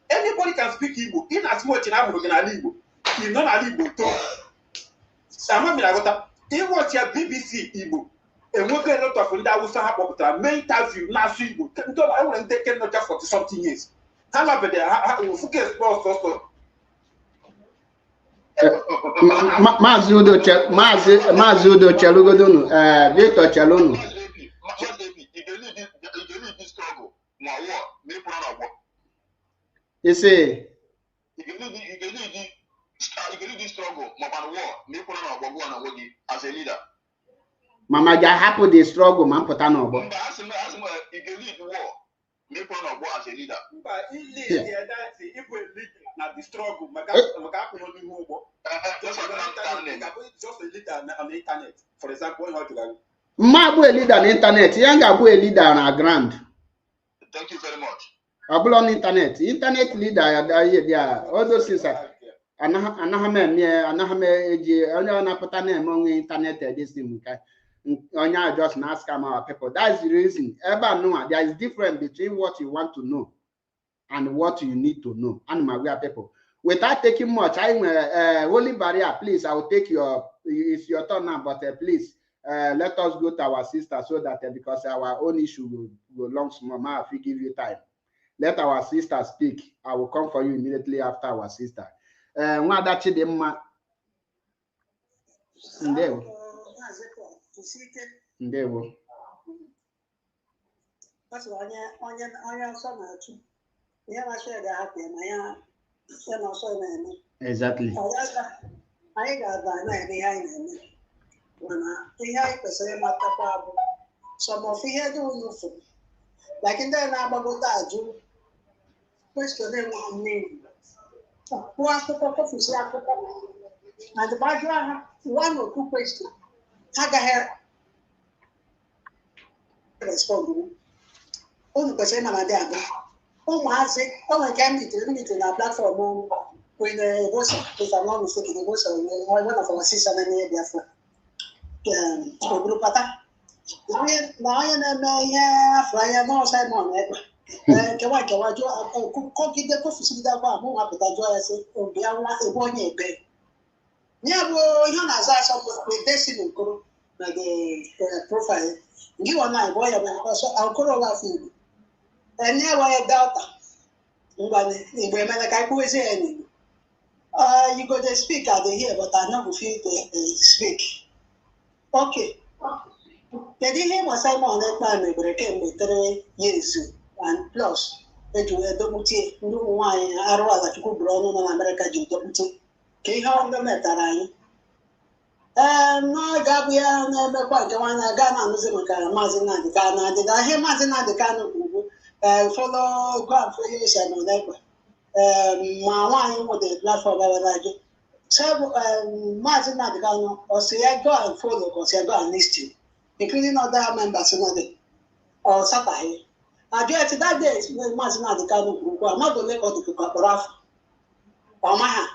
Speaker 12: Anybody can speak Igbo in as much in Igbo. In non-Igbo too. He watch your BBC Igbo. And we get a lot of that was a main interview last week. I want to take it just for something years. How about that? You forget also.
Speaker 2: Mazudo Chalugodonu, Victor Chalonu. You see,
Speaker 6: you can lead this struggle, as a leader.
Speaker 2: Mama, you happy the struggle, man, put on over.
Speaker 6: You can lead war, make one of war as a leader.
Speaker 12: But if we lead not the struggle, just a leader on the internet. For example, how to go.
Speaker 2: Mabu a leader on the internet, Yanga a leader on our ground.
Speaker 6: Thank you very much.
Speaker 2: Abu on internet leader, all those things are. Internet this thing. Onya just ask our people. That's the reason. There is difference between what you want to know and what you need to know. And my way people, without taking much, I'm Holy Barrier, please, I will take it's your turn now, but please let us go to our sister so that because our own issue will go long small. If we give you time, let our sister speak. I will come for you immediately after our sister. Ndewo.
Speaker 14: That's onye nsọ na-achụ ihe masịrị ga-ahapụ ya ma ya na ọsọ na-eme.
Speaker 2: Exactly.
Speaker 14: Anyị ga-aba na-eme ihe anyị na-eme mana ihe anyị kwesịrị ịmatakwa bụ some of ihe dị ụnụfụ like ndị na-agbagote ajụ question enweghị n'ihu kwuo akụkọ kọfụsi akụkọ and gbajụọ ha one or two question ha agaghị respond. Unu kwesịrị ịma na dị abụọ ụmụazị o nwere nke militere na platform when Evosa, if I'm not mistaken, Evosa, one of our sisters na Biafra obrupata na onye na-eme ihe afọ anya na Simon kewa jụọ kọgide kọfụsigide akwa abụ nwapụta jụọ ya sị bịa nwa ebe onye ebe ya bụ ihe ọ na-aza asọmpi desi n'okoro na the profile gị nwa na ịbụ ya bụ ọsọ okoro afọ Igbo enye waya delta ngwane Igbo emela ka ikpụezi ya n'Igbo you go to speak at the here but I no go fit speak. Okay. Kedu ihe gbasara Simon Ekpa mebere kemgbe 3 years and plus eji edopụtie ndị ụmụ nwaanyị arụ ala Chukwu bụrụ ọnụ nọ na Amerịka ji edopụtie ka ihe ọrụ metara anyị n'oge abụ ya na-emekwa nke nwaanyị aga na-anụzi maka Maazị Nnamdi Kanu adịga ihe Maazị Nnamdi Kanu kwuru fọlọ gwafọ ihe Simon Ekpa ma nwaanyị nwere platform abalaje Maazị Nnamdi Kanu or say I go and follow or say I go and listen, including other members of the or Saturday. I get that day Maazị Nnamdi Kanu group. I'm not going to go to Kaporaf or Maha.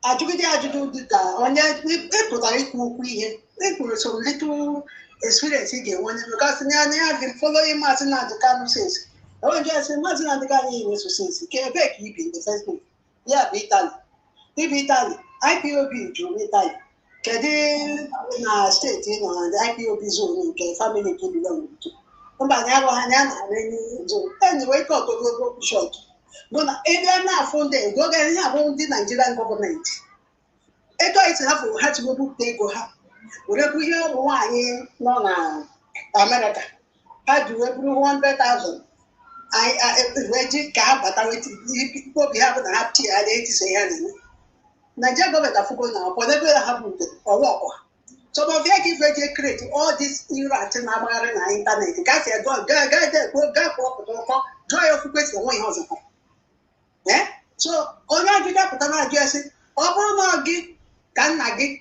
Speaker 14: I took the attitude that on that we put some little experience again when because they have been following Maazị Nnamdi Kanu says. I want to say Maazị Nnamdi Kanu was since he came back in the first place. Yeah, Italy. IPOB to Italy. Kedi na state the IPOB zone nke family to belong to. Mba na abo hanya na any zone. Anyway, got to go short. But ebe na funde go get here about the Nigerian government. Eto its have had to go go ha. We go here one no na America. Had to every 100,000. I ready cab but I people be having a happy idea to say Nigeria government are focused now, whatever happened or what. Some of you give very create all this era to the internet. Guys, go there, go, joy of question one house. Yeah? So, all you have to address it. Over give can I give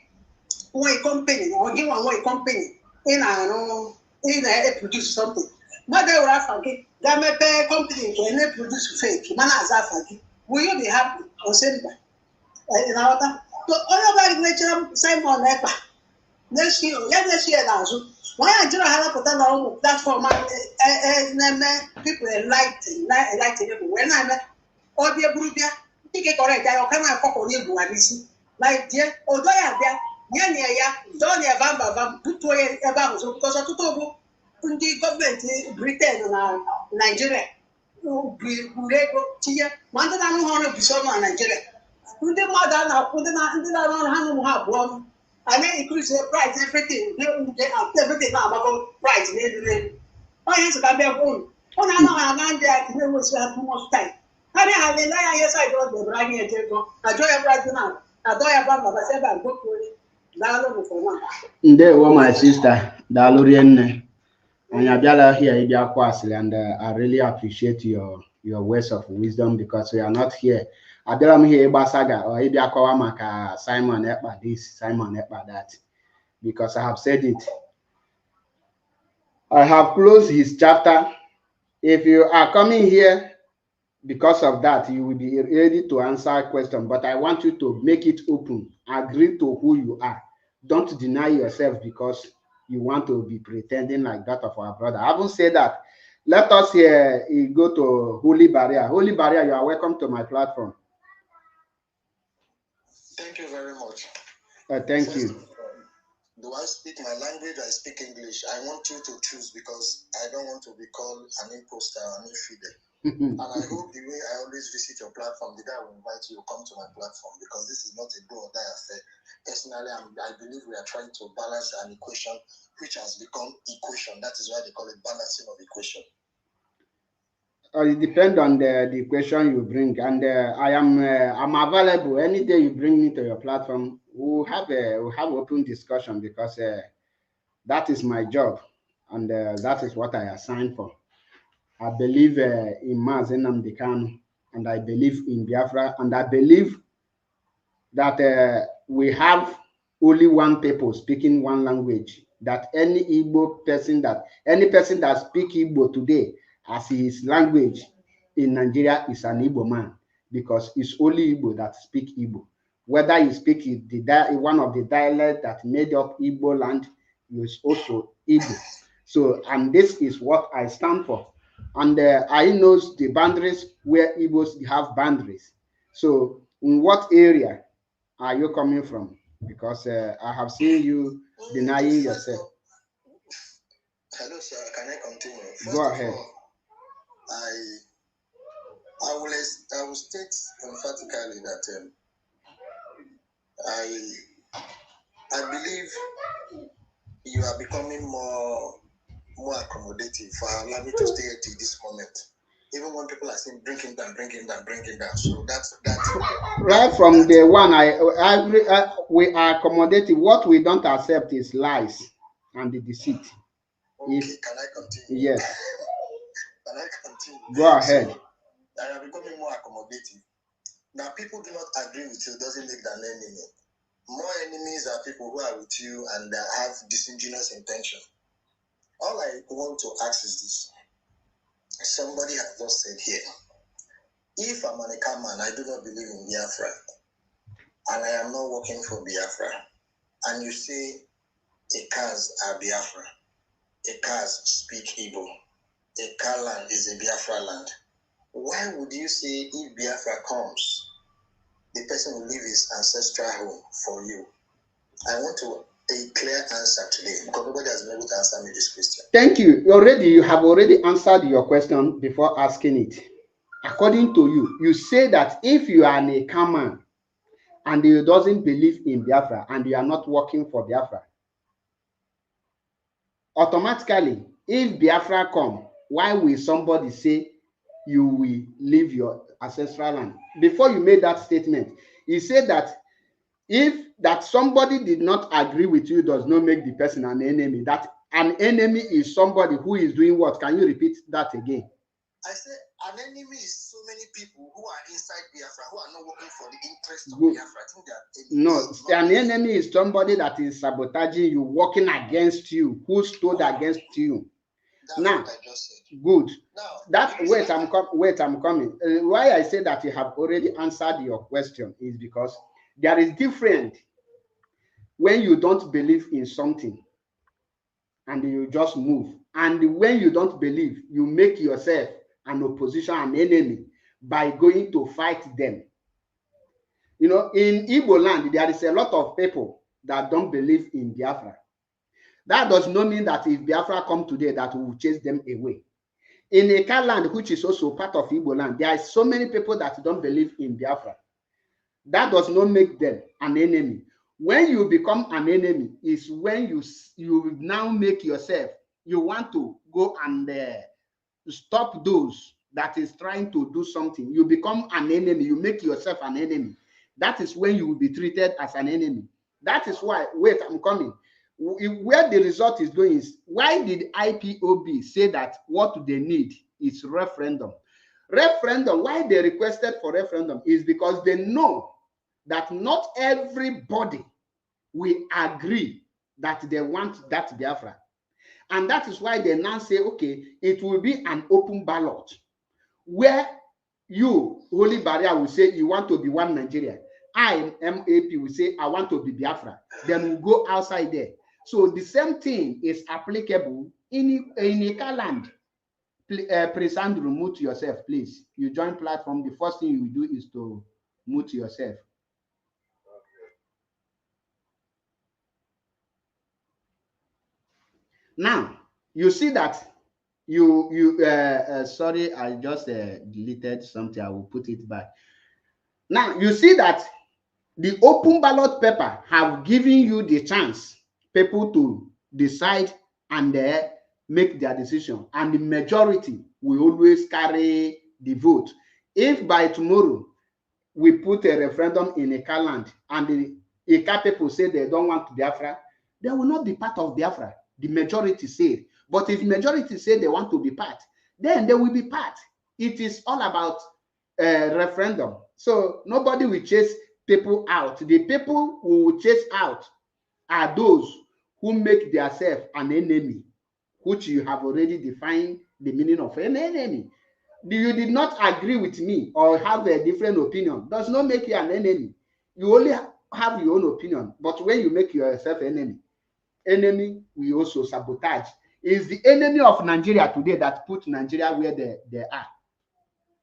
Speaker 14: one company or give one company in a produce something. But they will have forget that may pay company can produce fake. Man, as I forget, will you be happy or simple? So all about nature Simon Ekpa. Next year now. So why I don't have put on platform people enlighten when I'm all the Brubia, take it correct. I can't fuck on you, like dear, although I have ya, don't have put away about because of Togo, the government Britain and Nigeria. One that I don't want to be so Nigeria. Ndị mmadụ a na-akwụ ndị na-arụ ha na ụmụ ha abụọ a na-increase price everything na-agbakọ price n'elu onye nsọ ka bịa gwụ ọ na-anaghị aga ndị a na-enwesi ha too much time ha dị ha na-ele ya ihe saịdị ọ debere anya eje ego ajọ ya price na adọ ya ba mba basị ebe a gbokọ onye daalụ bụfọ nwa
Speaker 2: Ndewo my sister daalụ rienne anyị abịala here ịbịa kwa asịrị and I really appreciate your words of wisdom because we are not here I'm here Basaga or Ibiakawa Maka Simon Ekpa this, Simon Ekpa that. Because I have said it. I have closed his chapter. If you are coming here because of that, you will be ready to answer a question. But I want you to make it open. Agree to who you are. Don't deny yourself because you want to be pretending like that of our brother. I haven't said that. Let us go to Holy Barrier. Holy Barrier, you are welcome to my platform.
Speaker 13: Thank you very much.
Speaker 2: Thank you.
Speaker 13: Do I speak my language? I speak English. I want you to choose because I don't want to be called an imposter, an infidel. And I hope the way I always visit your platform, the day I will invite you to come to my platform because this is not a do or die affair. Personally, I believe we are trying to balance an equation which has become equation. That is why they call it balancing of equation.
Speaker 2: It depends on the question you bring, and I'm available any day you bring me to your platform. We'll have open discussion because that is my job, and that is what I assigned for. I believe in Mazen Namdekanu, and I believe in Biafra, and I believe that we have only one people speaking one language. That any person that speak Igbo today as his language in Nigeria is an Igbo man, because it's only Igbo that speak Igbo. Whether you speak one of the dialects that made up Igbo land is also Igbo. So, and this is what I stand for. And I know the boundaries where Igbos have boundaries. So, in what area are you coming from? Because I have seen you denying yourself.
Speaker 13: Hello, sir. Can I continue?
Speaker 2: Go ahead.
Speaker 13: I will state emphatically that I believe you are becoming more accommodative for allowing me to stay at this moment. Even when people are saying bring him down. So that's
Speaker 2: right from day one. We are accommodative. What we don't accept is lies and the deceit.
Speaker 13: Okay, can I continue?
Speaker 2: Yes.
Speaker 13: Can I continue?
Speaker 2: Go ahead.
Speaker 13: So, I am becoming more accommodative. Now, people do not agree with you doesn't make them an enemy. More enemies are people who are with you and have disingenuous intention. All I want to ask is this. Somebody has just said here, if I'm an Eka man, I do not believe in Biafra, and I am not working for Biafra, and you say Ekas are Biafra, Ekas speak Igbo, Eka land is a Biafra land, why would you say if Biafra comes, the person will leave his ancestral home for you? I want a clear answer today because nobody has been able to answer me this question.
Speaker 2: Thank you. You have already answered your question before asking it. According to you, you say that if you are an Eka man and you doesn't believe in Biafra and you are not working for Biafra, automatically, if Biafra come, why will somebody say you will leave your ancestral land? Before you made that statement, you said that that somebody did not agree with you does not make the person an enemy. That an enemy is somebody who is doing what? Can you repeat that again?
Speaker 13: I said an enemy is so many people who are inside Biafra who are not working for the interest of
Speaker 2: Good.
Speaker 13: Biafra. I think they are enemies.
Speaker 2: No, an enemy is somebody that is sabotaging you, working against you, who stood against you.
Speaker 13: That's
Speaker 2: now,
Speaker 13: what I just said.
Speaker 2: Good.
Speaker 13: Now,
Speaker 2: I'm coming. Why I say that you have already answered your question is because there is different when you don't believe in something and you just move, and when you don't believe, you make yourself an opposition, an enemy by going to fight them. You know, in Igbo land, there is a lot of people that don't believe in Biafra. That does not mean that if Biafra come today, that we will chase them away. In Eka land, which is also part of Igbo land, there are so many people that don't believe in Biafra. That does not make them an enemy. When you become an enemy is when you now make yourself, you want to go and stop those that is trying to do something. You become an enemy. You make yourself an enemy. That is when you will be treated as an enemy. That is why, wait, I'm coming. Where the result is going is, why did IPOB say that what they need is referendum? Referendum, why they requested for referendum is because they know that not everybody will agree that they want that Biafra. And that is why they now say, okay, it will be an open ballot where you, Holy Barrier, will say you want to be one Nigeria. I, MAP, will say I want to be Biafra. Then we'll go outside there. So the same thing is applicable in Eka land. Prince Andrew, mute yourself, please. You join platform. The first thing you do is to mute yourself. Now, you see that sorry, I just deleted something. I will put it back. Now, you see that the open ballot paper have given you the chance, people to decide and make their decision. And the majority will always carry the vote. If by tomorrow we put a referendum in Ika land and the Ika people say they don't want Biafra, they will not be part of Biafra. The majority say. But if majority say they want to be part, then they will be part. It is all about referendum. So nobody will chase people out. The people who will chase out are those who make themselves an enemy, which you have already defined the meaning of an enemy. You did not agree with me or have a different opinion does not make you an enemy. You only have your own opinion. But when you make yourself an enemy will also sabotage. Is the enemy of Nigeria today that put Nigeria where they are.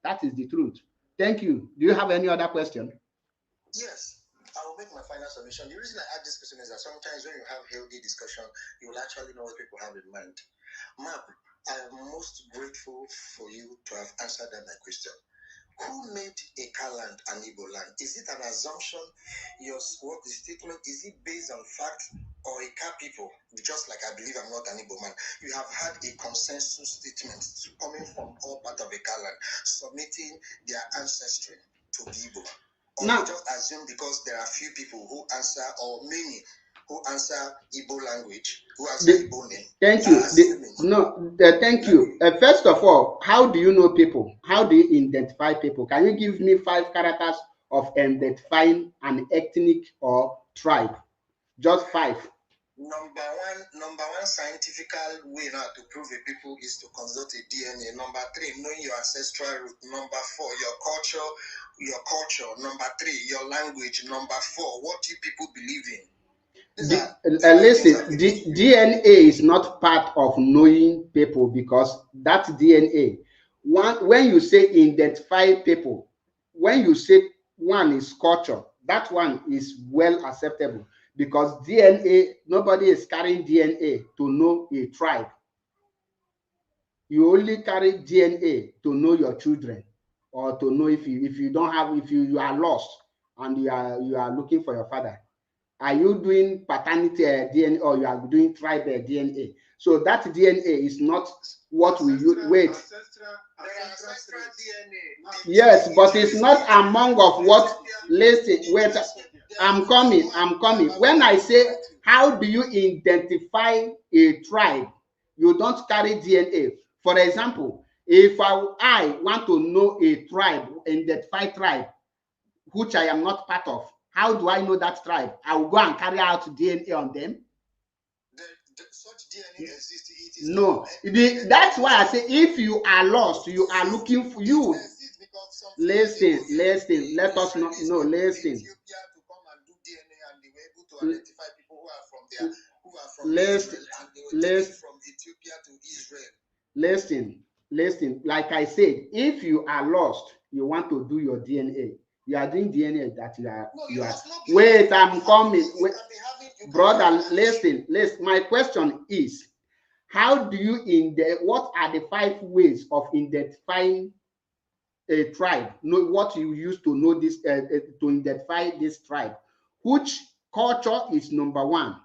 Speaker 2: That is the truth. Thank you. Do you have any other question?
Speaker 13: Yes, I will make my final submission. The reason I add this question is that sometimes when you have healthy discussion, you will actually know what people have in mind. Mark, I am most grateful for you to have answered that my question. Who made Ika land and Igbo land? Is it an assumption? Your work statement, is it based on fact or Ika people? Just like I believe I'm not an Igbo man. You have had a consensus statement coming from all part of Ika land, submitting their ancestry to the Igbo. Or now, you just assume because there are few people who answer, or many who answer Igbo language, who answer Igbo name.
Speaker 2: Thank you. Thank you. First of all, how do you know people? How do you identify people? Can you give me 5 characters of identifying an ethnic or tribe? Just 5.
Speaker 13: Number one scientific way now to prove a people is to consult a DNA. Number 3, knowing your ancestral root. Number 4, your culture. Number 3, your language. Number 4, what you people believe in.
Speaker 2: Listen, DNA is not part of knowing people because that DNA, when you say identify people, when you say one is culture, that one is well acceptable because DNA, nobody is carrying DNA to know a tribe. You only carry DNA to know your children or to know if you don't have, if you are lost and you are looking for your father. Are you doing paternity DNA or you are doing tribe DNA? So that DNA is not what we use. Wait.
Speaker 13: Ancestral DNA.
Speaker 2: Yes, but it's not among of what. Listen, wait. I'm coming. When I say how do you identify a tribe, you don't carry DNA. For example, if I want to know a tribe, identify tribe, which I am not part of, how do I know that tribe? I will go and carry out DNA on them.
Speaker 13: Such DNA exists.
Speaker 2: No, that's why I say if you are lost, you are looking for you. Listen. Let us not. No, listen. Listen. Like I said, if you are lost, you want to do your DNA. You are doing DNA that you are. Wait, I'm coming. Wait, brother, listen. My question is, how do you what are the 5 ways of identifying a tribe? Know what you use to know this to identify this tribe. Which culture is number 1?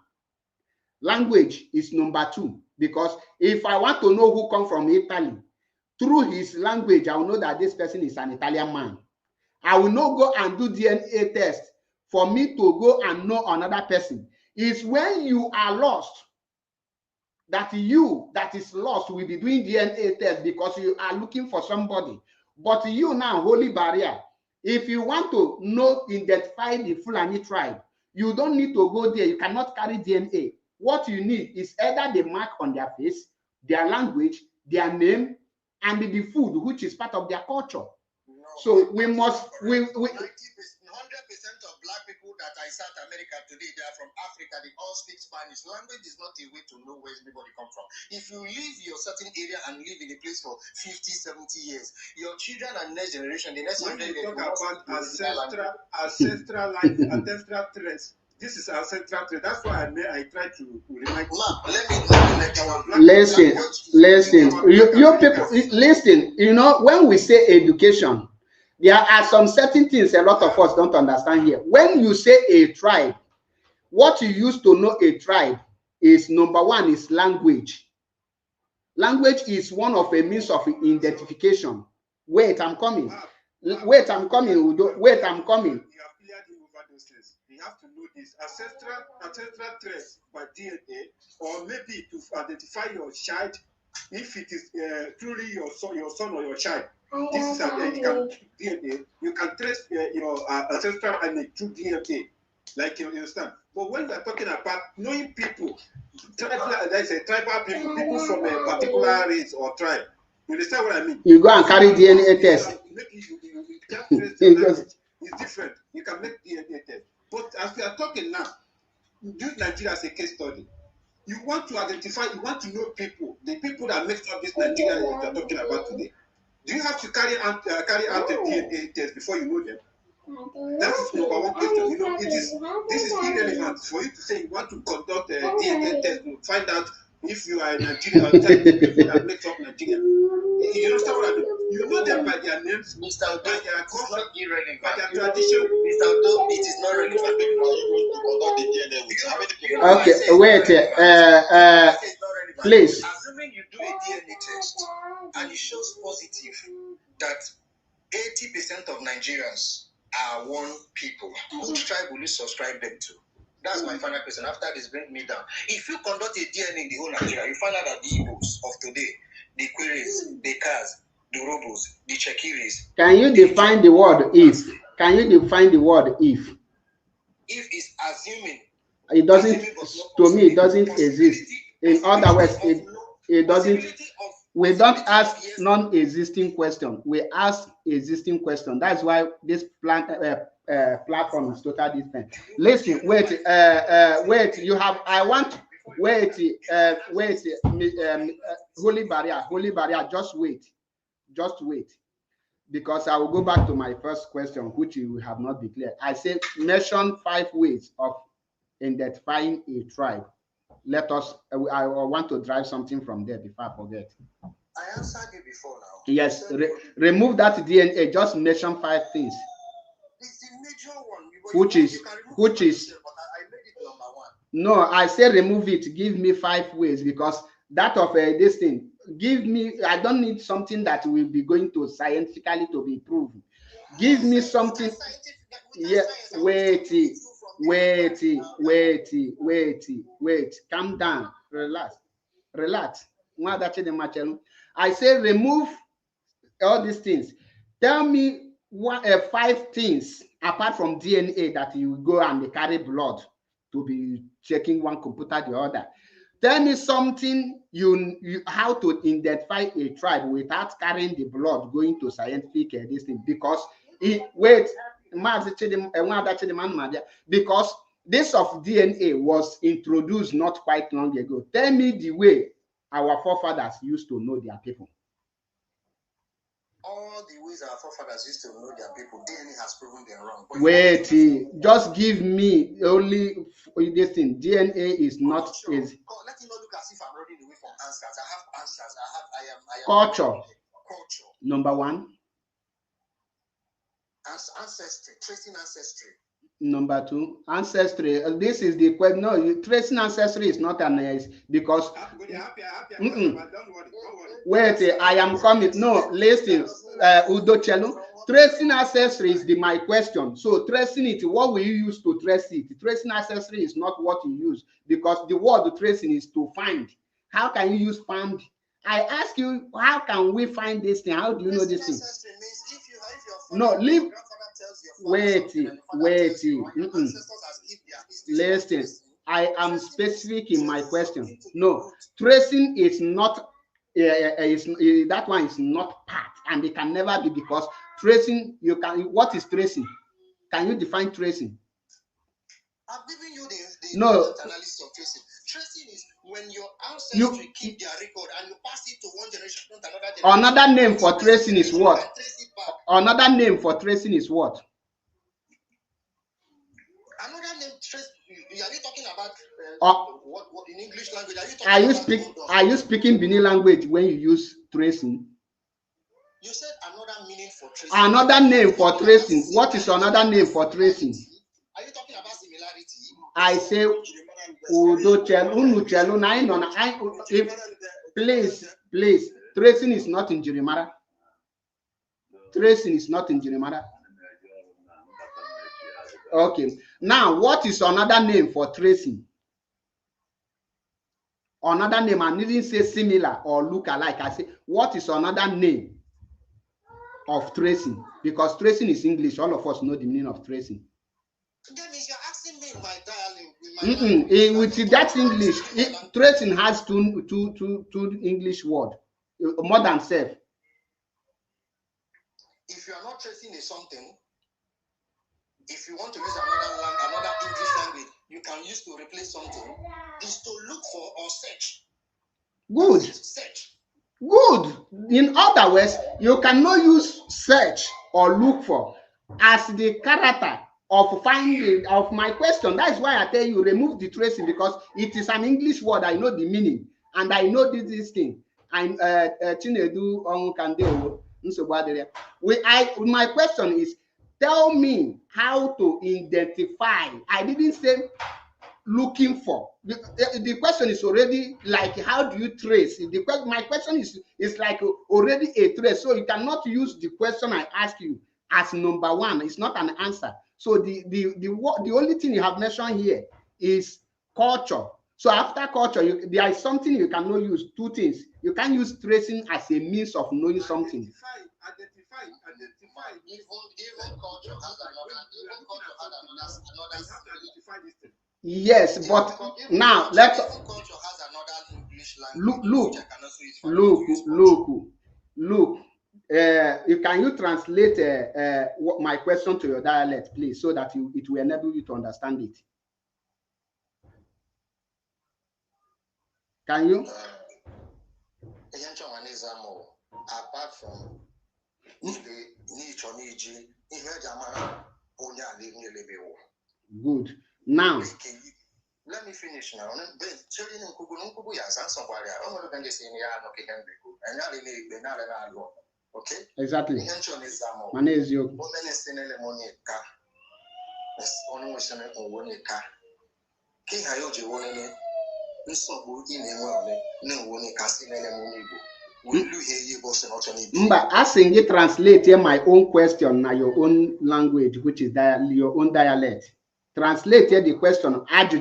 Speaker 2: Language is number 2. Because if I want to know who come from Italy, through his language, I will know that this person is an Italian man. I will not go and do DNA test for me to go and know another person. It's when you are lost that you that is lost will be doing DNA test because you are looking for somebody. But you now, holy barrier, if you want to know, identify the Fulani tribe, you don't need to go there. You cannot carry DNA. What you need is either the mark on their face, their language, their name, and the food, which is part of their culture. So we must
Speaker 13: 90% of black people that are in South America today, they are from Africa, they all speak Spanish. Language is not a way to know where everybody come from. If you leave your certain area and live in a place for 50, 70 years, your children and next generation, the next
Speaker 12: when
Speaker 13: 100
Speaker 12: you
Speaker 13: years,
Speaker 12: talk about ancestral life, ancestral traits, this is ancestral trait. That's why I try to remind you.
Speaker 2: Listen. You people, listen. You know, when we say education, there are some certain things a lot of us don't understand here. When you say a tribe, what you used to know a tribe is, number one, is language. Language is one of a means of identification. Wait, I'm coming. Wait, I'm coming, Udo. Wait, I'm coming.
Speaker 12: You have cleared him over those things. You have to know this ancestral traits by DNA, or maybe to identify your child, if it is truly your son or your child. This is DNA. You can trace your ancestral lineage through DNA, like you understand. But when we are talking about knowing people, tribal people from a particular race or tribe, you understand what I mean?
Speaker 2: You go and carry DNA test.
Speaker 12: It's different. You can make DNA test. But as we are talking now, use Nigeria as a case study. You want to identify, you want to know people, the people that make up this Nigeria that we are talking about today. Do you have to carry out a DNA test before you know them? That is number one question. You know, this is irrelevant for you to say you want to conduct a DNA test to find out if you are a Nigerian or type of people that make up Nigeria. You understand what I mean? You know them by their names,
Speaker 13: Mr. Udo,
Speaker 12: by their culture,
Speaker 13: irrelevant.
Speaker 12: by their tradition.
Speaker 13: Mr. Udo, it is not relevant. Maybe now you want to conduct the DNA with how many people?
Speaker 2: Okay, wait. Please.
Speaker 13: Assuming you do a DNA test and it shows positive that 80% of Nigerians are one people, which tribe will you subscribe them to? That's my final question. After this, bring me down. If you conduct a DNA in the whole Nigeria, you find out that the Igbos of today, the Queries, the Kaz, the Robos, the Chekiris.
Speaker 2: Can you define the word if? Can you define the word if?
Speaker 13: If is assuming.
Speaker 2: It doesn't, to me, it doesn't exist. In other words, it doesn't. We don't ask non-existing question. We ask existing question. That's why this platform is totally different. Listen, wait. You have. I want. Wait. Holy barrier. Just wait. Because I will go back to my first question, which you have not declared. I said mention 5 ways of identifying a tribe. Let us. I want to drive something from there before I forget.
Speaker 13: I answered you before now.
Speaker 2: Yes, remove that DNA. Just mention 5 things.
Speaker 13: It's the major one.
Speaker 2: Which is.
Speaker 13: But I made it number 1.
Speaker 2: No, I say remove it. Give me 5 ways, because that of this thing. Give me. I don't need something that will be going to scientifically to be proven. Give me something. Yeah. Wait. Calm down. Relax. I say remove all these things. Tell me 5 things apart from DNA that you go and carry blood to be checking one computer the other. Tell me something you how to identify a tribe without carrying the blood going to scientific this thing, because because this of DNA was introduced not quite long ago. Tell me the way our forefathers used to know their people.
Speaker 13: All the ways our forefathers used to know their people, DNA has proven them wrong.
Speaker 2: Wait, just give me only this thing. DNA is not is.
Speaker 13: Let me not look as if I'm running away from answers. I have answers. I am.
Speaker 2: Culture. Number 1.
Speaker 13: Ancestry, tracing ancestry.
Speaker 2: Number 2, ancestry. This is the question. No, tracing ancestry is not an because.
Speaker 12: Don't worry.
Speaker 2: Wait, I am coming. No, listen, Udo Cello. Tracing ancestry is my question. So tracing it, what will you use to trace it? Tracing ancestry is not what you use, because the word tracing is to find. How can you use find? I ask you, how can we find this thing? How do you know this thing? No, leave. Wait. Listen, I am specific in my question. No, tracing is not. That one is not part, and it can never be, because tracing. You can. What is tracing? Can you define tracing?
Speaker 13: I've given you the
Speaker 2: no
Speaker 13: analysis of tracing. Tracing is when your ancestry keep their record and you pass it to one generation to another generation.
Speaker 2: Another name for tracing is what? Another name for tracing is what?
Speaker 13: Another name trace. Are you talking about what in English language?
Speaker 2: Are you speaking Benin language when you use tracing?
Speaker 13: You said another meaning for tracing.
Speaker 2: Another name for tracing. What is another name for tracing?
Speaker 13: Are you talking about similarity?
Speaker 2: I say please, tracing is not in Jirimara. Tracing is not in Jirimara. Okay. Now, what is another name for tracing? Another name, I didn't say similar or look alike. I say, what is another name of tracing? Because tracing is English. All of us know the meaning of tracing.
Speaker 13: That means you're asking me in my dialect.
Speaker 2: With that's English. Tracing has two English words, more than self.
Speaker 13: If you are not tracing something, if you want to use another English language, you can use to replace something, is to look for or search.
Speaker 2: Good.
Speaker 13: Search.
Speaker 2: Good. In other words, you cannot use search or look for as the character of finding of my question. That is why I tell you remove the tracing, because it is an English word. I know the meaning and I know this thing. And Chinedu Kande. My question is, tell me how to identify. I didn't say looking for. The question is already like, how do you trace? My question is like already a trace. So you cannot use the question I ask you as number one. It's not an answer. So the only thing you have mentioned here is culture. So after culture, there is something you cannot use. Two things. You can use tracing as a means of knowing something.
Speaker 13: Identify. Even culture has another.
Speaker 2: Yes, but now let's look. Can you translate my question to your dialect, please, so that it will enable you to understand it? Can you?
Speaker 13: Apart from
Speaker 2: good. Now
Speaker 13: let me finish now. Okay?
Speaker 2: Exactly. Asking you translate my own question now your own language, which is your own dialect. Translate the question.
Speaker 12: I would like to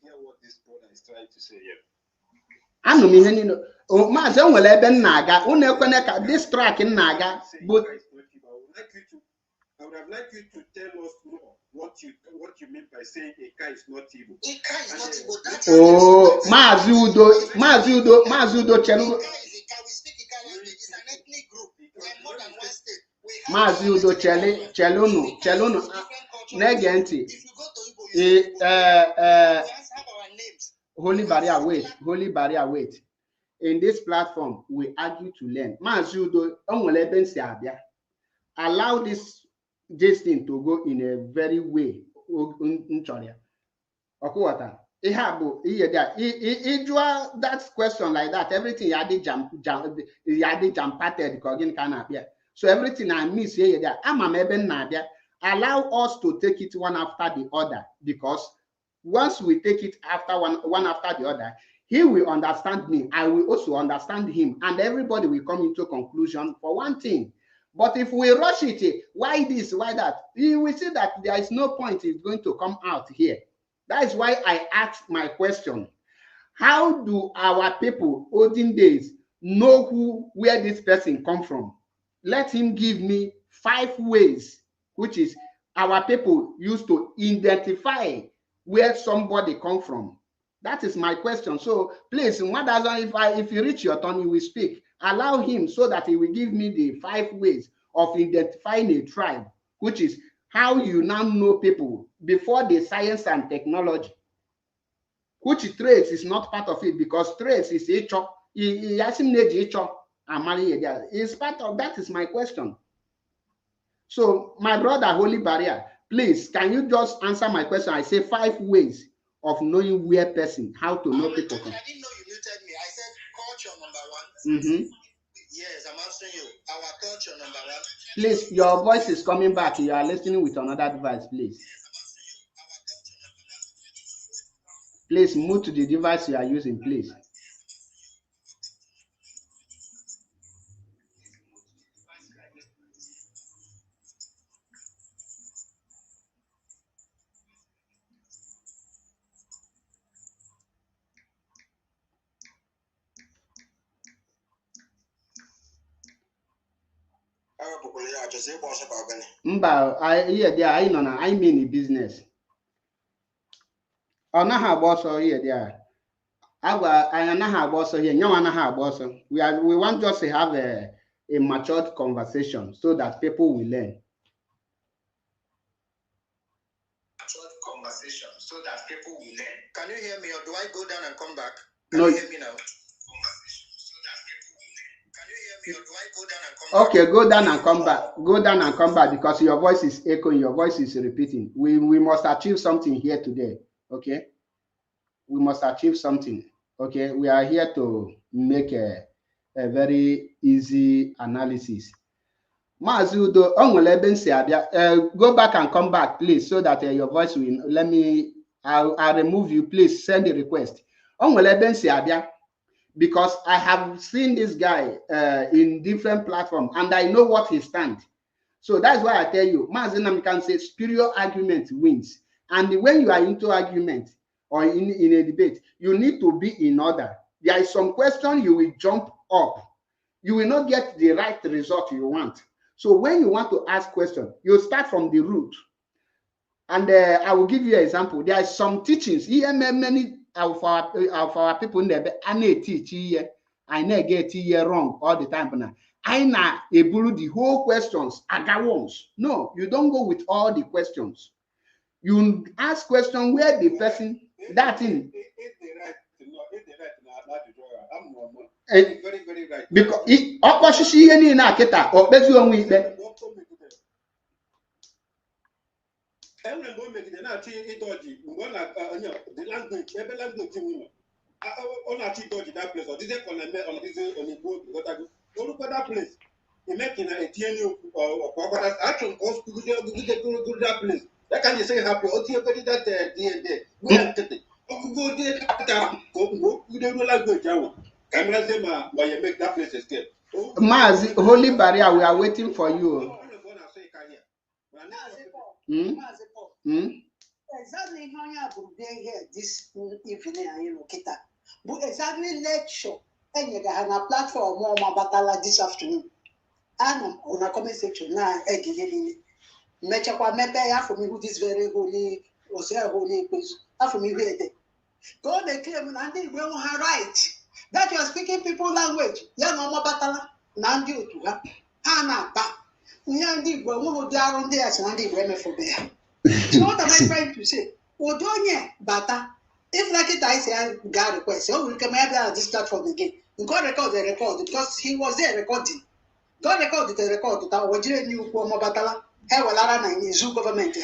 Speaker 12: hear what this brother is trying to say here.
Speaker 2: This track in Naga, but
Speaker 12: I would have liked you to tell us more what you mean by saying Eka is not evil.
Speaker 13: Eka is not evil.
Speaker 2: Oh, Mazudo Chelu.
Speaker 13: It's an ethnic group. We are more than one state.
Speaker 2: Mazudo Cheluno. Negenti. Holy barrier, wait. In this platform, we argue to learn. Mazudo, allow this thing to go in a very way. That question like that, everything so everything I miss here, allow us to take it one after the other, because once we take it after one after the other, he will understand me, I will also understand him, and everybody will come into conclusion for one thing. But if we rush it, why this, why that, you will see that there is no point it's going to come out here. That is why I asked my question. How do our people, olden days, know where this person come from? Let him give me 5 ways, which is our people used to identify where somebody come from. That is my question. So please, if you reach your turn, you will speak. Allow him so that he will give me the 5 ways of identifying a tribe which is how you now know people before the science and technology, which traits is not part of it, because traits is it's part of that. Is my question. So my brother Holy Barrier, please, can you just answer my question? I say 5 ways of knowing where person, how to know people.
Speaker 13: I didn't know you muted me. I said culture number 1. Yes, I'm answering you. Our culture number 1.
Speaker 2: Please, your voice is coming back. You are listening with another device, please. Please move to the device you are using, please. Mba, I know I mean business. On na boss here there. I na have boss here. No one have boss. We want just to have a matured conversation so that people will learn.
Speaker 13: Conversation so that people will learn. Can you hear me, or do I go down and come back?
Speaker 2: No.
Speaker 13: You hear me now?
Speaker 2: Okay, go down and come back. Go down and come back, because your voice is echoing, your voice is repeating. We must achieve something here today. Okay, we must achieve something. Okay, we are here to make a very easy analysis. Mazudo, go back and come back, please, so that your voice will. I'll remove you. Please send a request. Because I have seen this guy in different platforms, and I know what he stands. So that's why I tell you, Mazinam can say superior argument wins. And when you are into argument or in a debate, you need to be in order. There is some question you will jump up. You will not get the right result you want. So when you want to ask question, you start from the root. And I will give you an example. There are some teachings. Many of our people in there, I teach here. I get here wrong all the time. But I na able the whole questions. I got ones. No, you don't go with all the questions. You ask question where the person that in.
Speaker 12: Very, very right.
Speaker 2: Because opposition in Aketa or better with them.
Speaker 12: Every moment they not it dodgy. The language, every language on a dodgy that place or this on the boat go to that place. They make in a TNU or action goes to that place. That can you say happy or that day. We are taking. Go there, go to the language. Camera say but you make that place escape.
Speaker 2: Mazi, Holy Barrier, we are waiting for you.
Speaker 14: Exactly how you have been here this evening, you know, Kita. But exactly lecture, and you have a platform more batala this afternoon. And on a comment section now, again, Mechakwa Mepe, for me, who is very holy, or say holy, for me, go they claim and they will have right. That you are speaking people language. Ya no batala, Nandi to her. Anna, but Nandi will down there as Nandi Bremer for bear. So what am I trying to say? Odonya Bata. If like it, I say I got a question, we can maybe this platform again. God record the record because he was there recording. God recorded the record that was new Batala. Ewalara in Zoo government.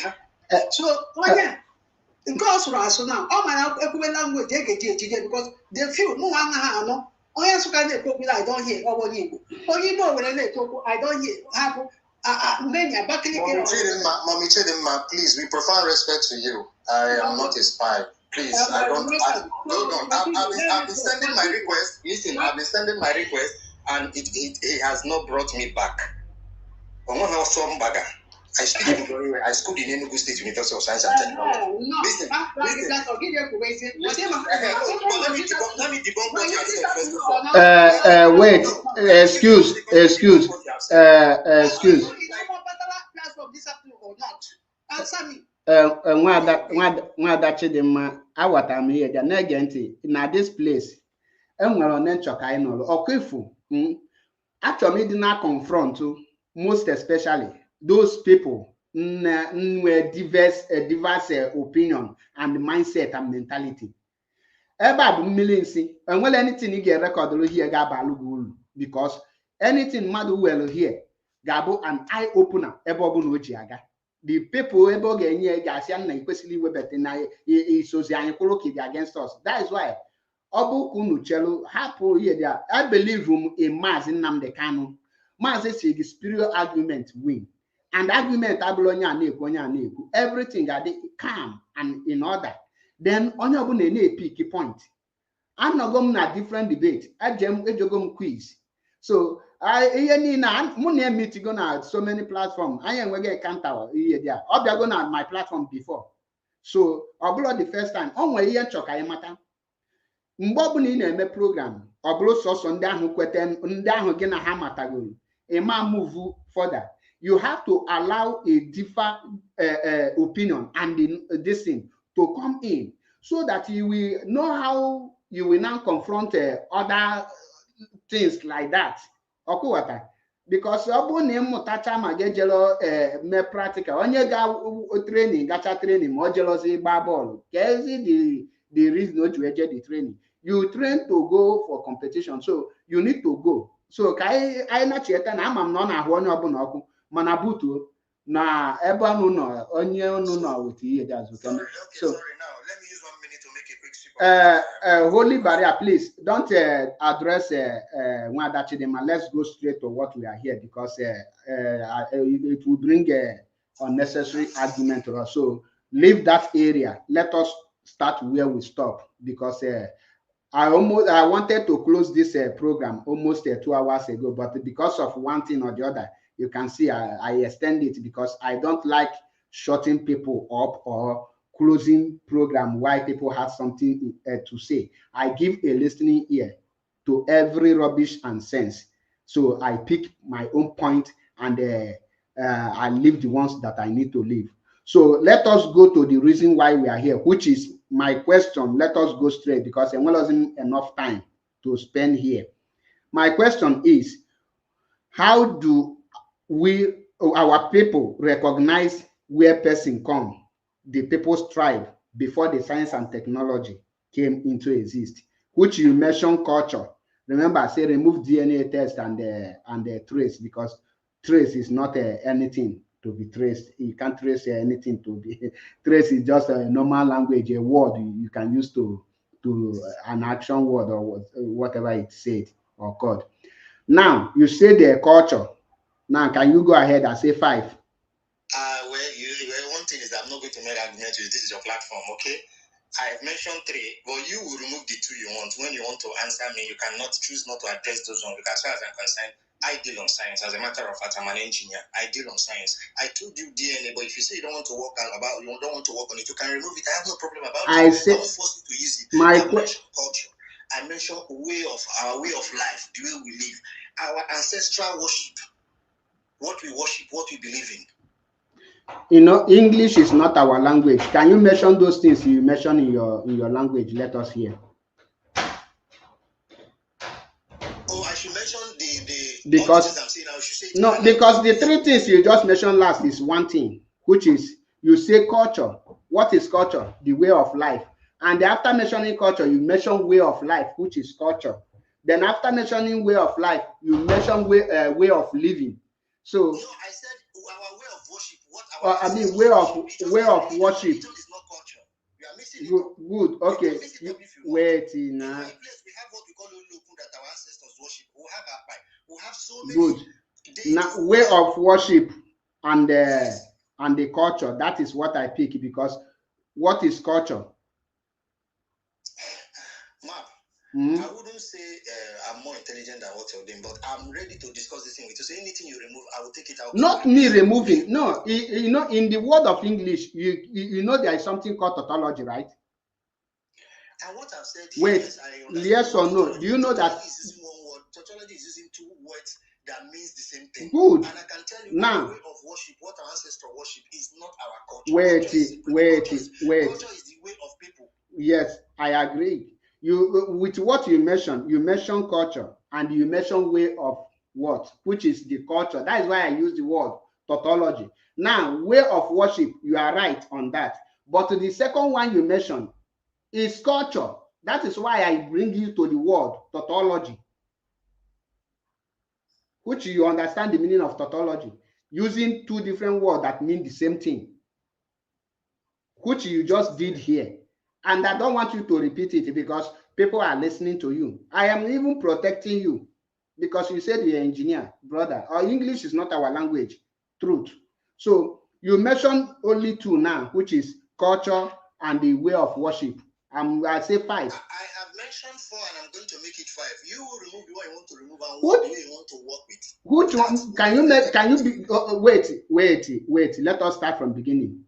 Speaker 14: So, in course, so now, all my language they get because they feel no one no. Oh, yes, you can talk I don't hear or you. Oh, you know when they talk, I don't hear. Many are back
Speaker 13: Mommy Chidima, please, we profound respect to you. I am not a spy. Please, I don't. Hold on. I've been sending my request. Listen, I've been sending my request, and it has not brought me back. I speak in very well. I schooled in Enugu State University of Science and Technology. Listen. Let me debunk what you have said first of all.
Speaker 2: Wait, excuse.
Speaker 14: Answer me.
Speaker 2: Nwada Chidimma, awata m ihe ga na-ege ntị na this place enwere onye nchọka anyị nọrọ ọkụifu achọrọ m ịdị na confront most especially those people diverse opinion and mindset and mentality. Eba million and well anything you get record here gabalu because anything madu well here gabo an eye opener ebobu no jiaga. The people able get gasian na equally webet na against us. That is why Obu Kunu Chelo hapo here there. I believe a mass in Namde Kanu. Mass is a spiritual argument win. And argument ablonya neku everything are calm and in order. Then onyabu ne picky point. I'm not going to different debate. I jam ejogom quiz. So I meet gonna so many platforms. I am get counter here there. I'll be going on my platform before. So I'll the first time. On way here choka yamata. Mbobu ni na-eme program ọ bụrụ sọsọ ndị ahụ kwete ndị ahụ gị na ha matagoro ma move further. You have to allow a different opinion and this thing to come in so that you will know how you will now confront other things like that. Okuwata because ọ bụrụ na ịmụtacha ma ga-ejelo mee practical onye ga training gacha training ma ọ jelozi ịgba bọọlụ kezi the reason what you get the training. You train to go for competition, so you need to go. So I na cheta na amam no na ahụ onye ọbụla ọkụ mana butu na ebe ọnụ nọ onye ọnụ nọ with ihe dị azụ kene. So now let me use 1 minute to make a quick speech. Holy barrier, please don't address Nwada Chidima. Let's go straight to what we are here because it will bring unnecessary argument to us. So leave that area. Let us start where we stop because I wanted to close this program almost 2 hours ago, but because of one thing or the other, you can see I extend it because I don't like shutting people up or closing program while people have something to say. I give a listening ear to every rubbish and sense. So I pick my own point and I leave the ones that I need to leave. So let us go to the reason why we are here, which is my question. Let us go straight because there wasn't enough time to spend here. My question is, how do our people recognize where person come, the people's tribe, before the science and technology came into exist, which you mentioned culture. Remember, I say remove DNA test and the trace because trace is not anything to be traced. You can't trace anything to be traced. Is just a normal language, a word you can use to an action word or whatever it said or called. Now you say the culture. Now can you go ahead and say 5?
Speaker 13: Well, one thing is that I'm not going to make argument with this is your platform, okay? I have mentioned 3, but you will remove the 2 you want. When you want to answer me, you cannot choose not to address those ones because as far as I'm concerned, I deal on science. As a matter of fact, I'm an engineer. I deal on science. I told you DNA, but if you say you don't want to work on it, you can remove it. I have no problem about it. I won't force you to use it. I mentioned culture. I mentioned our way of life, the way we live, our ancestral worship, what we worship, what we believe in.
Speaker 2: You know, English is not our language. Can you mention those things you mention in your language? Let us hear.
Speaker 13: Oh, I should mention
Speaker 2: because because the 3 things you just mentioned last is one thing, which is you say culture. What is culture? The way of life. And after mentioning culture, you mention way of life, which is culture. Then after mentioning way of life, you mention way of living. So no, I said our way of worship. What I mean, way of worship. Is not culture. You are mixing it up. Good. Okay. Wait now. In place we have what we call Oloku that our ancestors worship. We have so many. Good. Now, way of worship and the culture. That is what I pick because what is culture? I wouldn't say I'm more intelligent than what you're doing, but I'm ready to discuss this thing with you. So anything you remove, I will take it out. Not me removing. No, you know, in the word of English, you know there is something called tautology, right? And what I've said here, wait, yes or no? Do you know that tautology is using 2 words that means the same thing? Good. And I can tell you now, the way of worship, what our ancestral worship is not our culture. Wait. Culture is the way of people. Yes, I agree. You with what you mentioned culture and you mentioned way of what, which is the culture. That is why I use the word tautology. Now, way of worship, you are right on that. But the second one you mentioned is culture. That is why I bring you to the word tautology, which you understand the meaning of tautology, using two different words that mean the same thing, which you just did here. And I don't want you to repeat it because people are listening to you. I am even protecting you because you said you're an engineer, brother. Our English is not our language, truth. So you mentioned only two now, which is culture and the way of worship. I say 5.
Speaker 13: I have mentioned 4 and I'm going to make it 5. You will remove the one you want to remove and what do you want to work with?
Speaker 2: Which one can you make? Can you be? Wait. Let us start from beginning.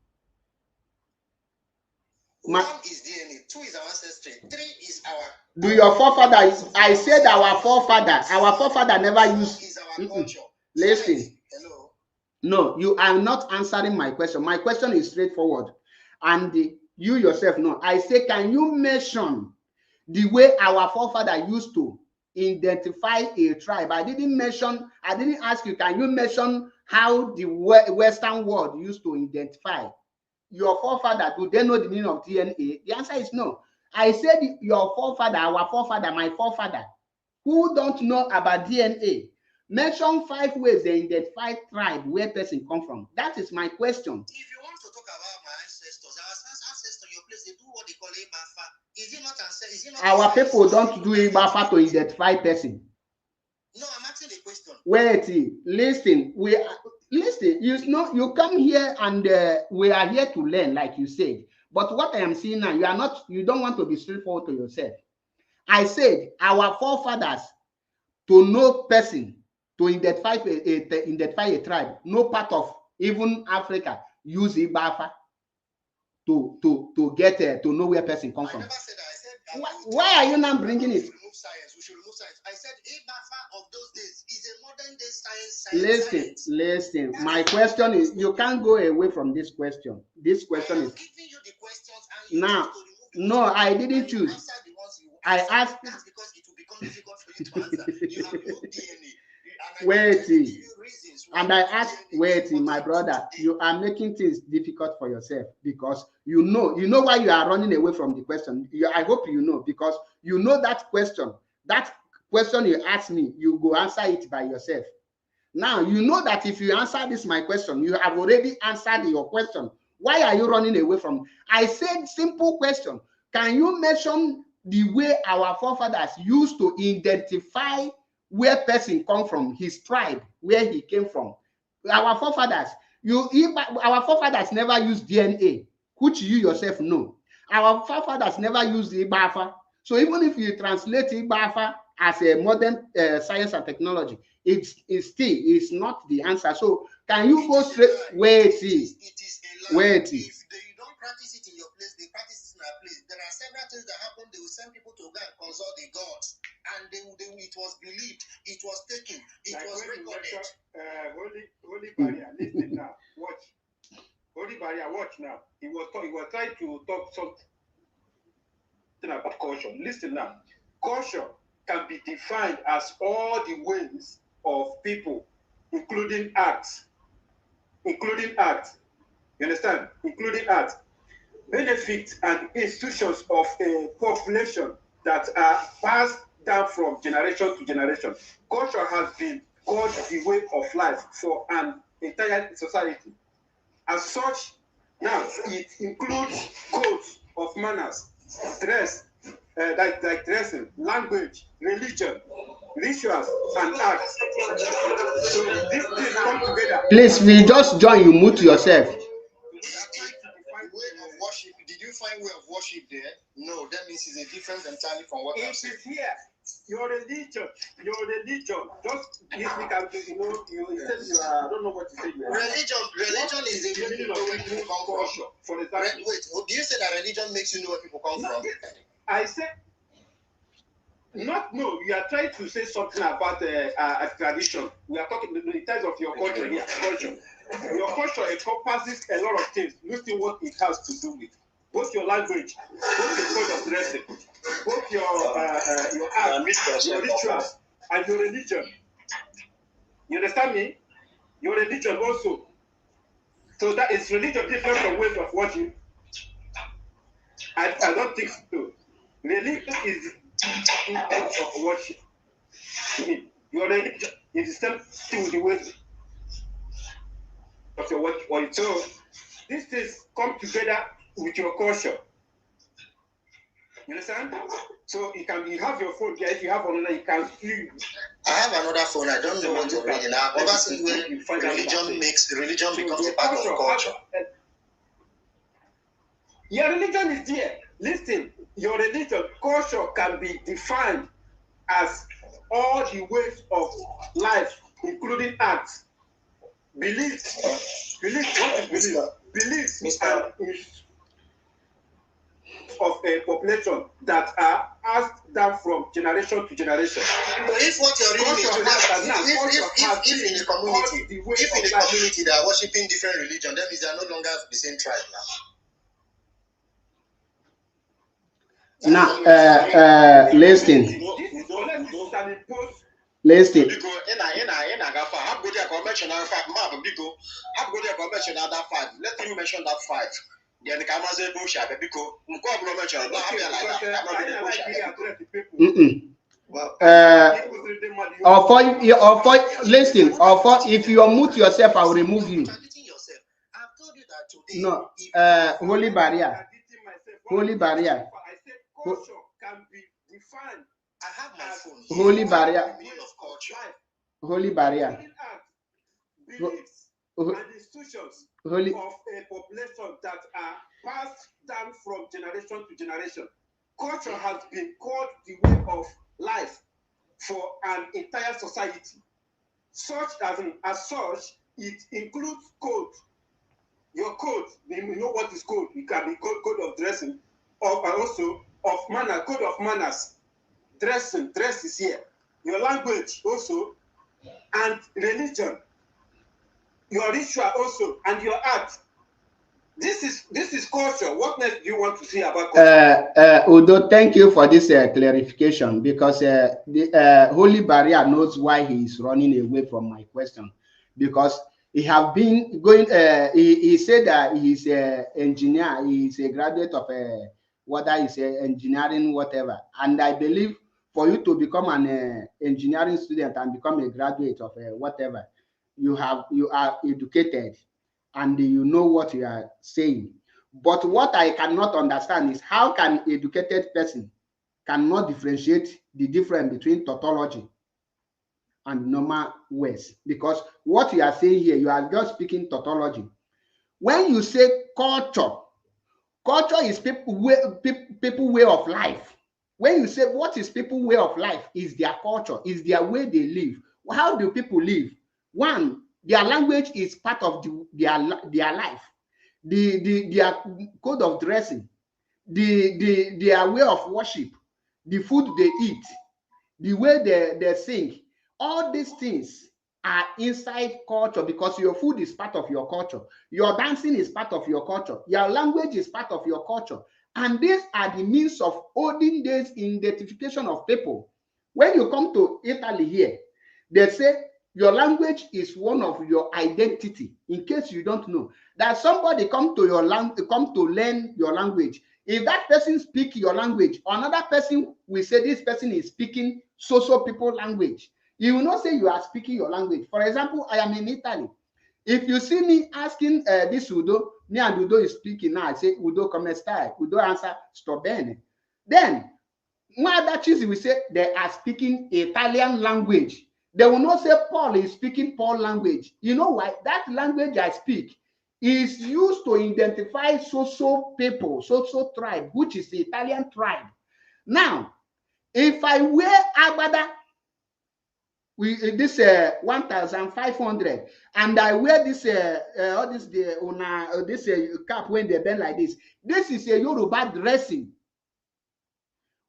Speaker 13: 1 is DNA, 2 is our ancestry, 3 is our.
Speaker 2: Do your forefather? I said our forefather. Our forefather never used. Listen.
Speaker 13: Hello.
Speaker 2: No, you are not answering my question. My question is straightforward, and you yourself know. I say, can you mention the way our forefather used to identify a tribe? I didn't ask you, can you mention how the Western world used to identify your forefather? Do they know the meaning of DNA? The answer is no. I said your forefather, our forefather, my forefather, who don't know about DNA. Mention 5 ways they identify tribe where person come from. That is my question.
Speaker 13: If you want to talk about my ancestors, our ancestors in your place, they do what they call Ibafa. Is it not ancestors? Is it not
Speaker 2: our people don't do Ibafa to identify person.
Speaker 13: No, I'm asking a question.
Speaker 2: Wait, listen. Listen. You know, you come here and we are here to learn, like you said. But what I am seeing now, you don't want to be straightforward to yourself. I said our forefathers to know person, to identify a tribe, no part of even Africa use Ibafa to get to know where person comes from.
Speaker 13: I never said that. I said
Speaker 2: why are you now bringing it?
Speaker 13: We should remove science. I said Ibafa of those days is a modern day science.
Speaker 2: Listen. My question is, you can't go away from this question. This question is
Speaker 13: giving you the questions and
Speaker 2: now. No, I didn't choose. I asked.
Speaker 13: That's because it will become difficult for you to answer. You have no DNA.
Speaker 2: And I asked, my brother, you are making things difficult for yourself because you know why you are running away from the question. I hope you know, because you know that question you asked me, you go answer it by yourself. Now, you know that if you answer my question, you have already answered your question. Why are you running away from? I said simple question. Can you mention the way our forefathers used to identify where person come from, his tribe, where he came from? Our forefathers, our forefathers never used DNA, which you yourself know. Our forefathers never used Ibafa. So even if you translate Ibafa as a modern science and technology, it still is not the answer. So can you go straight? Wait.
Speaker 13: If you don't practice it in your place, they practice it in our place. There are several things that happen. They will send people to go and consult the gods, and it was believed, it was taken, it was recorded.
Speaker 12: Holy barrier, listen now. Watch. Holy barrier, watch now. He was trying to talk something about caution. Listen now. Caution can be defined as all the ways of people, including acts. You understand? Including acts, benefits and institutions of a population that are passed down from generation to generation. Culture has been called the way of life for an entire society. As such, now it includes codes of manners, dress, like dressing, language, religion, rituals, and acts. So these things come together.
Speaker 2: Please, we just join you, mute yourself.
Speaker 13: Way of worship. Did you find way of worship there? No, that means it's a different entirely from what I'm saying.
Speaker 12: It is here. Your religion. Just you said you are. I don't know what you said.
Speaker 13: Religion is a meaning of where people come from.
Speaker 12: For example,
Speaker 13: wait. Do you say that religion makes you know where people come from?
Speaker 12: I said. No, you are trying to say something about a tradition. We are talking in terms of your culture here. Your culture encompasses a lot of things. Listen what it has to do with both your language, both your code of dressing, both your art, your rituals, and your religion. You understand me? Your religion also. So that is religion different from ways of worship? I don't think so. Religion is ways of worship. Your religion is the same thing with the ways of your worship. So these things come together with your culture. You understand? So you have your phone here. If you have another, you can see.
Speaker 13: I have another phone. I don't know what you're reading. I've never seen where religion becomes a part of culture.
Speaker 12: Your religion is there. Listen, your religion, culture can be defined as all the ways of life, including acts, beliefs. What is belief? Beliefs and of a population that are passed down from generation to generation.
Speaker 13: So if what you're reading is if in a community they are worshiping different religion, that means they are no longer the same tribe
Speaker 2: now. Listen. Listen.
Speaker 13: Let me mention that 5. Then the camera say bullshit because
Speaker 2: listen, if you unmute yourself, I will remove you. No, holy barrier. Holy barrier.
Speaker 12: Culture can be defined.
Speaker 13: I have my phone.
Speaker 2: Holy barrier. Holy barrier.
Speaker 12: Beliefs and institutions of a population that are passed down from generation to generation. Culture has been called the way of life for an entire society. As such, it includes code. Your code, you know what is code? It can be code of dressing, and also of manner, code of manners. Dress is here. Your language also, and religion. Your ritual also, and your art. This is culture. What next do you want to say about culture?
Speaker 2: Udo, thank you for this clarification, because the Holy Barrier knows why he is running away from my question, because he have been going. He said that he's an engineer. He's a graduate of whether he's engineering, whatever. And I believe for you to become an engineering student and become a graduate of whatever, you are educated and you know what you are saying. But what I cannot understand is how can an educated person cannot differentiate the difference between tautology and normal words, because what you are saying here, you are just speaking tautology. When you say culture is people way of life. When you say what is people way of life, is their culture, is their way they live. How do people live? One, their language is part of their life. Their code of dressing, their way of worship, the food they eat, the way they sing, all these things are inside culture, because your food is part of your culture, your dancing is part of your culture, your language is part of your culture, and these are the means of olden days identification of people. When you come to Italy here, they say your language is one of your identity. In case you don't know, that somebody come to learn your language. If that person speak your language, another person will say this person is speaking so people language. You will not say you are speaking your language. For example, I am in Italy. If you see me asking this Udo, me and Udo is speaking now, I say Udo come stai. Udo answer sto bene. Then other cheese will say they are speaking Italian language. They will not say Paul is speaking Paul language. You know why? That language I speak is used to identify so people, so tribe, which is the Italian tribe. Now, if I wear agbada with this 1,500, and I wear this this cap when they bend like this, this is a Yoruba dressing.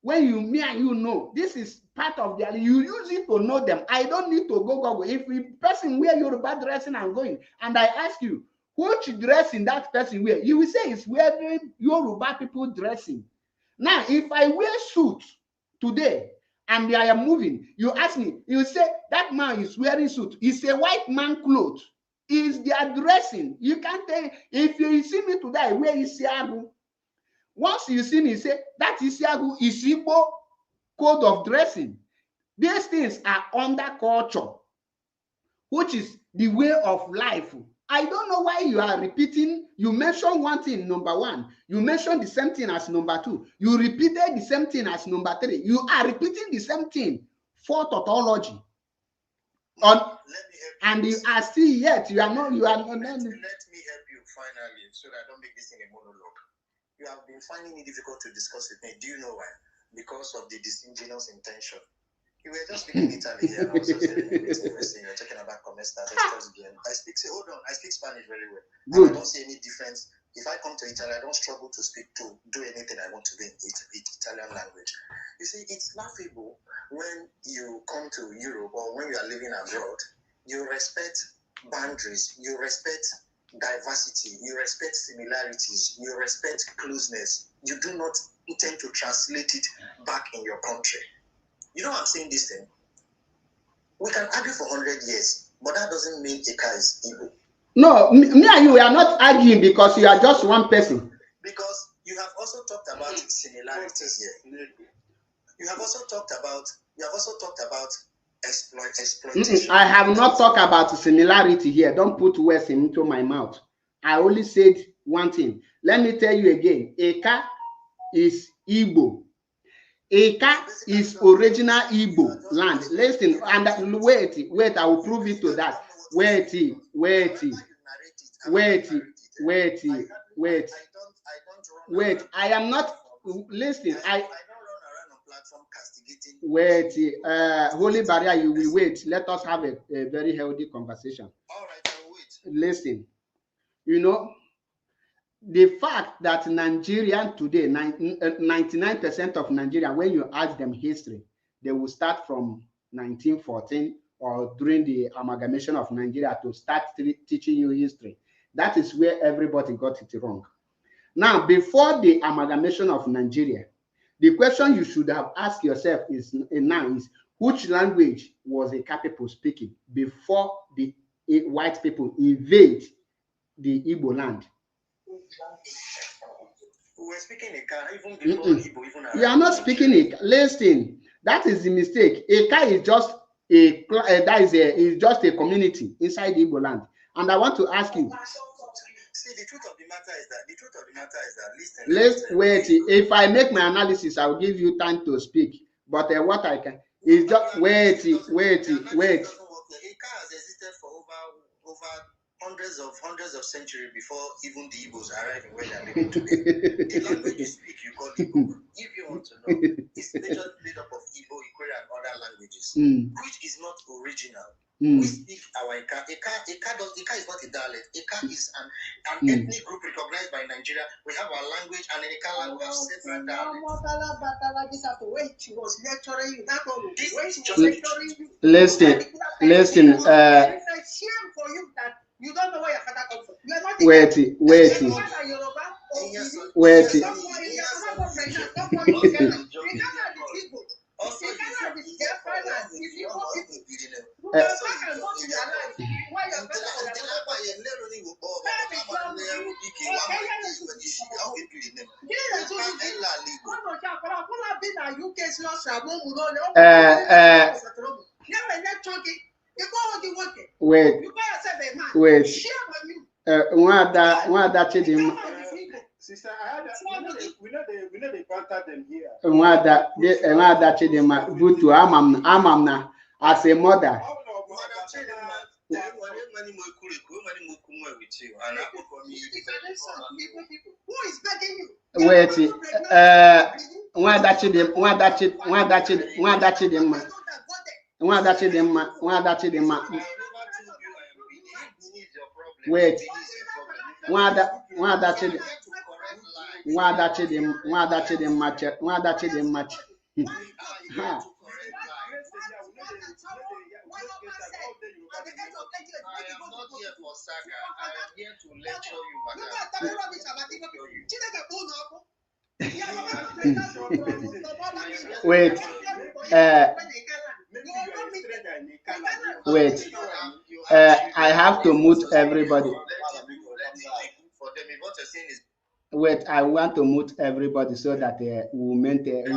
Speaker 2: When me and you know, this is part of their, you use it to know them. I don't need to go Google. If a person wear Yoruba dressing and going, and I ask you, which dressing that person wear, you will say it's wearing Yoruba people dressing. Now, if I wear suit today and I am moving, you ask me, you say that man is wearing suit. It's a white man clothes. is their dressing. You can't tell, if you see me today, where is Isiagu? Once you see me, say, that Isiagu is Igbo code of dressing. These things are under culture, which is the way of life. I don't know why you are repeating. You mentioned one thing, number one. You mentioned the same thing as number two. You repeated the same thing as number three. You are repeating the same thing for tautology. And you are still yet. You are not. You are not.
Speaker 13: Let me help you finally, so that I don't make this thing a monologue. You have been finding it difficult to discuss with me. Do you know why? Because of the disingenuous intention. You were just speaking Italy here. I was just telling you everything. You're talking about comesta. I speak. Say, hold on. I speak Spanish very well. And I don't see any difference. If I come to Italy, I don't struggle to do anything I want to do in Italian language. You see, it's laughable when you come to Europe or when you are living abroad. You respect boundaries. You respect diversity. You respect similarities. You respect closeness. You do not intend to translate it back in your country. You know I'm saying this thing? We can argue for 100 years, but that doesn't mean Eka is Igbo.
Speaker 2: No, me and you are not arguing because you are just one person.
Speaker 13: Because you have also talked about similarities here. You have also talked about exploitation.
Speaker 2: I have not talked about similarity here. Don't put words into my mouth. I only said one thing. Let me tell you again. Eka is Igbo. Eka is original Igbo land. Listen, and wait, I will prove it to that. Wait. I am not listening. Wait, Holy Barrier, you will wait. Let us have a very healthy conversation.
Speaker 13: All right, I will wait.
Speaker 2: Listen, you know, the fact that Nigerian today, 99% of Nigerian, when you ask them history, they will start from 1914 or during the amalgamation of Nigeria to start teaching you history. That is where everybody got it wrong. Now, before the amalgamation of Nigeria, the question you should have asked yourself is which language was the Eka people speaking before the white people invade the Igbo land?
Speaker 13: We were speaking Eka even before Igbo even arrived.
Speaker 2: You are not speaking Eka. Listen, that is the mistake. Eka is just a community inside the Igbo land. And I want to ask you.
Speaker 13: See, the truth of the matter is that listen.
Speaker 2: Let's wait. If I make my analysis, I will give you time to speak. But what I can is just wait.
Speaker 13: Eka has existed for over hundreds of centuries before even the Igbos arrived in where they are living today. The language you speak, you call Igbo. If you want to know, it's majorly made up of Igbo, Ikwere, and other languages, which is not original. We speak our Eka. Eka is not a dialect. Eka is an ethnic group recognized by Nigeria. We have our language, and in Eka language, we have several
Speaker 2: dialects. Listen.
Speaker 14: It's a shame for you that you don't know where your father comes from. You are not
Speaker 12: Sister, we know they planted them here.
Speaker 2: As a mother.
Speaker 14: Who is begging you?
Speaker 2: Wait. Wait, I have to mute everybody. Wait, I want to mute everybody so that we'll maintain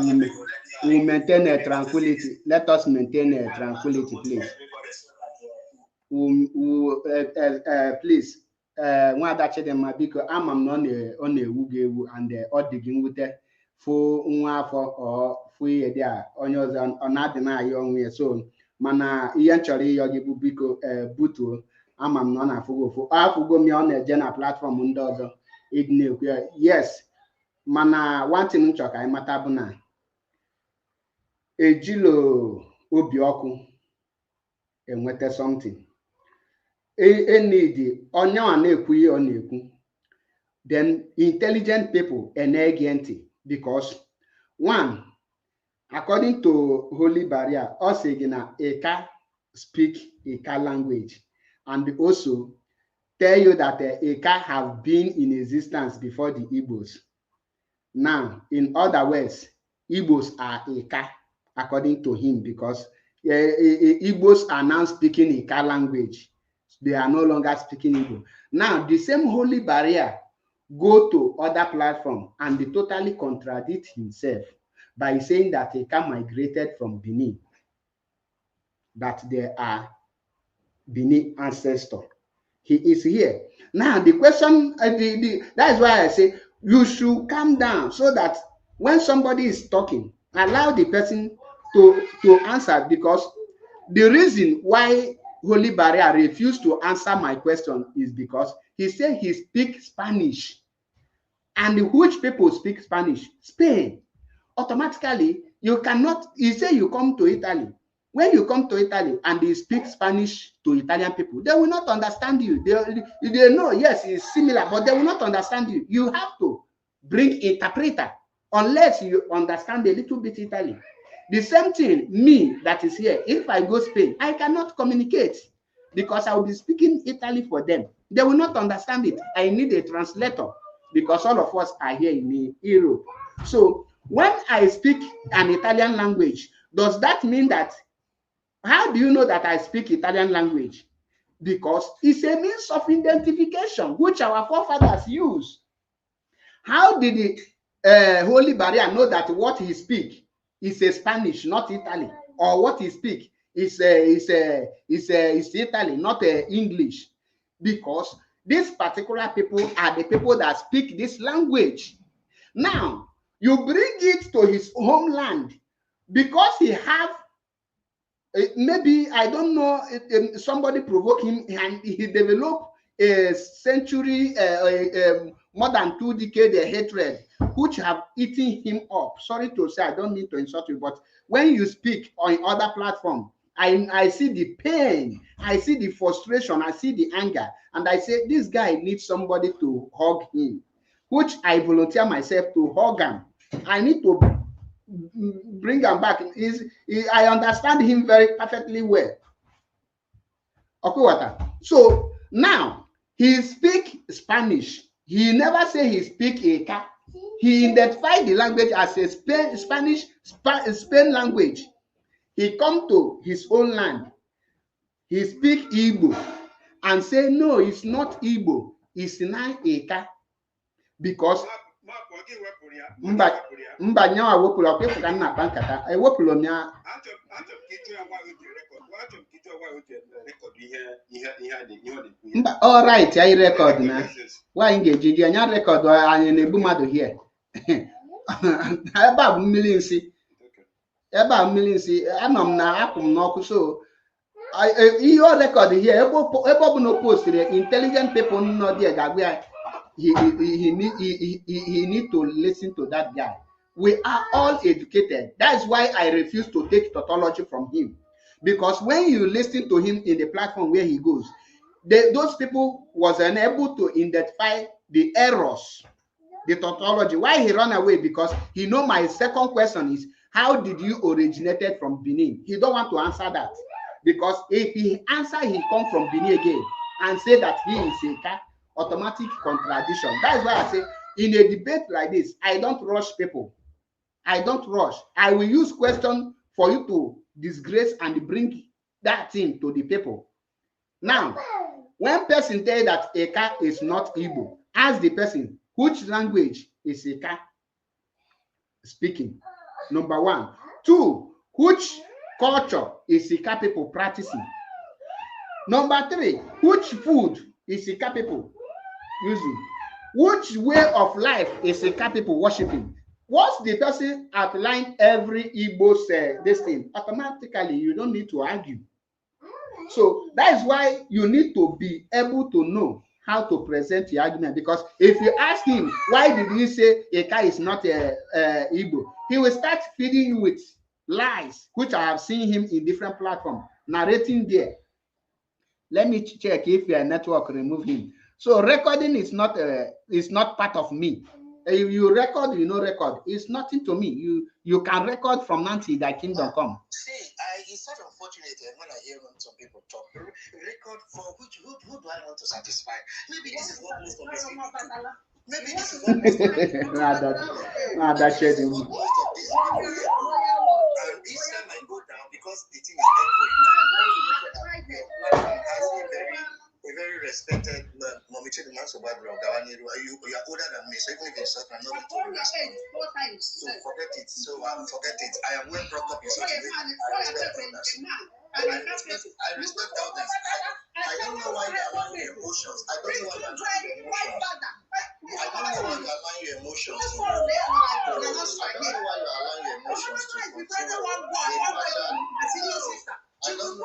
Speaker 2: a tranquility. Let us maintain a tranquility, please. Please, Nwada Chidinma, biko ama m na ọ na-ewu gị ewu and ọ dị gị mwute fụ nwa afọ ọ fụ ihe dị a onye ọzọ ọ na-adị na-ayọ onwe ya, so mana ihe m chọrọ ịyọ gị bụ biko butuo, ama m na ọ na-afụgo ofu afụgo m ya ọ na-eje na platfọm ndị ọzọ ịdị na-ekwu ya, yes, mana one thing m chọrọ ka anyị mata bụ na ejilo obi ọkụ enweta something. Need onye a na-ekwu ihe ọ na-ekwu, then intelligent people ege ntị, because one, according to Holy Barrier, ọ sị gị na Eka speak Eka language, and also tell you that Eka have been in existence before the Igbos. Now, in other words, Igbos are Eka, according to him, because Igbos are now speaking Eka language. They are no longer speaking Igbo. Now, the same Holy Barrier go to other platforms and they totally contradict himself by saying that Eka migrated from Benin, that they are Benin ancestor. He is here. Now, the question, that is why I say you should calm down so that when somebody is talking, allow the person to answer, because the reason why Holy Barrier refused to answer my question is because he said he speaks Spanish. And which people speak Spanish? Spain. Automatically, you cannot, you say you come to Italy. When you come to Italy and they speak Spanish to Italian people, they will not understand you. They know, yes, it's similar, but they will not understand you. You have to bring interpreter unless you understand a little bit Italian. The same thing, me that is here, if I go Spain, I cannot communicate because I will be speaking Italy for them. They will not understand it. I need a translator because all of us are here in Europe. So when I speak an Italian language, does that mean that, how do you know that I speak Italian language? Because it's a means of identification which our forefathers used. How did the Holy Barrier know that what he speaks is a Spanish, not Italy, or what he speaks is Italy, not English? Because these particular people are the people that speak this language. Now, you bring it to his homeland because he have, maybe, I don't know, somebody provoke him and he developed a century, more than 2 decades hatred, which have eaten him up. Sorry to say, I don't mean to insult you, but when you speak on other platforms, I see the pain, I see the frustration, I see the anger, and I say, this guy needs somebody to hug him, which I volunteer myself to hug him. I need to bring him back. I understand him very perfectly well. Okay, what? So now he speaks Spanish. He never say he speak Eka. He identified the language as a Spain language. He come to his own land. He speak Igbo and say, no, it's not Igbo. It's not Eka. Because mba nyawa wepụrụ ọkwa ịfụka nna akpa nkata ewepụrụ m ya. Mba, all right, anyị rekọd na nwaanyị ga-eji di anya rekọd anyị na-egbu mmadụ hie ebe a bụ mmiri nsị, ebe a mmiri nsị, anọ m na akwụ m n'ọkụ, so ihe o rekọd hie ebe ọ bụ na o postiri intelligent people nọ dị ga-agwa ya. He need to listen to that guy. We are all educated. That is why I refuse to take tautology from him. Because when you listen to him in the platform where he goes, those people was unable to identify the errors, the tautology. Why he ran away? Because he know my second question is, how did you originated from Benin? He don't want to answer that. Because if he answer, he come from Benin again and say that he is a automatic contradiction. That is why I say, in a debate like this, I don't rush people. I don't rush. I will use question for you to disgrace and bring that thing to the people. Now, when person tell that Eka is not Igbo, ask the person, which language is Eka speaking? Number one. Two, which culture is Eka people practicing? Number three, which food is Eka people using? Which way of life is Eka people worshiping? Once the person outline every Igbo's this thing, automatically you don't need to argue. So that is why you need to be able to know how to present the argument, because if you ask him why did you say Eka is not Igbo, he will start feeding you with lies, which I have seen him in different platforms narrating there. Let me check if your network remove him. So recording is not part of me. If you record, you know record. It's nothing to me. You can record from now till thy kingdom come.
Speaker 13: See, it's sort of unfortunate when I hear some people talk. Record for who do I want to satisfy? Maybe this is what most of these people do. Maybe this is what most of these people do.
Speaker 2: That's it.
Speaker 13: And each time I go down, because the thing is echoing, a very respected man, Momiche the man so bad, you are older than me, so even if it's I'm not going to respond. So forget it. Forget it. I am well brought up in such a way. I respect others. I don't know why you are allowing your emotions. I don't know why you are allowing your emotions. I don't know why you are allowing your emotions to I don't know why you are allowing your emotions to control.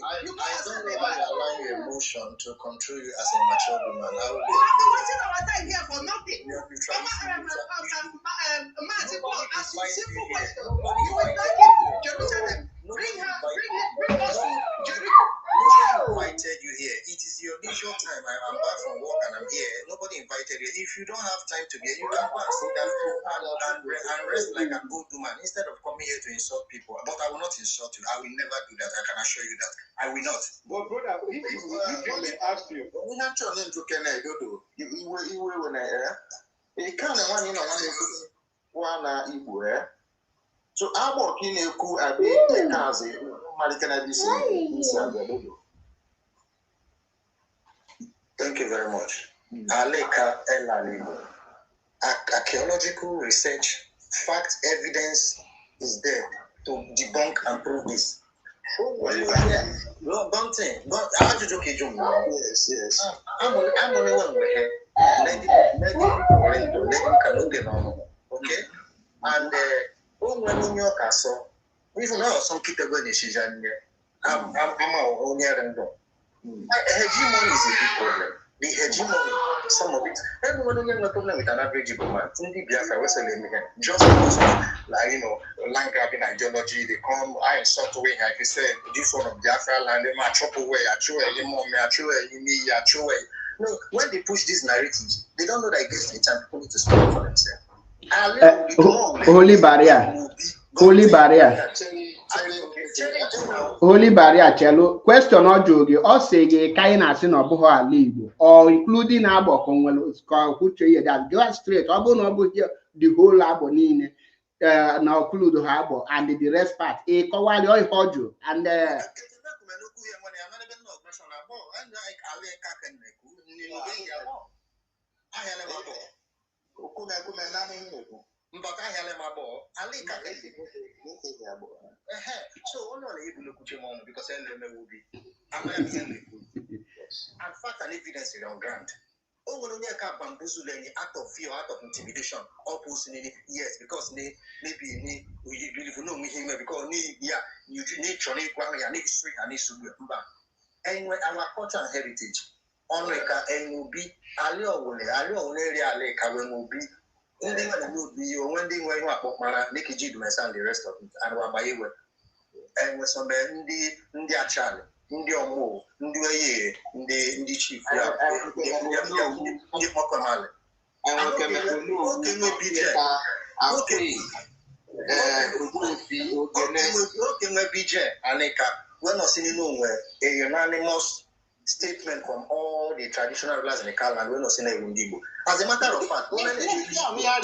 Speaker 13: I don't know why you are allowing your emotion to control you as a mature woman. I will be here for nothing. Bring us to Jericho. Nobody invited you here. It is your leisure time. I'm back from work and I'm here. Nobody invited you. If you don't have time to be here, you can go and sit down and rest like an old woman instead of coming here to insult people. But I will not insult you. I will never do that. I can assure you that. I will not.
Speaker 12: But brother, if they ask you,
Speaker 13: we have to learn to can I do. You when I can't one Igbo. So I walk in a cool a bit as a Thank you very much. Aleka Elalibo. Archaeological research, fact, evidence is there to debunk and prove this. No, don't think. But how do you do? Yes. I'm only one way. Let him okay? And when in your castle, even though some people go to Shijan, I'm only a random. Hegemony is a big problem. The hegemony, some of it, everyone don't have a problem with an average woman. Just because of, land grabbing ideology, they come, I insult away, like you said, this one of Biafra land, they might chop away, No, when they push these narratives, they don't know that it gives the time people need to speak for themselves.
Speaker 2: Holy barrier. Holy barrier, Chelo. Question or Jogi, or say Kaina Sin or Boha Libo, or including Abo Conwell, who that go straight, or here the whole Abonine, now include the harbor and the rest part, a Kowali or Hojo, and
Speaker 13: But I have my ball. I think I so only able to put him on because I will be. And fact and evidence is on ground. Oh, when you can't bamboozle any act of fear, act of intimidation, or posting yes, because maybe we believe no me him because you need to need street and need to be anyway, our culture and heritage. Only can will be alio area will be. When they were make a jig and the rest of it, and what by you and with some the Charlie, in the Omo, in the chief, we're not seeing nowhere a unanimous statement from all all the traditional rulers in the Kalan, we're not seeing a Windigo. As a matter of fact, we are in Facebook, we are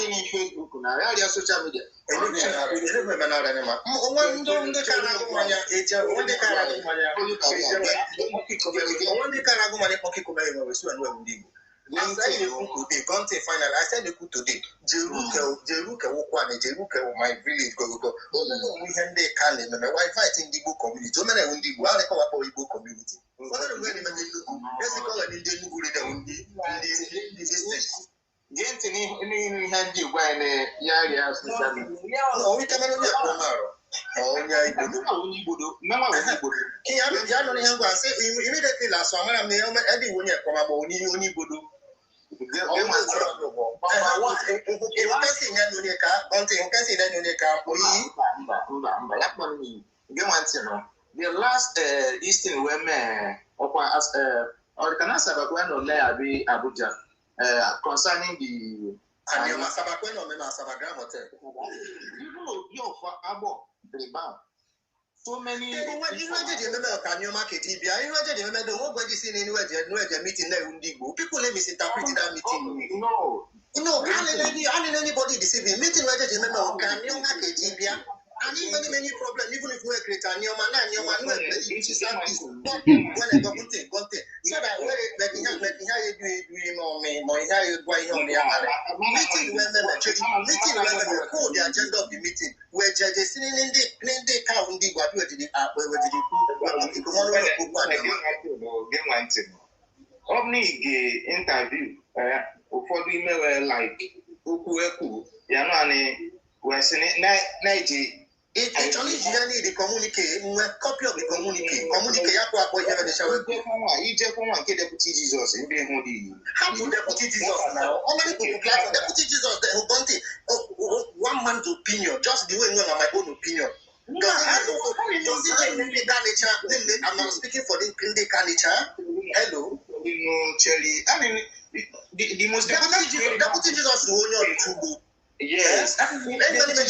Speaker 13: in social media. One day, final. I said the coup today. Jeruka, my village, go. We can they call him. Why fighting the book community? So many Windy, why they come up with Igbo community? What are we going to do? Let's call it the Igbo Gente ni hanji when yari as no we come on tomorrow. Oh yeah, say immediately last summer I mean Eddie when you come about only bodo. The last this thing where me or can I say about when on Abuja concerning the so many people let me misinterpret that meeting. No, anybody deceiving meeting and many problems, even if we create a new man, when I go to so that making how you do more how you going on the meeting when call the agenda of the meeting where judges in the county what we did interview for the email like it's only the communique, copy of the communique. Communique, you just want to deputy Jesus in being how do deputy Jesus now? How many people apply for deputy Jesus that who don't take 1 month opinion, just the way you know my own opinion. I'm not speaking for the nature. Hello, Cherry. I mean, the most deputy Jesus is only on YouTube. Yes, many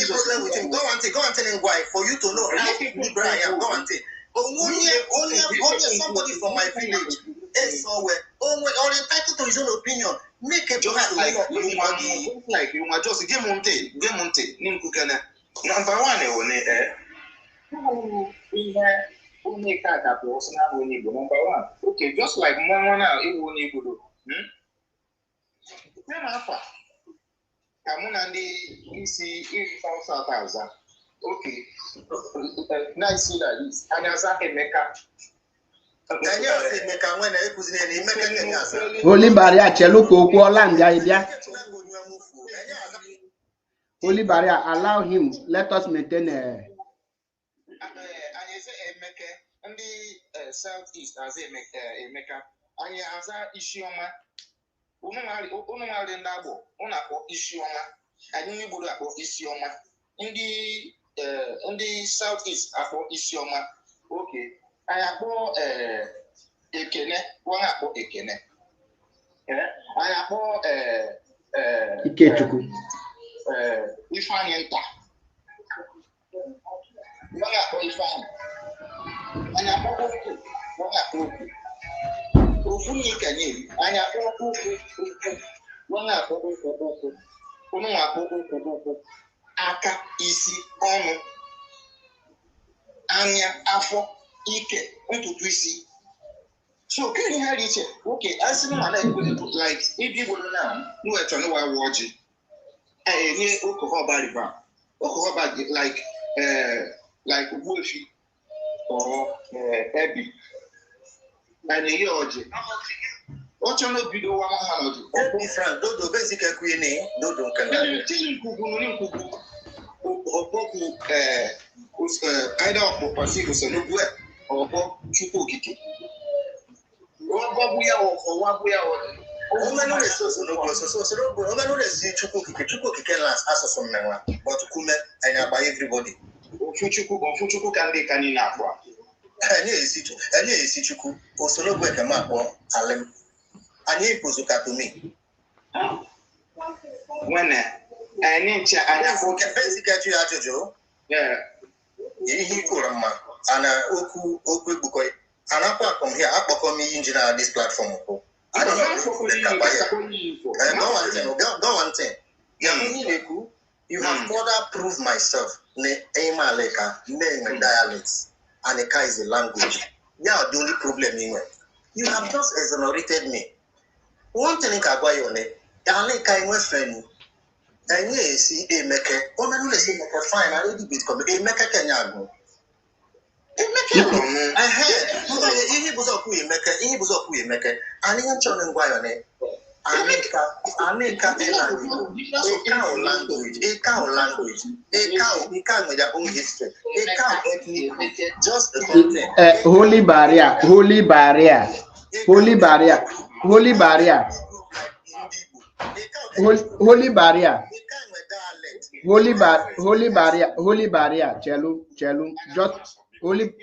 Speaker 13: problem with him. Go and tell him why for you to know how liberal I am. Go and tell. Only somebody from my village is somewhere. Only entitled to his own opinion. Make a just like you might just game monte. Number one, only cat number one. Okay, just like Mama now, it won't need to do. Okay. Now you see that this. And as I Mecca.
Speaker 2: Holy Barrier, Cheluko, Kualand, idea. Holy Barrier, allow him. Let us maintain a.
Speaker 13: And the southeast as a Mecca. And you as a issue. In the southeast, okay. I have Ekene, one apple Ekene. I have
Speaker 2: Ikechuku.
Speaker 13: Ifanienta. One apple Ifan. And I have one apple. Ufuni Kanye, I have one apple. Aka isi ọnụ anya afọ ike ntutu isi so can you hear it okay I see my like if you go now no eto no wa woji ni okohoba river okohoba like Wofi or Ebi and you oji ocho no video wa ma oji different dodo basically queen dodo kan tin kugu ni kugu Oboku either Opasi Osenogwe or Bob Chuko Kiki. Obabuya or Wabuya or Oman is so Oman is Chuko Kiki last as from Nana, but Kume and by everybody. Fuchuku can be Kaninaqua. And here is Chuku, Osenogwe Kamako, Alem, and he Puzuka to me. When I need to basically Jojo. Yeah. He Kurama and Oku Bukoi. And I come here, I become engineer this platform. I don't know. Go one thing. You have further proved myself. Dialects. And Eka is a language. Yeah, the only problem in it. You have just exonerated me. One thing I got you on it. Eka in West Friend. And yes, he make it. Oh, man, let's make a fine. I already beat come. He make a Kenyago. I heard. He was a queen maker. He was a queen maker. And he ain't trying to buy on it. Aneka language, a cow language, a cow with their own history, a cow ethnic, just a content.
Speaker 2: Holy barrier, holy barrier, holy barrier, holy barrier, holy barrier, holy barrier, holy barrier, chelu, just holy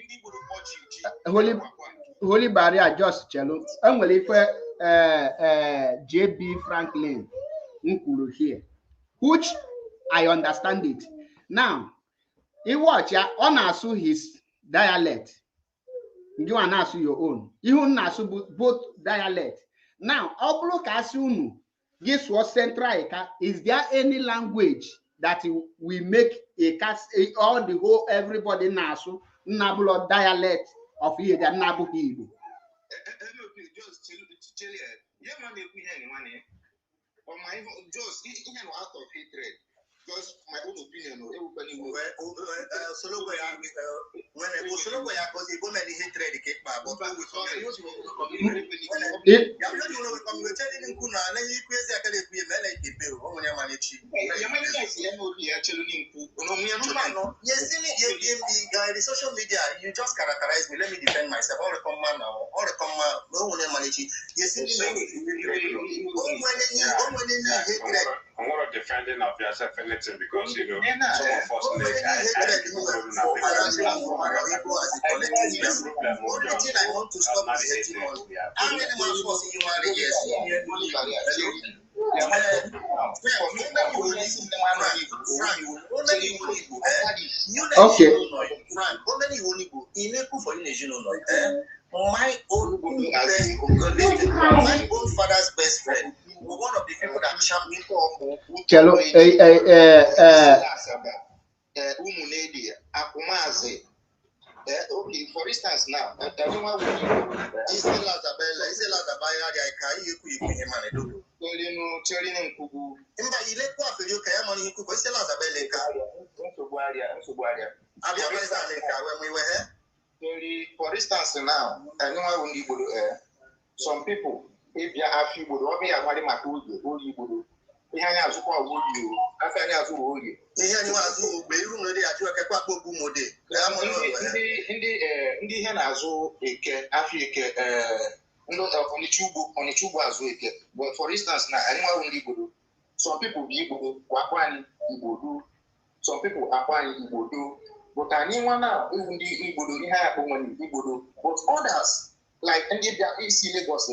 Speaker 2: barrier, just chelu. I'm going to J.B. Franklin Nkuru here, which I understand it. Now, he watch ya on asu his dialect. You and asu your own. You nasu both dialect. Now, oblo kasunu. This was central. Is there any language that we make a cast all the whole everybody nasu nabulo dialect of here that nabu Igbo?
Speaker 13: On my just out of hatred, just my own opinion. Everybody will solo when I go solo because they go many hatred but we the social media, you just characterize me. Let me defend myself. All the command now, all the command, no one manage. You see
Speaker 11: I'm not defending of yourself anything because you know some of us
Speaker 13: only thing I want to stop is hating on. How many months was you married? Yes.
Speaker 2: Okay.
Speaker 13: My own father's best friend, one of the people that championed okay, for instance, now, everyone will for instance, now, anyone will need some people, if you have few, but what me, I'm going to behind us, who are you? After any of you, in the Henazo, on the tube as we get. But for instance, now, anyone will need some people be able to do, some people are fine, do. But anyone now, even the Igbo, but others, like any of the East Lagos,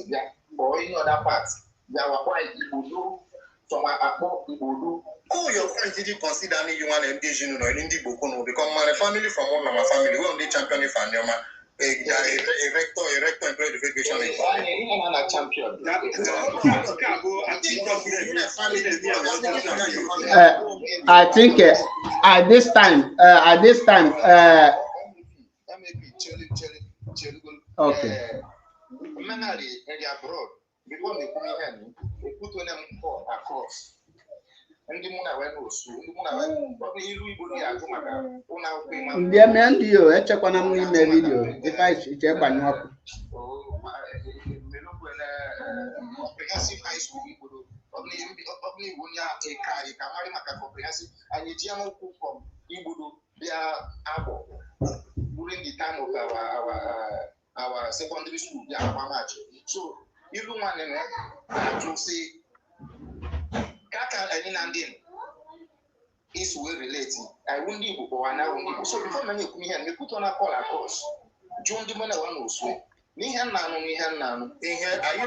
Speaker 13: or any other parts, they are quite Igbo. Some are Igbo. Oh, your friends did you consider me you want to engage in the Bokono? Because my family from one of my family, we only champion if I know a rector and great education. I'm a champion.
Speaker 2: I think at this time, okay.
Speaker 13: Before they come here, they put them across. And the Muna went to probably you
Speaker 2: the man, you check on a video. If I check on you,
Speaker 13: comprehensive high school, probably when you take a comprehensive, and you from Ibudu, they are during the time of our secondary school, they are match. So, you don't want to say, Kaka and Nandin is well relating. I won't give or I won't give. So, before many of me and we put on a call across. John the man one also.
Speaker 6: Are you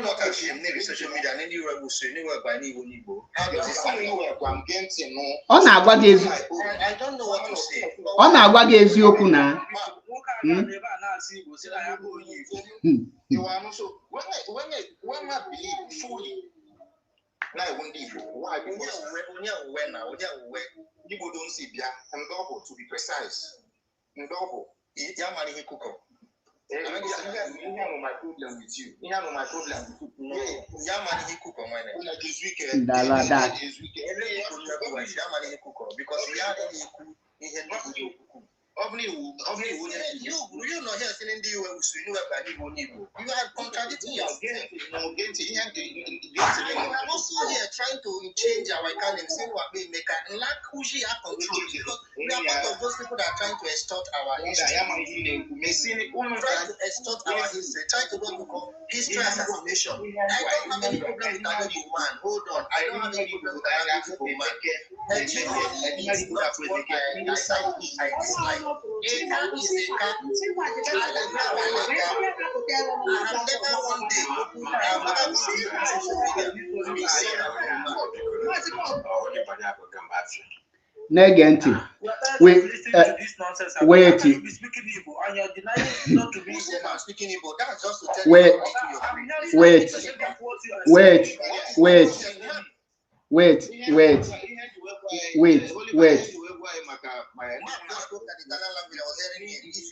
Speaker 6: not ashamed? Maybe social media and anywhere will say anywhere by Nibo. How does it sound? I'm getting no. I don't know what to say.
Speaker 2: On our gaze you kuna.
Speaker 6: You are also when I believe fully. Now I won't leave you. Why? Because when you don't see Bia and double to be precise. Double. Yamani Hikuko. I have my problem with you. You have my problem with you. Yamani Hikuko, when this weekend, because we are in you know here saying the you are contradicting yourself. You are also here trying to change our economy, saying what we make a lack Uji are control because we are part of those people that are trying to extort our history. Trying to extort our history, trying to what we call history assassination. I don't have any problem with that man. Hold on, I don't have any problem with that man. I dislike. I have never one
Speaker 2: Negenti. Wait.
Speaker 6: If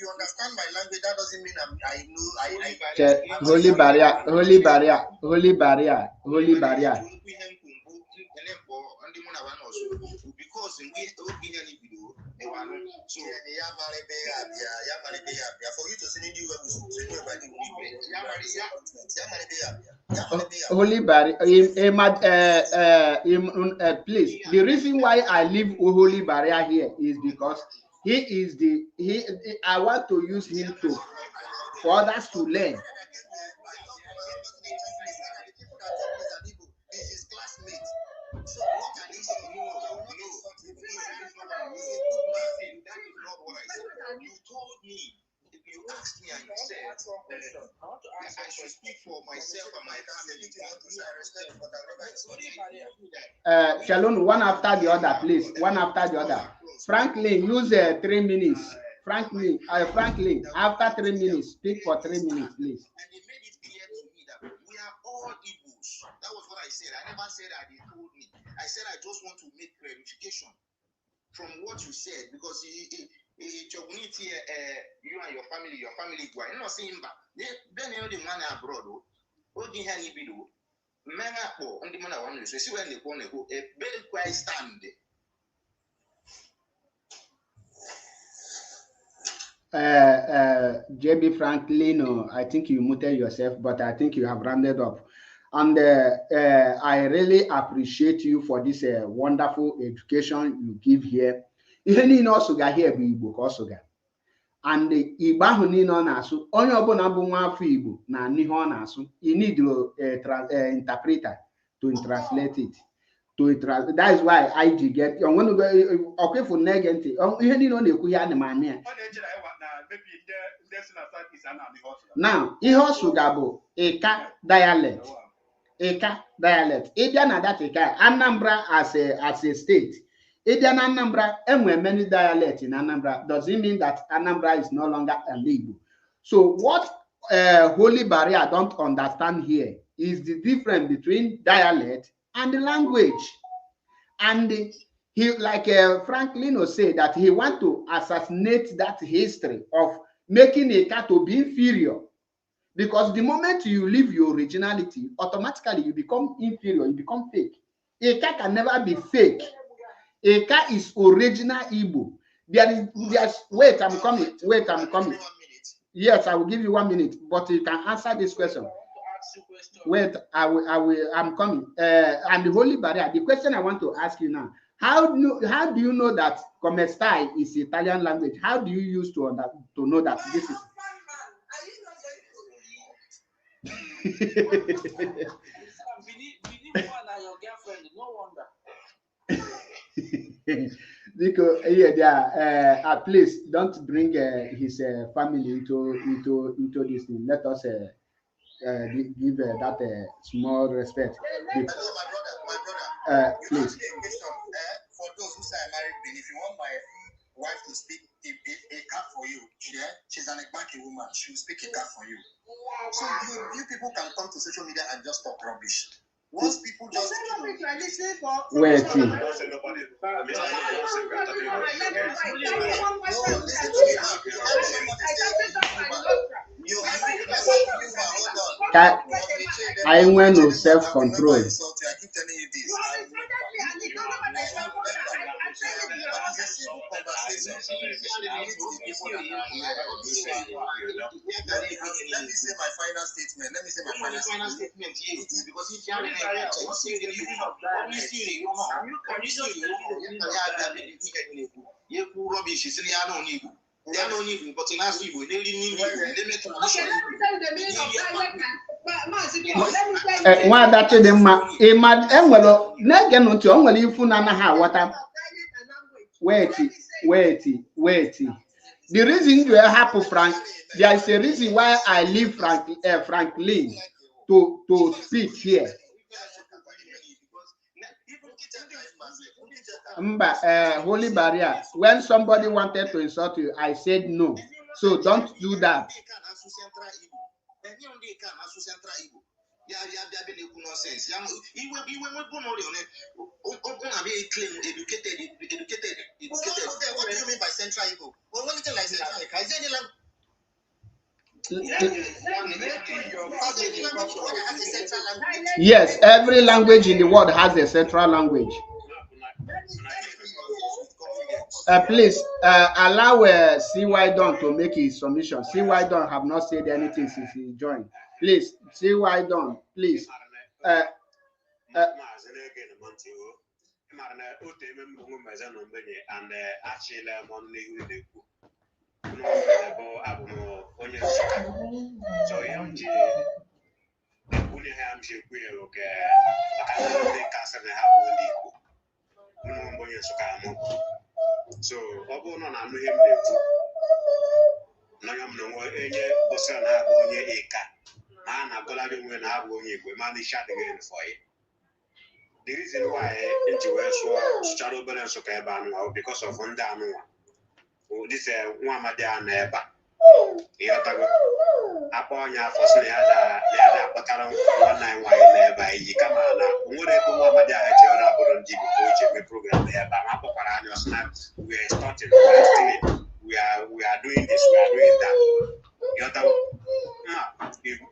Speaker 6: you understand my language, that doesn't mean I know.
Speaker 2: Holy barrier.
Speaker 6: Because for you to send
Speaker 2: Holy barrier. Please. The reason why I leave Holy barrier here is because I want to use him for others to learn.
Speaker 6: You told me, you asked me, and you said, I should speak for myself and my family. I respect, but
Speaker 2: Shalom, one after the other, please. One after the other. Franklin, use 3 minutes. Franklin, after 3 minutes, speak for 3 minutes, please.
Speaker 6: And they made it clear to me that we are all Igbos. That was what I said. I never said that they told me. I said I just want to make clarification from what you said because you and your family go. I'm not saying that. Then the man abroad. The hand you do. Men are on the man I want to see when they go a very quiet stand.
Speaker 2: JB Franklin, I think you muted yourself, but I think you have rounded up. And I really appreciate you for this wonderful education you give here. Ihe niile ọ sụga here bụ Igbo ka ọ sụga. And Igbo ahụ niile ọ na-asụ, onye ọbụla bụ nwa afọ Igbo na ihe ọ na-asụ, you need interpreter to translate it. That is why I get okay for negenti. Ihe niile ọ na-ekwu ya na ma ya. Now, ihe ọ sụga bụ Eka dialect. Eka dialect. Ịbịa na that Eka, Anambra as a state. Ịbịa na Anambra, enwere many dialects in Anambra. Does it mean that Anambra is no longer illegal? So what Holy Barrier don't understand here is the difference between dialect and the language. And he, like Franklin said, that he want to assassinate that history of making Eka to be inferior. Because the moment you leave your originality, automatically you become inferior, you become fake. Eka can never be fake. Eka is original Igbo. Wait, I'm coming. Yes, I will give you 1 minute, but you can answer this question. Wait, I'm coming. And the Holy Barrier, the question I want to ask you now, how do you know that Comestai is Italian language? How do you use to know that this is? because please don't bring his family into this thing. Let us give that small respect.
Speaker 13: Hello, my brother.
Speaker 2: Please.
Speaker 13: For those who say I married Ben, if you want my wife to speak a cat for you, yeah, she's an Ekbaki woman. She will speak a cat for you. So you people can come to social media and just talk rubbish. Once people just
Speaker 2: wait. I went to self-control.
Speaker 13: I keep telling you this. Let me say my final statement. Yes, because if you have
Speaker 2: The reason you have Frank, there is a reason why I leave Franklin to speak here. Holy barrier. When somebody wanted to insult you, I said no. So don't do that.
Speaker 13: What do you mean by Central Igbo? Well, what do you like Central Igbo? Is there any
Speaker 2: Yes, every language in the world has a central language. Please allow CY Don to make his submission. CY Don have not said anything since he joined. Please, CY Don, please.
Speaker 15: So, Obo no na him no yam no enye bosa na onye eka ma na gola bi nwe na onye igwe ma ni shot again for it. The reason why into where so shadow balance so ka eba no because of under anu. This one amade na eba. Ya tago aponya for so ya da patara 19 why na eba yi kama na nwere ko one amade a je ora boro ndi ko program na eba ma popara anyo snap we are starting we are doing this, we are doing that.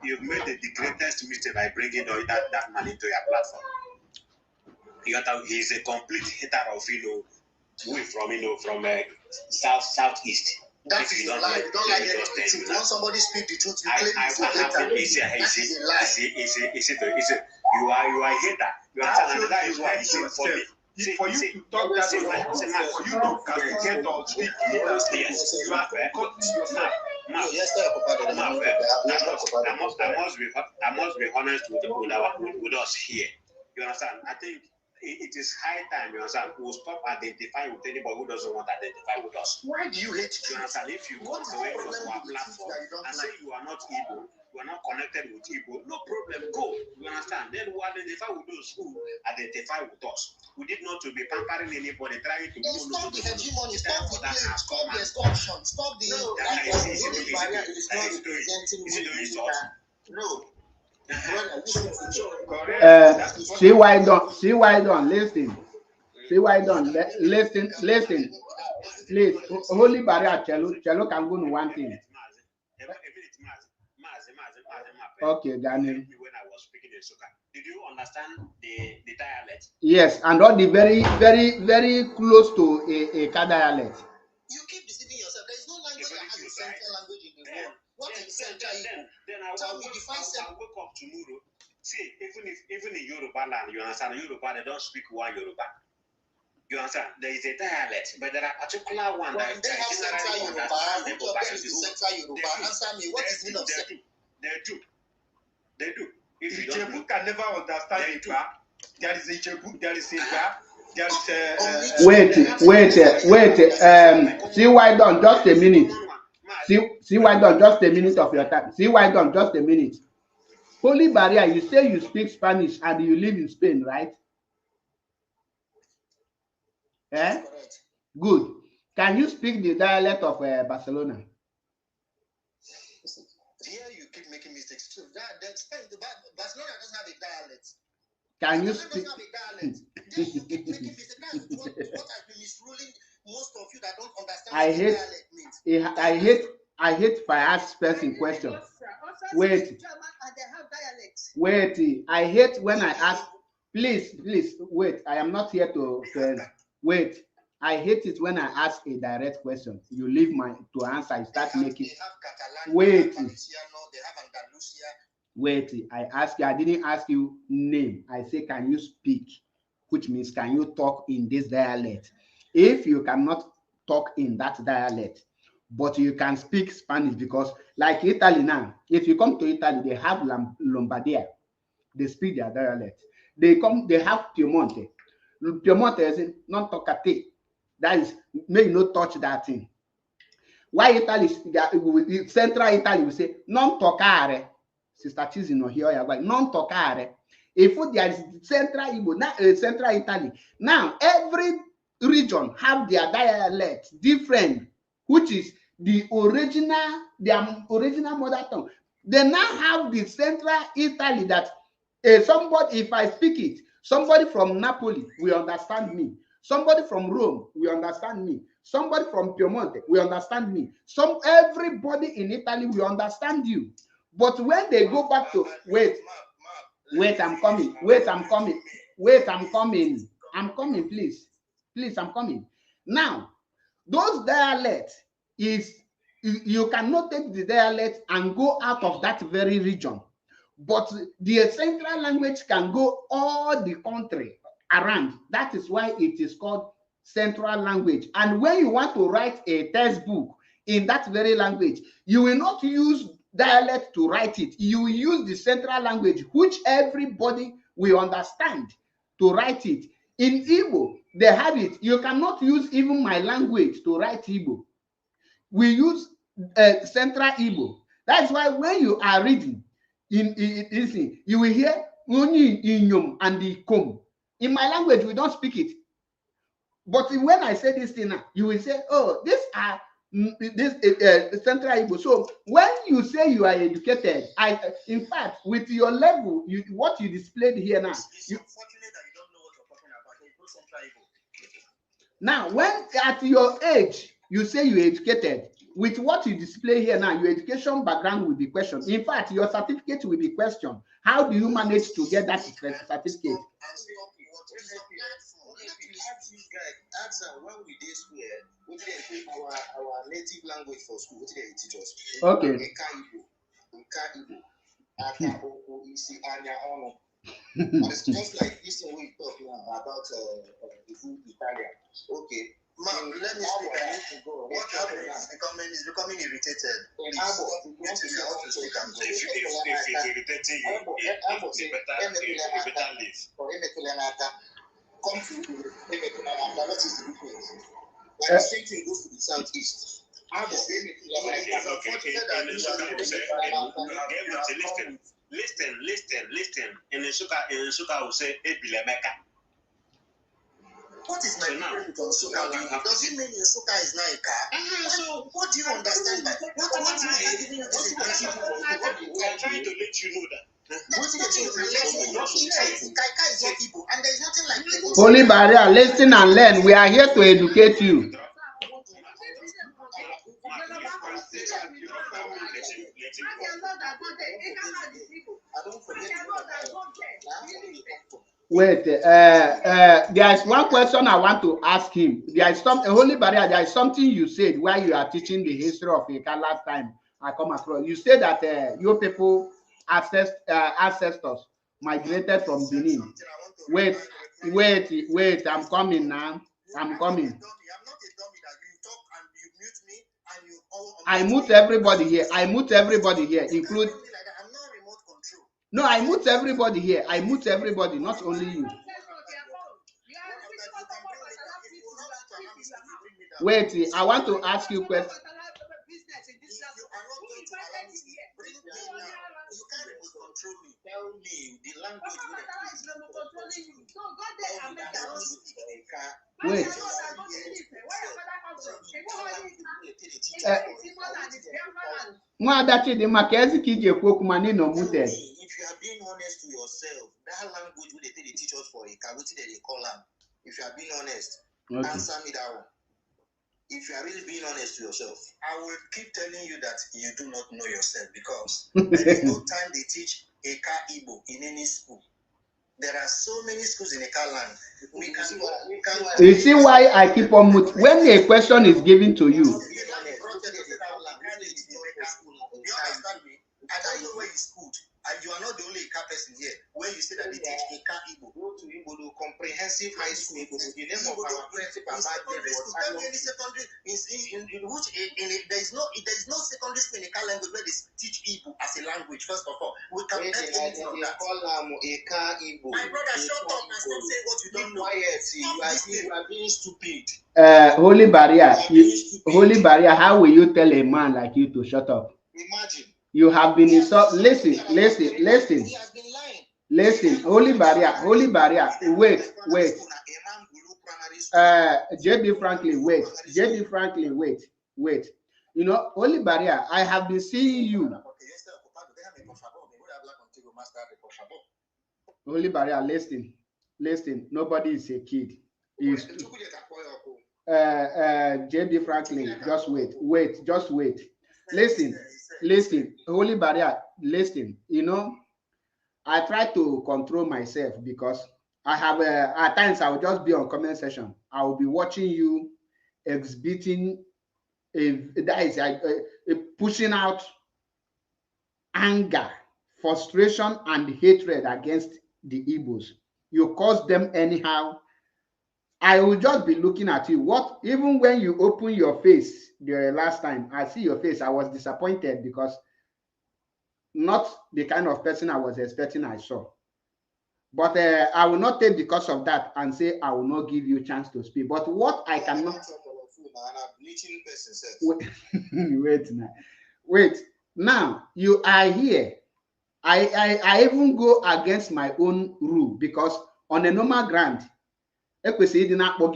Speaker 15: You've made the greatest mistake by bringing that man into your platform. He's a complete hater of from southeast.
Speaker 13: That is your life. You don't like the truth. When somebody speak the truth, you claim it's a hater.
Speaker 15: You are a hater. You are that is why he's for me.
Speaker 12: For you to talk that way, for you to castigate or speak, you have to cut yourself.
Speaker 15: I must be honest with us here. You understand? I think it is high time, you understand, we'll stop identifying with anybody who doesn't want to identify with us.
Speaker 13: Why do you hate?
Speaker 15: You understand? If you want to wait for our platform and say you are not Igbo, you are not connected with Igbo, no problem, go. You understand? Then we'll identify with those who identify with us. We did not to be pampering anybody, trying to
Speaker 13: stop the hegemony, stop the blame, stop the extortion, stop the no.
Speaker 2: See why don't listen. See why don't listen. Please, Holy Barrier Chelo can go in one thing. Okay, Daniel.
Speaker 15: When I was speaking in Soka, did you understand the dialect?
Speaker 2: Yes, and all the very close to a dialect.
Speaker 13: You keep deceiving yourself. There is no language that has a central language in the world. What is central?
Speaker 15: Then I wake up tomorrow. See, even in Yoruba land, you understand, Yoruba, they don't speak one Yoruba. You understand? There is a dialect, but there are particular one that
Speaker 13: they have central Yoruba. Which of them is central Yoruba? Answer me. What is the meaning of central?
Speaker 15: They do.
Speaker 12: If Ijebu can never understand Iba, there is a Ijebu, there is Iba.
Speaker 2: Wait. See why done? Just a minute. See why done? Just a minute of your time. See why done? Just a minute. Holy Barrier, you say you speak Spanish and you live in Spain, right? Eh? Good. Can you speak the dialect of Barcelona?
Speaker 13: Here you keep making mistakes. So Barcelona doesn't have a dialect.
Speaker 2: Can you speak?
Speaker 13: Then you keep making mistakes. That's what has been misruling most of you that don't understand
Speaker 2: I
Speaker 13: what
Speaker 2: hate.
Speaker 13: dialect means.
Speaker 2: I hate if I ask person question. Wait. I hate when I ask. Please, wait. I am not here to wait. I hate it when I ask a direct question. You leave to answer. You start making. Wait. I ask you. I didn't ask you name. I say, can you speak? Which means, can you talk in this dialect? If you cannot talk in that dialect, but you can speak Spanish, because like Italy now, if you come to Italy, they have Lombardia. They speak their dialect. They have Piemonte. Piemonte is non toccate. That is, may you not touch that thing. Why Italy, Central Italy, we say non toccare. Sister Chizzy no here, non toccare. If there is Central Igbo, Central Italy. Now every region have their dialect different, which is their original mother tongue. They now have the Central Italy that somebody, if I speak it, somebody from Napoli will understand me. Somebody from Rome will understand me. Somebody from Piemonte will understand me. Everybody in Italy will understand you. But when they go back to wait, I'm coming. I'm coming, please, I'm coming. Now, those dialects is you cannot take the dialect and go out of that very region. But the central language can go all the country around. That is why it is called central language. And when you want to write a textbook in that very language, you will not use dialect to write it. You will use the central language, which everybody will understand, to write it. In Igbo, they have it. You cannot use even my language to write Igbo. We use central Igbo. That's why when you are reading, you will hear Onyi, Inyom, and the Kom. In my language, we don't speak it. But when I say this thing now, you will say, oh, these are central Igbo. So when you say you are educated, in fact, with your level, what you displayed here now. It's unfortunate that you don't know what you're talking about. It's central Igbo. Now, when at your age, you say you're educated, with what you display here now, your education background will be questioned. In fact, your certificate will be questioned. How do you manage to get that certificate?
Speaker 13: When we did school, we did our native language for school. What did they teach us?
Speaker 2: Okay.
Speaker 13: It's just like this thing we talk now about the food Italian. Okay. Ma'am, let me speak. I need to go. What happened is becoming irritated. Please, I want to speak and go. If it's irritating you, you better leave. Come to what is the difference? Like the same thing goes to the southeast. Listen. In Nsukka will say Ebilemeka. What is my difference with Nsukka? Does it mean Nsukka is not a car? So what do you understand by that? What do you giving you this impression? I'm trying to let you know that.
Speaker 2: Holy Barrier, listen and learn. We are here to educate you. Wait, there is one question I want to ask him. There is Holy Barrier, there is something you said while you are teaching the history of Ika last time I come across. You said that your people ancestors migrated from Benin. Wait, I'm coming now. I'm coming. I mute everybody here. Include. No, I mute everybody here. Not only you. Wait, I want to ask you a question.
Speaker 13: You can't remote control me. Tell me the language.
Speaker 2: Wait.
Speaker 13: If you are being honest to yourself, that language will they teach us for a what they call them. If you are being honest, answer me that one. If you are really being honest to yourself, I will keep telling you that you do not know yourself because there is no time they teach Eka Igbo in any school. There are so many schools in Eka land. We can.
Speaker 2: You see why I keep on mute? When a question is given to you.
Speaker 13: You understand me? I don't know where you schooled, and you are not the only Eka person here. Where you say that they teach Eka Igbo, go to Igbo comprehensive high school. The name of our principal secondary school. There is no secondary school in Eka language where they teach Igbo as a language. First of all, we can get anything on that. Eka Igbo. My brother, shut up and stop saying what you don't know. You are being stupid.
Speaker 2: Holy barrier. Holy barrier. How will you tell a man like you to shut up?
Speaker 13: Imagine.
Speaker 2: You have been insulted. Listen. Holy barrier. Wait. JB Franklin, wait. You know, holy barrier. I have been seeing you. Holy barrier. Listen. Nobody is a kid. JB Franklin. Just wait. Listen, holy barrier, listen. You know, I try to control myself because I have at times I will just be on comment section. I will be watching you exhibiting pushing out anger, frustration, and hatred against the Igbos. You cause them anyhow. I will just be looking at you. Even when you open your face the last time, I see your face. I was disappointed because not the kind of person I was expecting I saw. But I will not take because of that and say I will not give you a chance to speak. But what I cannot wait. Now you are here. I even go against my own rule because on a normal ground. Your platform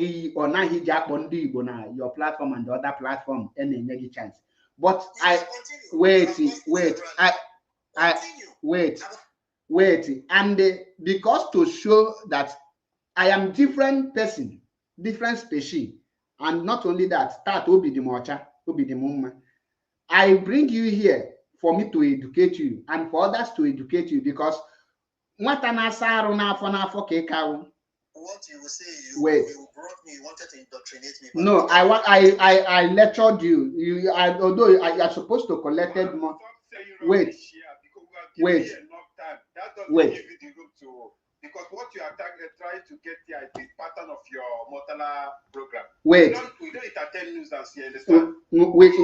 Speaker 2: and the other platform and any chance. But I wait, and because to show that I am different person, different species, and not only that, start will be the mocha, will be the mumma. I bring you here for me to educate you and for others to educate you because what
Speaker 13: you will say, you brought me, you wanted to indoctrinate me.
Speaker 2: No, I lectured you. Although you are supposed to collect more. Wait.
Speaker 12: Because what you are trying to get here is the pattern of your Motala program.
Speaker 2: Wait.
Speaker 12: We don't entertain news as you understand. Your voice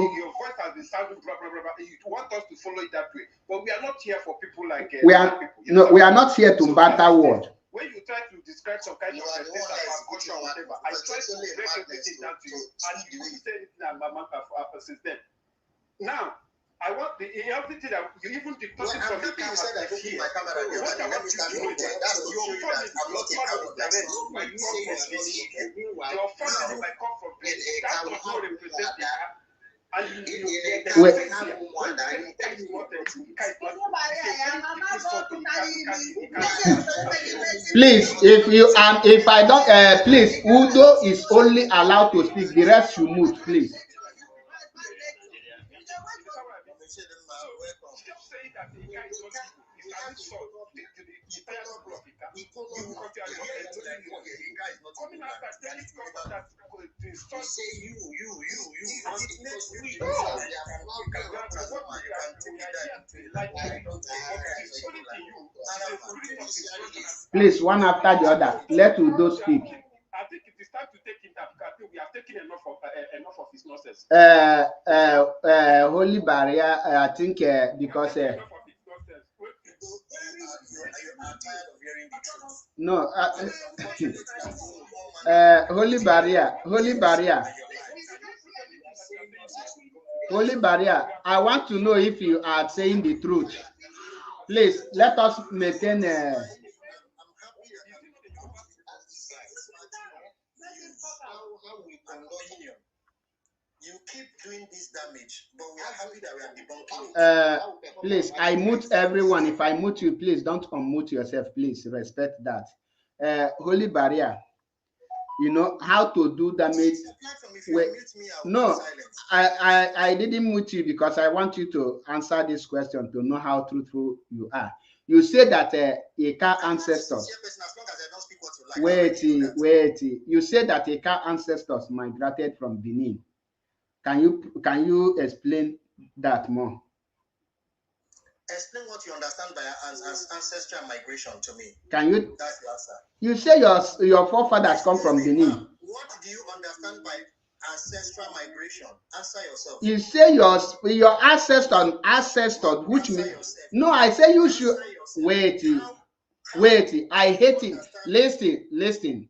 Speaker 12: has been sounding blah blah blah. You want us to follow it that way, but we are not here for people like
Speaker 2: we are not here to banter word.
Speaker 12: When you try to describe some kind of culture or whatever, I try to break everything down to you, and you say it since then. Now, I want everything that you even deposit from the camera. What I want you to do is your phone is not direct. Your phone might come from place. That does not represent the app.
Speaker 2: Please, if I don't, please, Udo is only allowed to speak. The rest should mute, please. Please, one after the other. Let Udo speak.
Speaker 12: I think it is time to take him down because I think we have taken enough of his nonsense.
Speaker 2: Holy barrier, I think because no, holy barrier. Holy Barrier, I want to know if you are saying the truth. Please, let us maintain
Speaker 13: You keep doing this damage, but we are happy that we are debunking it.
Speaker 2: Please, I mute everyone. If I mute you, please don't unmute yourself. Please respect that. Holy Barrier, you know how to do damage. No, I didn't mute you because I want you to answer this question to know how truthful you are. You say that Eka ancestors. Wait. You say that Eka ancestors migrated from Benin. Can you explain that more?
Speaker 13: Explain what you understand by ancestry and migration to me.
Speaker 2: Can you?
Speaker 13: That's the answer.
Speaker 2: You say your forefathers come from Benin.
Speaker 13: What do you understand by ancestral migration? Answer yourself.
Speaker 2: You say your ancestors, which means no. I say you should wait. I hate it. Listen.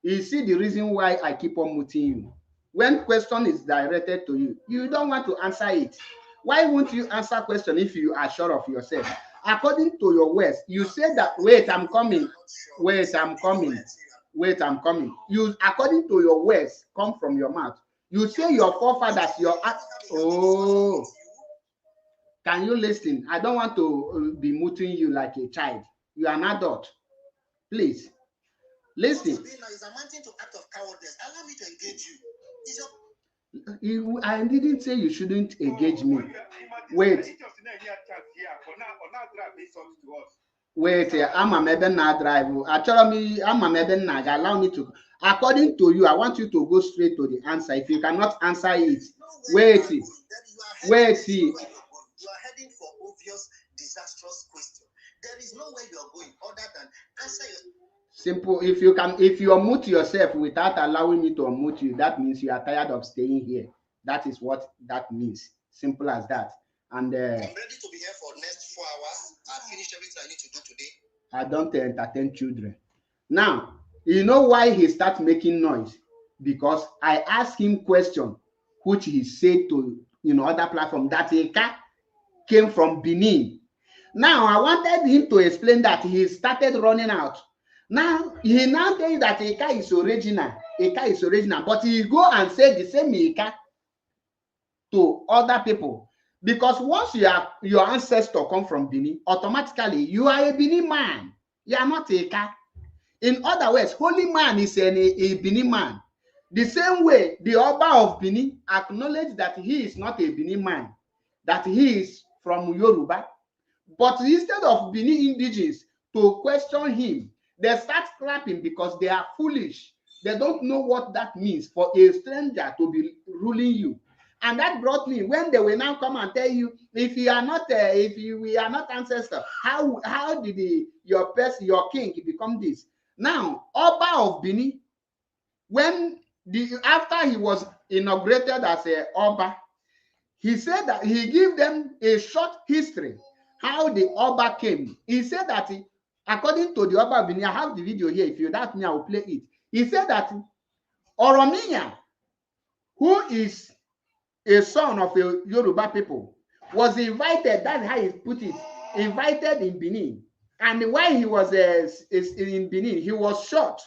Speaker 2: You see the reason why I keep on muting you. When question is directed to you, you don't want to answer it. Why won't you answer question if you are sure of yourself? According to your words, you say that wait, I'm coming. You, according to your words, come from your mouth. You say your forefathers, can you listen? I don't want to be muting you like a child. You are an adult. Please listen.
Speaker 13: Is amounting to act of cowardice. Allow me to engage you.
Speaker 2: I didn't say you shouldn't engage me. Wait, I'm a maybe not drive. Actually, I'm a maybe not allow me to. According to you, I want you to go straight to the answer. If you cannot answer it, wait.
Speaker 13: You are heading for obvious, disastrous question. There is no way you are going other than answer your.
Speaker 2: Simple. If you unmute yourself without allowing me to unmute you, that means you are tired of staying here. That is what that means. Simple as that. And
Speaker 13: I'm ready to be here for the next 4 hours. I finished everything I need to do today.
Speaker 2: I don't entertain children. Now, you know why he starts making noise? Because I asked him question, which he said to other platform that Eka came from Benin. Now I wanted him to explain that he started running out. Now he now tells that Eka is original. But he go and say the same Eka to other people. Because once your ancestor come from Benin, automatically you are a Benin man. You are not Eka. In other words, holy man is a Benin man. The same way the Oba of Benin acknowledged that he is not a Benin man, that he is from Yoruba. But instead of Benin indigenes to question him, they start clapping because they are foolish. They don't know what that means for a stranger to be ruling you. And that brought me when they will now come and tell you, if we are not ancestor, how did your king become this? Now, Oba of Benin, after he was inaugurated as a Oba, he said that he gave them a short history how the Oba came. He said that according to the Oba of Benin, I have the video here. If you doubt me, I will play it. He said that Oromiya, who is a son of a Yoruba people, was invited. That's how he put it. Invited in Benin, and while he was in Benin, he was shot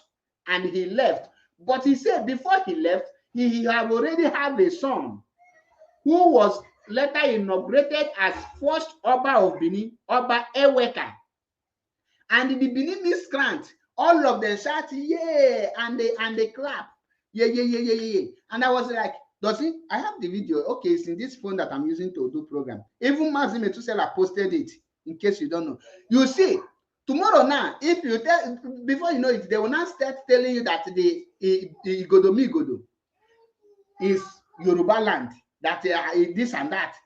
Speaker 2: and he left. But he said before he left, he had already had a son who was later inaugurated as first Oba of Benin, Oba Eweka. And the Benin miscreant, all of them shout, yeah, and they clap. Yeah. And I was like, I have the video. Okay, it's in this phone that I'm using to do program. Even Mazim Metusela posted it, in case you don't know. You see, tomorrow now, if you tell, before you know it, they will now start telling you that the Igodo is Yoruba land, that this and that.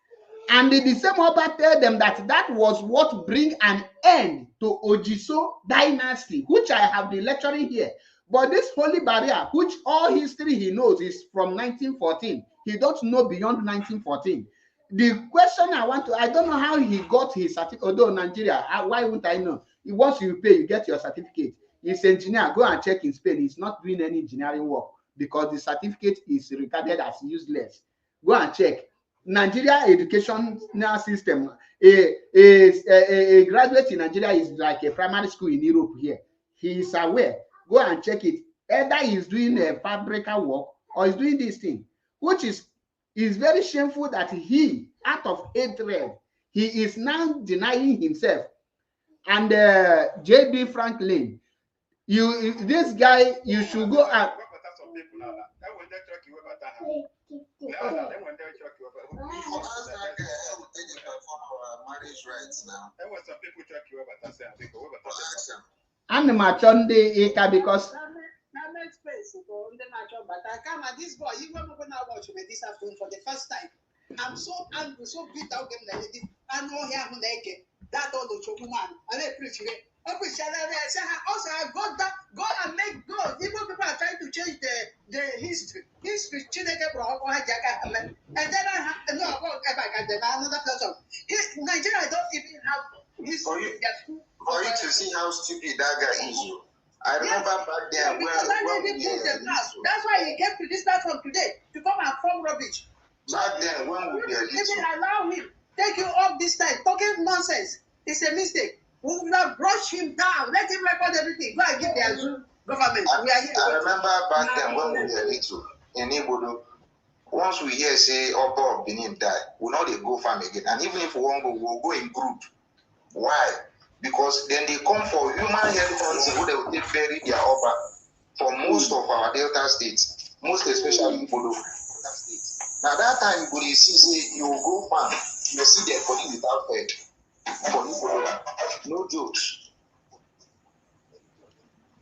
Speaker 2: And the same Oba tell them that was what bring an end to Ojiso dynasty, which I have been lecturing here. But this holy barrier, which all history he knows is from 1914, he don't know beyond 1914. The question I don't know how he got his certificate, although Nigeria, why wouldn't I know? Once you pay, you get your certificate. He's an engineer, go and check in Spain. He's not doing any engineering work because the certificate is regarded as useless. Go and check. Nigeria educational system, a graduate in Nigeria is like a primary school in Europe here. He is aware. Go and check it. Either he's doing a fabrical work or he's doing this thing, which is very shameful that he, out of hatred, he is now denying himself. And J.B. Franklin, this guy, you should go out. And Machonde because
Speaker 14: this boy, even when I watch me this afternoon for the first time, I'm so angry, so beat out them like this. I know him naked. That all the woman, and they preach it. Also, I got that. Go and make God. Even people are trying to change the history. History, and then I no, I won't get back at another person. Nigeria don't even have history.
Speaker 13: For you to see how stupid that guy is. I remember back there
Speaker 14: that's why he came to this platform today to come and form rubbish.
Speaker 13: Back then, when we were
Speaker 14: even allow him take you up this time talking nonsense. It's a mistake. We would have brushed him down. Let him record everything. Go and give the Azul government.
Speaker 13: I remember back then when we were little in Ibodo. Once we hear say Oba of Benin die, we know they go farm again. And even if we won't go, we'll go in group. Why? Because then they come for human health hunting where they will take bury their Oba for most of our Delta states, most especially Ibodo states. Now that time you go see say you go farm, you see their body without head. For Ibodo, no jokes.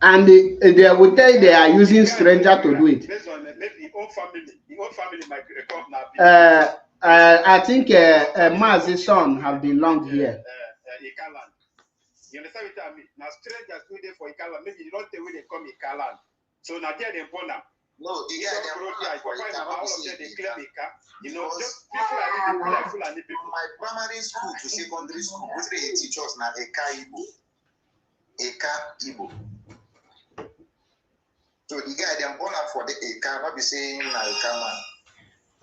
Speaker 2: And they will tell you they are using stranger to do it.
Speaker 12: Based on maybe the old family might come now.
Speaker 2: I think Mazi's son have belonged here.
Speaker 12: Ikaland. You understand what I mean? Now strangers do there for Ikaland. Maybe you don't tell where they come Ikaland. So now they're born now.
Speaker 13: No, the guy
Speaker 12: they claim Ika. You know, just people like Fulani people.
Speaker 13: From my primary school to secondary school, what they teach us now Eka Igbo. Eka Igbo. So the guy them born up for the Eka, not be saying na Eka man.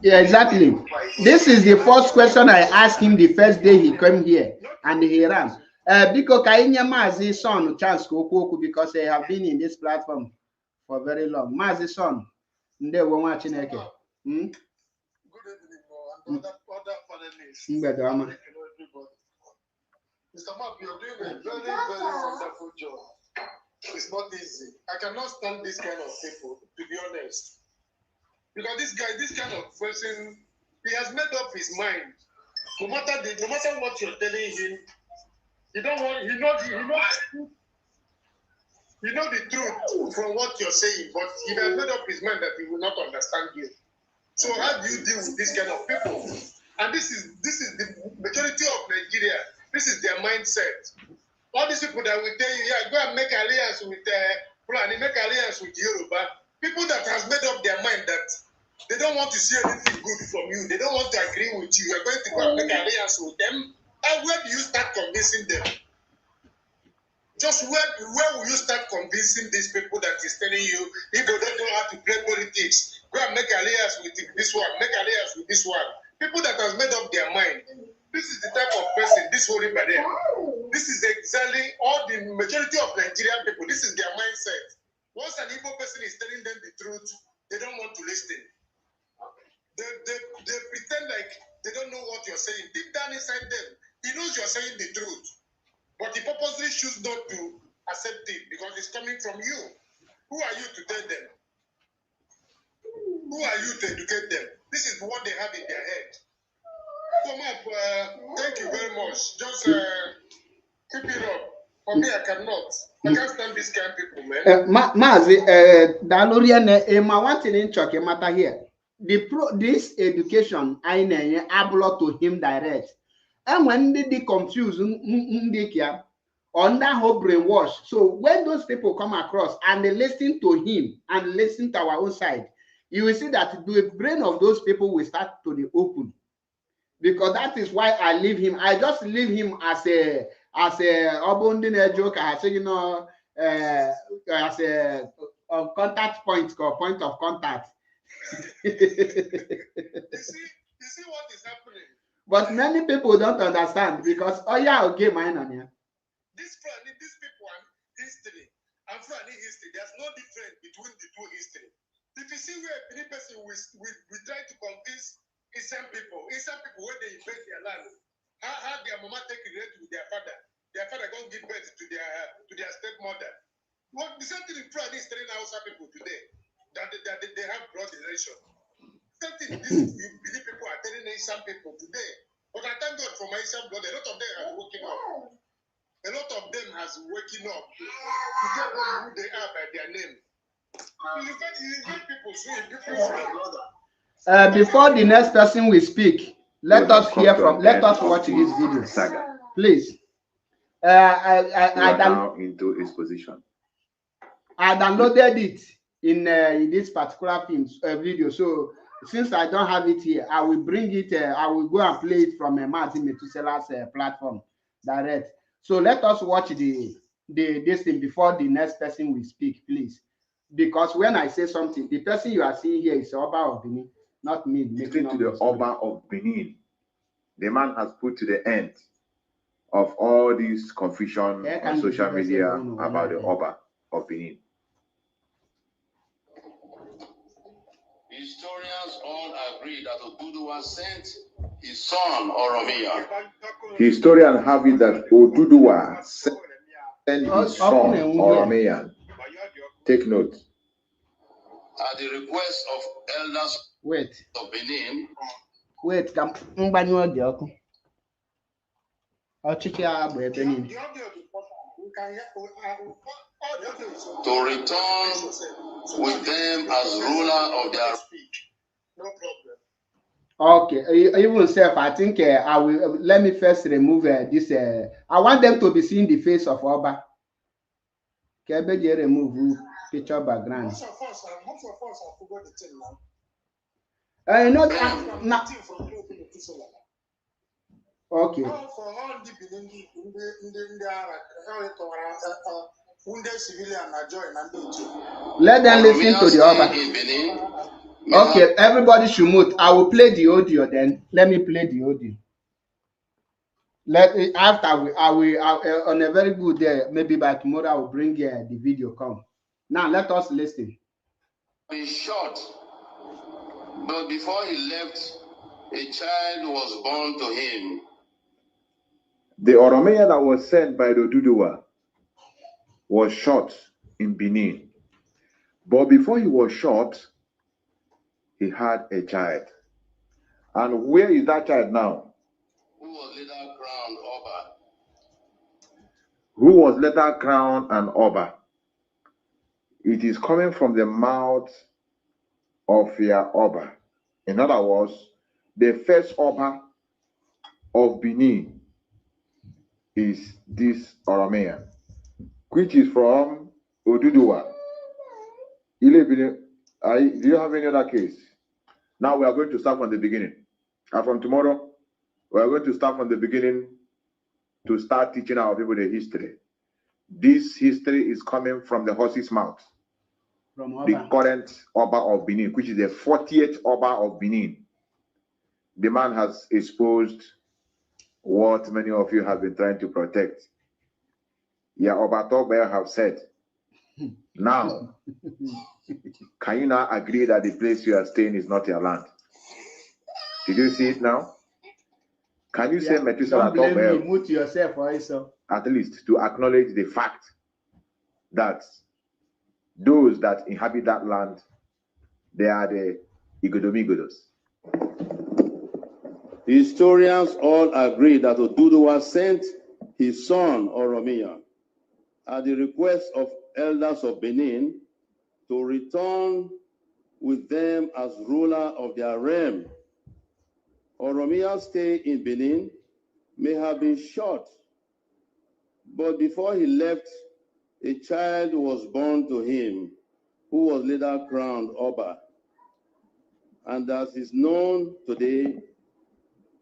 Speaker 2: Yeah, exactly. This is the first question I asked him the first day he came here, and he ran. Because Kainya Mazi's son chance Koku because they have been in this platform for very long. Mazi's son, they were watching it.
Speaker 16: Good evening, and other panelists. Mr. Mark, you're doing a very, very wonderful job. It's not easy. I cannot stand this kind of people, to be honest. Because this guy, this kind of person, he has made up his mind. No matter what you're telling him, he knows the truth from what you're saying, but he has made up his mind that he will not understand you. So how do you deal with this kind of people? And this is the majority of Nigeria. This is their mindset. All these people that will tell you, yeah, go and make alliance with Fulani, make alliance with Yoruba. People that has made up their mind that they don't want to see anything good from you. They don't want to agree with you. You're going to go and make alliance with them. And where do you start convincing them? Just where will you start convincing these people that is telling you, if they don't know how to play politics, go and make alliance with this one, make alliance with this one. People that has made up their mind. This is the type of person, this whole there. This is exactly all the majority of Nigerian people. This is their mindset. Once an Igbo person is telling them the truth, they don't want to listen. They pretend like they don't know what you're saying. Deep down inside them, he knows you're saying the truth. But he purposely chooses not to accept it because it's coming from you. Who are you to tell them? Who are you to educate them? This is what they have in their head. So, Mark, thank you very much. Just keep it up. For me, I cannot. I can't stand this kind of people, man.
Speaker 2: Mazi, Dalorian, ma one thing in Chuck, matter here. This education, I know, ablo to him direct. And when they confuse on that whole brainwash. So when those people come across and they listen to him and listen to our own side, you will see that the brain of those people will start to be open. Because that is why I leave him. I just leave him as a abundant joke, as a, you know, as a contact point or point of contact.
Speaker 16: You see, You see what is happening?
Speaker 2: But many people don't understand because, oh yeah, okay, mine on here.
Speaker 16: These people and history and Fulani history, there's no difference between the two history. If you see where any person we try to convince Eastern people when they invade their land, how their mama take relate with their father go give birth to their stepmother. Well, the same thing in Fulani history now, some people today that they have blood relation. Same thing, these people are telling Asian people today. But I thank God for my Asian blood. A lot of them are waking up. A lot of them has waking up to tell them who they are by their name. You invite people, so you people.
Speaker 2: Before the next person will speak, let us hear from. Let us watch this video, please. I
Speaker 17: now into his position.
Speaker 2: I downloaded it in this particular video. So since I don't have it here, I will bring it. I will go and play it from Martin Metusela's platform direct. So let us watch this thing before the next person will speak, please. Because when I say something, the person you are seeing here is Oba of Benin, not me.
Speaker 17: Making to the Oba of Benin, the man has put to the end of all this confusion on social media about the Oba of Benin.
Speaker 18: Historians all agree that Oduduwa sent his son Oromia.
Speaker 17: Historians have it that Oduduwa sent his son Oromia. Take note.
Speaker 18: At the request of elders of Benin.
Speaker 2: Wait, come
Speaker 18: to return with them as ruler of their.
Speaker 16: No problem.
Speaker 2: Okay, even self, I think I will. Let me first remove this. I want them to be seeing the face of Oba. Can you remove picture background?
Speaker 16: Most of us have forgot the thing now.
Speaker 2: You know now. Okay.
Speaker 16: For all the Benin,
Speaker 2: let them listen to the Oba. Okay, everybody should mute. I will play the audio then. Let me play the audio. After I will on a very good day, maybe by tomorrow I will bring the video. Come. Now let us listen.
Speaker 18: He shot, but before he left, a child was born to him.
Speaker 17: The Oromia that was sent by the Oduduwa was shot in Benin. But before he was shot, he had a child. And where is that child now?
Speaker 18: Who was later crowned Oba.
Speaker 17: Who was later crowned an Oba. It is coming from the mouth of your Oba. In other words, the first Oba of Benin is this Oromia, which is from Oduduwa. Do you have any other case? Now we are going to start from the beginning. And from tomorrow, we are going to start from the beginning to start teaching our people the history. This history is coming from the horse's mouth. The current Oba of Benin, which is the 40th Oba of Benin. The man has exposed what many of you have been trying to protect. Yeah, Oba Togbe have said. Now, can you now agree that the place you are staying is not your land? Did you see it now? Can you say Methuselah Togbe?
Speaker 2: Mute yourself also.
Speaker 17: At least to acknowledge the fact that those that inhabit that land, they are the Igodomigodos.
Speaker 18: Historians all agree that Oduduwa sent his son Oromia at the request of elders of Benin to return with them as ruler of their realm. Oromia's stay in Benin may have been short, but before he left, a child was born to him, who was later crowned Oba, and as is known today,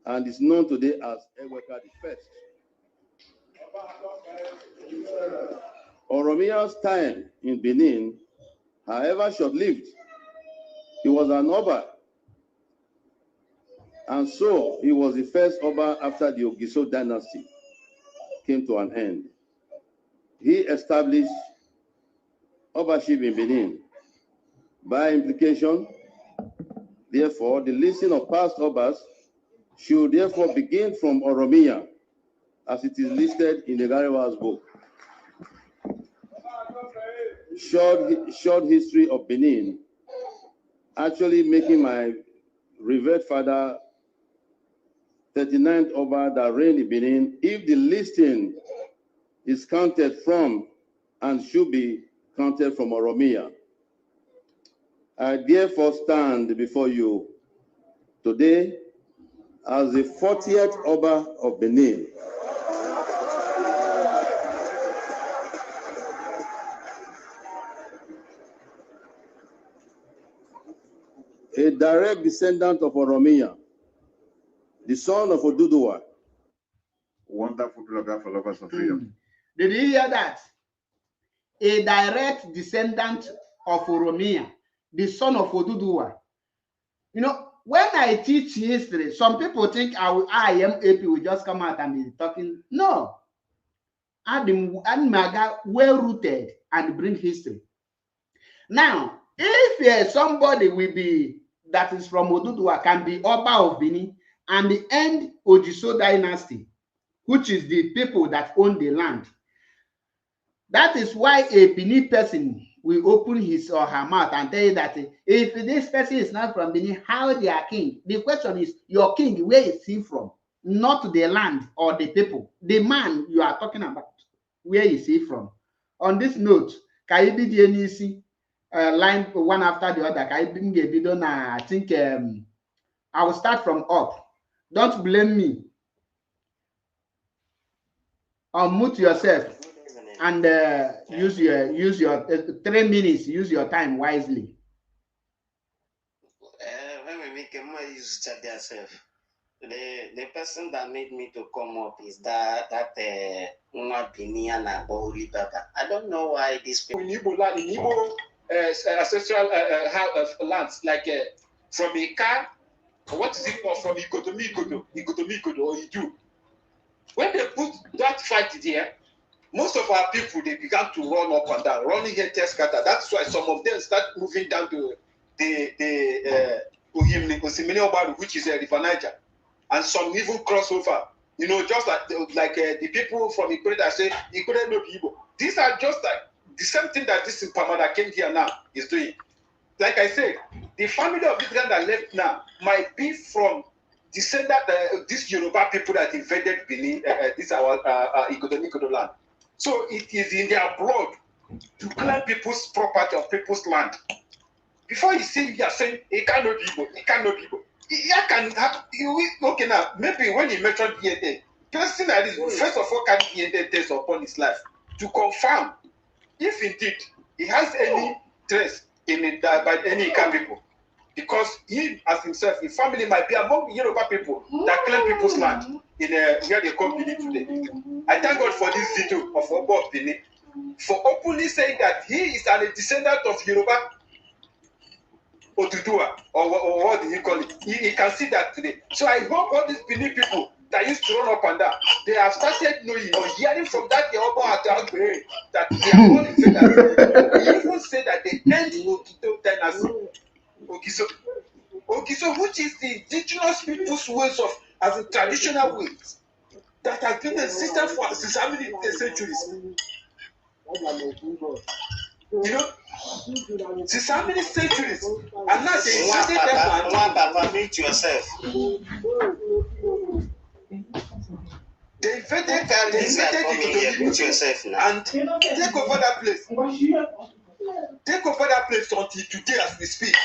Speaker 18: as Eweka I. Oromia's time in Benin, however short-lived, he was an Oba And so he was the first Oba after the Ogiso dynasty came to an end. He established Obaship in Benin. By implication, therefore, the listing of past Obas should therefore begin from Oromia, as it is listed in the Gariwa's book. Short history of Benin, actually making my revered father 39th Oba that reigned in Benin, if the listing is counted from and should be counted from Oromia. I therefore stand before you today as the 40th Oba of Benin. A direct descendant of Oromia, the son of Oduduwa.
Speaker 17: Wonderful lovers of freedom.
Speaker 2: Did you hear that? A direct descendant of Oromia, the son of Oduduwa. You know, when I teach history, some people think I am AP will just come out and be talking. No. Maga well rooted and bring history. Now, if somebody will be that is from Oduduwa can be Oba of Benin and the end Ojiso dynasty, which is the people that own the land. That is why a Benin person will open his or her mouth and tell you that if this person is not from Benin, how they are king? The question is, your king, where is he from? Not the land or the people. The man you are talking about, where is he from? On this note, line one after the other. I think I will start from up. Don't blame me. Unmute yourself and use your 3 minutes. Use your time wisely.
Speaker 19: When we make a more use chat yourself. The person that made me to come up is that Binian Abori Baba. I don't know why this people
Speaker 12: in Igbo land, in Igbo ancestral lands, like from Ika, what is it called, from Ikoto, or Idu. When they put that fight there, most of our people, they began to run up and down, running here, scatter. That's why some of them start moving down to the Osimini Obaru, which is River Niger. And some even cross over, you know, just like the people from Ikure that say Ikure no people. These are just like the same thing that this Pama that came here now is doing. Like I said, the family of this guy that left now might be from descendant these Yoruba people that invaded Benin, this our Ikoto land. So it is in their blood to claim people's property of people's land. Before you say you are saying it cannot be Igbo, it cannot be Igbo. Yeah, can have okay now. Maybe when you mentioned DNA, person that is first of all can DNA test upon his life to confirm if indeed he has any trace in it by any Ikan people, because he as himself, his family might be among the Yoruba people that claim people's land in where they call Benin today. I thank God for this video of Oba of Benin for openly saying that he is a descendant of Yoruba. Oduduwa, or what do you call it? He can see that today. So I hope all these Benin people that used to run up and down, they have started knowing or hearing from that Yoruba at brain that they are all invaders. They even say that they end Ogiso dynasty. Ogiso, which is the indigenous people's ways of as a traditional ways that has been existent for since how many centuries. You know, since how many centuries? And now they invaded them.
Speaker 19: Papa, mute yourself.
Speaker 12: They invaded yourself and take over that place. Take over that place until today as we speak.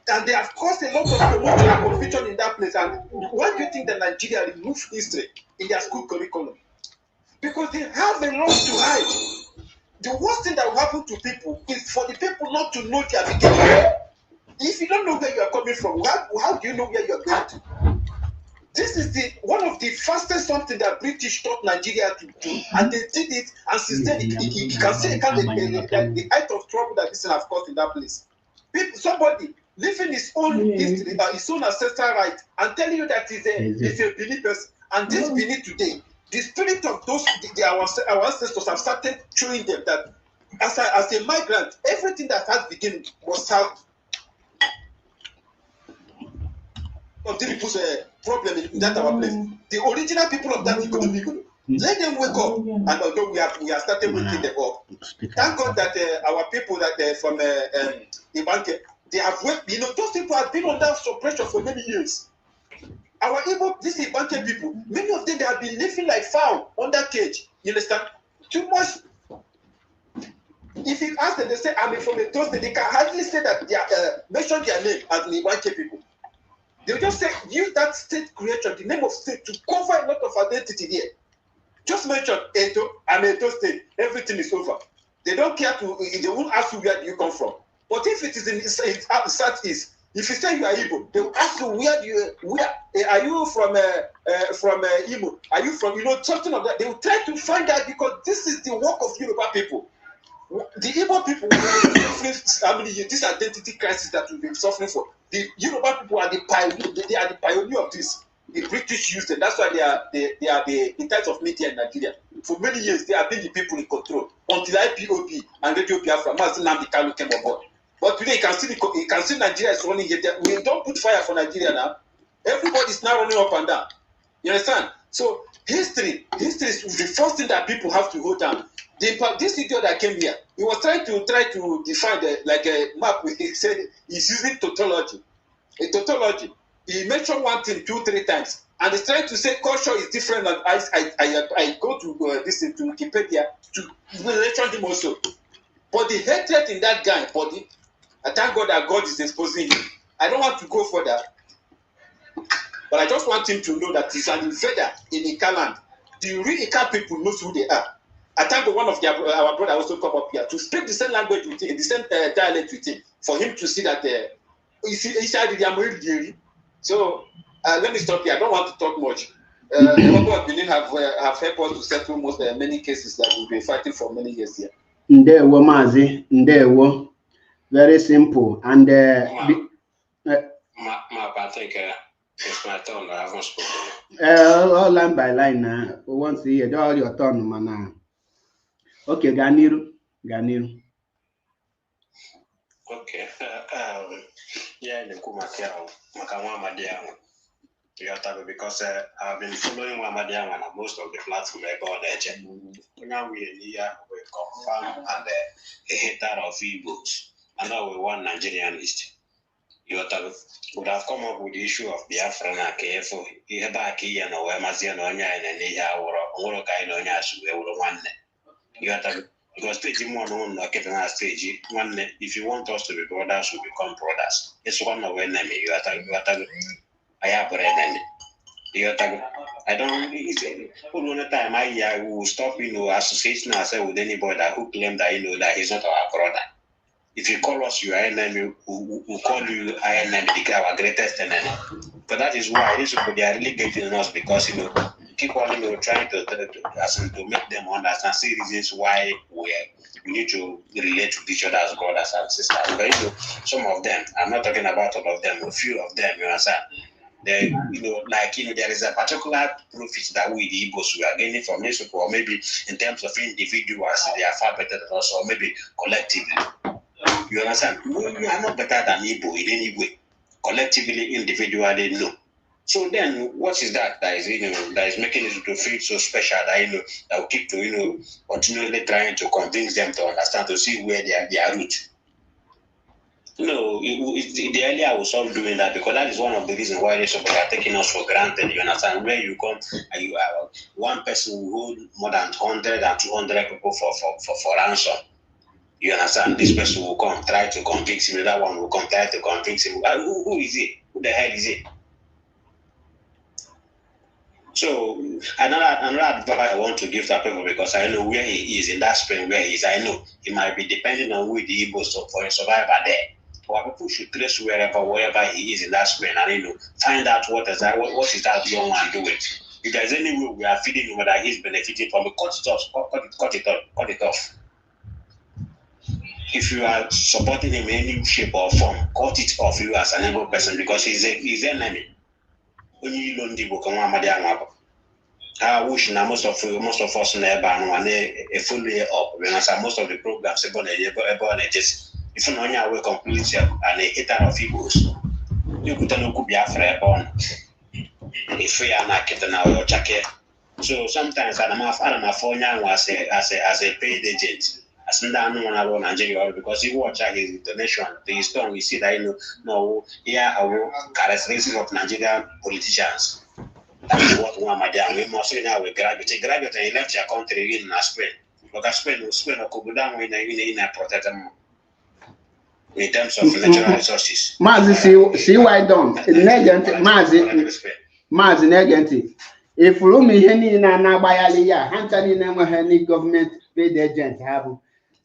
Speaker 12: And they have caused a lot of commotion and confusion in that place. And why do you think that Nigeria removed history in their school curriculum? Because they have a lot to hide. The worst thing that will happen to people is for the people not to know their beginning. If you don't know where you are coming from, how do you know where you are going to? This is one of the fastest something that British taught Nigeria to do, and they did it, and since then you can see the height of trouble that this thing has caused in that place. Somebody living his own history, his own ancestral right, and telling you that he's a Benin person. And this Benin today, the spirit of those our ancestors have started showing them that as a migrant, everything that has begun was south of the people's problem in that our place. The original people of that economy, let them wake up. And although we are starting waking them up, thank God that our people that from Ibanke, they have worked. You know, those people have been under suppression for many years. Our Igbo, these Ibanke people, many of them they have been living like fowl under cage. You understand? Too much. If you ask them, they say, I'm from a toast, they can hardly say that they are, mention their name as the Ibanke people. They'll just say, use that state creation, the name of state, to cover a lot of identity here. Just mention Edo, I'm Edo state, everything is over. They don't care to, they won't ask you where do you come from. But if it is in the southeast, if you say you are Igbo, they will ask you where are you from Imo? Are you from, something of that? They will try to find out because this is the work of Yoruba people. The Igbo people will suffering this identity crisis that we've been suffering for. The Yoruba people are the pioneer. They are the pioneer of this. The British used it. That's why they are the types of media in Nigeria. For many years, they have been the people in control until IPOB and Radio Biafra, Mazi Nnamdi Kanu came on board. But today, you can see Nigeria is running here. We don't put fire for Nigeria now. Everybody is now running up and down. You understand? So history is the first thing that people have to hold down. This idiot that came here, he was trying to define a map. He said he's using tautology. A tautology. He mentioned one thing 2-3 times, and he's trying to say culture is different. And I go to this to Wikipedia to mention him also. But the hatred in that guy body, I thank God that God is exposing him. I don't want to go further, but I just want him to know that he's an invader in Ika land. The real Ika people knows who they are. I thank God one of our brother also come up here to speak the same language with him, the same dialect with him, for him to see that so let me stop here. I don't want to talk much. The people of Benin have helped us to settle most many cases that we've been fighting for many years here.
Speaker 2: Ndewo Mazi, Ndewo. Very simple. And
Speaker 11: I think it's my turn. I haven't spoken.
Speaker 2: all line by line now. Once a year, all your turn, man. Okay, Ganiru.
Speaker 11: Okay. Yeah, the Kumakao, Makawa Madiang. Because I've been following Wamadiang on most of the platform I got there. Now we confirm and a hater of e-books. And now we want Nigerian list. Would have come up with the issue of Biafra and KFO. He had back here and where Mazian Onya and Nia or Morokai Nonya should be one. Because stage more known like a stage one. If you want us to be brothers, we become brothers. It's one of enemy. You I have read I don't. All the time I will stop, associating ourselves with anybody who claim that that he's not our brother. If you call us your enemy, we call you our enemy, our greatest enemy. But that is why these people, they are really getting us because people trying to make them understand, see reasons why we need to relate with each other as brothers and sisters. But some of them, I'm not talking about all of them, a few of them, you understand. There is a particular profit that we the Igbos we are gaining from this people, or maybe in terms of individuals, they are far better than us, or maybe collectively. You understand? We are not better than Igbo in any way. Collectively, individually, no. So then, what is that is that is making it to feel so special that that will keep to continually trying to convince them to understand, to see where they are root. The earlier I will stop doing that because that is one of the reasons why these people are taking us for granted. You understand? Where you come and you are one person will hold more than 100 and 200 people for ransom. You understand? This person will come try to convince him. That one will come try to convince him. Who is it? Who the hell is it? So another advice I want to give to people because I know where he is in that spring where he is. I know he might be depending on who the Igbo for a survivor there. Or people should trace wherever he is in that spring and find out what is that young man doing. If there's any way we are feeding him that he's benefiting from it, cut it off.
Speaker 15: if you are supporting him in any shape or form, cut it off you as an evil person because he's an enemy. When you learn the book, I wish now most of us never and a full year up. When I say most of the programs about just if you know your way completely and a hater of egos, you could be afraid on if we are not getting our jacket. So sometimes I'm a phone as a paid agent. As down on Nigeria because you watch his international the story we see that our characteristics of Nigerian politicians. That is what one my dear we must say now we graduate and he left your country in Spain. Because Spain or Kubudan in a protect them in terms of natural resources.
Speaker 2: Mazi see why don't negant Mazi negant. If Rumi Henny na Nabayali ya Hantani never any government paid agent have.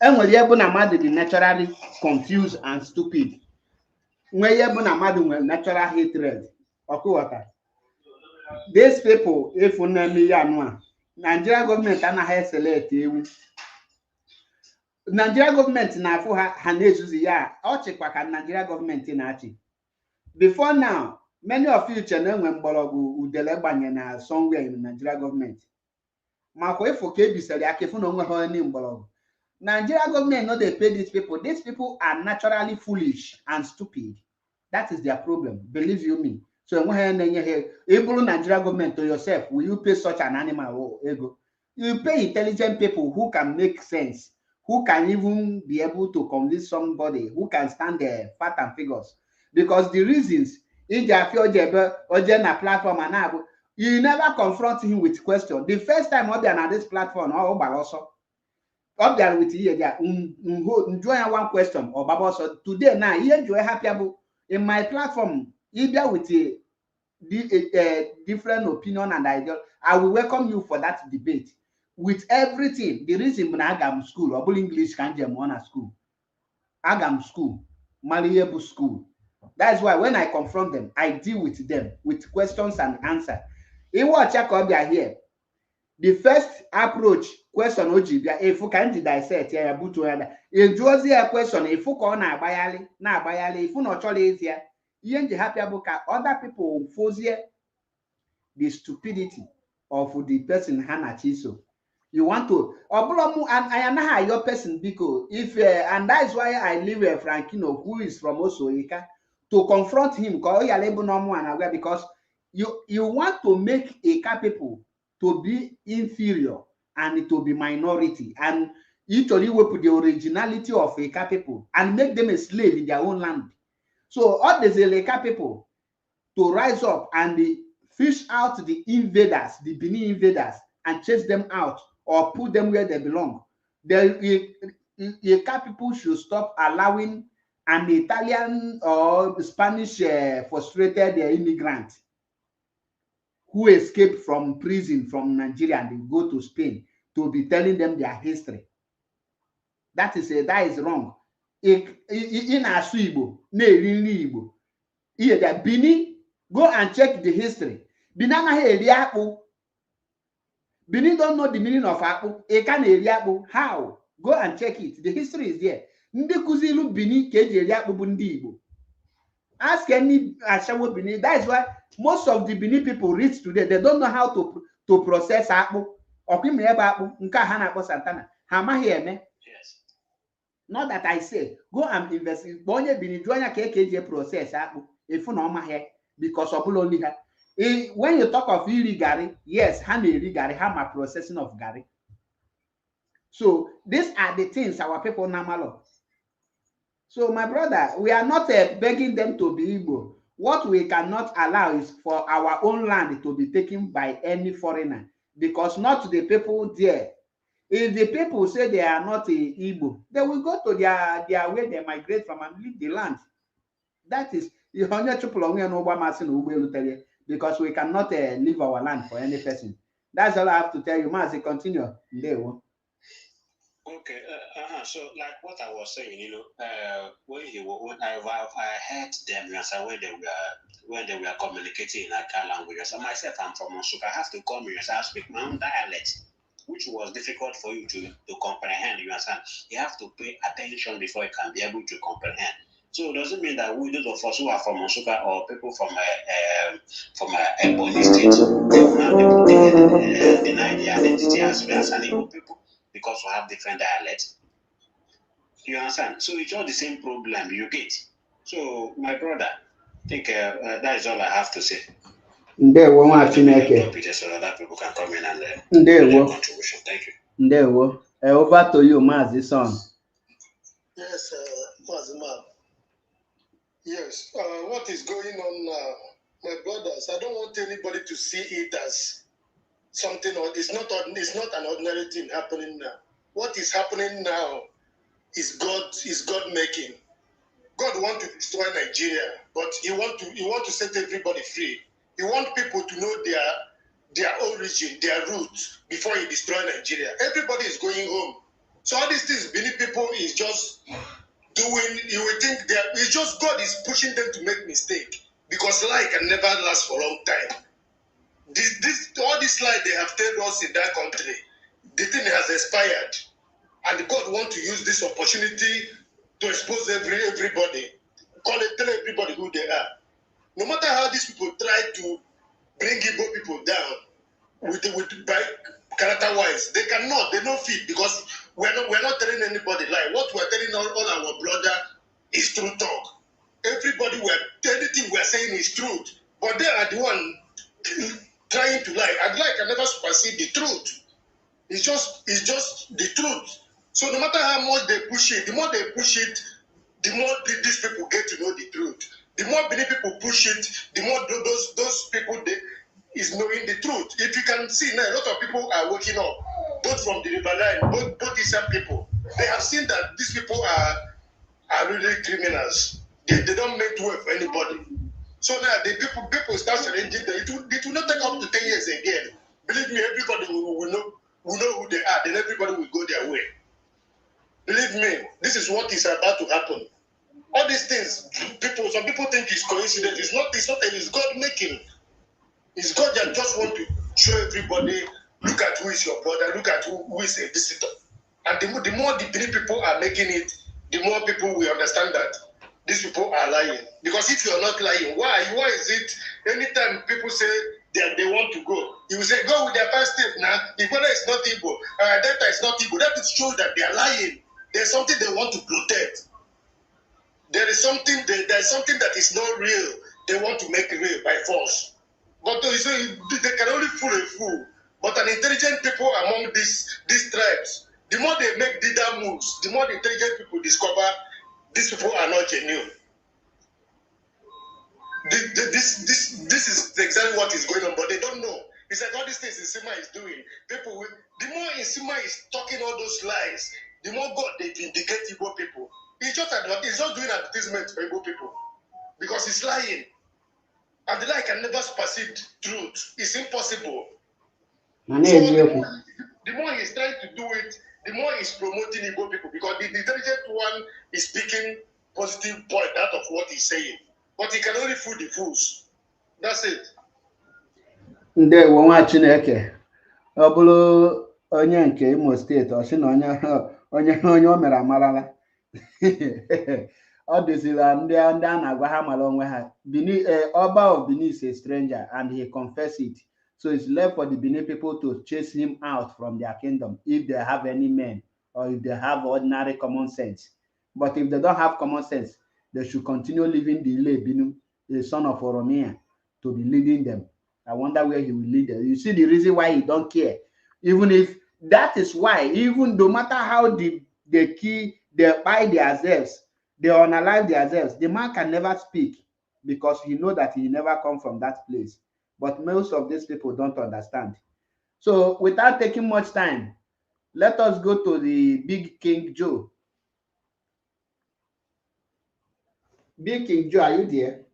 Speaker 2: And when you're naturally confused and stupid. When you're natural hatred. Okuwata. These people, if you name me, Nigeria government and I select you. Nigeria government na for Hanezuzi ya Ochekwa Nigeria government in Achi. Before now, many of you channel when Bologu Udelebanya na somewhere in Nigeria government. Marco if okay be said Akefun on her name Bologu. Nigeria government no they pay these people. These people are naturally foolish and stupid. That is their problem. Believe you me. So when able Nigeria government to yourself, will you pay such an animal or ego? You pay intelligent people who can make sense, who can even be able to convince somebody, who can stand there, fat and figures. Because the reasons in the platform and you never confront him with question. The first time I'll be on this platform, also up there with you, enjoy one question or Baba. So today now, you enjoy happy in my platform, either with a different opinion and idea. I will welcome you for that debate with everything. The reason when Agam school or English can't jam on a school, Agam school, malleable school. That's why when I confront them, I deal with them with questions and answers. In what check up there here. The first approach question oji if you can dissect here but if you a question if you call na bayali if you not chole here you happy about other people force the stupidity of the person Hannah Chiso. You want to and I am your person because if and that's why I leave Frankino who is from Osoika to confront him because you want to make a people to be inferior and to be minority and usually we put the originality of Eka people and make them a slave in their own land. So all these Eka people to rise up and fish out the invaders, the Benin invaders, and chase them out or put them where they belong. The Eka people should stop allowing an Italian or Spanish frustrated immigrant who escaped from prison from Nigeria and they go to Spain to be telling them their history. That is wrong. In Asuibo, Igbo, Bini, go and check the history. Bini don't know the meaning of Apple. How? Go and check it. The history is there. Ndi kuzilu Bini keji Apple Bundi Igbo. Ask any Ashawo Bini. That is why most of the Bini people reach today, they don't know how to process apple. Santana. Yes. Not that I say, go and investigate. Bini join KKJ process apple. If you know my hair, because of only her. When you talk of illegal, yes, hammer processing of Gary. So these are the things our people now. So my brother, we are not begging them to be Igbo. What we cannot allow is for our own land to be taken by any foreigner, because not the people there. If the people say they are not Igbo, they will go to their way they migrate from and leave the land. That is because we cannot leave our land for any person. That's all I have to tell you. Mazi, continue.
Speaker 15: Okay, so like what I was saying, when I heard them when they were communicating in Aka language. So myself, I'm from Osuka. I have to come here, so I speak my own dialect. which was difficult for you to comprehend. You understand? You have to pay attention before you can be able to comprehend. So it doesn't mean that we, those of us who are from Nsukka or people from Ebonyi State, they will not deny their identity as an Igbo people because we have different dialects. You understand? So it's all the same problem you get. So my brother, I think that is all I have to say.
Speaker 2: Ndewo nwa Chineke.
Speaker 15: So that people can come in and
Speaker 2: Ndewo.
Speaker 15: Contribution. Thank you.
Speaker 2: Ndewo. Over to you, Mazi son.
Speaker 16: Yes, Mazima. Yes, what is going on now, my brothers? I don't want anybody to see it as something, or it's not an ordinary thing happening now. What is happening now is God making. God wants to destroy Nigeria, but He want to set everybody free. He wants people to know their origin, their roots before He destroy Nigeria. Everybody is going home. So all these things, many people is just doing. You will think it's just God is pushing them to make mistake, because lie can never last for a long time. All this lie they have told us in that country, the thing has expired, and God want to use this opportunity to expose everybody, tell everybody who they are. No matter how these people try to bring Igbo people down by character-wise, they cannot. They don't fit, because we're not telling anybody lie. What we're telling all our brother is true talk. Anything we're saying is truth, but they are the one trying to lie. And lie can never supersede the truth. It's just the truth. So no matter how much they push it, the more they push it, the more these people get to know the truth. The more many people push it, the more those people is knowing the truth. If you can see now, a lot of people are waking up, both from the riverline, both these people. They have seen that these people are really criminals. They don't make way for anybody. So now the people start challenging them. It will not take up to 10 years again. Believe me, everybody will know who they are. Then everybody will go their way. Believe me, this is what is about to happen. All these things, some people think it's coincidence. It's not. It's God making. It's God that just want to show everybody, look at who is your brother, look at who is a visitor. And the more the people are making it, the more people will understand that these people are lying. Because if you're not lying, why is it anytime people say that they want to go, you will say, go with their first step now. Ebola is not Igbo, Delta is not Igbo. That shows that they are lying. There's something they want to protect. There's something that is not real. They want to make real by force. But they can only fool a fool. But an intelligent people among these tribes, the more they make leader moves, the more the intelligent people discover these people are not genuine. This is exactly what is going on, but they don't know. It's like all these things Nsima is doing. The more Nsima is talking all those lies, the more God they vindicate Igbo people. He's just doing advertisement for Igbo people, because he's lying. And the lie can never supersede truth. It's impossible. So the more he's trying to do it, the more he's promoting Igbo people, because the intelligent one is speaking positive point out of what he's saying. But he can only fool the fools. That's it.
Speaker 2: Ndewo nwa Chineke. Ọ bụrụ onye nke Imo steeti, ọ sị na onye o mere amarala. Ọ dịzila ndị a na-agwa ha mara onwe ha. Oba of Benin is a stranger, and he confessed it. So it's left for the Benin people to chase him out from their kingdom, if they have any men or if they have ordinary common sense. But if they don't have common sense, they should continue leaving the Ile Binu, the son of Oromia, to be leading them. I wonder where he will lead them. You see the reason why he don't care. Even if that is why, even no matter how they buy themselves, they unalive themselves, the man can never speak, because he know that he never come from that place. But most of these people don't understand. So without taking much time, let us go to the Big King Joe. Big King Joe, are you there?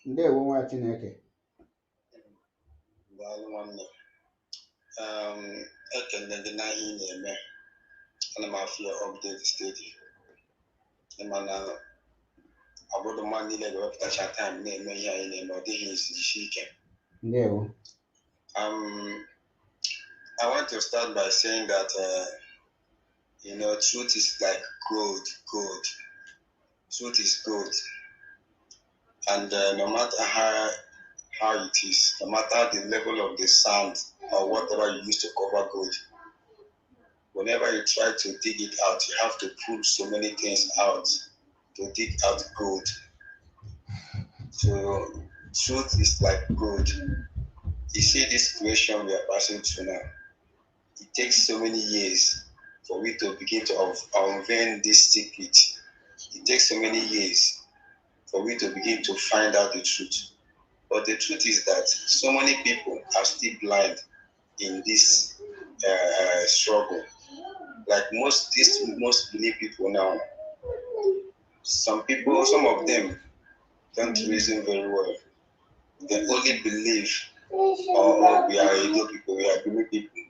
Speaker 2: Ndewo nwa Chineke.
Speaker 11: Ekele ndị na ihe na-eme, ana m afọ ya update steady. Mana obodo mmadụ niile ga-ewepụtacha time na-eme ihe anyị na-eme, ọ dịghị isi ike.
Speaker 2: Ndewo.
Speaker 13: I want to start by saying that truth is like gold. Truth is gold, and no matter how it is, no matter the level of the sand or whatever you use to cover gold, whenever you try to dig it out, you have to pull so many things out to dig out gold. So truth is like gold. You see this situation we are passing through now. It takes so many years for we to begin to unveil this secret. It takes so many years for we to begin to find out the truth. But the truth is that so many people are still blind in this struggle. Like most believe people now, some of them don't reason very well. They only believe, oh, we are Edo people, we are Gumi people.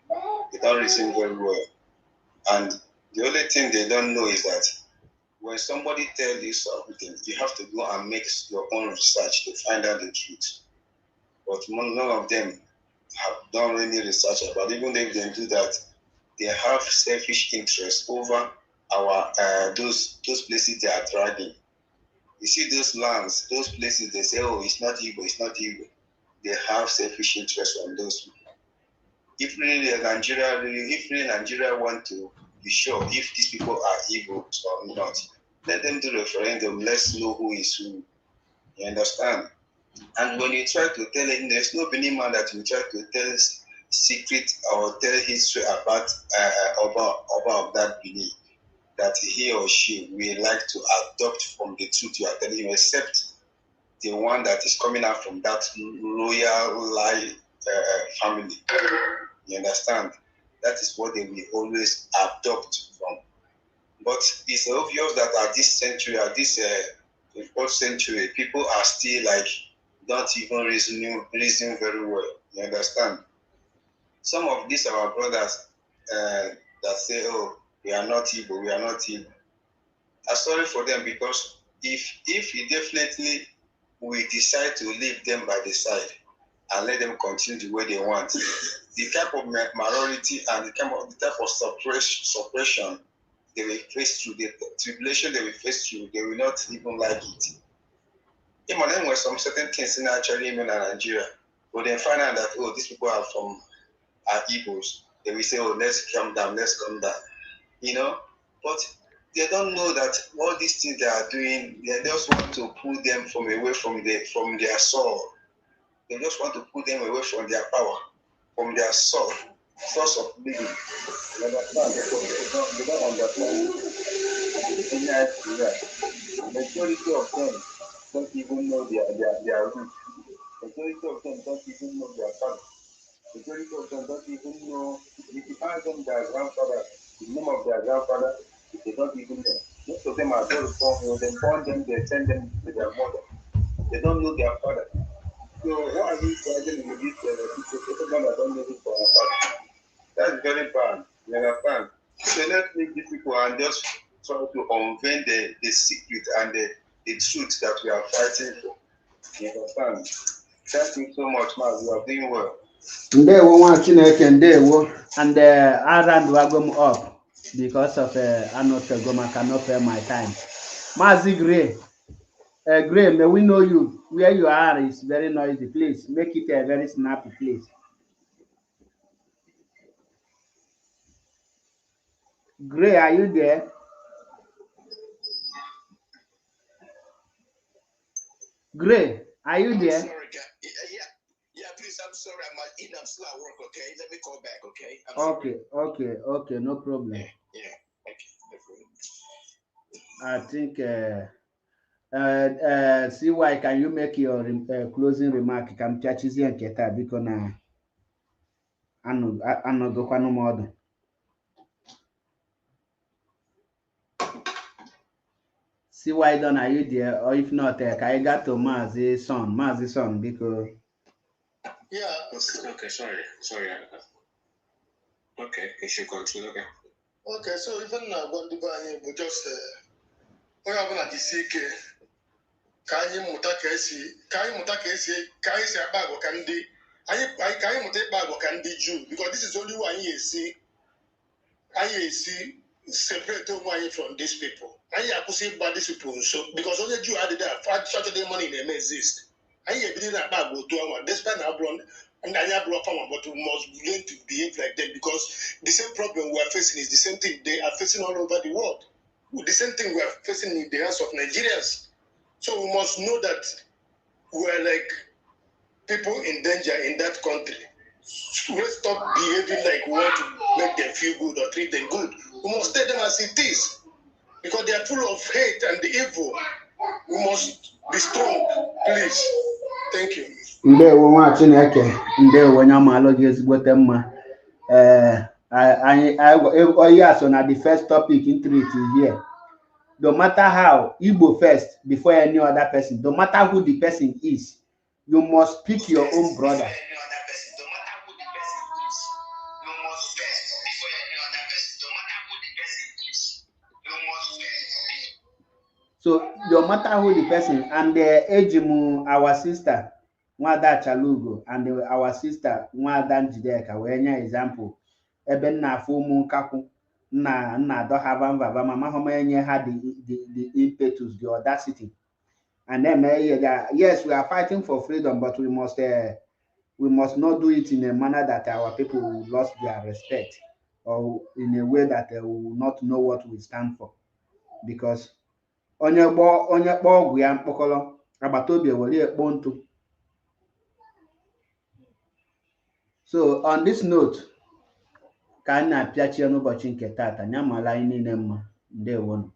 Speaker 13: They don't reason very well. And the only thing they don't know is that when somebody tells you something, you have to go and make your own research to find out the truth. But none of them have done any research about it. Even if they do that, they have selfish interest over our those places they are dragging. You see those lands, those places, they say, oh, it's not evil, it's not evil. They have selfish interest on those people. If really Nigeria want to be sure if these people are evil or not, let them do referendum. Let's know who is who. You understand? And when you try to tell him, there's no Benin man that you try to tell secret or tell history about Oba of that Benin, that he or she will like to adopt from the truth you are telling him, except the one that is coming out from that royal family. You understand? That is what they will always adopt from. But it's obvious that at this century, at this 4th century, people are still like not even reason very well. You understand? Some of these our brothers that say, oh, we are not evil, we are not evil. I'm sorry for them, because if you definitely we decide to leave them by the side and let them continue the way they want, the type of minority and the type of suppression they will face through, the tribulation they will face through, they will not even like it. Even then, when some certain things in actually in Nigeria, but then find out that, oh, these people are Igbos, they will say, oh, let's calm down. You know, but they don't know that all these things they are doing, they just want to pull them away from their soul. They just want to pull them away from their power, from their soul, source of living. You understand? They don't understand. The majority of them don't even know their roots. The majority of them don't even know their family. The majority of them don't even know, if you ask them their grandfather, the name of their grandfather, they don't even know. Most of them are just born, they born them, they send them to their mother. They don't know their father. So why are we struggling with this people that don't know who for our father? That's very bad. You understand? So let's leave these people and just try to unveil the secret and the truth that we are fighting for. You understand? Thank you so much, man. You are doing well.
Speaker 2: Ndewo nwa Chineke, ndewo. And I ran Wagom up because of Anotagoma cannot pay my time. Mazi Gray. Gray, may we know you. Where you are is very noisy. Please make it a very snappy place. Gray, are you there? Gray, are you there?
Speaker 13: Sorry, yeah, please, I'm sorry. I'm still at work, okay? Let me call back, okay?
Speaker 2: Okay, no problem.
Speaker 13: Yeah,
Speaker 2: I
Speaker 13: okay.
Speaker 2: think, see why can you make your closing remark? Can chachizi and keta because na go kwanu modo. See why don't are you there? Or if not, can I get to Mazi son because.
Speaker 15: Yeah. Okay, sorry. Okay, you should continue.
Speaker 16: Okay, so even now, what the buying we just we have an adisike. Can you muta kesi? Can you muta kesi? Can you say about what can do? I can't take back what can be Jew because this is only one you see. I see separate money from these people. I could say about these people so because only Jew added that Saturday money they may exist. I believe that bag will do one despite our blonde and I have block on, but we must learn to behave like them because the same problem we are facing is the same thing they are facing all over the world. The same thing we are facing in the hands of Nigerians. So we must know that we are like people in danger in that country. Let's stop behaving like we want to make them feel good or treat them good. We must tell them as it is because they are full of hate and evil. We must be strong, please. Thank you.
Speaker 2: Ndewo nwa Chineke, ndewo onye amaala gị ezigbote mma. Anyị so na the first topic in treaty here. No matter how, Igbo first before any other person. No matter who the person is, you must pick your own brother. So no matter who the person, and Ejimu, our sister, Nwada Chalugo, and our sister Nwada Njideka, were any example. Eben na fumu kaku na don't have mama homenye had the impetus, the audacity. And then yes, we are fighting for freedom, but we must not do it in a manner that our people will lose their respect or in a way that they will not know what we stand for. Because onye kpọ ọgwụ ya mkpọkọrọ agbata obi ewere ekpo ntụ. So on this note ka anyị na-apịachie n'ụbọchị nke taata nya mala anyị niile mma. Ndewonu.